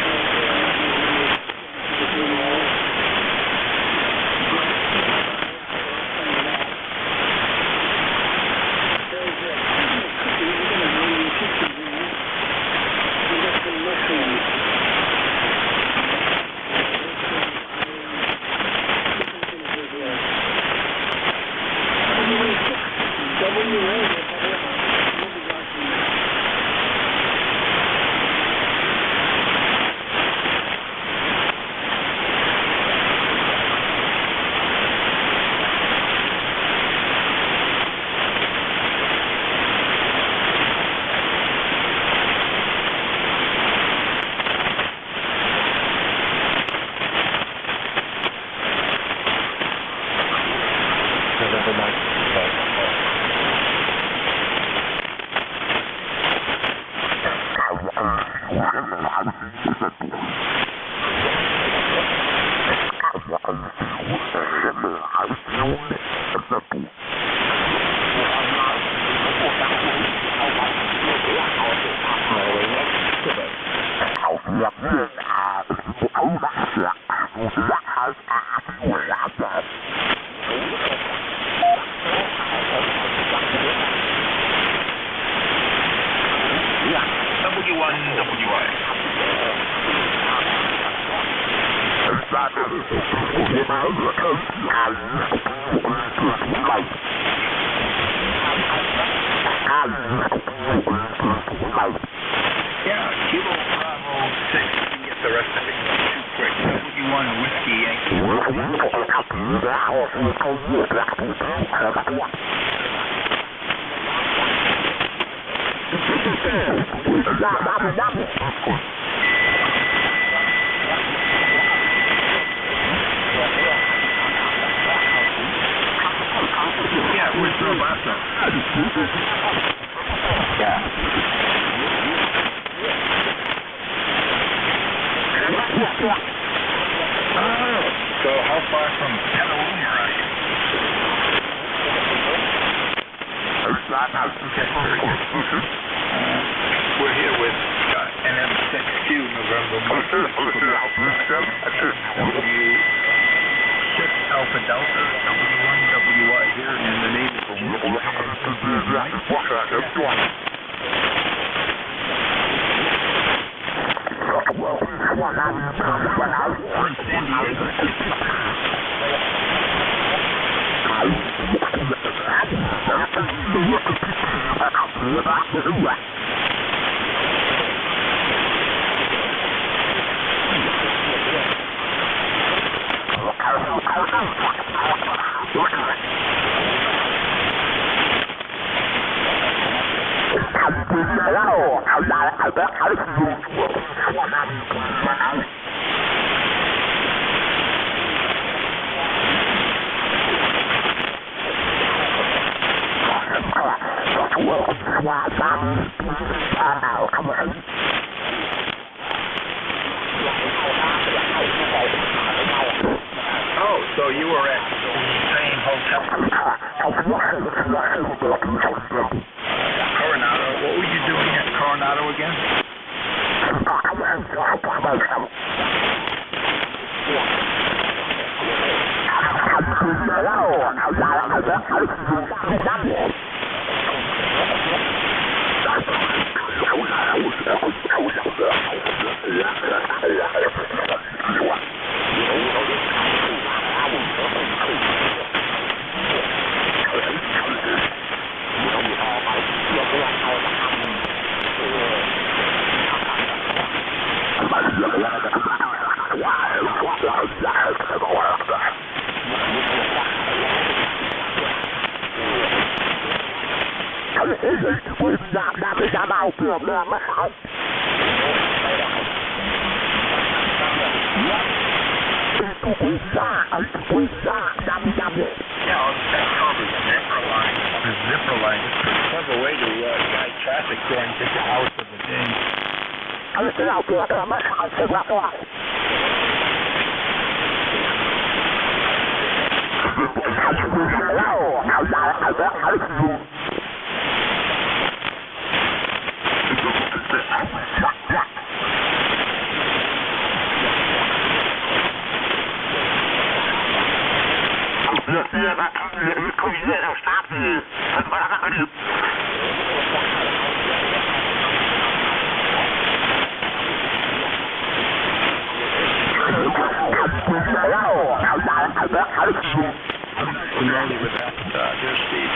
Familiar with that airspeed.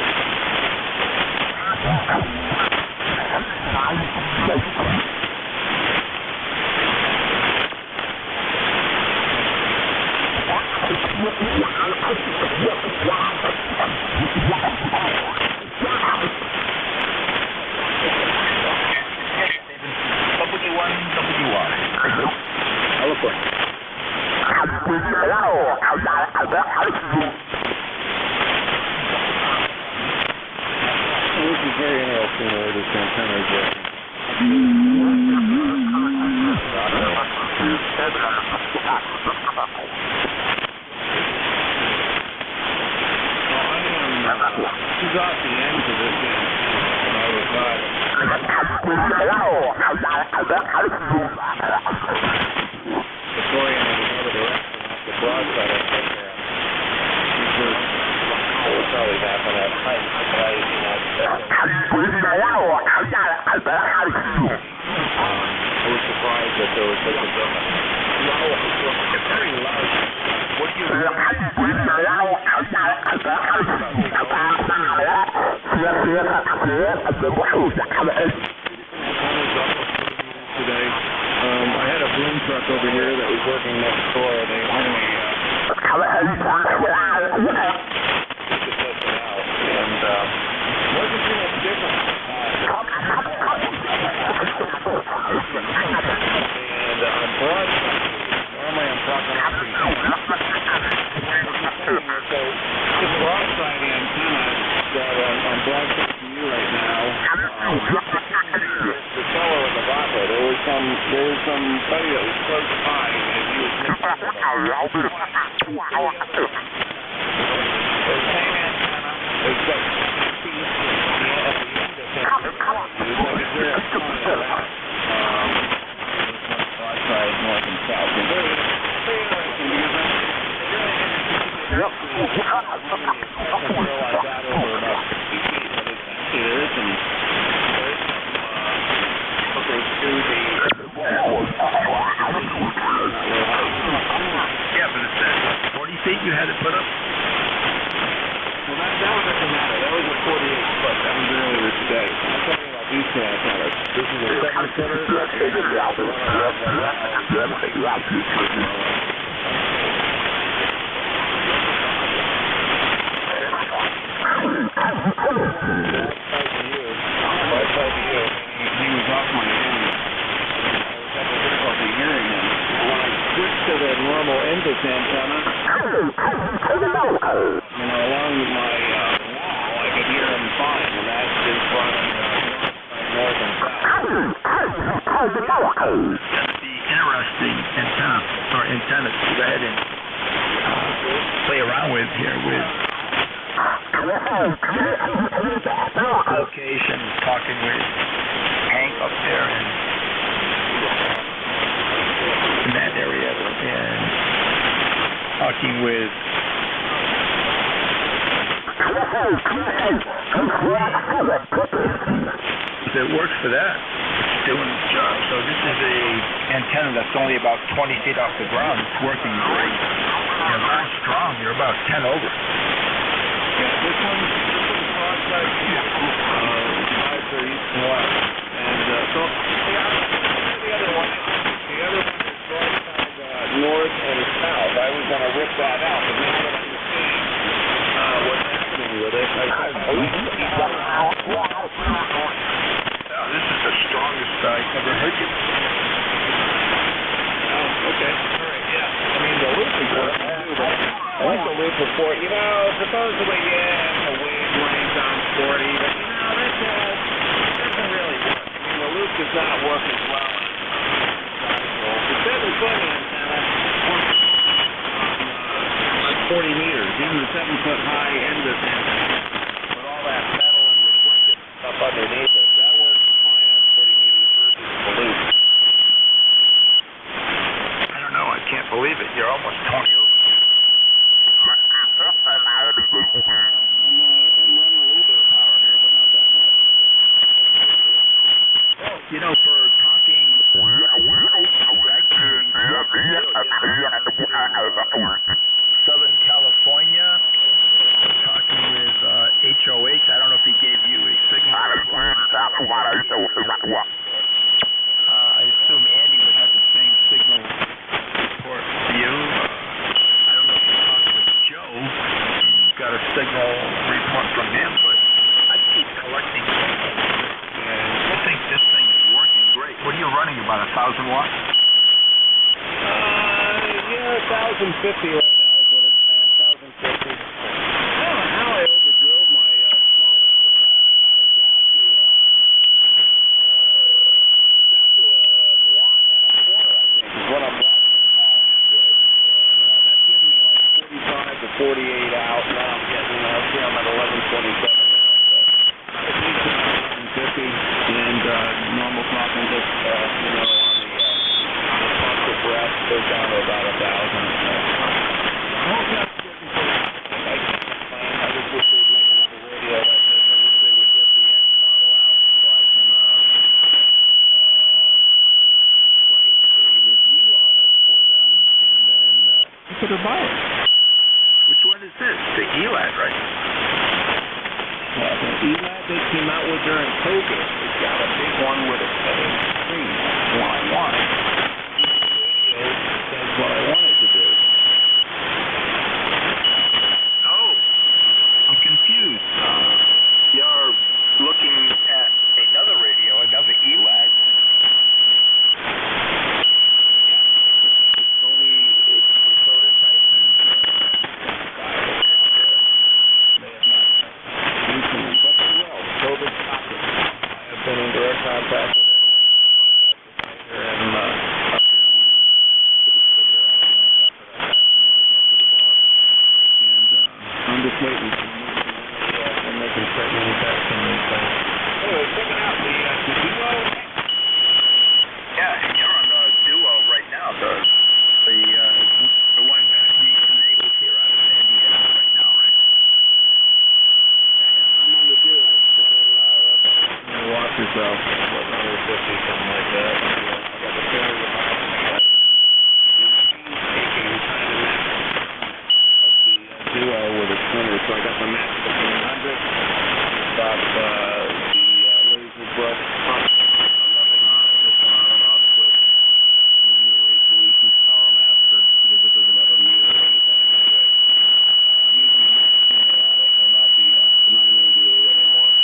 W1WR. Eloquent. This is very interesting the way this antenna is working. She's off the ends of this thing. I was driving. Victoria and another direction off the broadside of the program. It was probably half on that height. I was surprised that there was such a difference. It's very loud. What do you today? I had a boom truck over here that was working next door. They only just to test it out, and wasn't too much different. And on broadside, normally I'm talking up to so this broadside antenna that I'm broadcasting to you right now, the fellow in the Vaca, there was somebody that was close by and he was mixing with the same antenna, except broadside north and south. And very interesting because I realized that over about 50 feet, but it is, and there's some hookers to the yeah, but it said 40 feet you had it put up? Well, that doesn't matter. That was a 48-foot. That was earlier today. I'm talking about these two antennas. This is a 7-footer. He was off my end. I was having difficulty hearing him. When I switched to the normal Endless antenna, along with my wall, I could hear him fine, and that is running north and south. The interesting antennas to go ahead and play around with here with location, talking with Hank up there in that area, and talking with it works for that. It's doing its job. So this is a antenna that's only about 20 feet off the ground. It's working great. They're very strong. You're about 10 over. Yeah, this one's broadside sides are east and west. And so the other one is broadside north and south. I was going to rip that out, but now that I understand what's happening with it, this is the strongest I've ever heard you. Oh, okay. All right, yeah. I mean, the loop is good. I like the loop report. Supposedly, the wavelength on 40, but, that doesn't really work. I mean, the loop does not work as well on the 7-foot antenna on 40 meters, even the 7-foot high end of this antenna, with all that metal and reflective stuff underneath it, that works fine on 40 meters versus the loop. I don't know. I can't believe it. You're almost 20 over. I'm running a little bit of power here, but not that much. Well, you know, for talking Southern California, talking with HOH. I don't know if he gave you a signal. I assume Andy would have the same signal for you. I don't know if you talked with Joe. Got a signal report from him, but I keep collecting signals, and I think this thing is working great. What are you running, about 1,000 watts? Yeah, 1,050 right now is what it's saying, 1,050. I don't know how I overdrove my small amplifier. I got it down to a watt and a quarter, I think, is what I'm running the small amp with. And that's giving me like 45 to 48 out. Now I'm getting, see, I'm at 1127 now. So I think it's 1,050 and normal talking just, you know, on the pump for breath goes down to about 1,000. I hope that's working for you. I just wish they would make another radio like this. I wish they would get the X model out so I can write a review on it for them and then consider buying it. Which one is this? The ELAD, right? The ELAD they came out with during COVID. They got a big one with a screen. That's the one I want. That's what I wanted to do. Oh, I'm confused. You're looking at another radio, another ELAD. Yeah. It's only a prototype and they have not recently, but they will. COVID stopped it. I have been in direct contact with Italy. And I'm just waiting for them and they can start manufacturing these things. Anyway, check it out. The Duo. Yeah, and you're on the Duo right now. The one that needs enabled here out of San Diego right now, right? Yeah, I'm on the Duo. Running watts or so. 150, something like that. I got the failure of my Duo with a splinter, so I got the max 1500, got the laser brush pump, nothing on it, just an on and off switch, and the Ray Solutions Power Master, because it doesn't have a meter or anything. Anyway, I'm using the max splinter on it, and not the 998 anymore.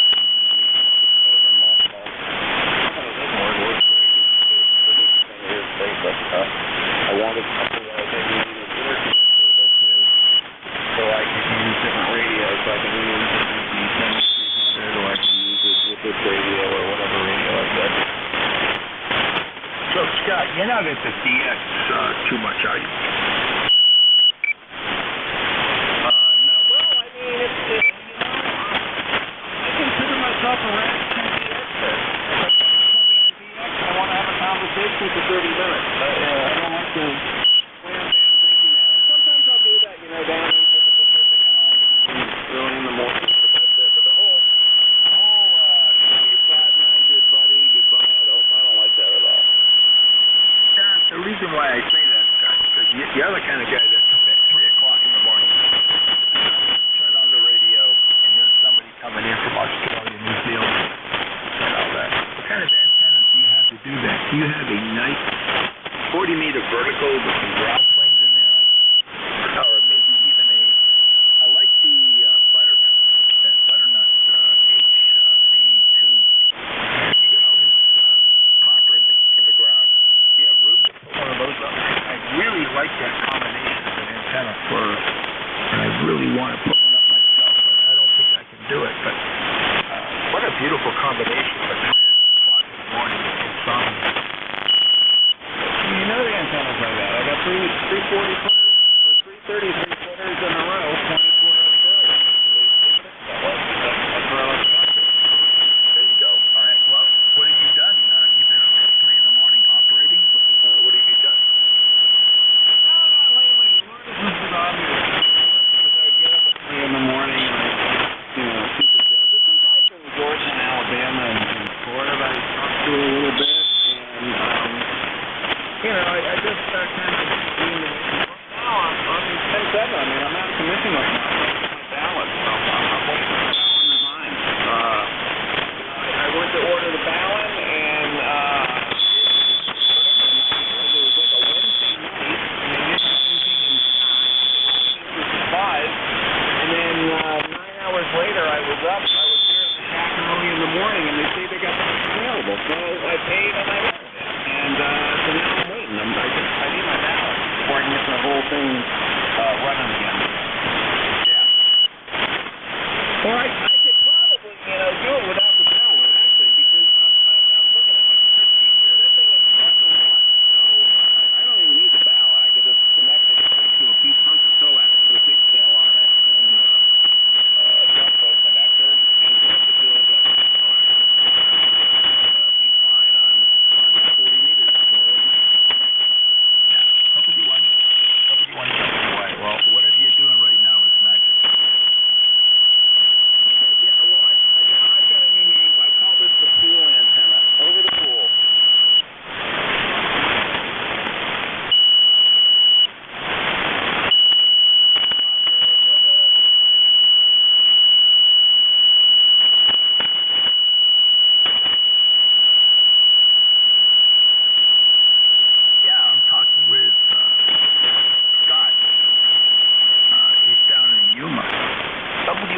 I wanted something that I didn't need an interconnect cable to. So I can use different radios, so I can use it with the 10300 or I can use it with this radio or whatever radio I've got. So, Scott, you're not into DX too much, are you? No, well, I mean, it's you know, I consider myself a Raskin DX fan. If I get somebody on DX, I want to have a conversation for 30 minutes. I don't like to slam band thinking that. And sometimes I'll do that, you know, down in Pacific and all, early in the morning, but that's it. But the whole, you know, your 5-9 good buddy, goodbye, I don't like that at all. Yeah, the reason why I say that, Scott, because you're the kind of guy that's up at 3 o'clock in the morning, turn on the radio, and here's somebody coming in from Australia, New Zealand, and all that. What kind of antennas do you have to do that? Do you have a nice 40-meter vertical with some ground planes in there? Or maybe even I like the butternut, that butternut HV2. You got all this copper in the ground. Do you have room to put one of those up? I really like that combination of an antenna and I really want to put one up myself, but I don't think I can do it. But what a beautiful combination for 3 o'clock in the morning in summer. You know the antennas like that. I got three 40-footers or 3 33-footers in a row, 24 Australia. That's where I like to talk to. There you go. All right. Well, what have you done? You've been up at 3 in the morning operating. What have you done? No, not lately. This is obvious. Because I would get up at 3 in the morning.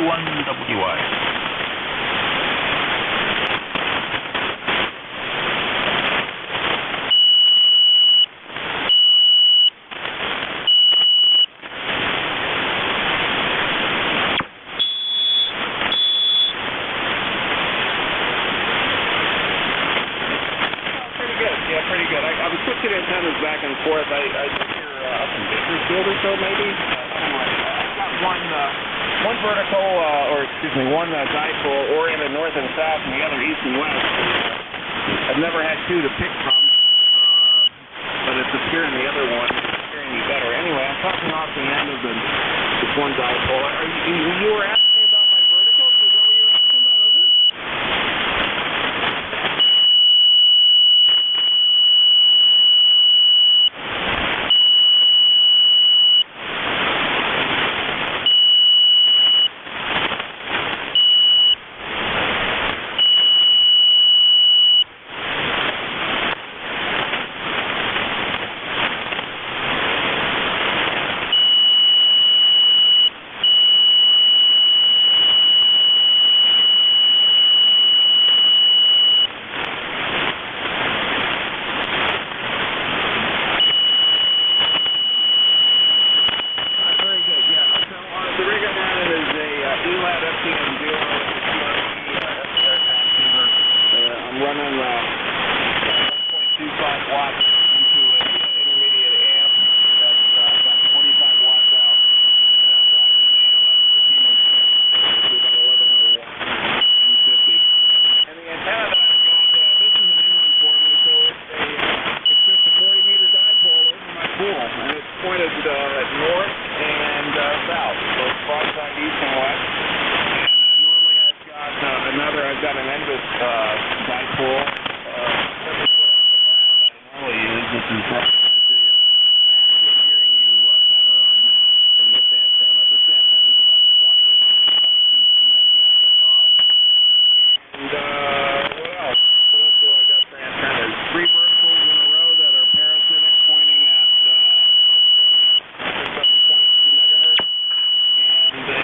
NJ2US. Pretty good. I was switching antennas back and forth. I think you're up in Bakersfield or so, maybe. I've got one vertical, one dipole oriented north and south, and the other east and west. I've never had two to pick from, but it's appearing the other one is appearing you better. Anyway, I'm talking off the end of this one dipole. You were asking me about my verticals? Is that what you were asking about, over? The rig I'm running is a ELAD FDM0 SDR transceiver. I'm running 1.25 watts into an intermediate amp that's got 45 watts out. And I'm running an ALS 1506 to about 1100 watts and 50. And the antenna that I've got, this is an inland for me, so it's just a 40-meter dipole over my pool, and it's pointed north and south, so it's broadside east and west. And normally I've got an NVIS dipole, 7 foot off the ground that I normally use. This is broadside to you. I'm actually hearing you better on that than this antenna. This antenna is about 22 feet, I guess, that's all. And what else? What else do I got for antennas? 3 verticals in a row that are parasitic, pointing at 7.2 megahertz, and a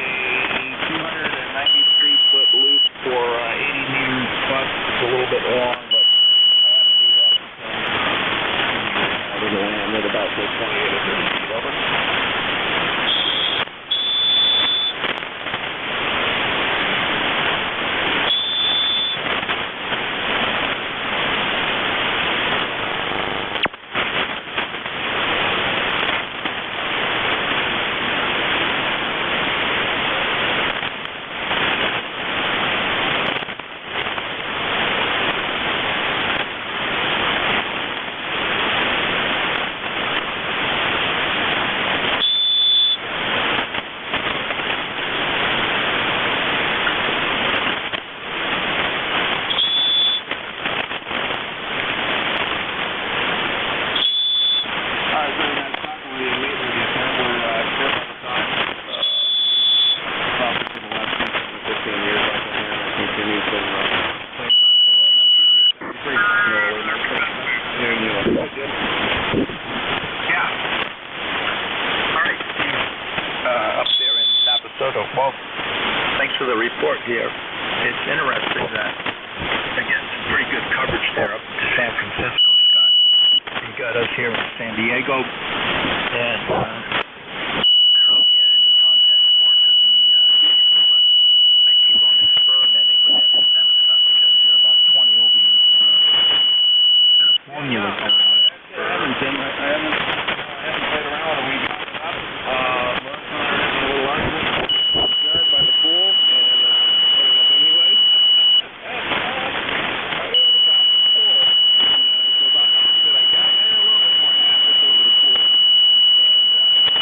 293-foot loop for 80 meters plus. It's a little bit long, but I had to do that. We're going to land at about 28 or 30 feet. Over. Well, thanks for the report here. It's interesting that, again, some pretty good coverage there up to San Francisco, Scott. You got us here in San Diego, and I don't know if you had any contact more to the east, but I keep on experimenting with that STEM stuff because you're about 20 over here. Got a formula going on. I haven't played around with it. We got it up. Learned from a little article by the pool, and put it up anyway. Right over the top of the pool. And so about opposite I got. A little bit more half over the pool. And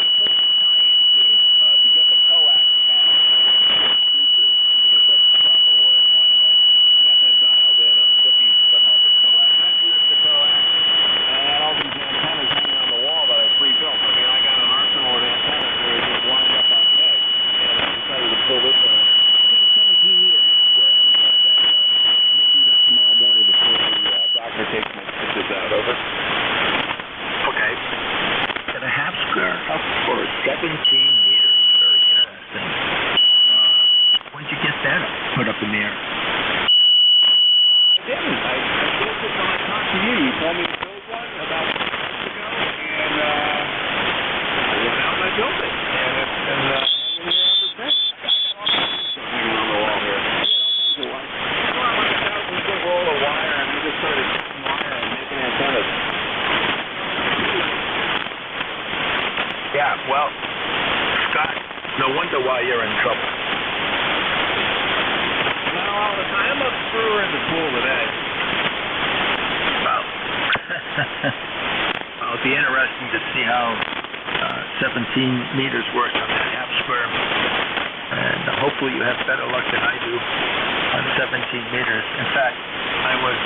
put up in the air? I didn't. I built it when I talked to you. You told me to build one about 2 months ago, and I went out and I built it. And it's been hanging here ever since. I got all kinds of stuff hanging on the wall here. I got all kinds of wire. I got like a 1,000-foot roll of wire, and I just started cutting wire and making antennas. Yeah, well, Scott, no wonder why you're in trouble. Well, I am up through in the pool today. Well, well, it'll be interesting to see how 17 meters works on that half square. And hopefully you have better luck than I do on 17 meters. In fact, I was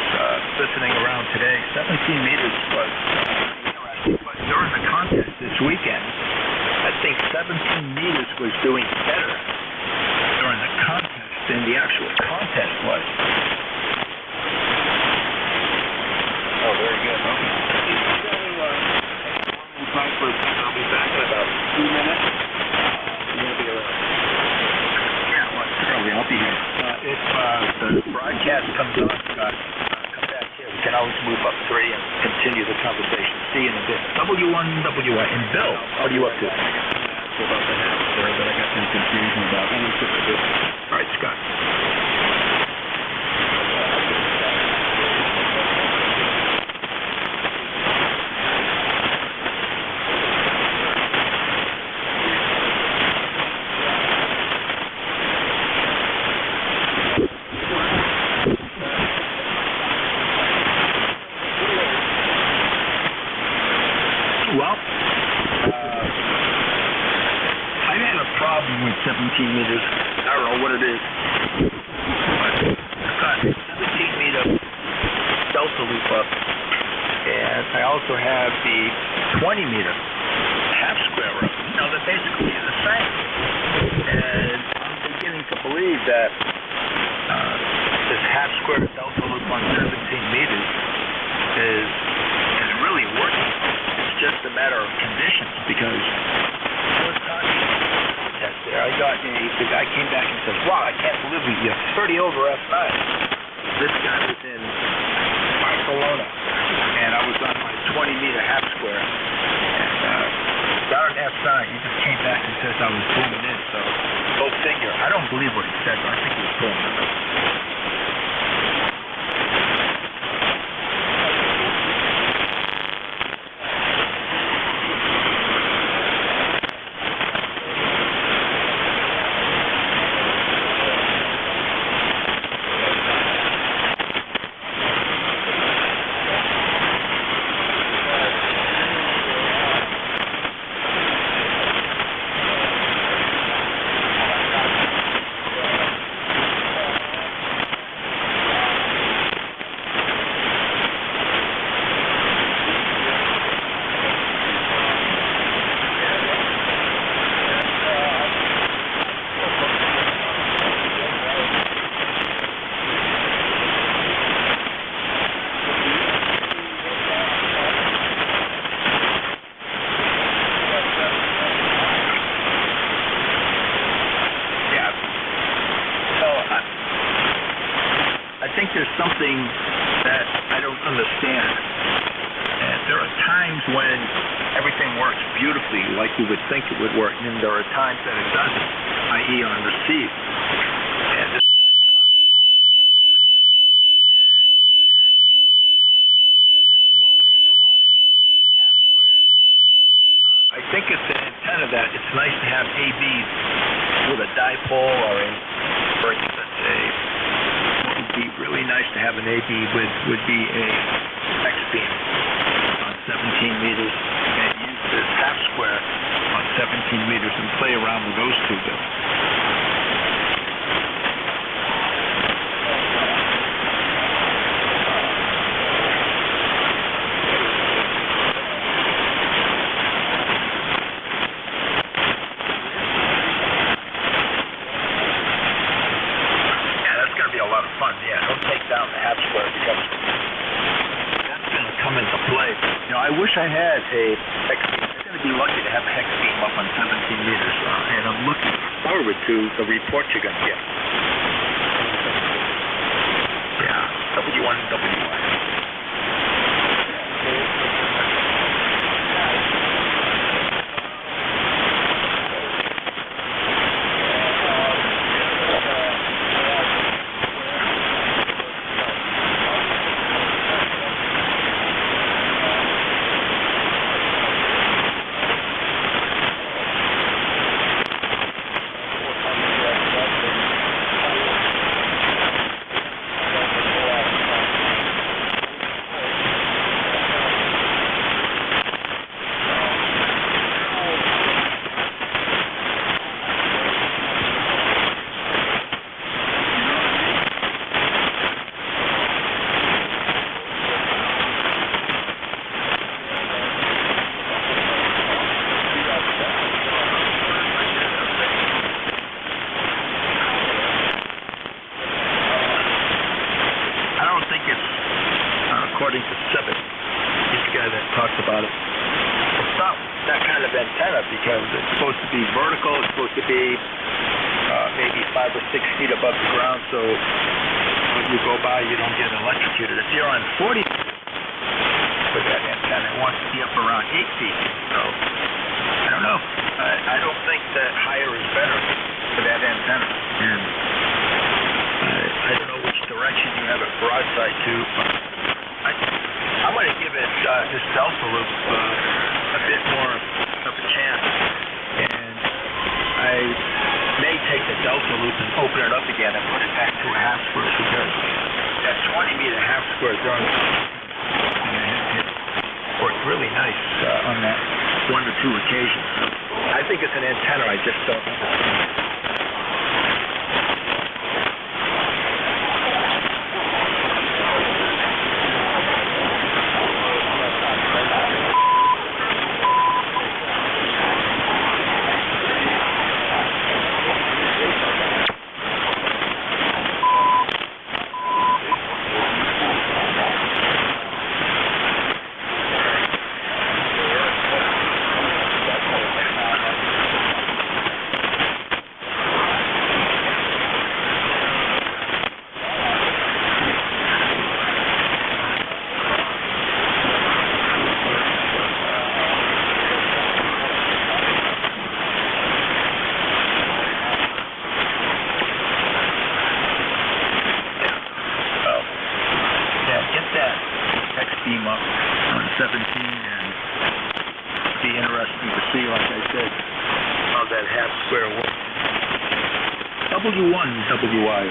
listening around today. 17 meters was interesting, but during the contest this weekend, I think 17 meters was doing better during the contest than the actual contest was. Oh, very good. Okay. I'll be back in about 2 minutes. You're going to be around. Yeah, well, it's early. I'll be here. If the broadcast comes on, Scott, come back here. We can always move up 3 and continue the conversation. See you in a bit. W1WI. And Bill, what are you up to? About the half there that I got some confusion about. Let me fix it. All right, Scott. Well, I had a problem with 17 meters. I don't know what it is. But I've got 17-meter delta loop up. And I also have the 20-meter half square up. Now, they're basically the same. And I'm beginning to believe that this half square delta loop on 17 meters is really working. It's just a matter of conditions, because I was talking about the contest there. The guy came back and says, wow, I can't believe you're 30 over F9. This guy was in Barcelona, and I was on my 20-meter half square. And down at F9, he just came back and says I was booming in. So go figure. I don't believe what he said, but I think he was booming in. There's something that I don't understand. And there are times when everything works beautifully, like you would think it would work, and then there are times that it doesn't, i.e. on receive. And this guy in Barcelona, he was zooming in, and he was hearing me well. So that low angle on a half square, I think it's an antenna that it's nice to have ABs with a dipole, or for instance, be really nice to have an AB would be a X-beam on 17 meters, and use this half square on 17 meters and play around with those two bits. I wish I had a hex beam. I'm going to be lucky to have a hex beam up on 17 meters, and I'm looking forward to the report you're going to get. Yeah, W1WI. According to Civic, he's the guy that talks about it. It's not that kind of antenna because it's supposed to be vertical. It's supposed to be maybe 5 or 6 feet above the ground, so when you go by, you don't get electrocuted. If you're on 40 with that antenna, it wants to be up around 8 feet. So I don't know. I don't think that higher is better for that antenna. And I don't know which direction you have it broadside to, but I'm going to give it this delta loop a bit more of a chance, and I may take the delta loop and open it up again and put it back to a half square because that 20-meter half square throwing worked really nice on that 1 or 2 occasions. So I think it's an antenna. I just don't understand. Beam up on 17, and it'd be interesting to see, like I said, how that half square works. W1WI.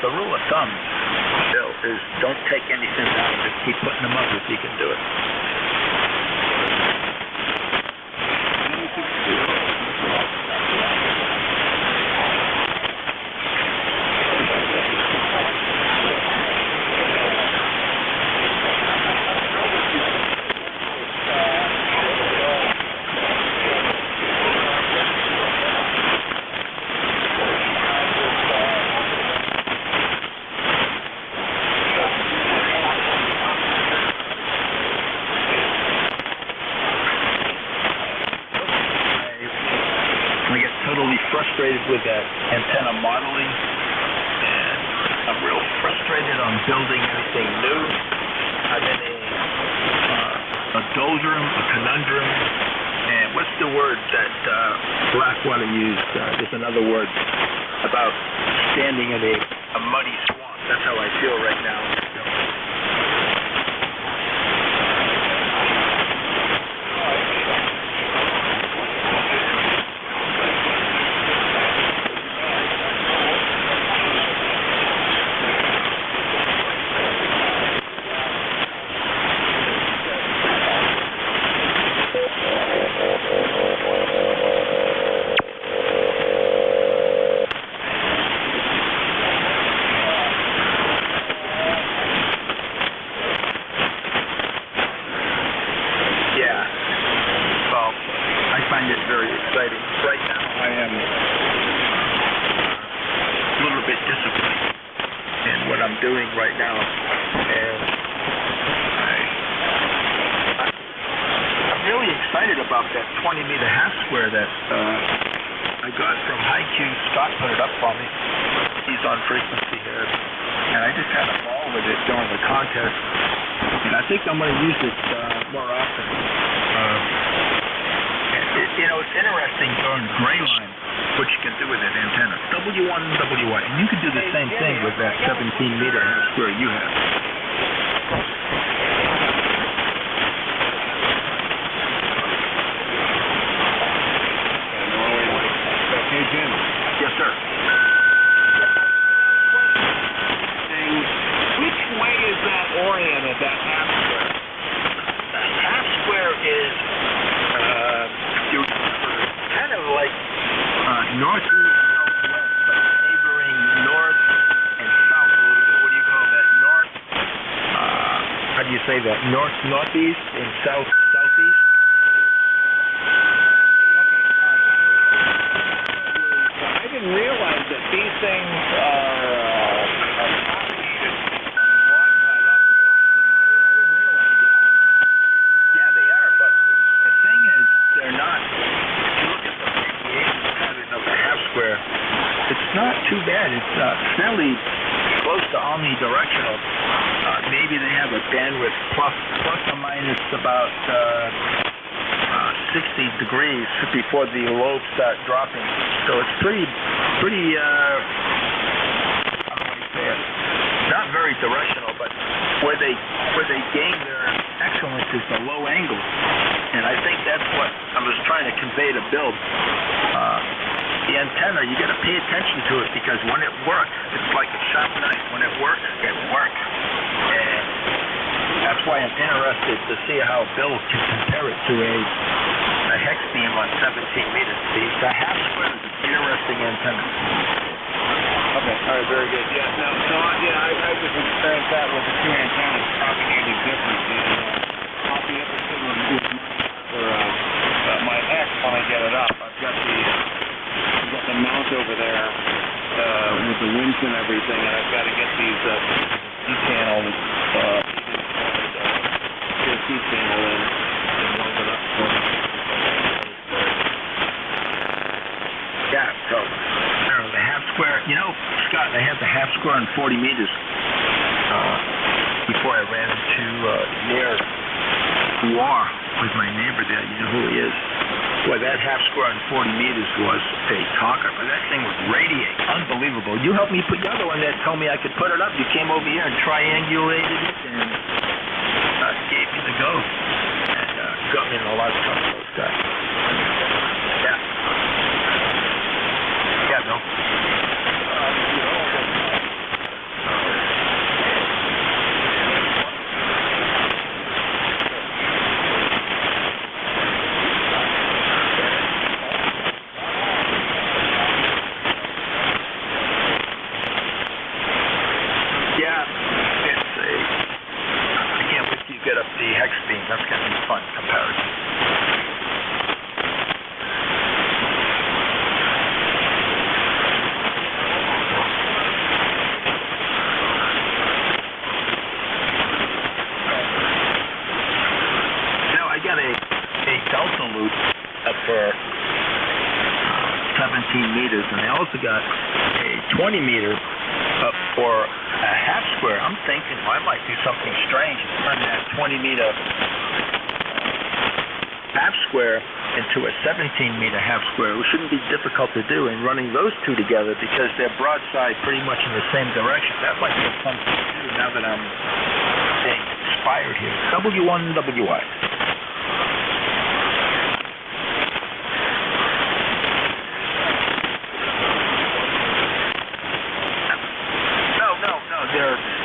The rule of thumb, Bill, is don't take anything down. Just keep putting them up if you can do it. Totally frustrated with that antenna modeling, and I'm real frustrated on building anything new. I'm in a doldrum, a conundrum, and what's the word that Blackwater used? There's another word about standing in a muddy swamp. That's how I feel right now. about that 20-meter half square that I got from High Q. Scott put it up for me. He's on frequency here. And I just had a ball with it during the contest. And I think I'm going to use it more often. It's interesting during gray line what you can do with that antenna. W1, WY. And you can do the same thing with that 17-meter half square you have. Hey, Jim. Yes, sir. Which way is that oriented, that half square? The half square is kind of like northeast, southwest, but neighboring north and south a little bit. What do you call that? North? How do you say that? North, northeast, and south, southeast? I didn't realize that these things are propagated broadside off the Boston. I didn't realize that. Yeah, they are, but the thing is, they're not. If you look at the radiation pattern of the half square, it's not too bad. It's fairly close to omnidirectional. Maybe they have a bandwidth plus or minus about 60 degrees before the lobes start dropping. So it's pretty how do I say it? Not very directional, but where they gain their excellence is the low angle. And I think that's what I was trying to convey to Bill. The antenna, you got to pay attention to it because when it works, it's like a sharp knife. When it works, it works. And that's why I'm interested to see how Bill can compare it to a hex beam on 17 meters. The half square is an interesting antenna. Okay, all right, very good. Yeah, no, so I just experienced that with the two antennas propagated differently. And I'll be able to with my X when I get it up. I've got the mount over there with the winch and everything, and I've got to get these C-channel C-channel in and weld it up for me. Yeah, so the half square, Scott, I had the half square on 40 meters before I ran into near war with my neighbor there. You know who he is? Boy, that half square on 40 meters was a talker, but that thing would radiate. Unbelievable. You helped me put the other one there, told me I could put it up. You came over here and triangulated it and gave me the go. And got me in a lot of trouble, those guys. Yeah. Yeah, Bill. Get up the hex beam. That's going to be fun comparison. Now I got a delta loop up for 17 meters, and I also got a 20 meter up for a half square. I'm thinking I might do something strange and turn that 20-meter half square into a 17-meter half square. It shouldn't be difficult to do in running those two together because they're broadside pretty much in the same direction. That might be fun to do now that I'm being inspired here. W1 WI.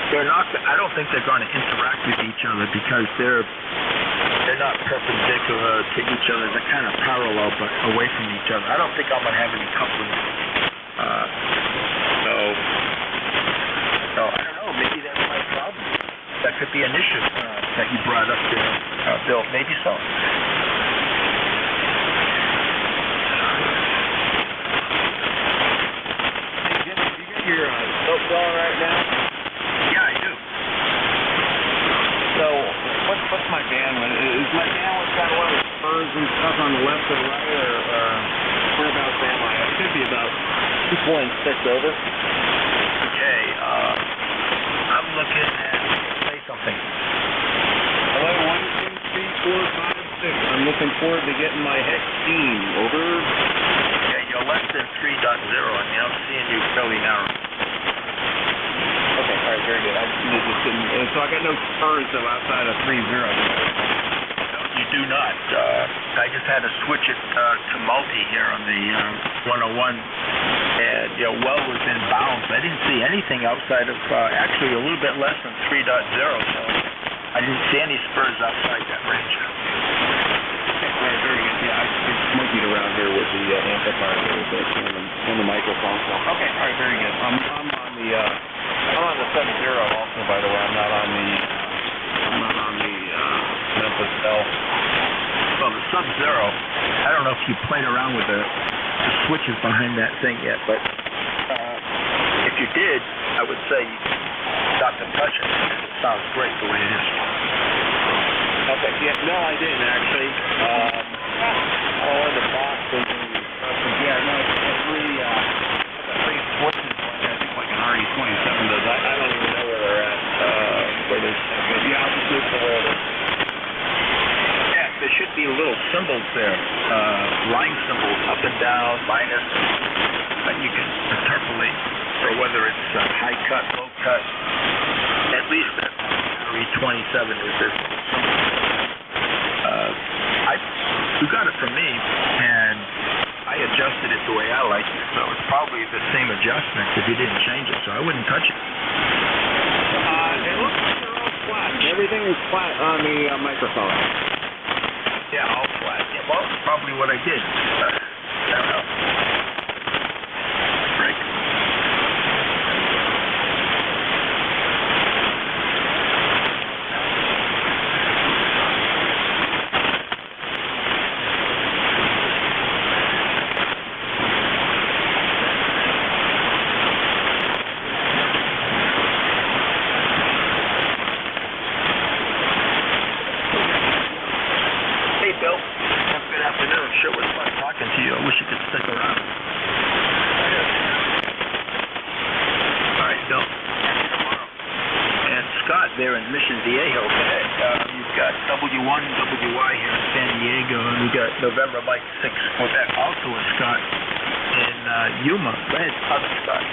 They're not. I don't think they're going to interact with each other because they're not perpendicular to each other. They're kind of parallel but away from each other. I don't think I'm going to have any coupling. So I don't know. Maybe that's my problem. That could be an issue that you brought up there, Bill. Maybe so. Hey, Jim, do you get your scope going right now? Yeah, I do. So, what's my bandwidth? Is my bandwidth kind of one of the spurs and stuff on the left or right, or whereabouts am I? I should be about 2.6 over. Okay, I'm looking at, say something. Hello, 1, 2, 3, 4, 5, 6. I'm looking forward to getting my hex steam. Over. Okay, you're less than 3.0. I mean, I'm seeing you fairly narrow. Okay, all right, very good. So I got no spurs of outside of 3.0. No, you do not. I just had to switch it to multi here on the 101, and well within bounds. I didn't see anything outside of actually a little bit less than 3.0. So I didn't see any spurs outside that range. Okay, all right, very good. Yeah, I monkeyed around here with the amplifier a little bit on the microphone. So. Okay, all right, very good. I'm on the 7.0 also, by the way. I'm not on the Memphis Bell. Well, the Sub-Zero, I don't know if you played around with the switches behind that thing yet, but if you did, I would say stop and touch it. It sounds great the way it is. Okay, yeah, no, I didn't actually. All in the box and yeah, no, it's three switches, like an RE27 does. I don't even know where they're at. Where they're set. Yeah, I'll just move to where it is. Yeah, there should be little symbols there, line symbols, up and down, minus, that you can interpolate for whether it's high cut, low cut. At least that RE27 is this. You got it from me, and I adjusted it the way I like it, so it's probably the same adjustment if you didn't change it, so I wouldn't touch it. It looks like they're all flat. Everything is flat on the microphone. Yeah, all flat. Yeah, well, that's probably what I did. I don't know. Break. Bill, good afternoon. Sure was fun talking to you. I wish you could stick around. All right, Bill. And Scott there in Mission Viejo. You've got W1, WY here in San Diego, and you've got November Mike 6 Quebec, also with Scott in Yuma. Go ahead, other Scott.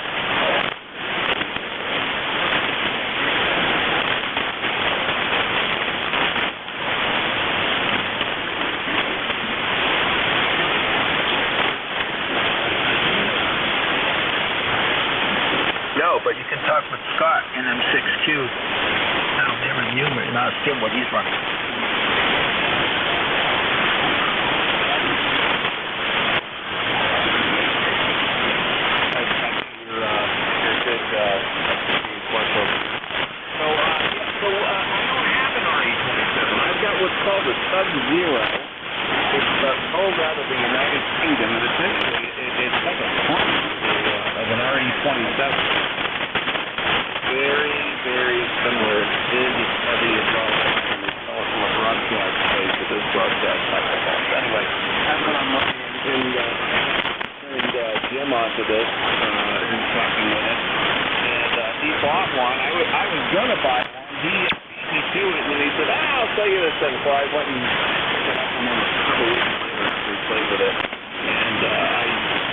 No, but you can talk with Scott in M6Q down there in Yuma and ask him what he's running. So I don't have an RE27. I've got what's called a Sub-Zero. It's sold out of the United Kingdom, and essentially it's like a clone of an RE27. Very, very similar. It's big, it's heavy, it's all that, and they sell it from a broadcast place to this broadcast microphone. So anyway, that's what I'm looking and Jim onto this, who's talking with it. And he bought one. I was going to buy one. He beat me to it, and then he said, I'll sell you this thing. So I went and picked it up from him a couple weeks later after he played with it. And I just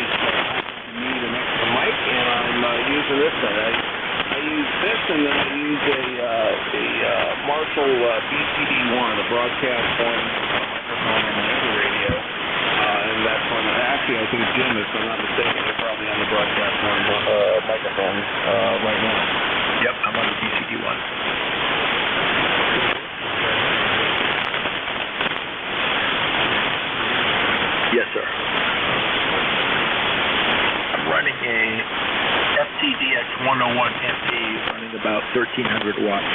need an extra mic, and I'm using this thing. I use this, and then I use a Marshall BCD1, a broadcast point microphone on my other radio. And that's one. Actually, I think Jim, if I'm not mistaken, is probably on the broadcast one microphone right now. Yep, I'm on the BCD1. Yes, sir. I'm running a FTDX 101 MP, running about 1,300 watts.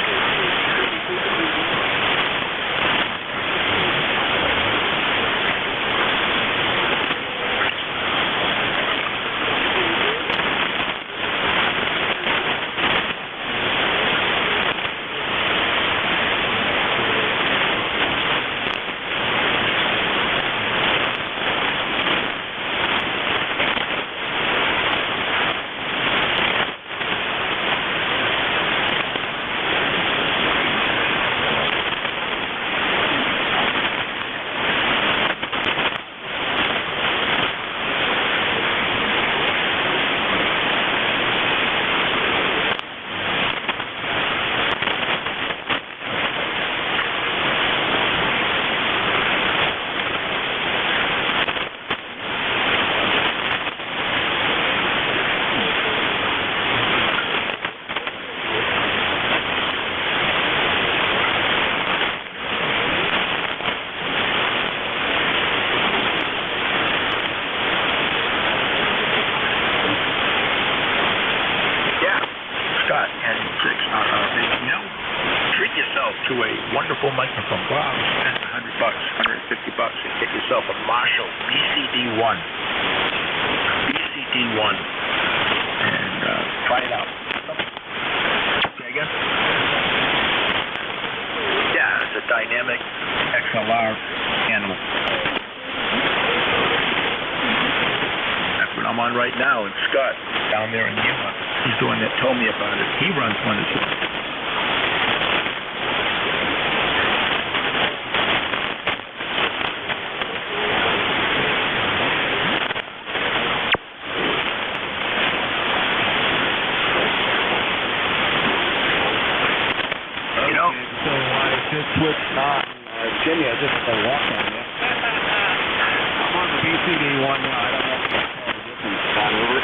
to a wonderful microphone. Go out and spend $100, $150, and get yourself a Marshall BCD1. BCD1. And try it out. Say again? Yeah, it's a dynamic XLR animal. That's what I'm on right now, and Scott down there in Yuma, he's the one that told me about it. He runs one as well. Switched on. Jimmy, I just had a walk on you. I'm on the BCD1 now. I don't know if you can tell the difference. Gone over.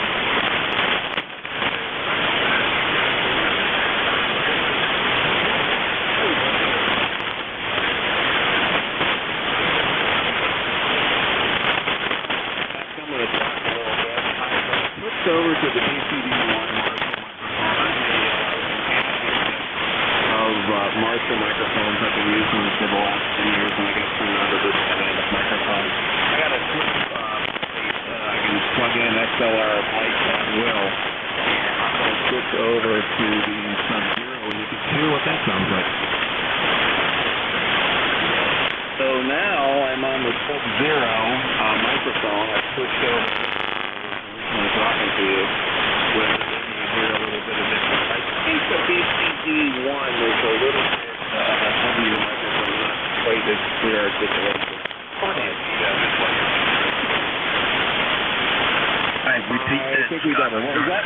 I'm going to talk a little bit. I switched over to the BCD1 Marshall microphones. I've been using them for the last 10 years, and I got turned on to this dynamic microphone. I got a switch I can plug in XLR mic at will, and I'm going to switch over to the Sub-Zero, and you can hear what that sounds like. So now I'm on the Sub-Zero microphone. I switched over to talking to you with hear a little bit of difference. I think the BCD1 is a little bit heavier microphone, not quite as clear articulation. All right, repeat that. I think we got it. What was that?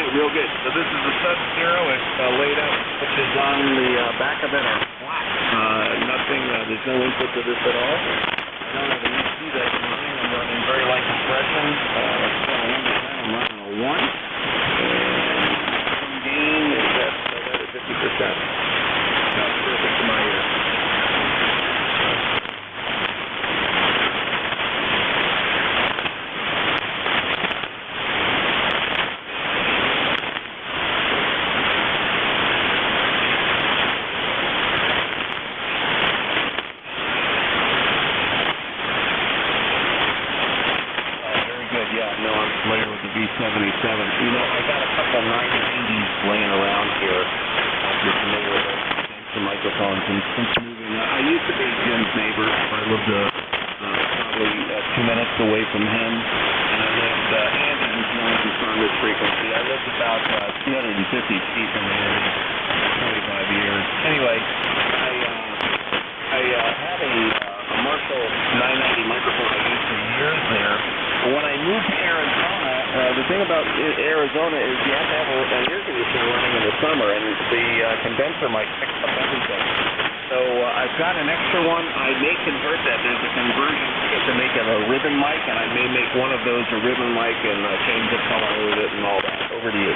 Real good. So this is the Sub-Zero. It's laid out. Which is on the back of it are flat. Nothing. There's no input to this at all. I don't have an EQ that's running. I'm running very light compression. Let's go 1 to 10. I'm running a 1. And some gain is at 50%. That's perfect to my ear. B77. You know, I got a couple 980s laying around here. You're familiar with those microphones, and since moving, I used to be Jim's neighbor. I lived probably 2 minutes away from him, and I lived Andy, who's known as on this frequency. I lived about 250 feet from Andy for 25 years. Anyway, I had a Marshall 990 microphone I used for years there. But when I moved to Arizona, the thing about Arizona is you have to have an air conditioner running in the summer, and the condenser mic picks up everything. So I've got an extra one. I may convert that. There's a conversion to make it a ribbon mic, and I may make one of those a ribbon mic and change the color with it and all that. Over to you.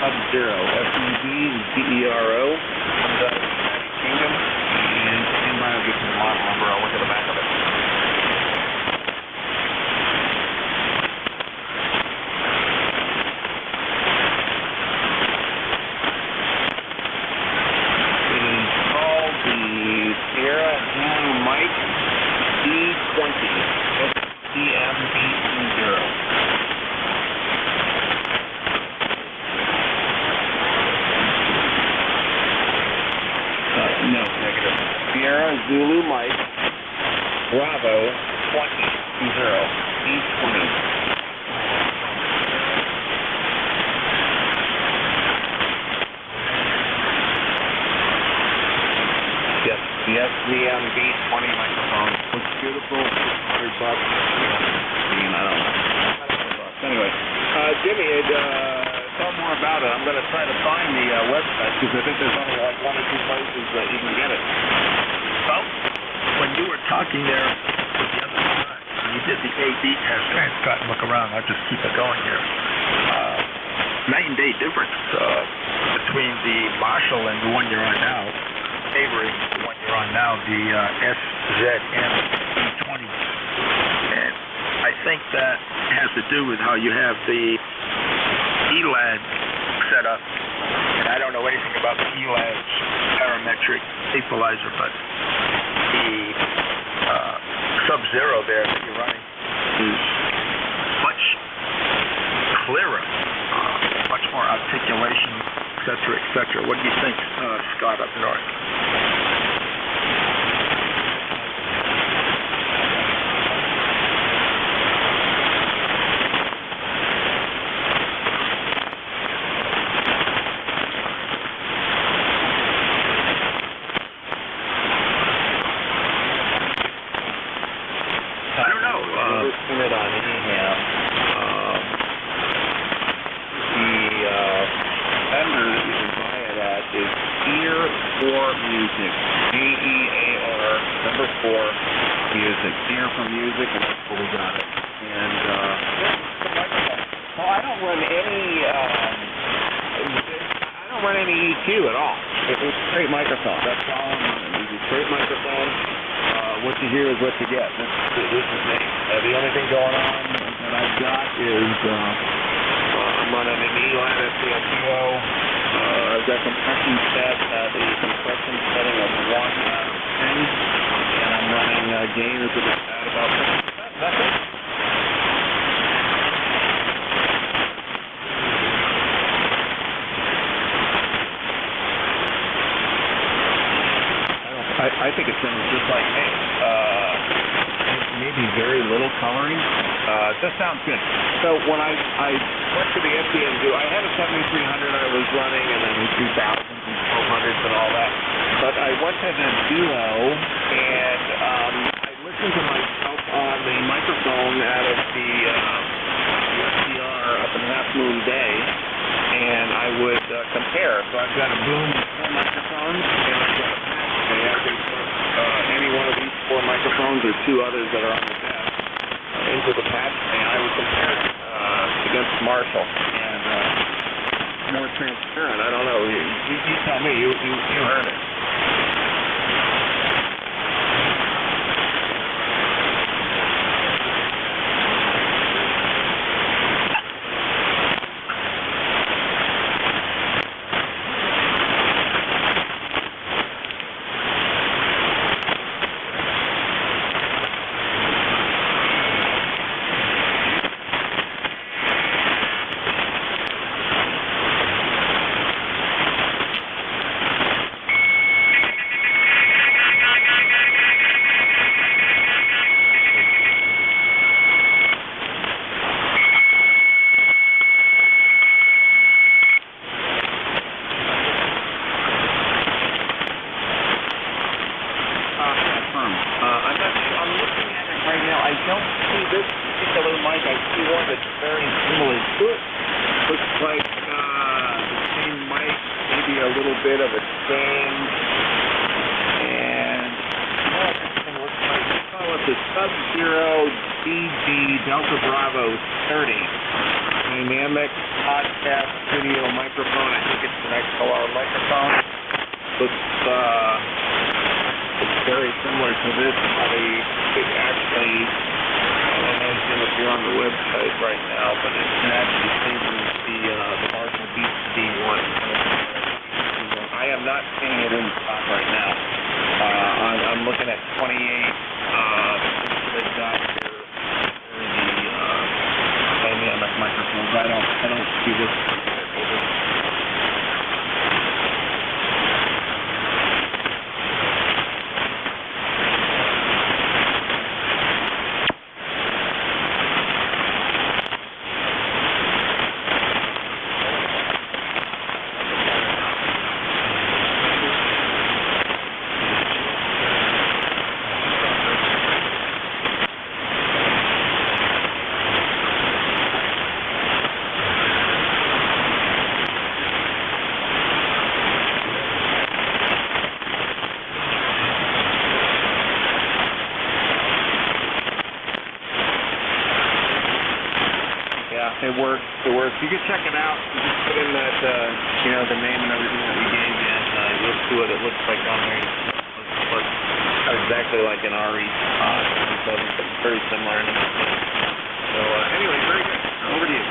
Sub-Zero, Sub-Zero, comes out of the United Kingdom, and stand by, I'll get to the model number, I'll look at the back of it. It is called the Sierra Zulu Mic D20, SCM-D20. No, negative. Sierra Zulu Mike, Bravo 20. B20. Yes, the SVM B20 microphone. Looks beautiful. $100. I don't know. Anyway, Jimmy, tell more about it. I'm going to try to find the website because I think there's only like 1 or 2 places that you can get it. Well, when you were talking there with the other side, you did the A/B test. Hey, Scott, look around. I'll just keep it going here. Night and day difference between the Marshall and the one you're on now. Avery, the one you're on now, the SZM B20. And I think that has to do with how you have the ELAD set up. And I don't know anything about the ELAD's parametric equalizer, but the Sub-Zero there that you're running is much clearer, much more articulation, et cetera, et cetera. What do you think, Scott, up north? What you get. This is me. The only thing going on that I've got is I'm running an ELAD SPL Duo. I've got compression set at the compression setting of 1 out of 10, and I'm running gain at about 50%. That's it. I think it sounds just like me. Maybe very little coloring. This sounds good. So when I went to the SDM Duo, I had a 7300 I was running, and then 2000s and 1200s and all that. But I went to the Duo, and I listened to myself on the microphone out of the SDR up in Half Moon Bay, and I would compare. So I've got a boom and 4 microphones, and I've got a patch. I can put any one of these 4 microphones or 2 others that are on the desk into the patch, and I would compare it against Marshall. And more transparent. I don't know. You tell me. You heard it. It works. It works. You can check it out. You just put in that, the name and everything that we gave you, and you'll see what it looks like on there. It looks exactly like an RE pod. It's very similar. So anyway, very good. Over to you.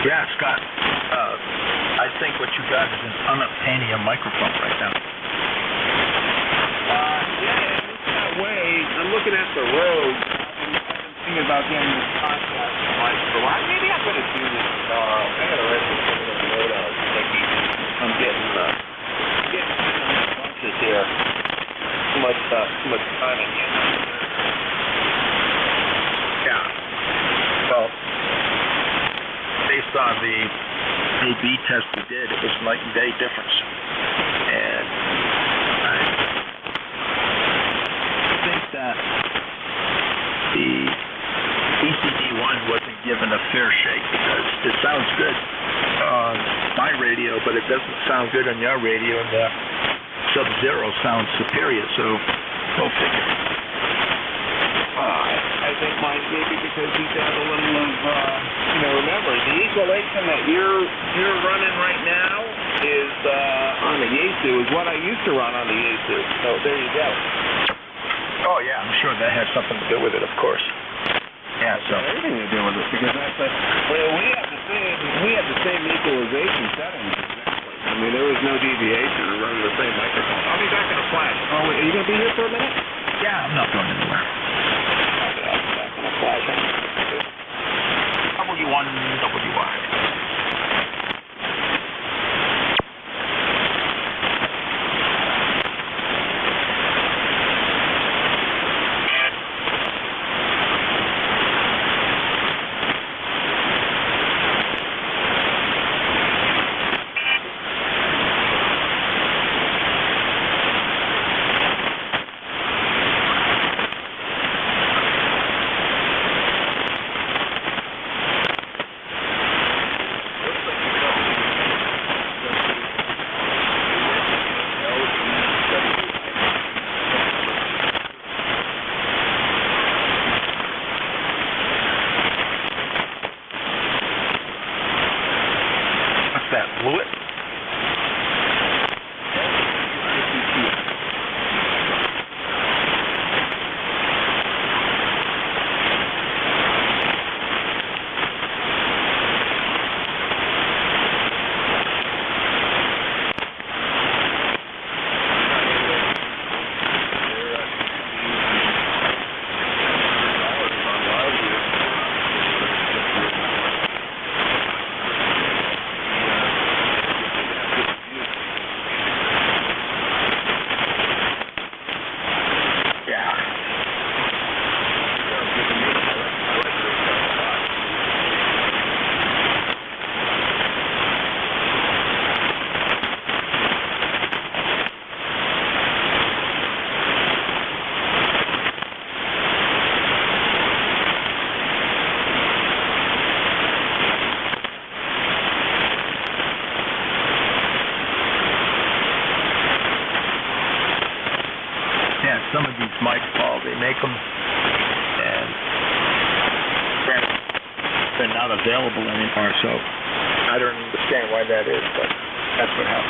Yeah, Scott. I think what you got is an unobtainium microphone right now. Yeah, it's that way. I'm looking at the road. I've been thinking about getting this podcast mic for a while. Maybe I'm going to do this tomorrow. I got to ready to put it on the road. I'm getting bunches here. Too much time in here. Yeah. Well, based on the A/B test we did, it was night and day difference. And I think that the ECD1 wasn't given a fair shake because it sounds good on my radio, but it doesn't sound good on your radio, and the Sub-Zero sounds superior, so go figure. I think mine's maybe because he's got a little of, remember, the equalization that you're running right now is on the Yaesu, is what I used to run on the Yaesu. So there you go. Oh, yeah, I'm sure that has something to do with it, of course. Yeah, so. Everything to do with it, because we have the same equalization settings, exactly. I mean, there was no deviation of running the same microphone. I'll be back in a flash. Oh, wait, are you going to be here for a minute? Yeah, I'm not going anywhere. W1, WY. Blew it. Some of these mics, Paul, they make them, and they're not available anymore, so I don't understand why that is, but that's what happens.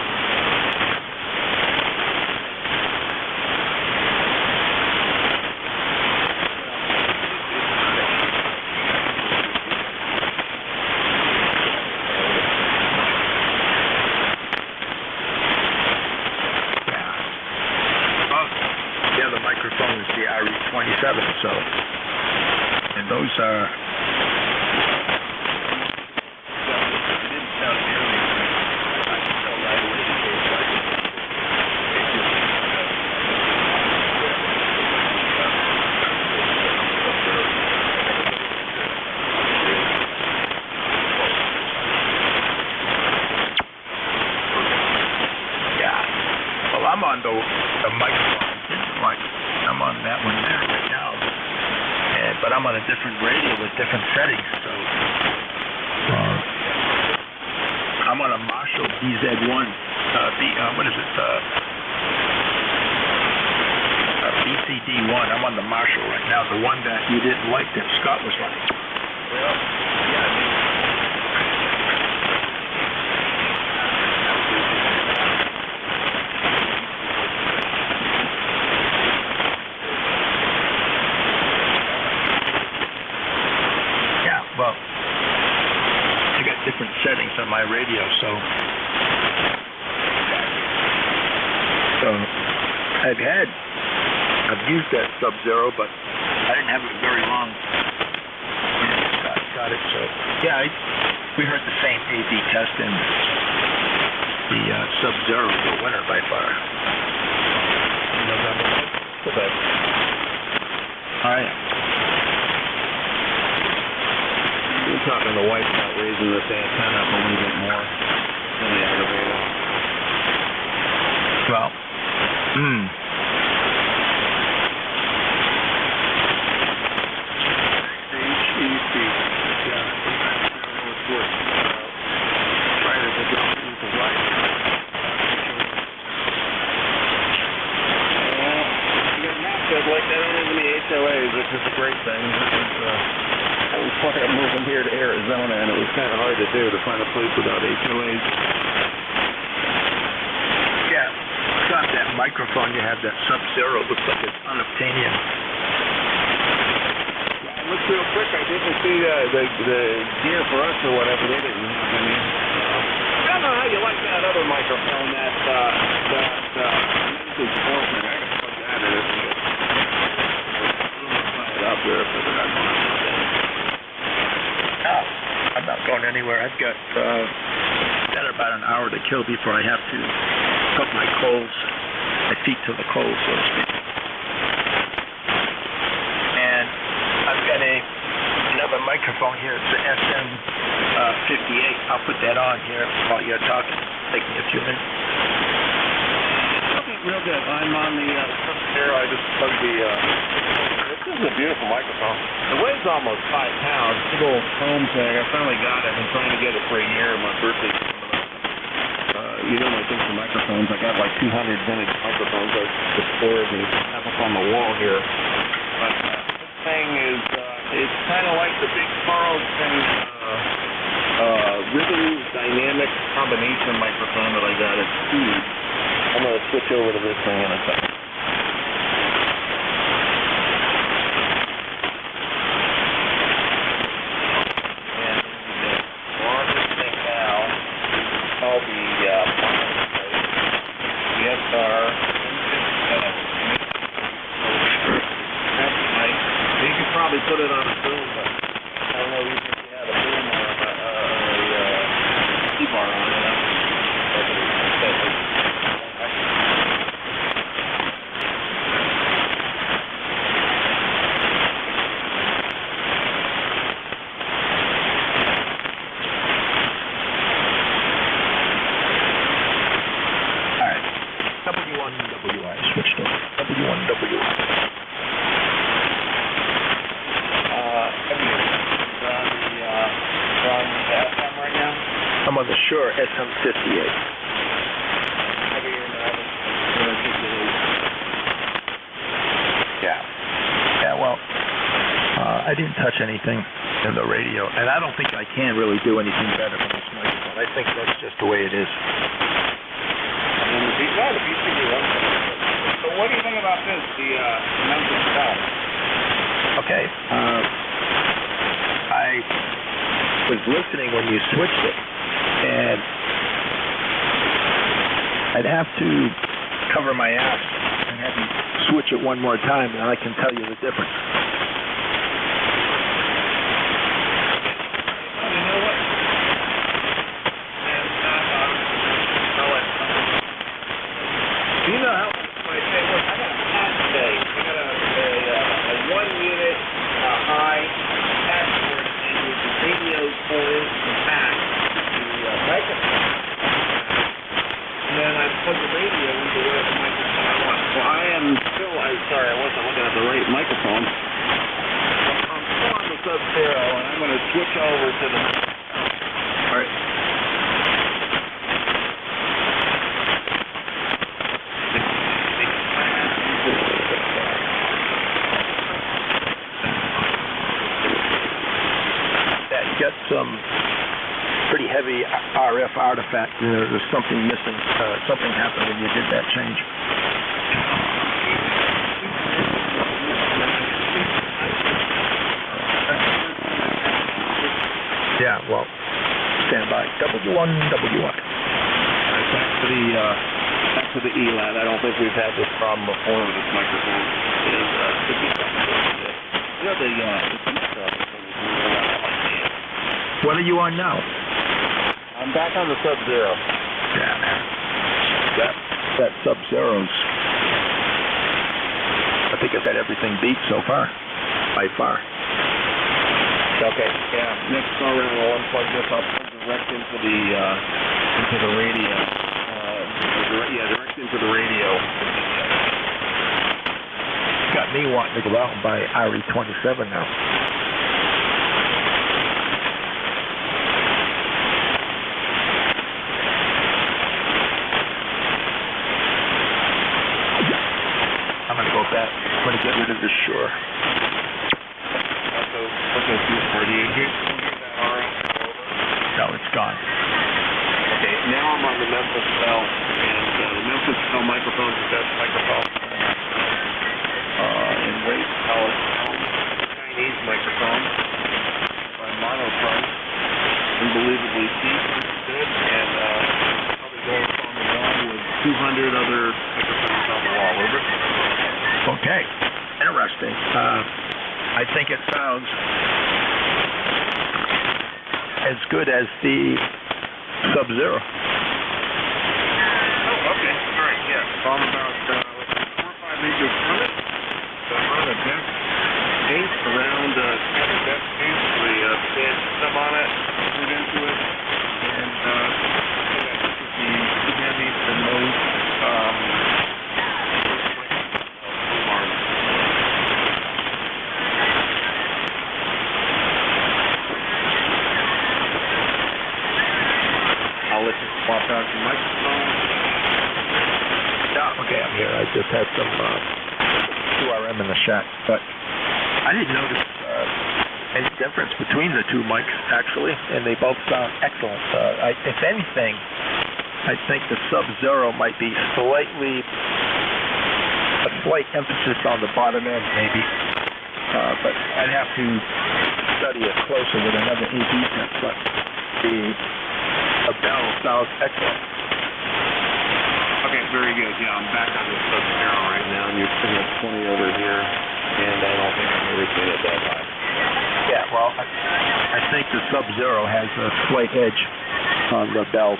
Is the RE27, so, and those are, didn't sound nearly, I can tell right away the case, like, yeah, well, I'm on the microphone, I'm on that one there right now, but I'm on a different radio with different settings, so on a Marshall BZ1. What is it? BCD1. I'm on the Marshall right now, the one that you didn't like that Scott was running. Well, yeah. Well, I got different settings on my radio, so I've used that Sub-Zero, but I didn't have it very long. And got it, so yeah, we heard the same A/B test, and the Sub-Zero is the winner by far. November. Okay. All right. We're talking to wife about raising this antenna up a little bit more in the aggravator. Well, HEC. Yeah, sometimes I don't know what's worse. Try to get with the right. You got maps like that on any HOAs, which is a great thing. I was part of moving here to Arizona, and it was kind of hard to do to find a place without HOAs. Yeah, Scott, that microphone you have, that Sub-Zero, looks like it's unobtainium. Yeah, I looked real quick. I didn't see the gear for us or whatever. They didn't have any. I don't know how you like that other microphone, that message filter. I can plug that in. Up there for that one. I'm not going anywhere. I've got about an hour to kill before I have to put my feet to the coals, so to speak. And I've got another microphone here. It's an SM58. I'll put that on here while you're talking. Take me a few minutes. Okay, real good. I'm on the Sub-Zero. I just plugged the. This is a beautiful microphone. The weight's almost 5 pounds. Big old foam thing. I finally got it. I've been trying to get it for a year. My birthday's coming up. You know my thing for microphones. I got like 200 vintage microphones I just stored and have up on the wall here. But this thing is, it's kind of like the big Carlson rhythm dynamic combination microphone that I got at Speed. I'm going to switch over to this thing in a second. Put it on a boom, but I don't know even if you had a boom or a T-bar on it. All right, W1WI switched over. W1WI. I'm on the Shure SM58. Yeah, well, I didn't touch anything in the radio, and I don't think I can really do anything better than this microphone. I think that's just the way it is. And the BCD1. So what do you think about this, the Memphis Bell? Okay. I was listening when you switched it, and I'd have to cover my ass and have you switch it one more time, and I can tell you the difference. You know what? Do you know how I say, look, I got a patch today. I got a 1-unit high patch board and with the radio pulling the back the microphone. And then I plug the radio into whatever microphone I want. Well, I am still, sorry, I wasn't looking at the right microphone. I'm still on the Sub-Zero, and I'm going to switch over to the. All right. some pretty heavy RF artifact. There's something missing. Something happened when you did that change. Yeah, well, stand by. W1. Back to the ELAT. I don't think we've had this problem before with this microphone. What are you on now? I'm back on the Sub-Zero. Yeah, man. That Sub-Zero's, I think I've had everything beat so far, by far. Okay, yeah. Next go around, we'll unplug this up direct into the radio. Direct into the radio. Got me wanting to go out and buy RE27 now. I'm going to go back. I'm going to get rid of this Shure. No, it's gone. Okay, now I'm on the Memphis Bell, and the Memphis Bell microphone is the best microphone in rate. Chinese microphone by Monoprice. Unbelievably cheap, good, and probably going on the wall with 200 other microphones on the wall. Over. Okay, interesting. I think it sounds as good as the Sub-Zero. Oh, okay. All right, yeah. So I'm about 4 or 5 meters from it. So I'm on a deck base around deck base. We stand some on it, put into it, and this is the heaviest and most swap out your microphone. Yeah, okay, I'm here. I just had some 2RM in the shack, but I didn't notice any difference between the two mics, actually, and they both sound excellent. If anything, I think the Sub-Zero might be a slight emphasis on the bottom end, maybe, but I'd have to study it closer with another AV set, but the bell sounds excellent. Okay, very good. Yeah, I'm back on the Sub-Zero right now, and you're putting up 20 over here, and I don't think I'm really good at that high. Yeah, well, I think the Sub-Zero has a slight edge on the bell.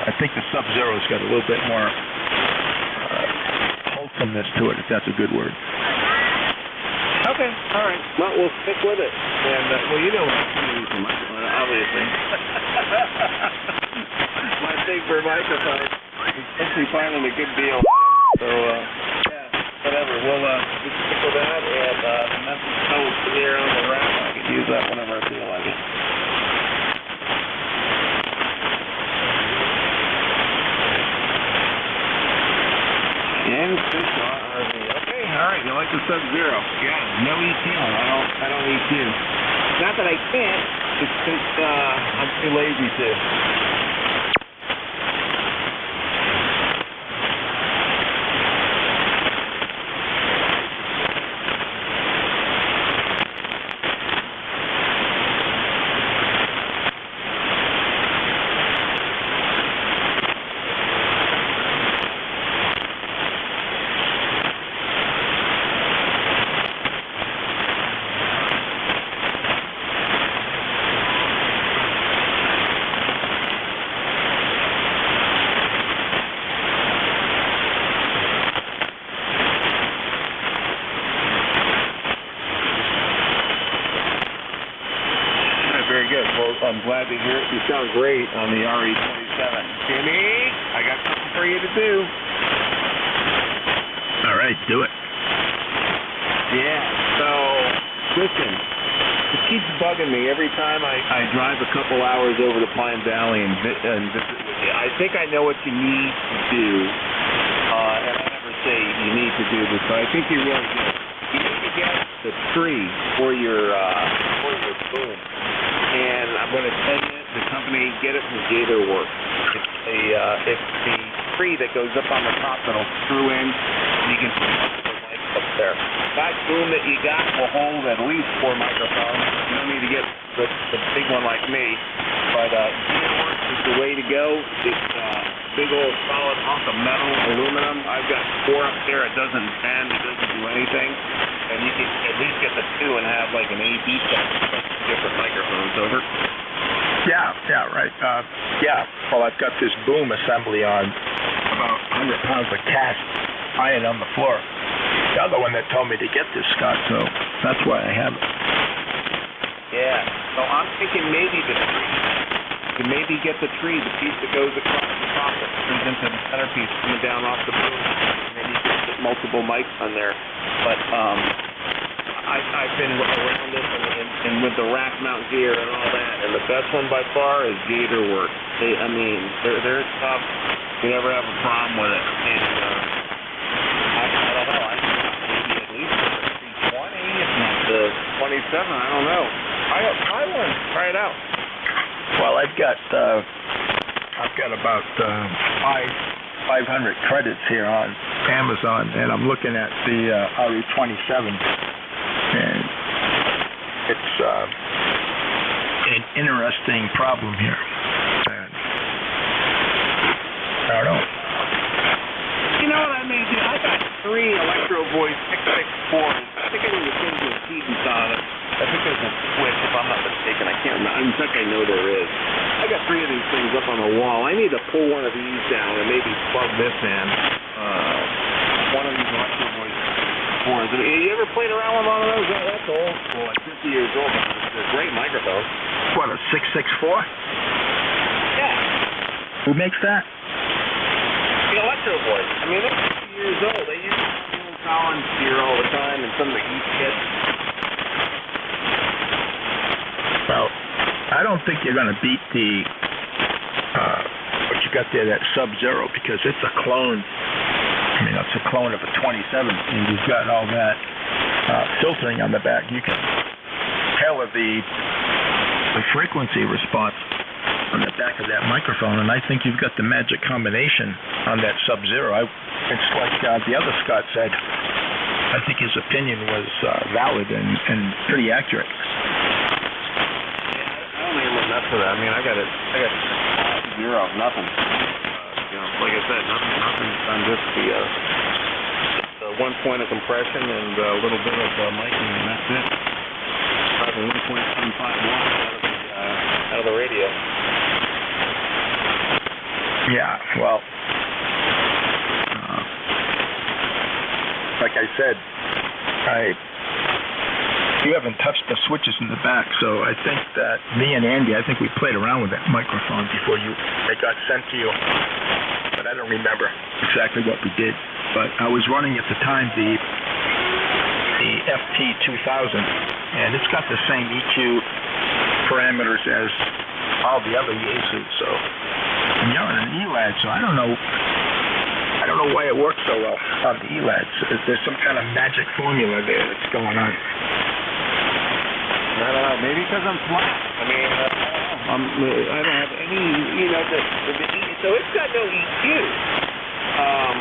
I think the Sub-Zero's got a little bit more wholesomeness to it, if that's a good word. Okay, all right. Well, we'll stick with it. And, well, you know what I'm using for microphone, obviously. My thing for microphone is especially finding a good deal. So, yeah, whatever. We'll just stick with that, and the Memphis Bell is here on the rack. I can use that whenever I feel like it. And fish on RV. Okay, all right. You like the Sub-Zero? Yeah, no EQ. I don't EQ. Not that I can't. It's just I'm too lazy to. Very good. Well, I'm glad to hear it. You sound great on the RE27. Jimmy, I got something for you to do. All right, do it. Yeah, so, listen, it keeps bugging me every time I drive a couple hours over to Pine Valley and visit with you. I think I know what you need to do, and I never say you need to do this, but I think you really do. You need to get the tree for your boom. And I'm going to tell you, the company, get it from Gator Works. It's the tree that goes up on the top that'll screw in, and you can put multiple mics up there. That boom that you got will hold at least 4 microphones. You don't need to get the big one like me. But Gator Works is the way to go. It's big old solid hunk of metal, aluminum. I've got 4 up there. It doesn't bend. It doesn't do anything. And you can at least get the 2 and have like an A/B set with different microphones over. Yeah, right. Well, I've got this boom assembly on about 100 pounds of cast iron on the floor. The other one that told me to get this, Scott, so that's why I have it. Yeah, so I'm thinking maybe the tree. You maybe get the tree, the piece that goes across the top that turns into the centerpiece coming down off the boom, and then you can put multiple mics on there. But I've been around this and with the rack mount gear and all that, and the best one by far is Gator Works. They're tough. You never have a problem with it. And I don't know. I think maybe at least the 320, if not the 27. I don't know. Try one. Try it out. Well, I've got about 500 credits here on Amazon, and I'm looking at the RE27, and it's an interesting problem here. And I don't know. You know what I may do? I got 3 Electro Voice 664s. I think I need to change the impedance on it. I think there's a switch, if I'm not mistaken. I can't remember. In fact, I know there is. I got 3 of these things up on the wall. I need to pull one of these down and maybe plug this in. One of these Electro Voice 4s. Have you ever played around with one of those? That's old school, like 50 years old. It's a great microphone. What, a 664? Yeah. Who makes that? The Electro Voice. I mean, they're 50 years old. They use Phil Collins gear all the time and some of the East kits. Well, I don't think you're going to beat the what you got there, that Sub-Zero, because it's a clone. I mean, it's a clone of a 27, and you've got all that filtering on the back. You can tailor the frequency response on the back of that microphone, and I think you've got the magic combination on that Sub-Zero. It's like the other Scott said. I think his opinion was valid and pretty accurate. For that. I mean, I got 0, nothing. Like I said, nothing on just the 1 point of compression and a little bit of miking, and that's it. Probably 1.75 watts out of the radio. Yeah, well, like I said, you haven't touched the switches in the back, so I think that me and Andy, I think we played around with that microphone before it got sent to you. But I don't remember exactly what we did. But I was running at the time the FT2000, and it's got the same EQ parameters as all the other Yaesus. So, and you're on an ELAD, so I don't know why it works so well on the ELADs. There's some kind of magic formula there that's going on. I don't know. Maybe because I'm flat. I mean, I don't have any, so it's got no EQ.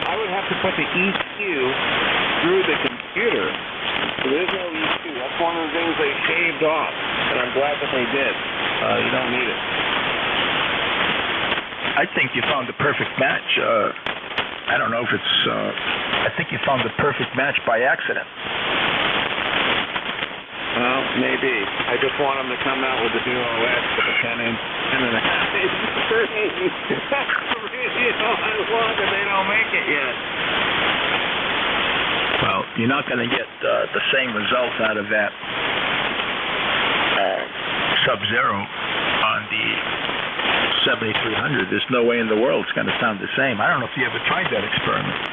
I would have to put the EQ through the computer. So there's no EQ. That's one of the things they shaved off, and I'm glad that they did. You don't need it. I think you found the perfect match. I don't know if it's, I think you found the perfect match by accident. Well, maybe. I just want them to come out with the NJ2US with a 10.5 inch screen. As long as they don't make it yet. Well, you're not going to get the same result out of that Sub-Zero on the 7300. There's no way in the world it's going to sound the same. I don't know if you ever tried that experiment.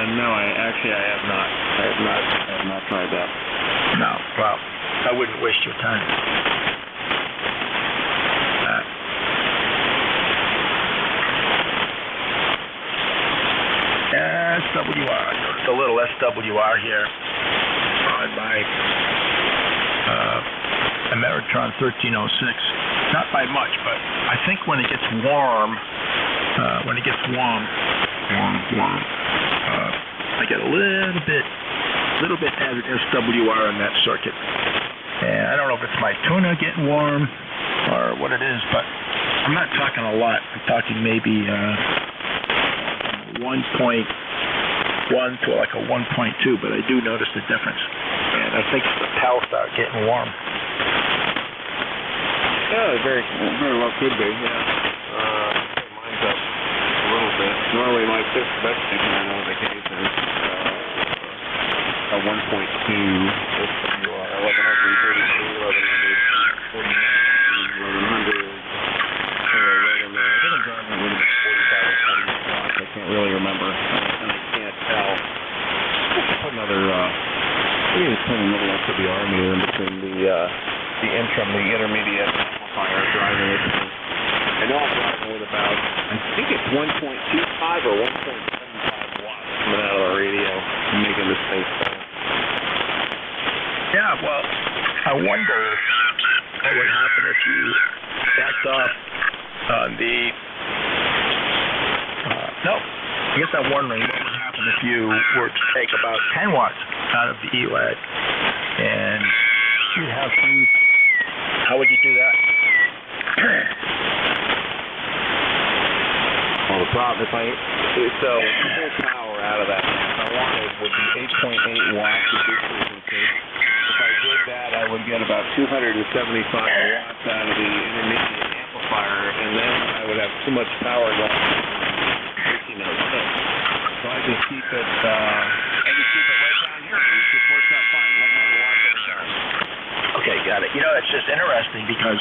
No, I have not. I have not tried that. No, well, I wouldn't waste your time. SWR. It's a little SWR here on my Ameritron 1306. Not by much, but I think when it gets warm, I get a little bit added SWR in that circuit. And I don't know if it's my tuner getting warm or what it is, but I'm not talking a lot. I'm talking maybe 1.1 to like a 1.2, but I do notice the difference. And I think the pals start getting warm. Yeah, very well could be, yeah. Mine's up a little bit. Normally my fifth best thing I know the case is a 1.2 SWR, 1132, 1149, 1100. Right in there. I think I'm driving with about 45 or 40 watts. I can't really remember, and I can't tell. Put another, maybe just put another SWR meter in between the intermediate amplifier driving it. I know I'm driving with about, I think it's 1.25 or 1.75 watts coming out of the radio and making this thing start. Yeah, well, I wonder what would happen if you backed off on the, I guess I'm wondering what would happen if you were to take about 10 watts out of the ELAD and you have to, how would you do that? Well, the problem, if pull power out of that amp, I wanted would be 8.8 watts of this frequency. If I did that, I would get about 275 watts out of the intermediate amplifier, and then I would have too much power going to 1306. So I just keep it right down here. It just works out fine. 100 watts at a time. Okay, got it. You know, it's just interesting because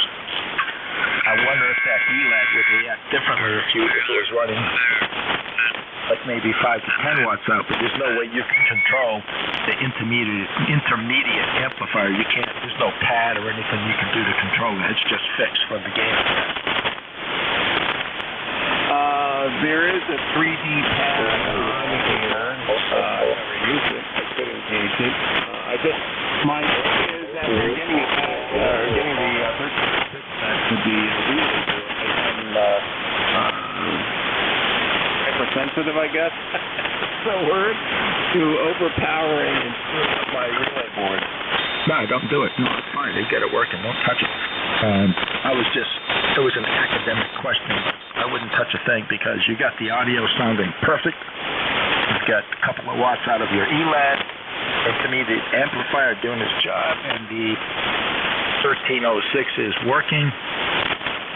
I wonder if that ELAD would react differently if it was running like maybe 5 to 10 watts out, but there's no way you can control the intermediate amplifier. You can't, there's no pad or anything you can do to control it. It's just fixed from the game. There is a 3D pad on here. I never used it. I could engage it. My idea is that we're getting the 1306 to be really good and hypersensitive, I guess. That's the word, to overpowering and screwing up my relay board. No, don't do it. No, it's fine. They get it working. Don't touch it. It was an academic question. I wouldn't touch a thing because you got the audio sounding perfect. You've got a couple of watts out of your ELAD, intermediate amplifier doing its job, and the 1306 is working.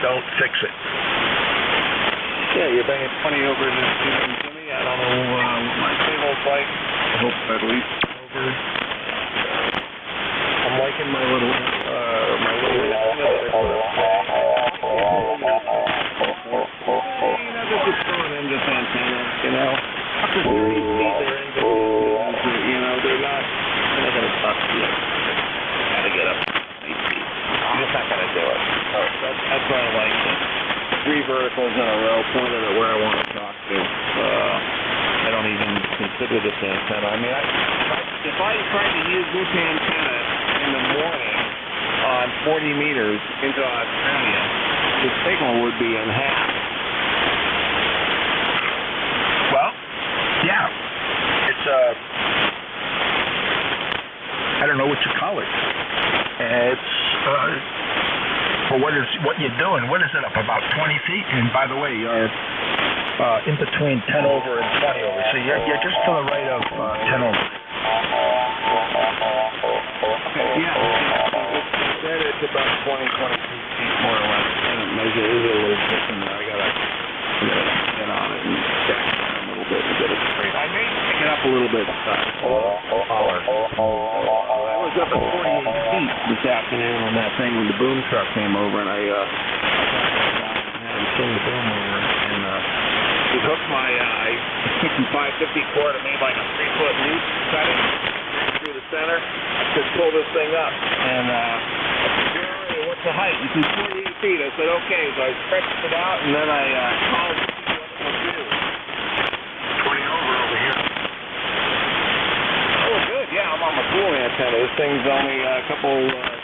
Don't fix it. Yeah, you're bringing 20 over this to me. I don't know what my cable's like. I hope at least over. I'm liking my little just throwing in this antenna, you know. They're not going to talk to you. Gotta get up. You're just not going to do it. That's why I like it. 3 verticals in a row pointed at where I want to talk to. I don't even consider this antenna. I mean, if I tried to use this antenna in the morning on 40 meters into Australia, the signal would be in half. Well, yeah. It's I don't know what you call it. It's for what you're doing. What is it up about 20 feet? And by the way, you're in between 10 over and 20 over. So you're just to the right of 10 over. Okay, yeah. It's about 20, 22 feet more or less. I don't measure. It is a little different there. I gotta get on it and jack it down a little bit and get it straight. I may pick it up a little bit. I was up at 48 feet this afternoon on that thing when the boom truck came over, and I had him swing the boom over, and he hooked my 550 cord and made like a 3-foot loop cutting through the center. I could pull this thing up, and I said, what's the height? He said 48 feet. I said, okay. So I stretched it out, and then I called to see what it would do. 20 over here. Oh, good. Yeah, I'm on my pool antenna. This thing's only a couple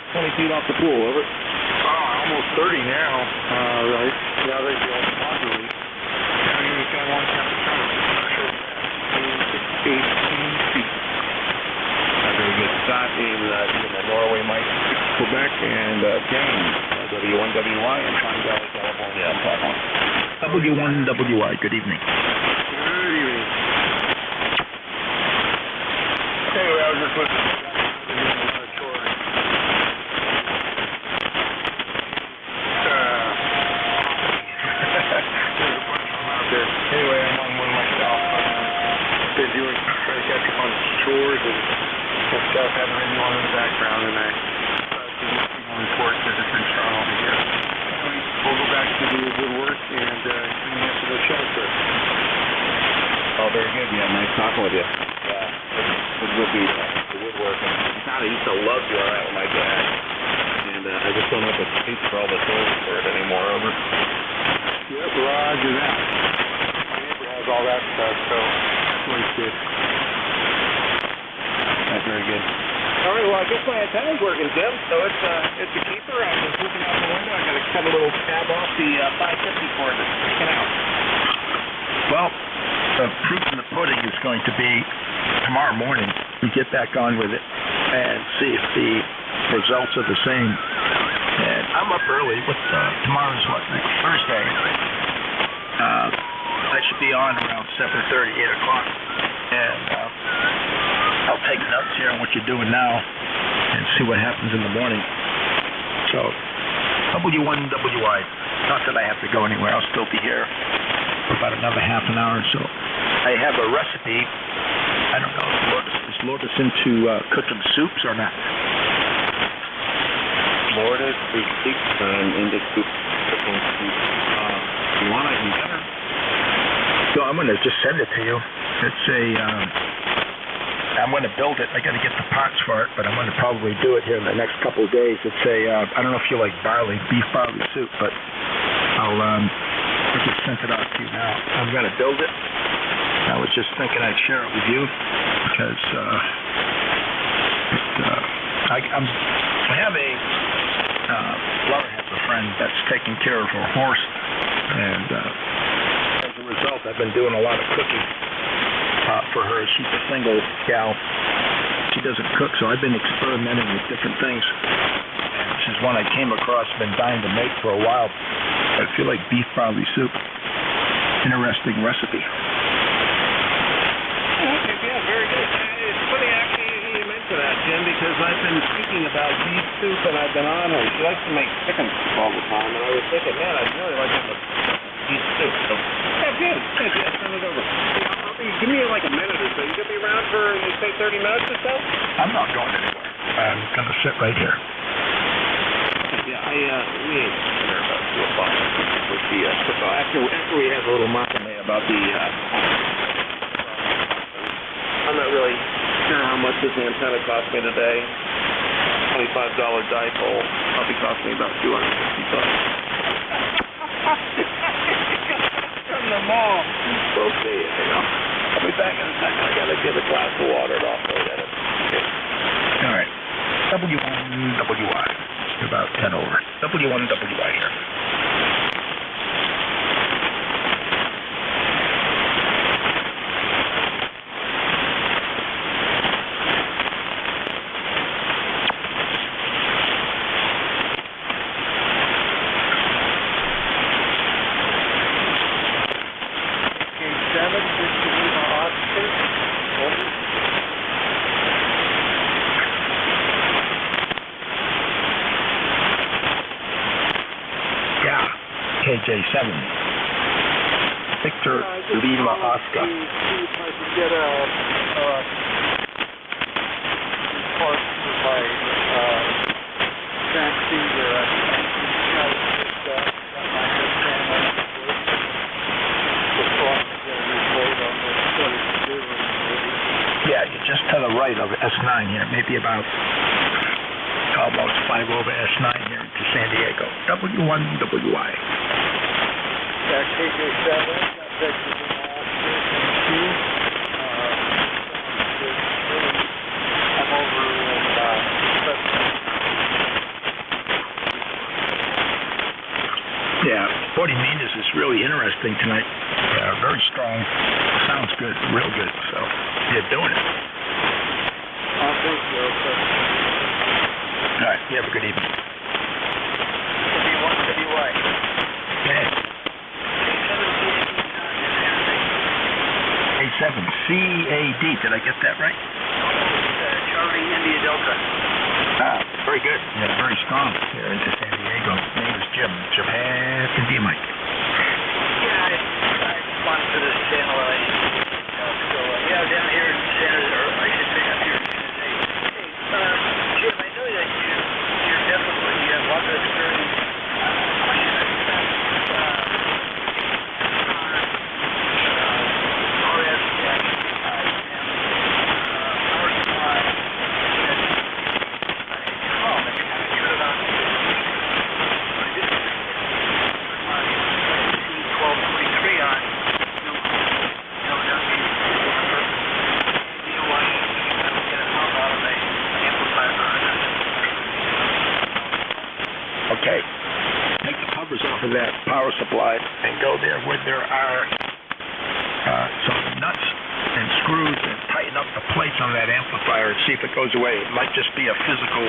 20 feet off the pool, over. Almost 30 now. Right. Yeah, there's the old water leak. Down here, we've got one temperature. 18 feet. Very good. Scott in Norway, Mike, Quebec, and James, W1WY in Pine Valley, California. W1WI, good evening. Good evening. Anyway, I was just listening. Anyway, I'm on one myself. Busy with trying to catch up on chores and stuff. Having radio on in the background, and I report that it's been strong over here. We'll go back to the woodwork and cleaning up the shelter. Oh, very good. Yeah, nice talking with you. Yeah, it would be the woodworking. I used to love doing that with my dad, and I just don't have the space for all the tools for it anymore. Over. Yep, roger that. My neighbor has all that stuff, so that's always good. That's very good. All right, well, I guess my antenna's working, Jim, so it's a keeper. I was looking out the window. I got to cut a little tab off the 550 cord that's sticking out. Well, the proof in the pudding is going to be tomorrow morning. We get back on with it and see if the results are the same. And I'm up early. Tomorrow's what? Next Thursday. I should be on around 7:30, 8 o'clock. And I'll take notes here on what you're doing now and see what happens in the morning. So, W1WI. Not that I have to go anywhere. I'll still be here for about another half an hour or so. I have a recipe. I don't know. Is Lourdes into cooking soups or not? Lourdes is big time into cooking soup. You want it in dinner? So I'm going to just send it to you. It's I'm going to build it. I got to get the pots for it, but I'm going to probably do it here in the next couple of days. It's I don't know if you like beef barley soup, but I just sent it out to you now. I'm going to build it. I was just thinking I'd share it with you because Laura has a friend that's taking care of her horse, and as a result, I've been doing a lot of cooking for her. She's a single gal. She doesn't cook, so I've been experimenting with different things. And this is one I came across, been dying to make for a while. I feel like beef barley soup. Interesting recipe. Okay, yeah, very good. It's funny actually you mentioned that, Jim, because I've been speaking about beef soup and I've been on her. She likes to make chicken soup all the time, and I was thinking, man, I'd really like to have a beef soup. So, yeah, good. Send it over. Give me like a minute or so. You going to be around for, you say, 30 minutes or so? I'm not going anywhere. I'm going to sit right here. Yeah, we ate dinner about 2 o'clock with the football. After we had a little mock-up about the I'm not really sure how much this antenna cost me today. $25 dipole probably cost me about $250. From the mall. We'll see it, you know. I'll be back in a second. I gotta get a glass of water and I'll throw that in. Okay. All right. W1WI. About 10 over. W1WI here. KJ7. Victor Lima Oscar. See if I can get a part for my taxi or I can got my headband on Yeah, you're just to the right of S9 here, maybe about almost 5 over S9 here to San Diego. W1WI. Yeah, KJ7, that's I'm over in really interesting tonight. Very strong. Sounds good. Real good. So you're doing it. Thank you. Okay. All right. You have a good evening. W1WY. Yeah. A7CAD. Did I get that right? Charlie India Delta. Ah, very good. Yeah, very strong here into San Diego. His name is Jim. Japan to be Mike. Yeah, I responded to this channel. Down here in San Jose, or I should say up here in San Jose. Hey, Jim, I know that you're definitely, you have lots of experience. Okay. Take the covers off of that power supply and go there where there are some nuts and screws and tighten up the plates on that amplifier and see if it goes away. It might just be a physical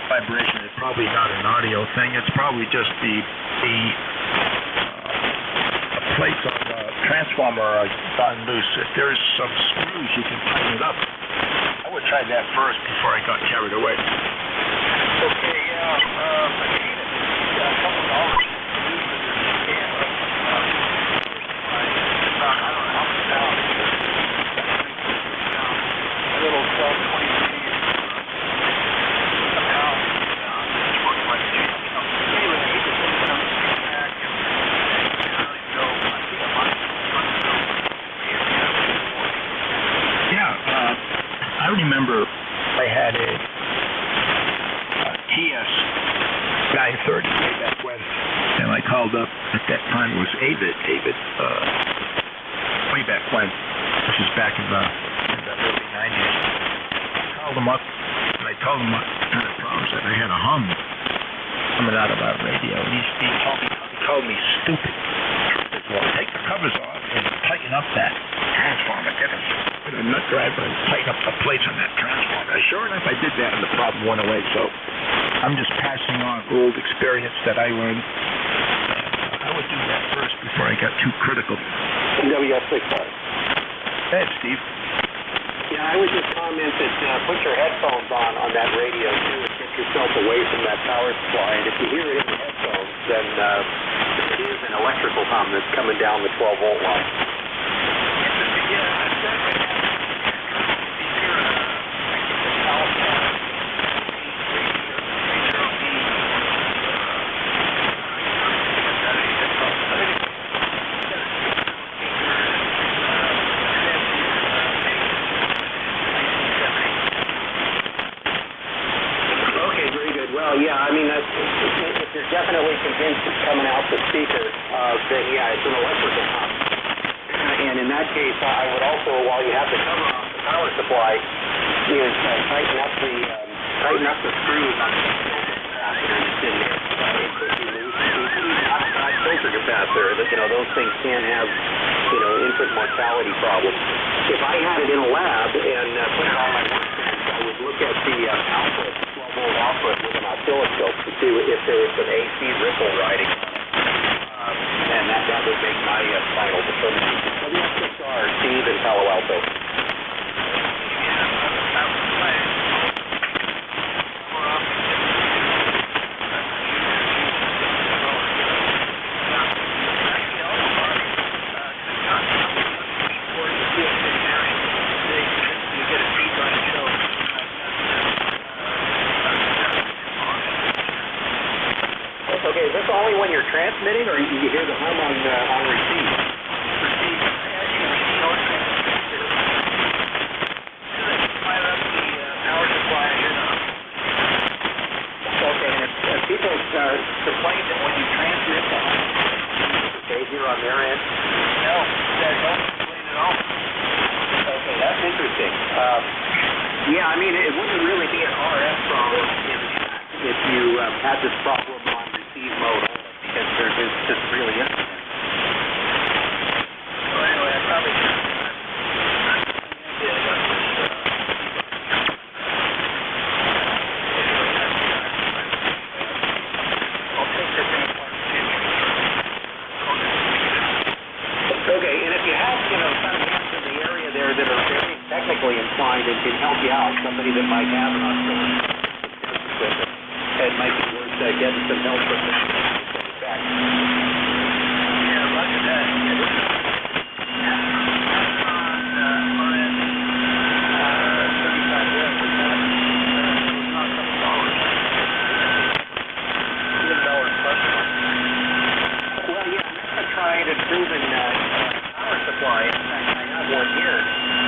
vibration. It's probably not an audio thing. It's probably just the plates on the transformer are gotten loose. If there's some screws, you can tighten it up. I would try that first before I got carried away. Okay, I've seen it. A couple of dollars. I don't know how much now. A little 1223. I remember I had a TS 930 way back when, and I called up at that time. It was Avid, way back when, which is back in the early 90s. I called them up and I told them what kind of problems that I had a hum coming out of our radio. And he called me stupid. Well, take the covers off and tighten up that transformer. Get a nut driver and tighten up the plates on that transformer. Sure enough, I did that and the problem went away. So I'm just passing on old experience that I learned. I would do that first before I got too critical. NJ2US. Hey, Steve. Yeah, I would just comment that put your headphones on that radio too and get yourself away from that power supply. And if you hear it in the headphones, then it is an electrical hum that's coming down the 12-volt line. If you're definitely convinced it's coming out the speaker, then yeah, it's an electrical hum. And in that case, I would also, while you have the cover off the power supply, is tighten up the screws on the capacitor that's in there. It could be loose. Even outside filter capacitor, those things can have, infant mortality problems. If I had it in a lab and put it on my workbench, I would look at the output, 12-volt output with an oscilloscope to see if there was an AC ripple riding on it. And that would make my final determination. WS6R, Steve in Palo Alto. Okay, is this only when you're transmitting, or you hear the hum on receive? Receive. Fire up the power supply. Okay, and if people complain that when you transmit the hum, they hear on their end? No, they don't complain at all. Okay, that's interesting. Yeah, I mean, it wouldn't really be an RF problem if you had this problem on receive mode only, because there just really isn't. I have an Australian with it. It might be worth getting some help from them to send it back. Yeah, roger that. Proven power supply. In fact, I have one here.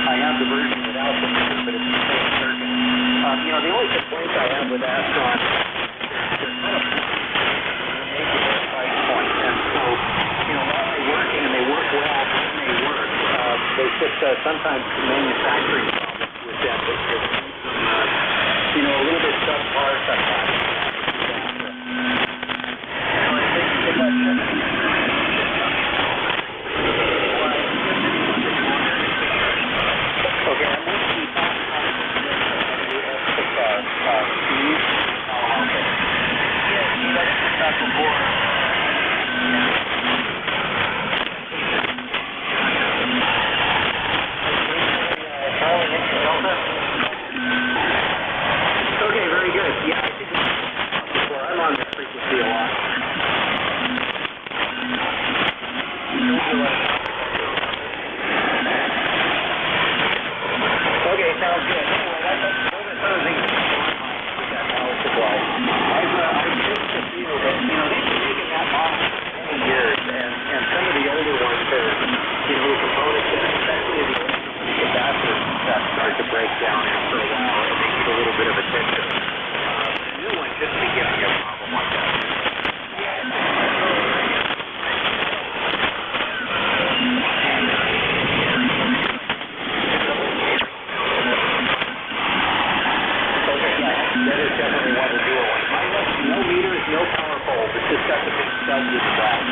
I have the version without the meter, but it's the same circuit. The only complaint I have with Astron is they're kind of price point, and so while they're working and they work well when they work, there's just sometimes manufacturing problems with them that just seem a little bit subpar sometimes. Okay, very good. Yeah, I think before I'm on this frequency a lot. Okay, sounds good. Anyway, that's one of the things with that power supply. I've used to feel that, they've been making that model for many years, and some of the older ones are, the components, especially the capacitors that start to break down after a while, and they need a little bit of attention. The new one shouldn't be giving you a problem like that. That is definitely one to do it with. No meters, no power poles. It's just got the big stud with the valve.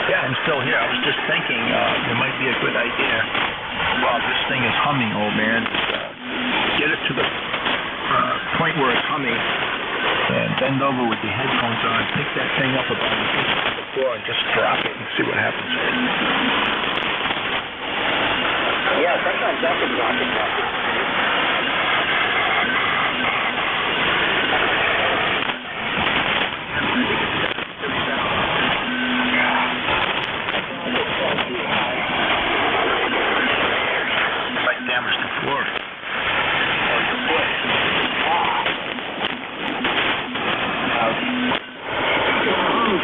Yeah, I'm still here. I was just thinking it might be a good idea while this thing is humming, old man, get it to the point where it's humming and bend over with your headphones on, pick that thing up about an inch off the floor and just drop it and see what happens. Yeah, sometimes that can knock it off. Damage the floor.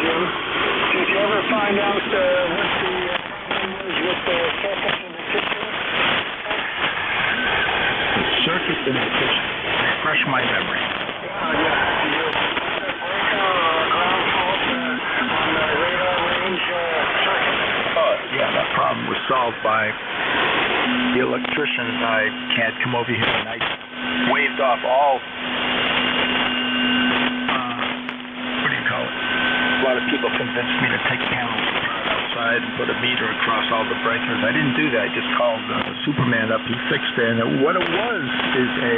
Jim, did you ever find out what the problem was with the circuit in the kitchen? The circuit in the kitchen. Refresh my memory. Yeah, that problem was solved by the electrician. I had come over here and I waved off all, what do you call it? A lot of people convinced me to take panels outside and put a meter across all the breakers. I didn't do that. I just called Superman up. He fixed it. And what it was is a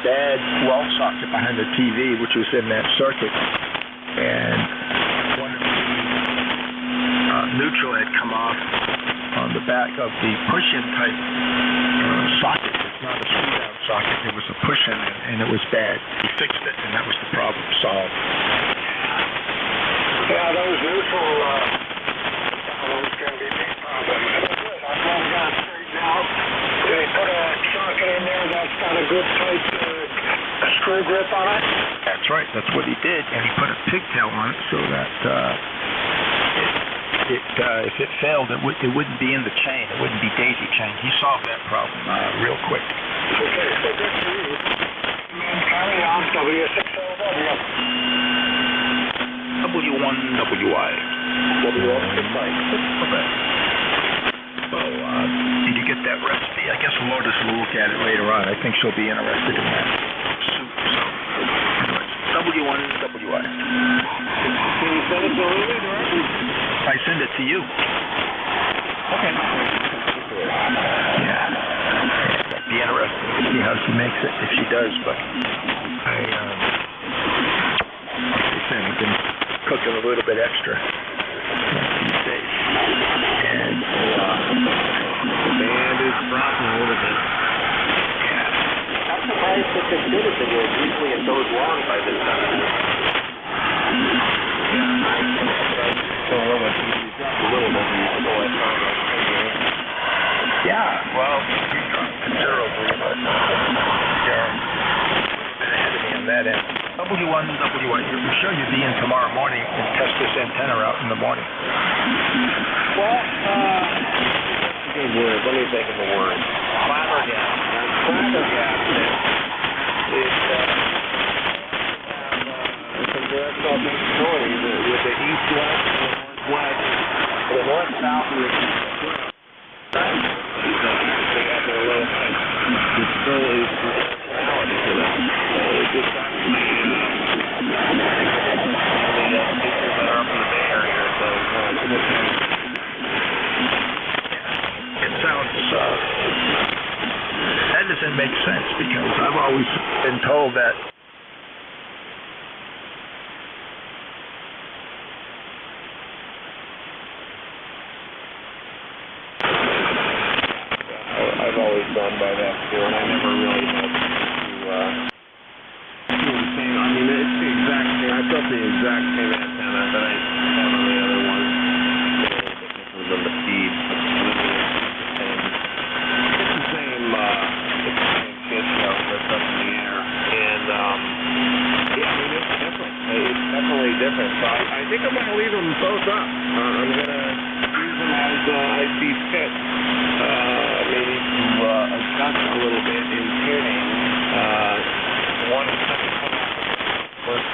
bad wall socket behind the TV, which was in that circuit. And one of the neutral had come off on the back of the push-in type socket. It's not a screw-down socket. It was a push-in, and it was bad. He fixed it, and that was the problem solved. Yeah, those neutral problems can be big problems. I've all got straightened out. They put a socket in there that's got a good tight screw grip on it. That's right. That's what he did, and he put a pigtail on it so that if it failed, it wouldn't be in the chain. It wouldn't be daisy chain. He solved that problem real quick. Okay, so good for you. Carry on, W6LW. W1WI. So, did you get that recipe? I guess Lotus will look at it later on. I think she'll be interested in that soup. So, W1WI. Can you send it to me directly? I send it to you. Okay. Yeah. she makes it, if she does, but like I said, I've been cooking a little bit extra these days. And the band is dropping a little bit. I'm surprised it's as good as it is. Usually it goes long by this time. Yeah, well, you dropped considerably, but you're ahead of me on that end. W1, you're sure you'll be in tomorrow morning and test this antenna out in the morning. Well, good word. Let me think of a word. Flabbergasted. Flabbergasted. It's some directional capability with the east-west and the northwest, the north-south region. They got their little disability personality to them. It's just the pictures that are up in the Bay Area, so it sounds, that doesn't make sense because I've always been told that I've always gone by that too, and I never really had to do the same. I mean, it's the exact same. I built the exact same antenna that I had on the other one. This was on the feed. It's the same shit show that's up in the air. And, yeah, I mean, it's different. It's definitely different. So I think I'm going to leave them both up. I'm going to use them as I see fit. Maybe to adjust a little bit in tuning. The one in second works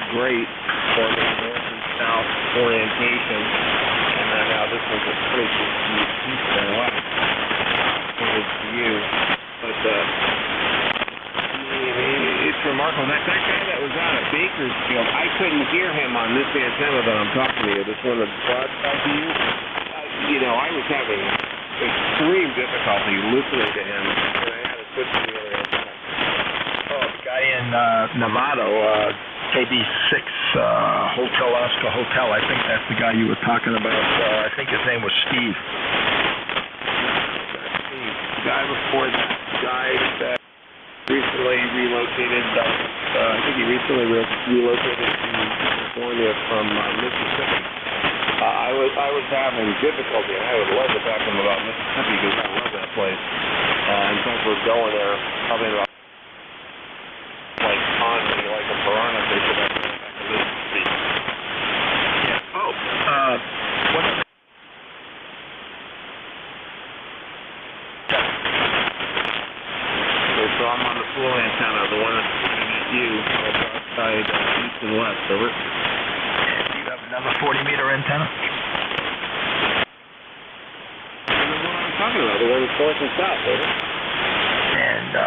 great for the north and south orientation. And then now this one's a pretty good east and west pointed to you. But it's remarkable. That guy that was out at Bakersfield, I couldn't hear him on this antenna that I'm talking to you. This one that's broadcast to you. I was having extreme difficulty listening to him, and I had to switch to the other antenna. Oh, the guy in Nevada, KB6 Hotel Oscar Hotel, I think that's the guy you were talking about. I think his name was Steve. The guy before that guy that recently relocated, I think he recently relocated to California from Mississippi. I was having difficulty, and I would love to talk to him about Mississippi because I love that place. In fact, we're going there probably in about on me like a piranha fish about going back to Mississippi. Yeah. Oh, what is it? So I'm on the full antenna, the one that's pointing at you, outside east and west, over. Another 40-meter antenna? And the one I'm talking about, the one that's north and south, over. And,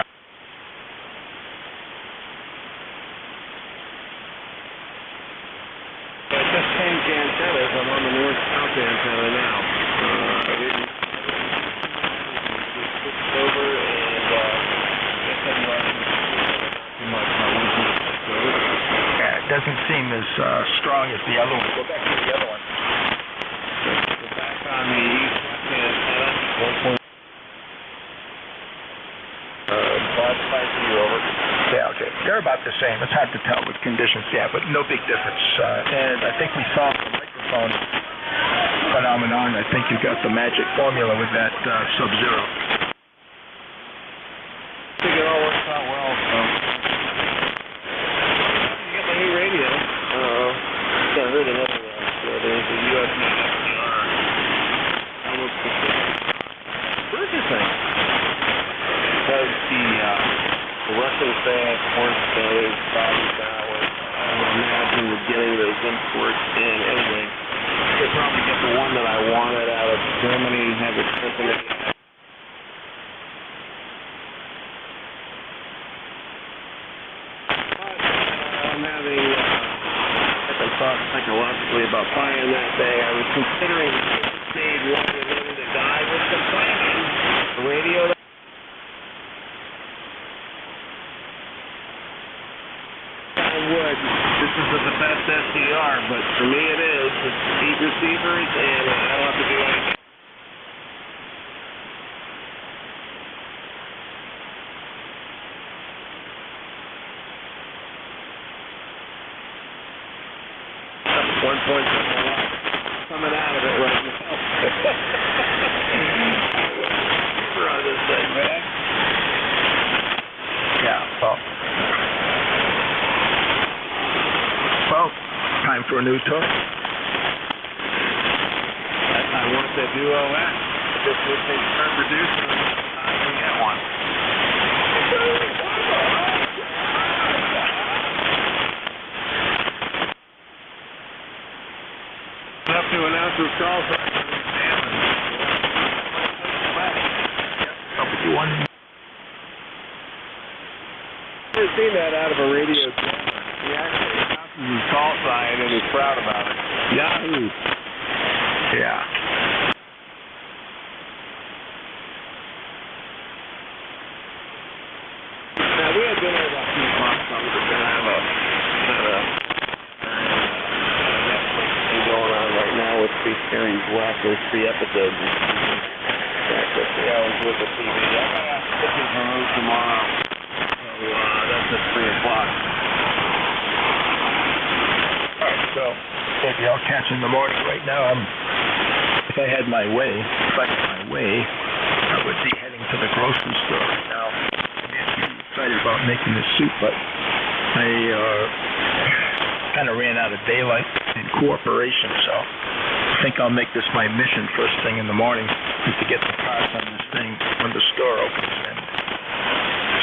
I just changed the antennas. I'm on the north-south antenna now. I didn't switch over, and I guess I'm not too much. yeah, it doesn't seem as strong as the other one. Go back to the other one. So back on the east-west antenna, 1.0. Classified to you, over. Yeah, okay. They're about the same. It's hard to tell with conditions, yeah, but no big difference. And I think we solved the microphone phenomenon. I think you got the magic formula with that Sub-Zero. I think it all works out well, so. You got my new radio. I heard another there's a US SDR. Almost the same. Where's this thing? Because the Russians say, of course, there's problems now with, I would imagine, with getting those imports in. Anyway, they probably get the one that I wanted out of Germany, have it sent to me. I'm having second thought psychologically about buying that thing. I was considering stage one and then to die with some planning. The radio. but for me it is. It's deep receivers, and I don't have to do anything. Coming out of it right now. Run this thing, man. Yeah, well, time for a new toy. I want the Duo X. This will take turn producing. I can get one. Up to announce his call sign. I've never seen that out of a radio jammer. He actually announces his call sign and he's proud about it. Yahoo! Yeah. Now, we had dinner about 2 o'clock. So I'm just going to have a Netflix thing going on right now with 3 series left. There's 3 episodes. That's 3 hours worth of TV. I got to have pictures removed tomorrow. So that's at 3 o'clock. All right, so maybe I'll catch in the morning. Right now, if I had my way, I would be heading to the grocery store right now. I'm excited about making this soup, but I kind of ran out of daylight and cooperation, so I think I'll make this my mission first thing in the morning is to get the parts on this thing when the store opens and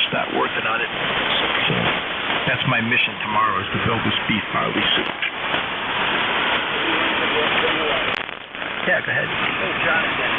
start working on it. So that's my mission tomorrow, is to build this beef barley soup. Yeah, go ahead. Hey, John again.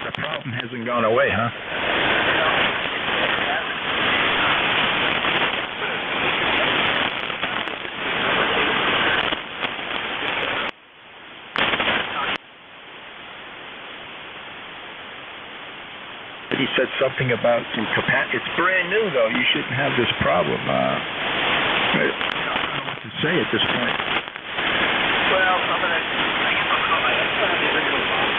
The problem hasn't gone away, huh? He said something about some capacity. It's brand new, though. You shouldn't have this problem. I don't know what to say at this point. Well, I'm going to call my original box.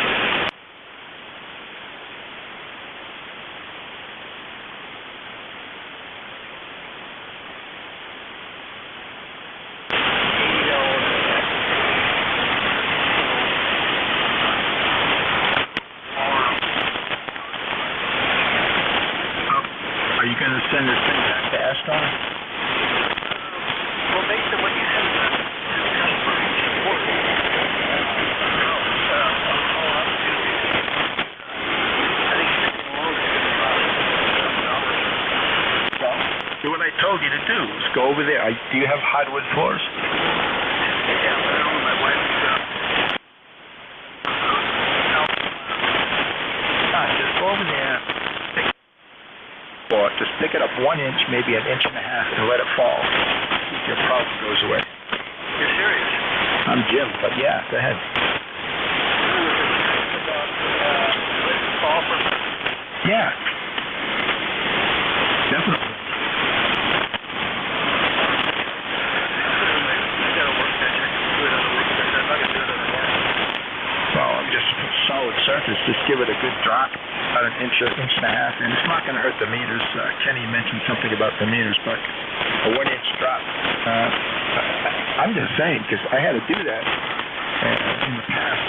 Are you going to send this thing back to Aston? Well, based on what you said, do what I told you to do. Is go over there. Do you have hardwood floors? Yeah, but I don't know my wife's just go over there. Just pick it up 1 inch, maybe 1.5 inches, and let it fall. Your problem goes away. You're serious? I'm Jim, but yeah, go ahead. Yeah. Definitely. Well, I'm just solid surface. Just give it a good drop, about 1 inch, 1.5 inches, and it's not going to hurt the meters. Kenny mentioned something about the meters, but a 1 inch drop. I'm just saying, because I had to do that in the past.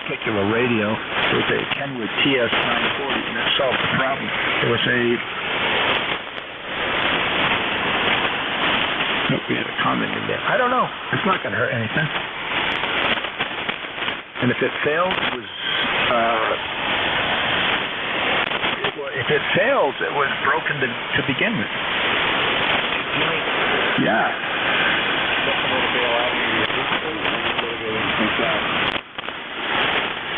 Particular radio, it was a Kenwood TS 940, and it solved the problem. It was a. Nope, we had a comment in there. I don't know. It's not going to hurt anything. And if it failed, it was. If it fails, it was broken to begin with. Yeah.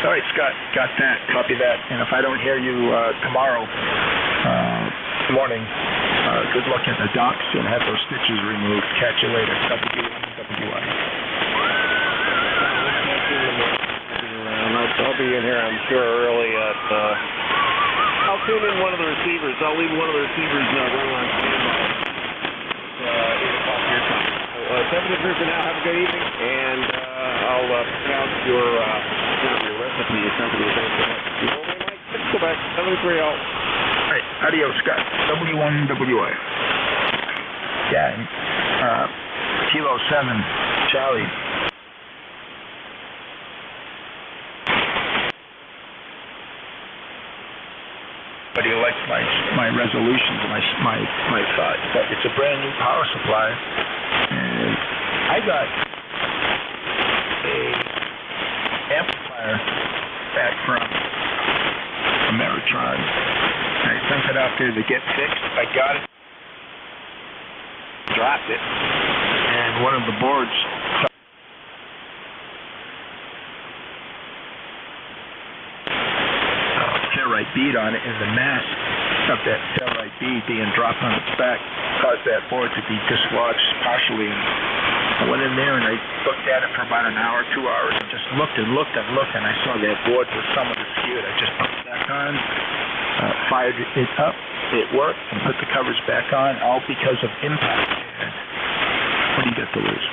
All right, Scott, got that. Copy that. And if I don't hear you tomorrow morning, good luck in the docks and have those stitches removed. Catch you later. WI. I'll be in here, I'm sure, early at, I'll tune in one of the receivers. I'll leave one of the receivers running on standby at 8 o'clock your time. So, 7 to 3 for now. Have a good evening, and I'll print out your recipe or something. You know, let's go back. 7 to 3 out. All right, adios, Scott. W1WA. Yeah, Kilo 7, Charlie. But he likes my resolutions, my thoughts. But it's a brand new power supply, and I got a amplifier back from Ameritron. I sent it out there to get fixed. I got it, dropped it, and one of the boards. Ferrite bead on it, and the mass of that ferrite bead being dropped on its back caused that board to be dislodged partially. And I went in there and I looked at it for about an hour, 2 hours, and just looked, and I saw that board was somewhat skewed. I just put it back on, fired it up, it worked, and put the covers back on, all because of impact. And what do you got to lose?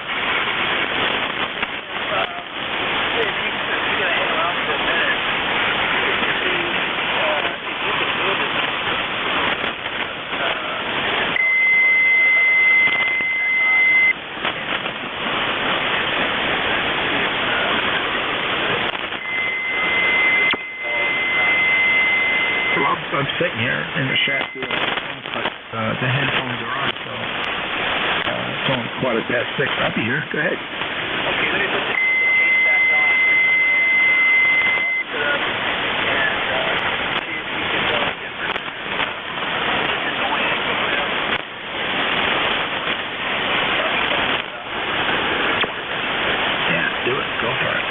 I'm sitting here in the shack doing but the headphones are on, so it's only 6:15. I'll be here. Go ahead. Okay, let me put the case back on. And see if you can tell the difference. Yeah, do it. Go for it.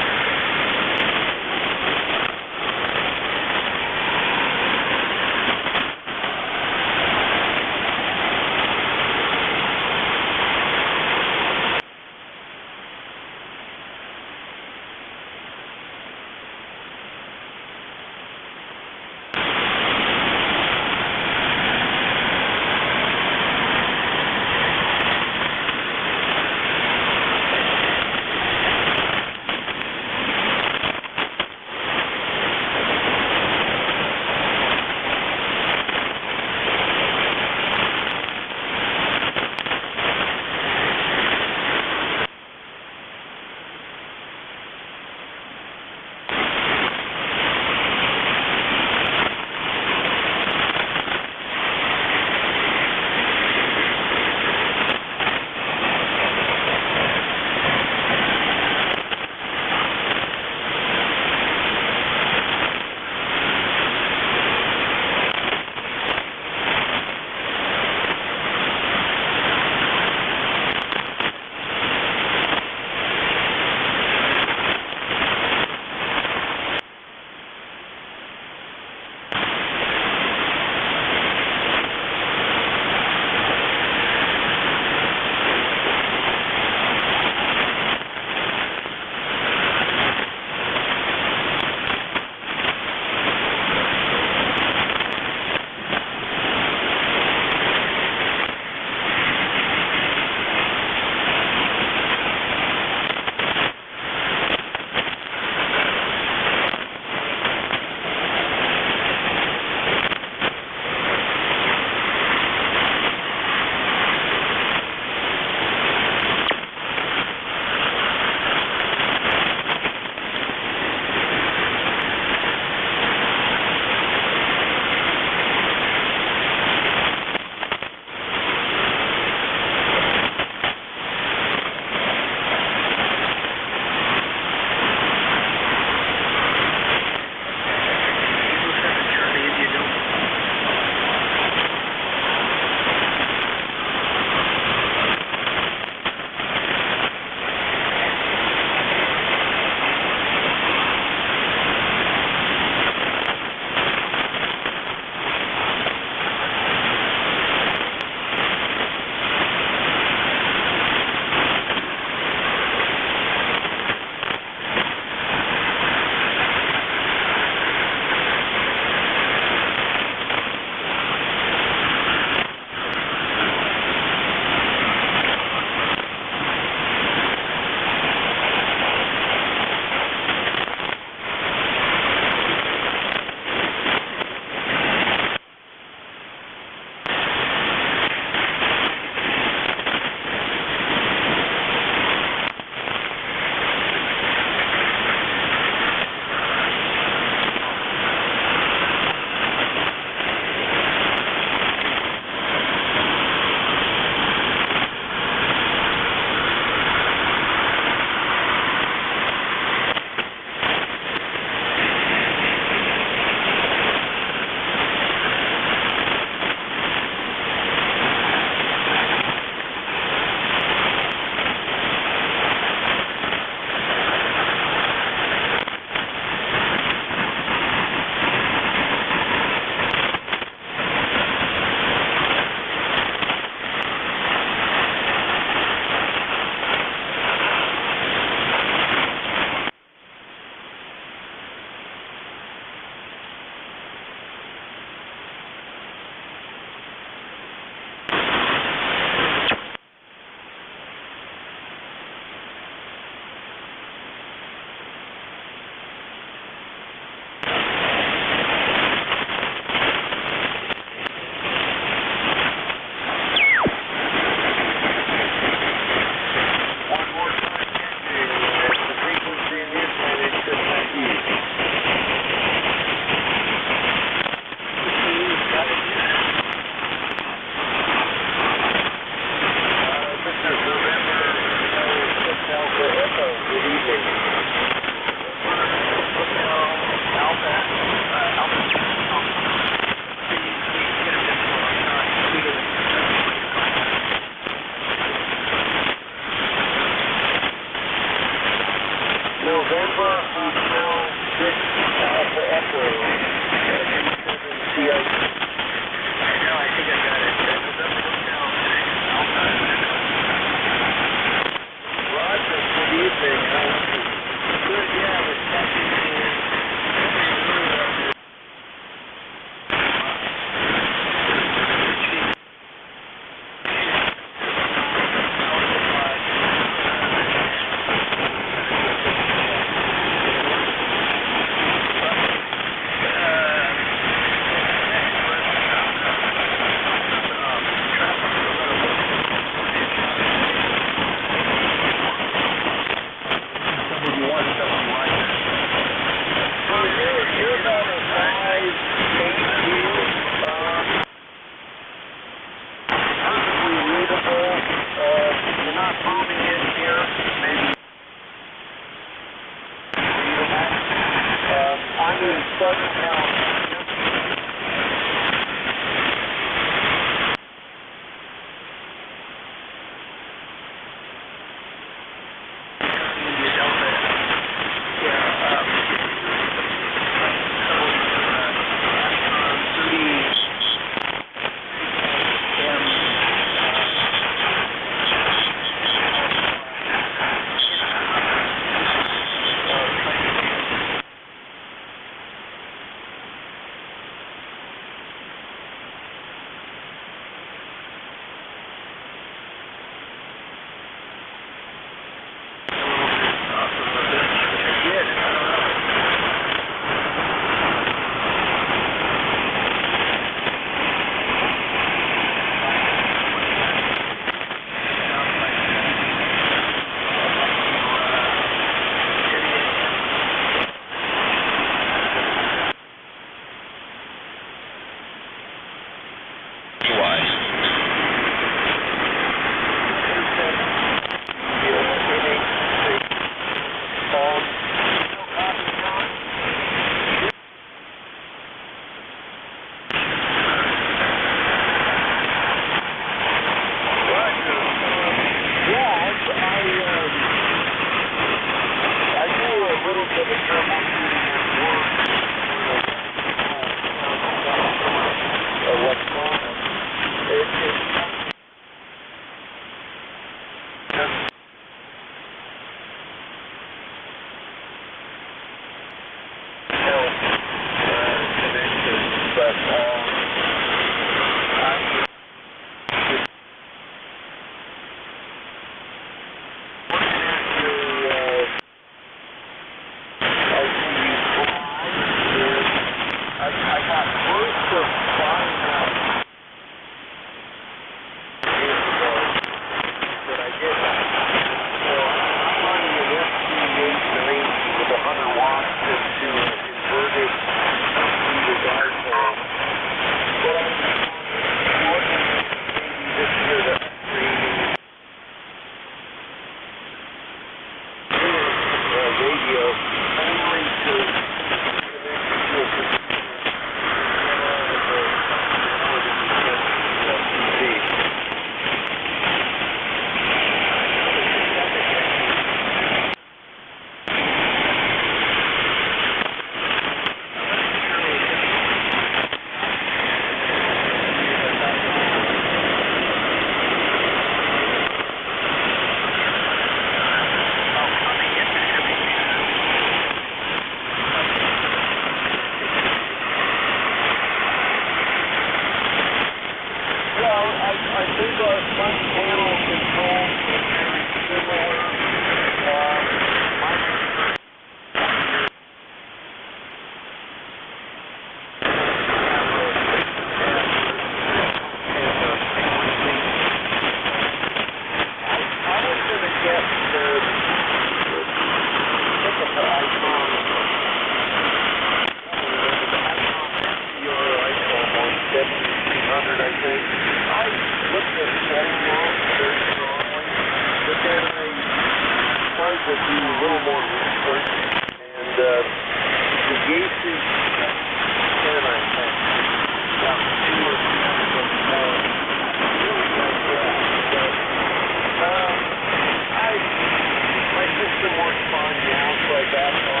My system works fine now, so I backed off.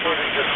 maybe just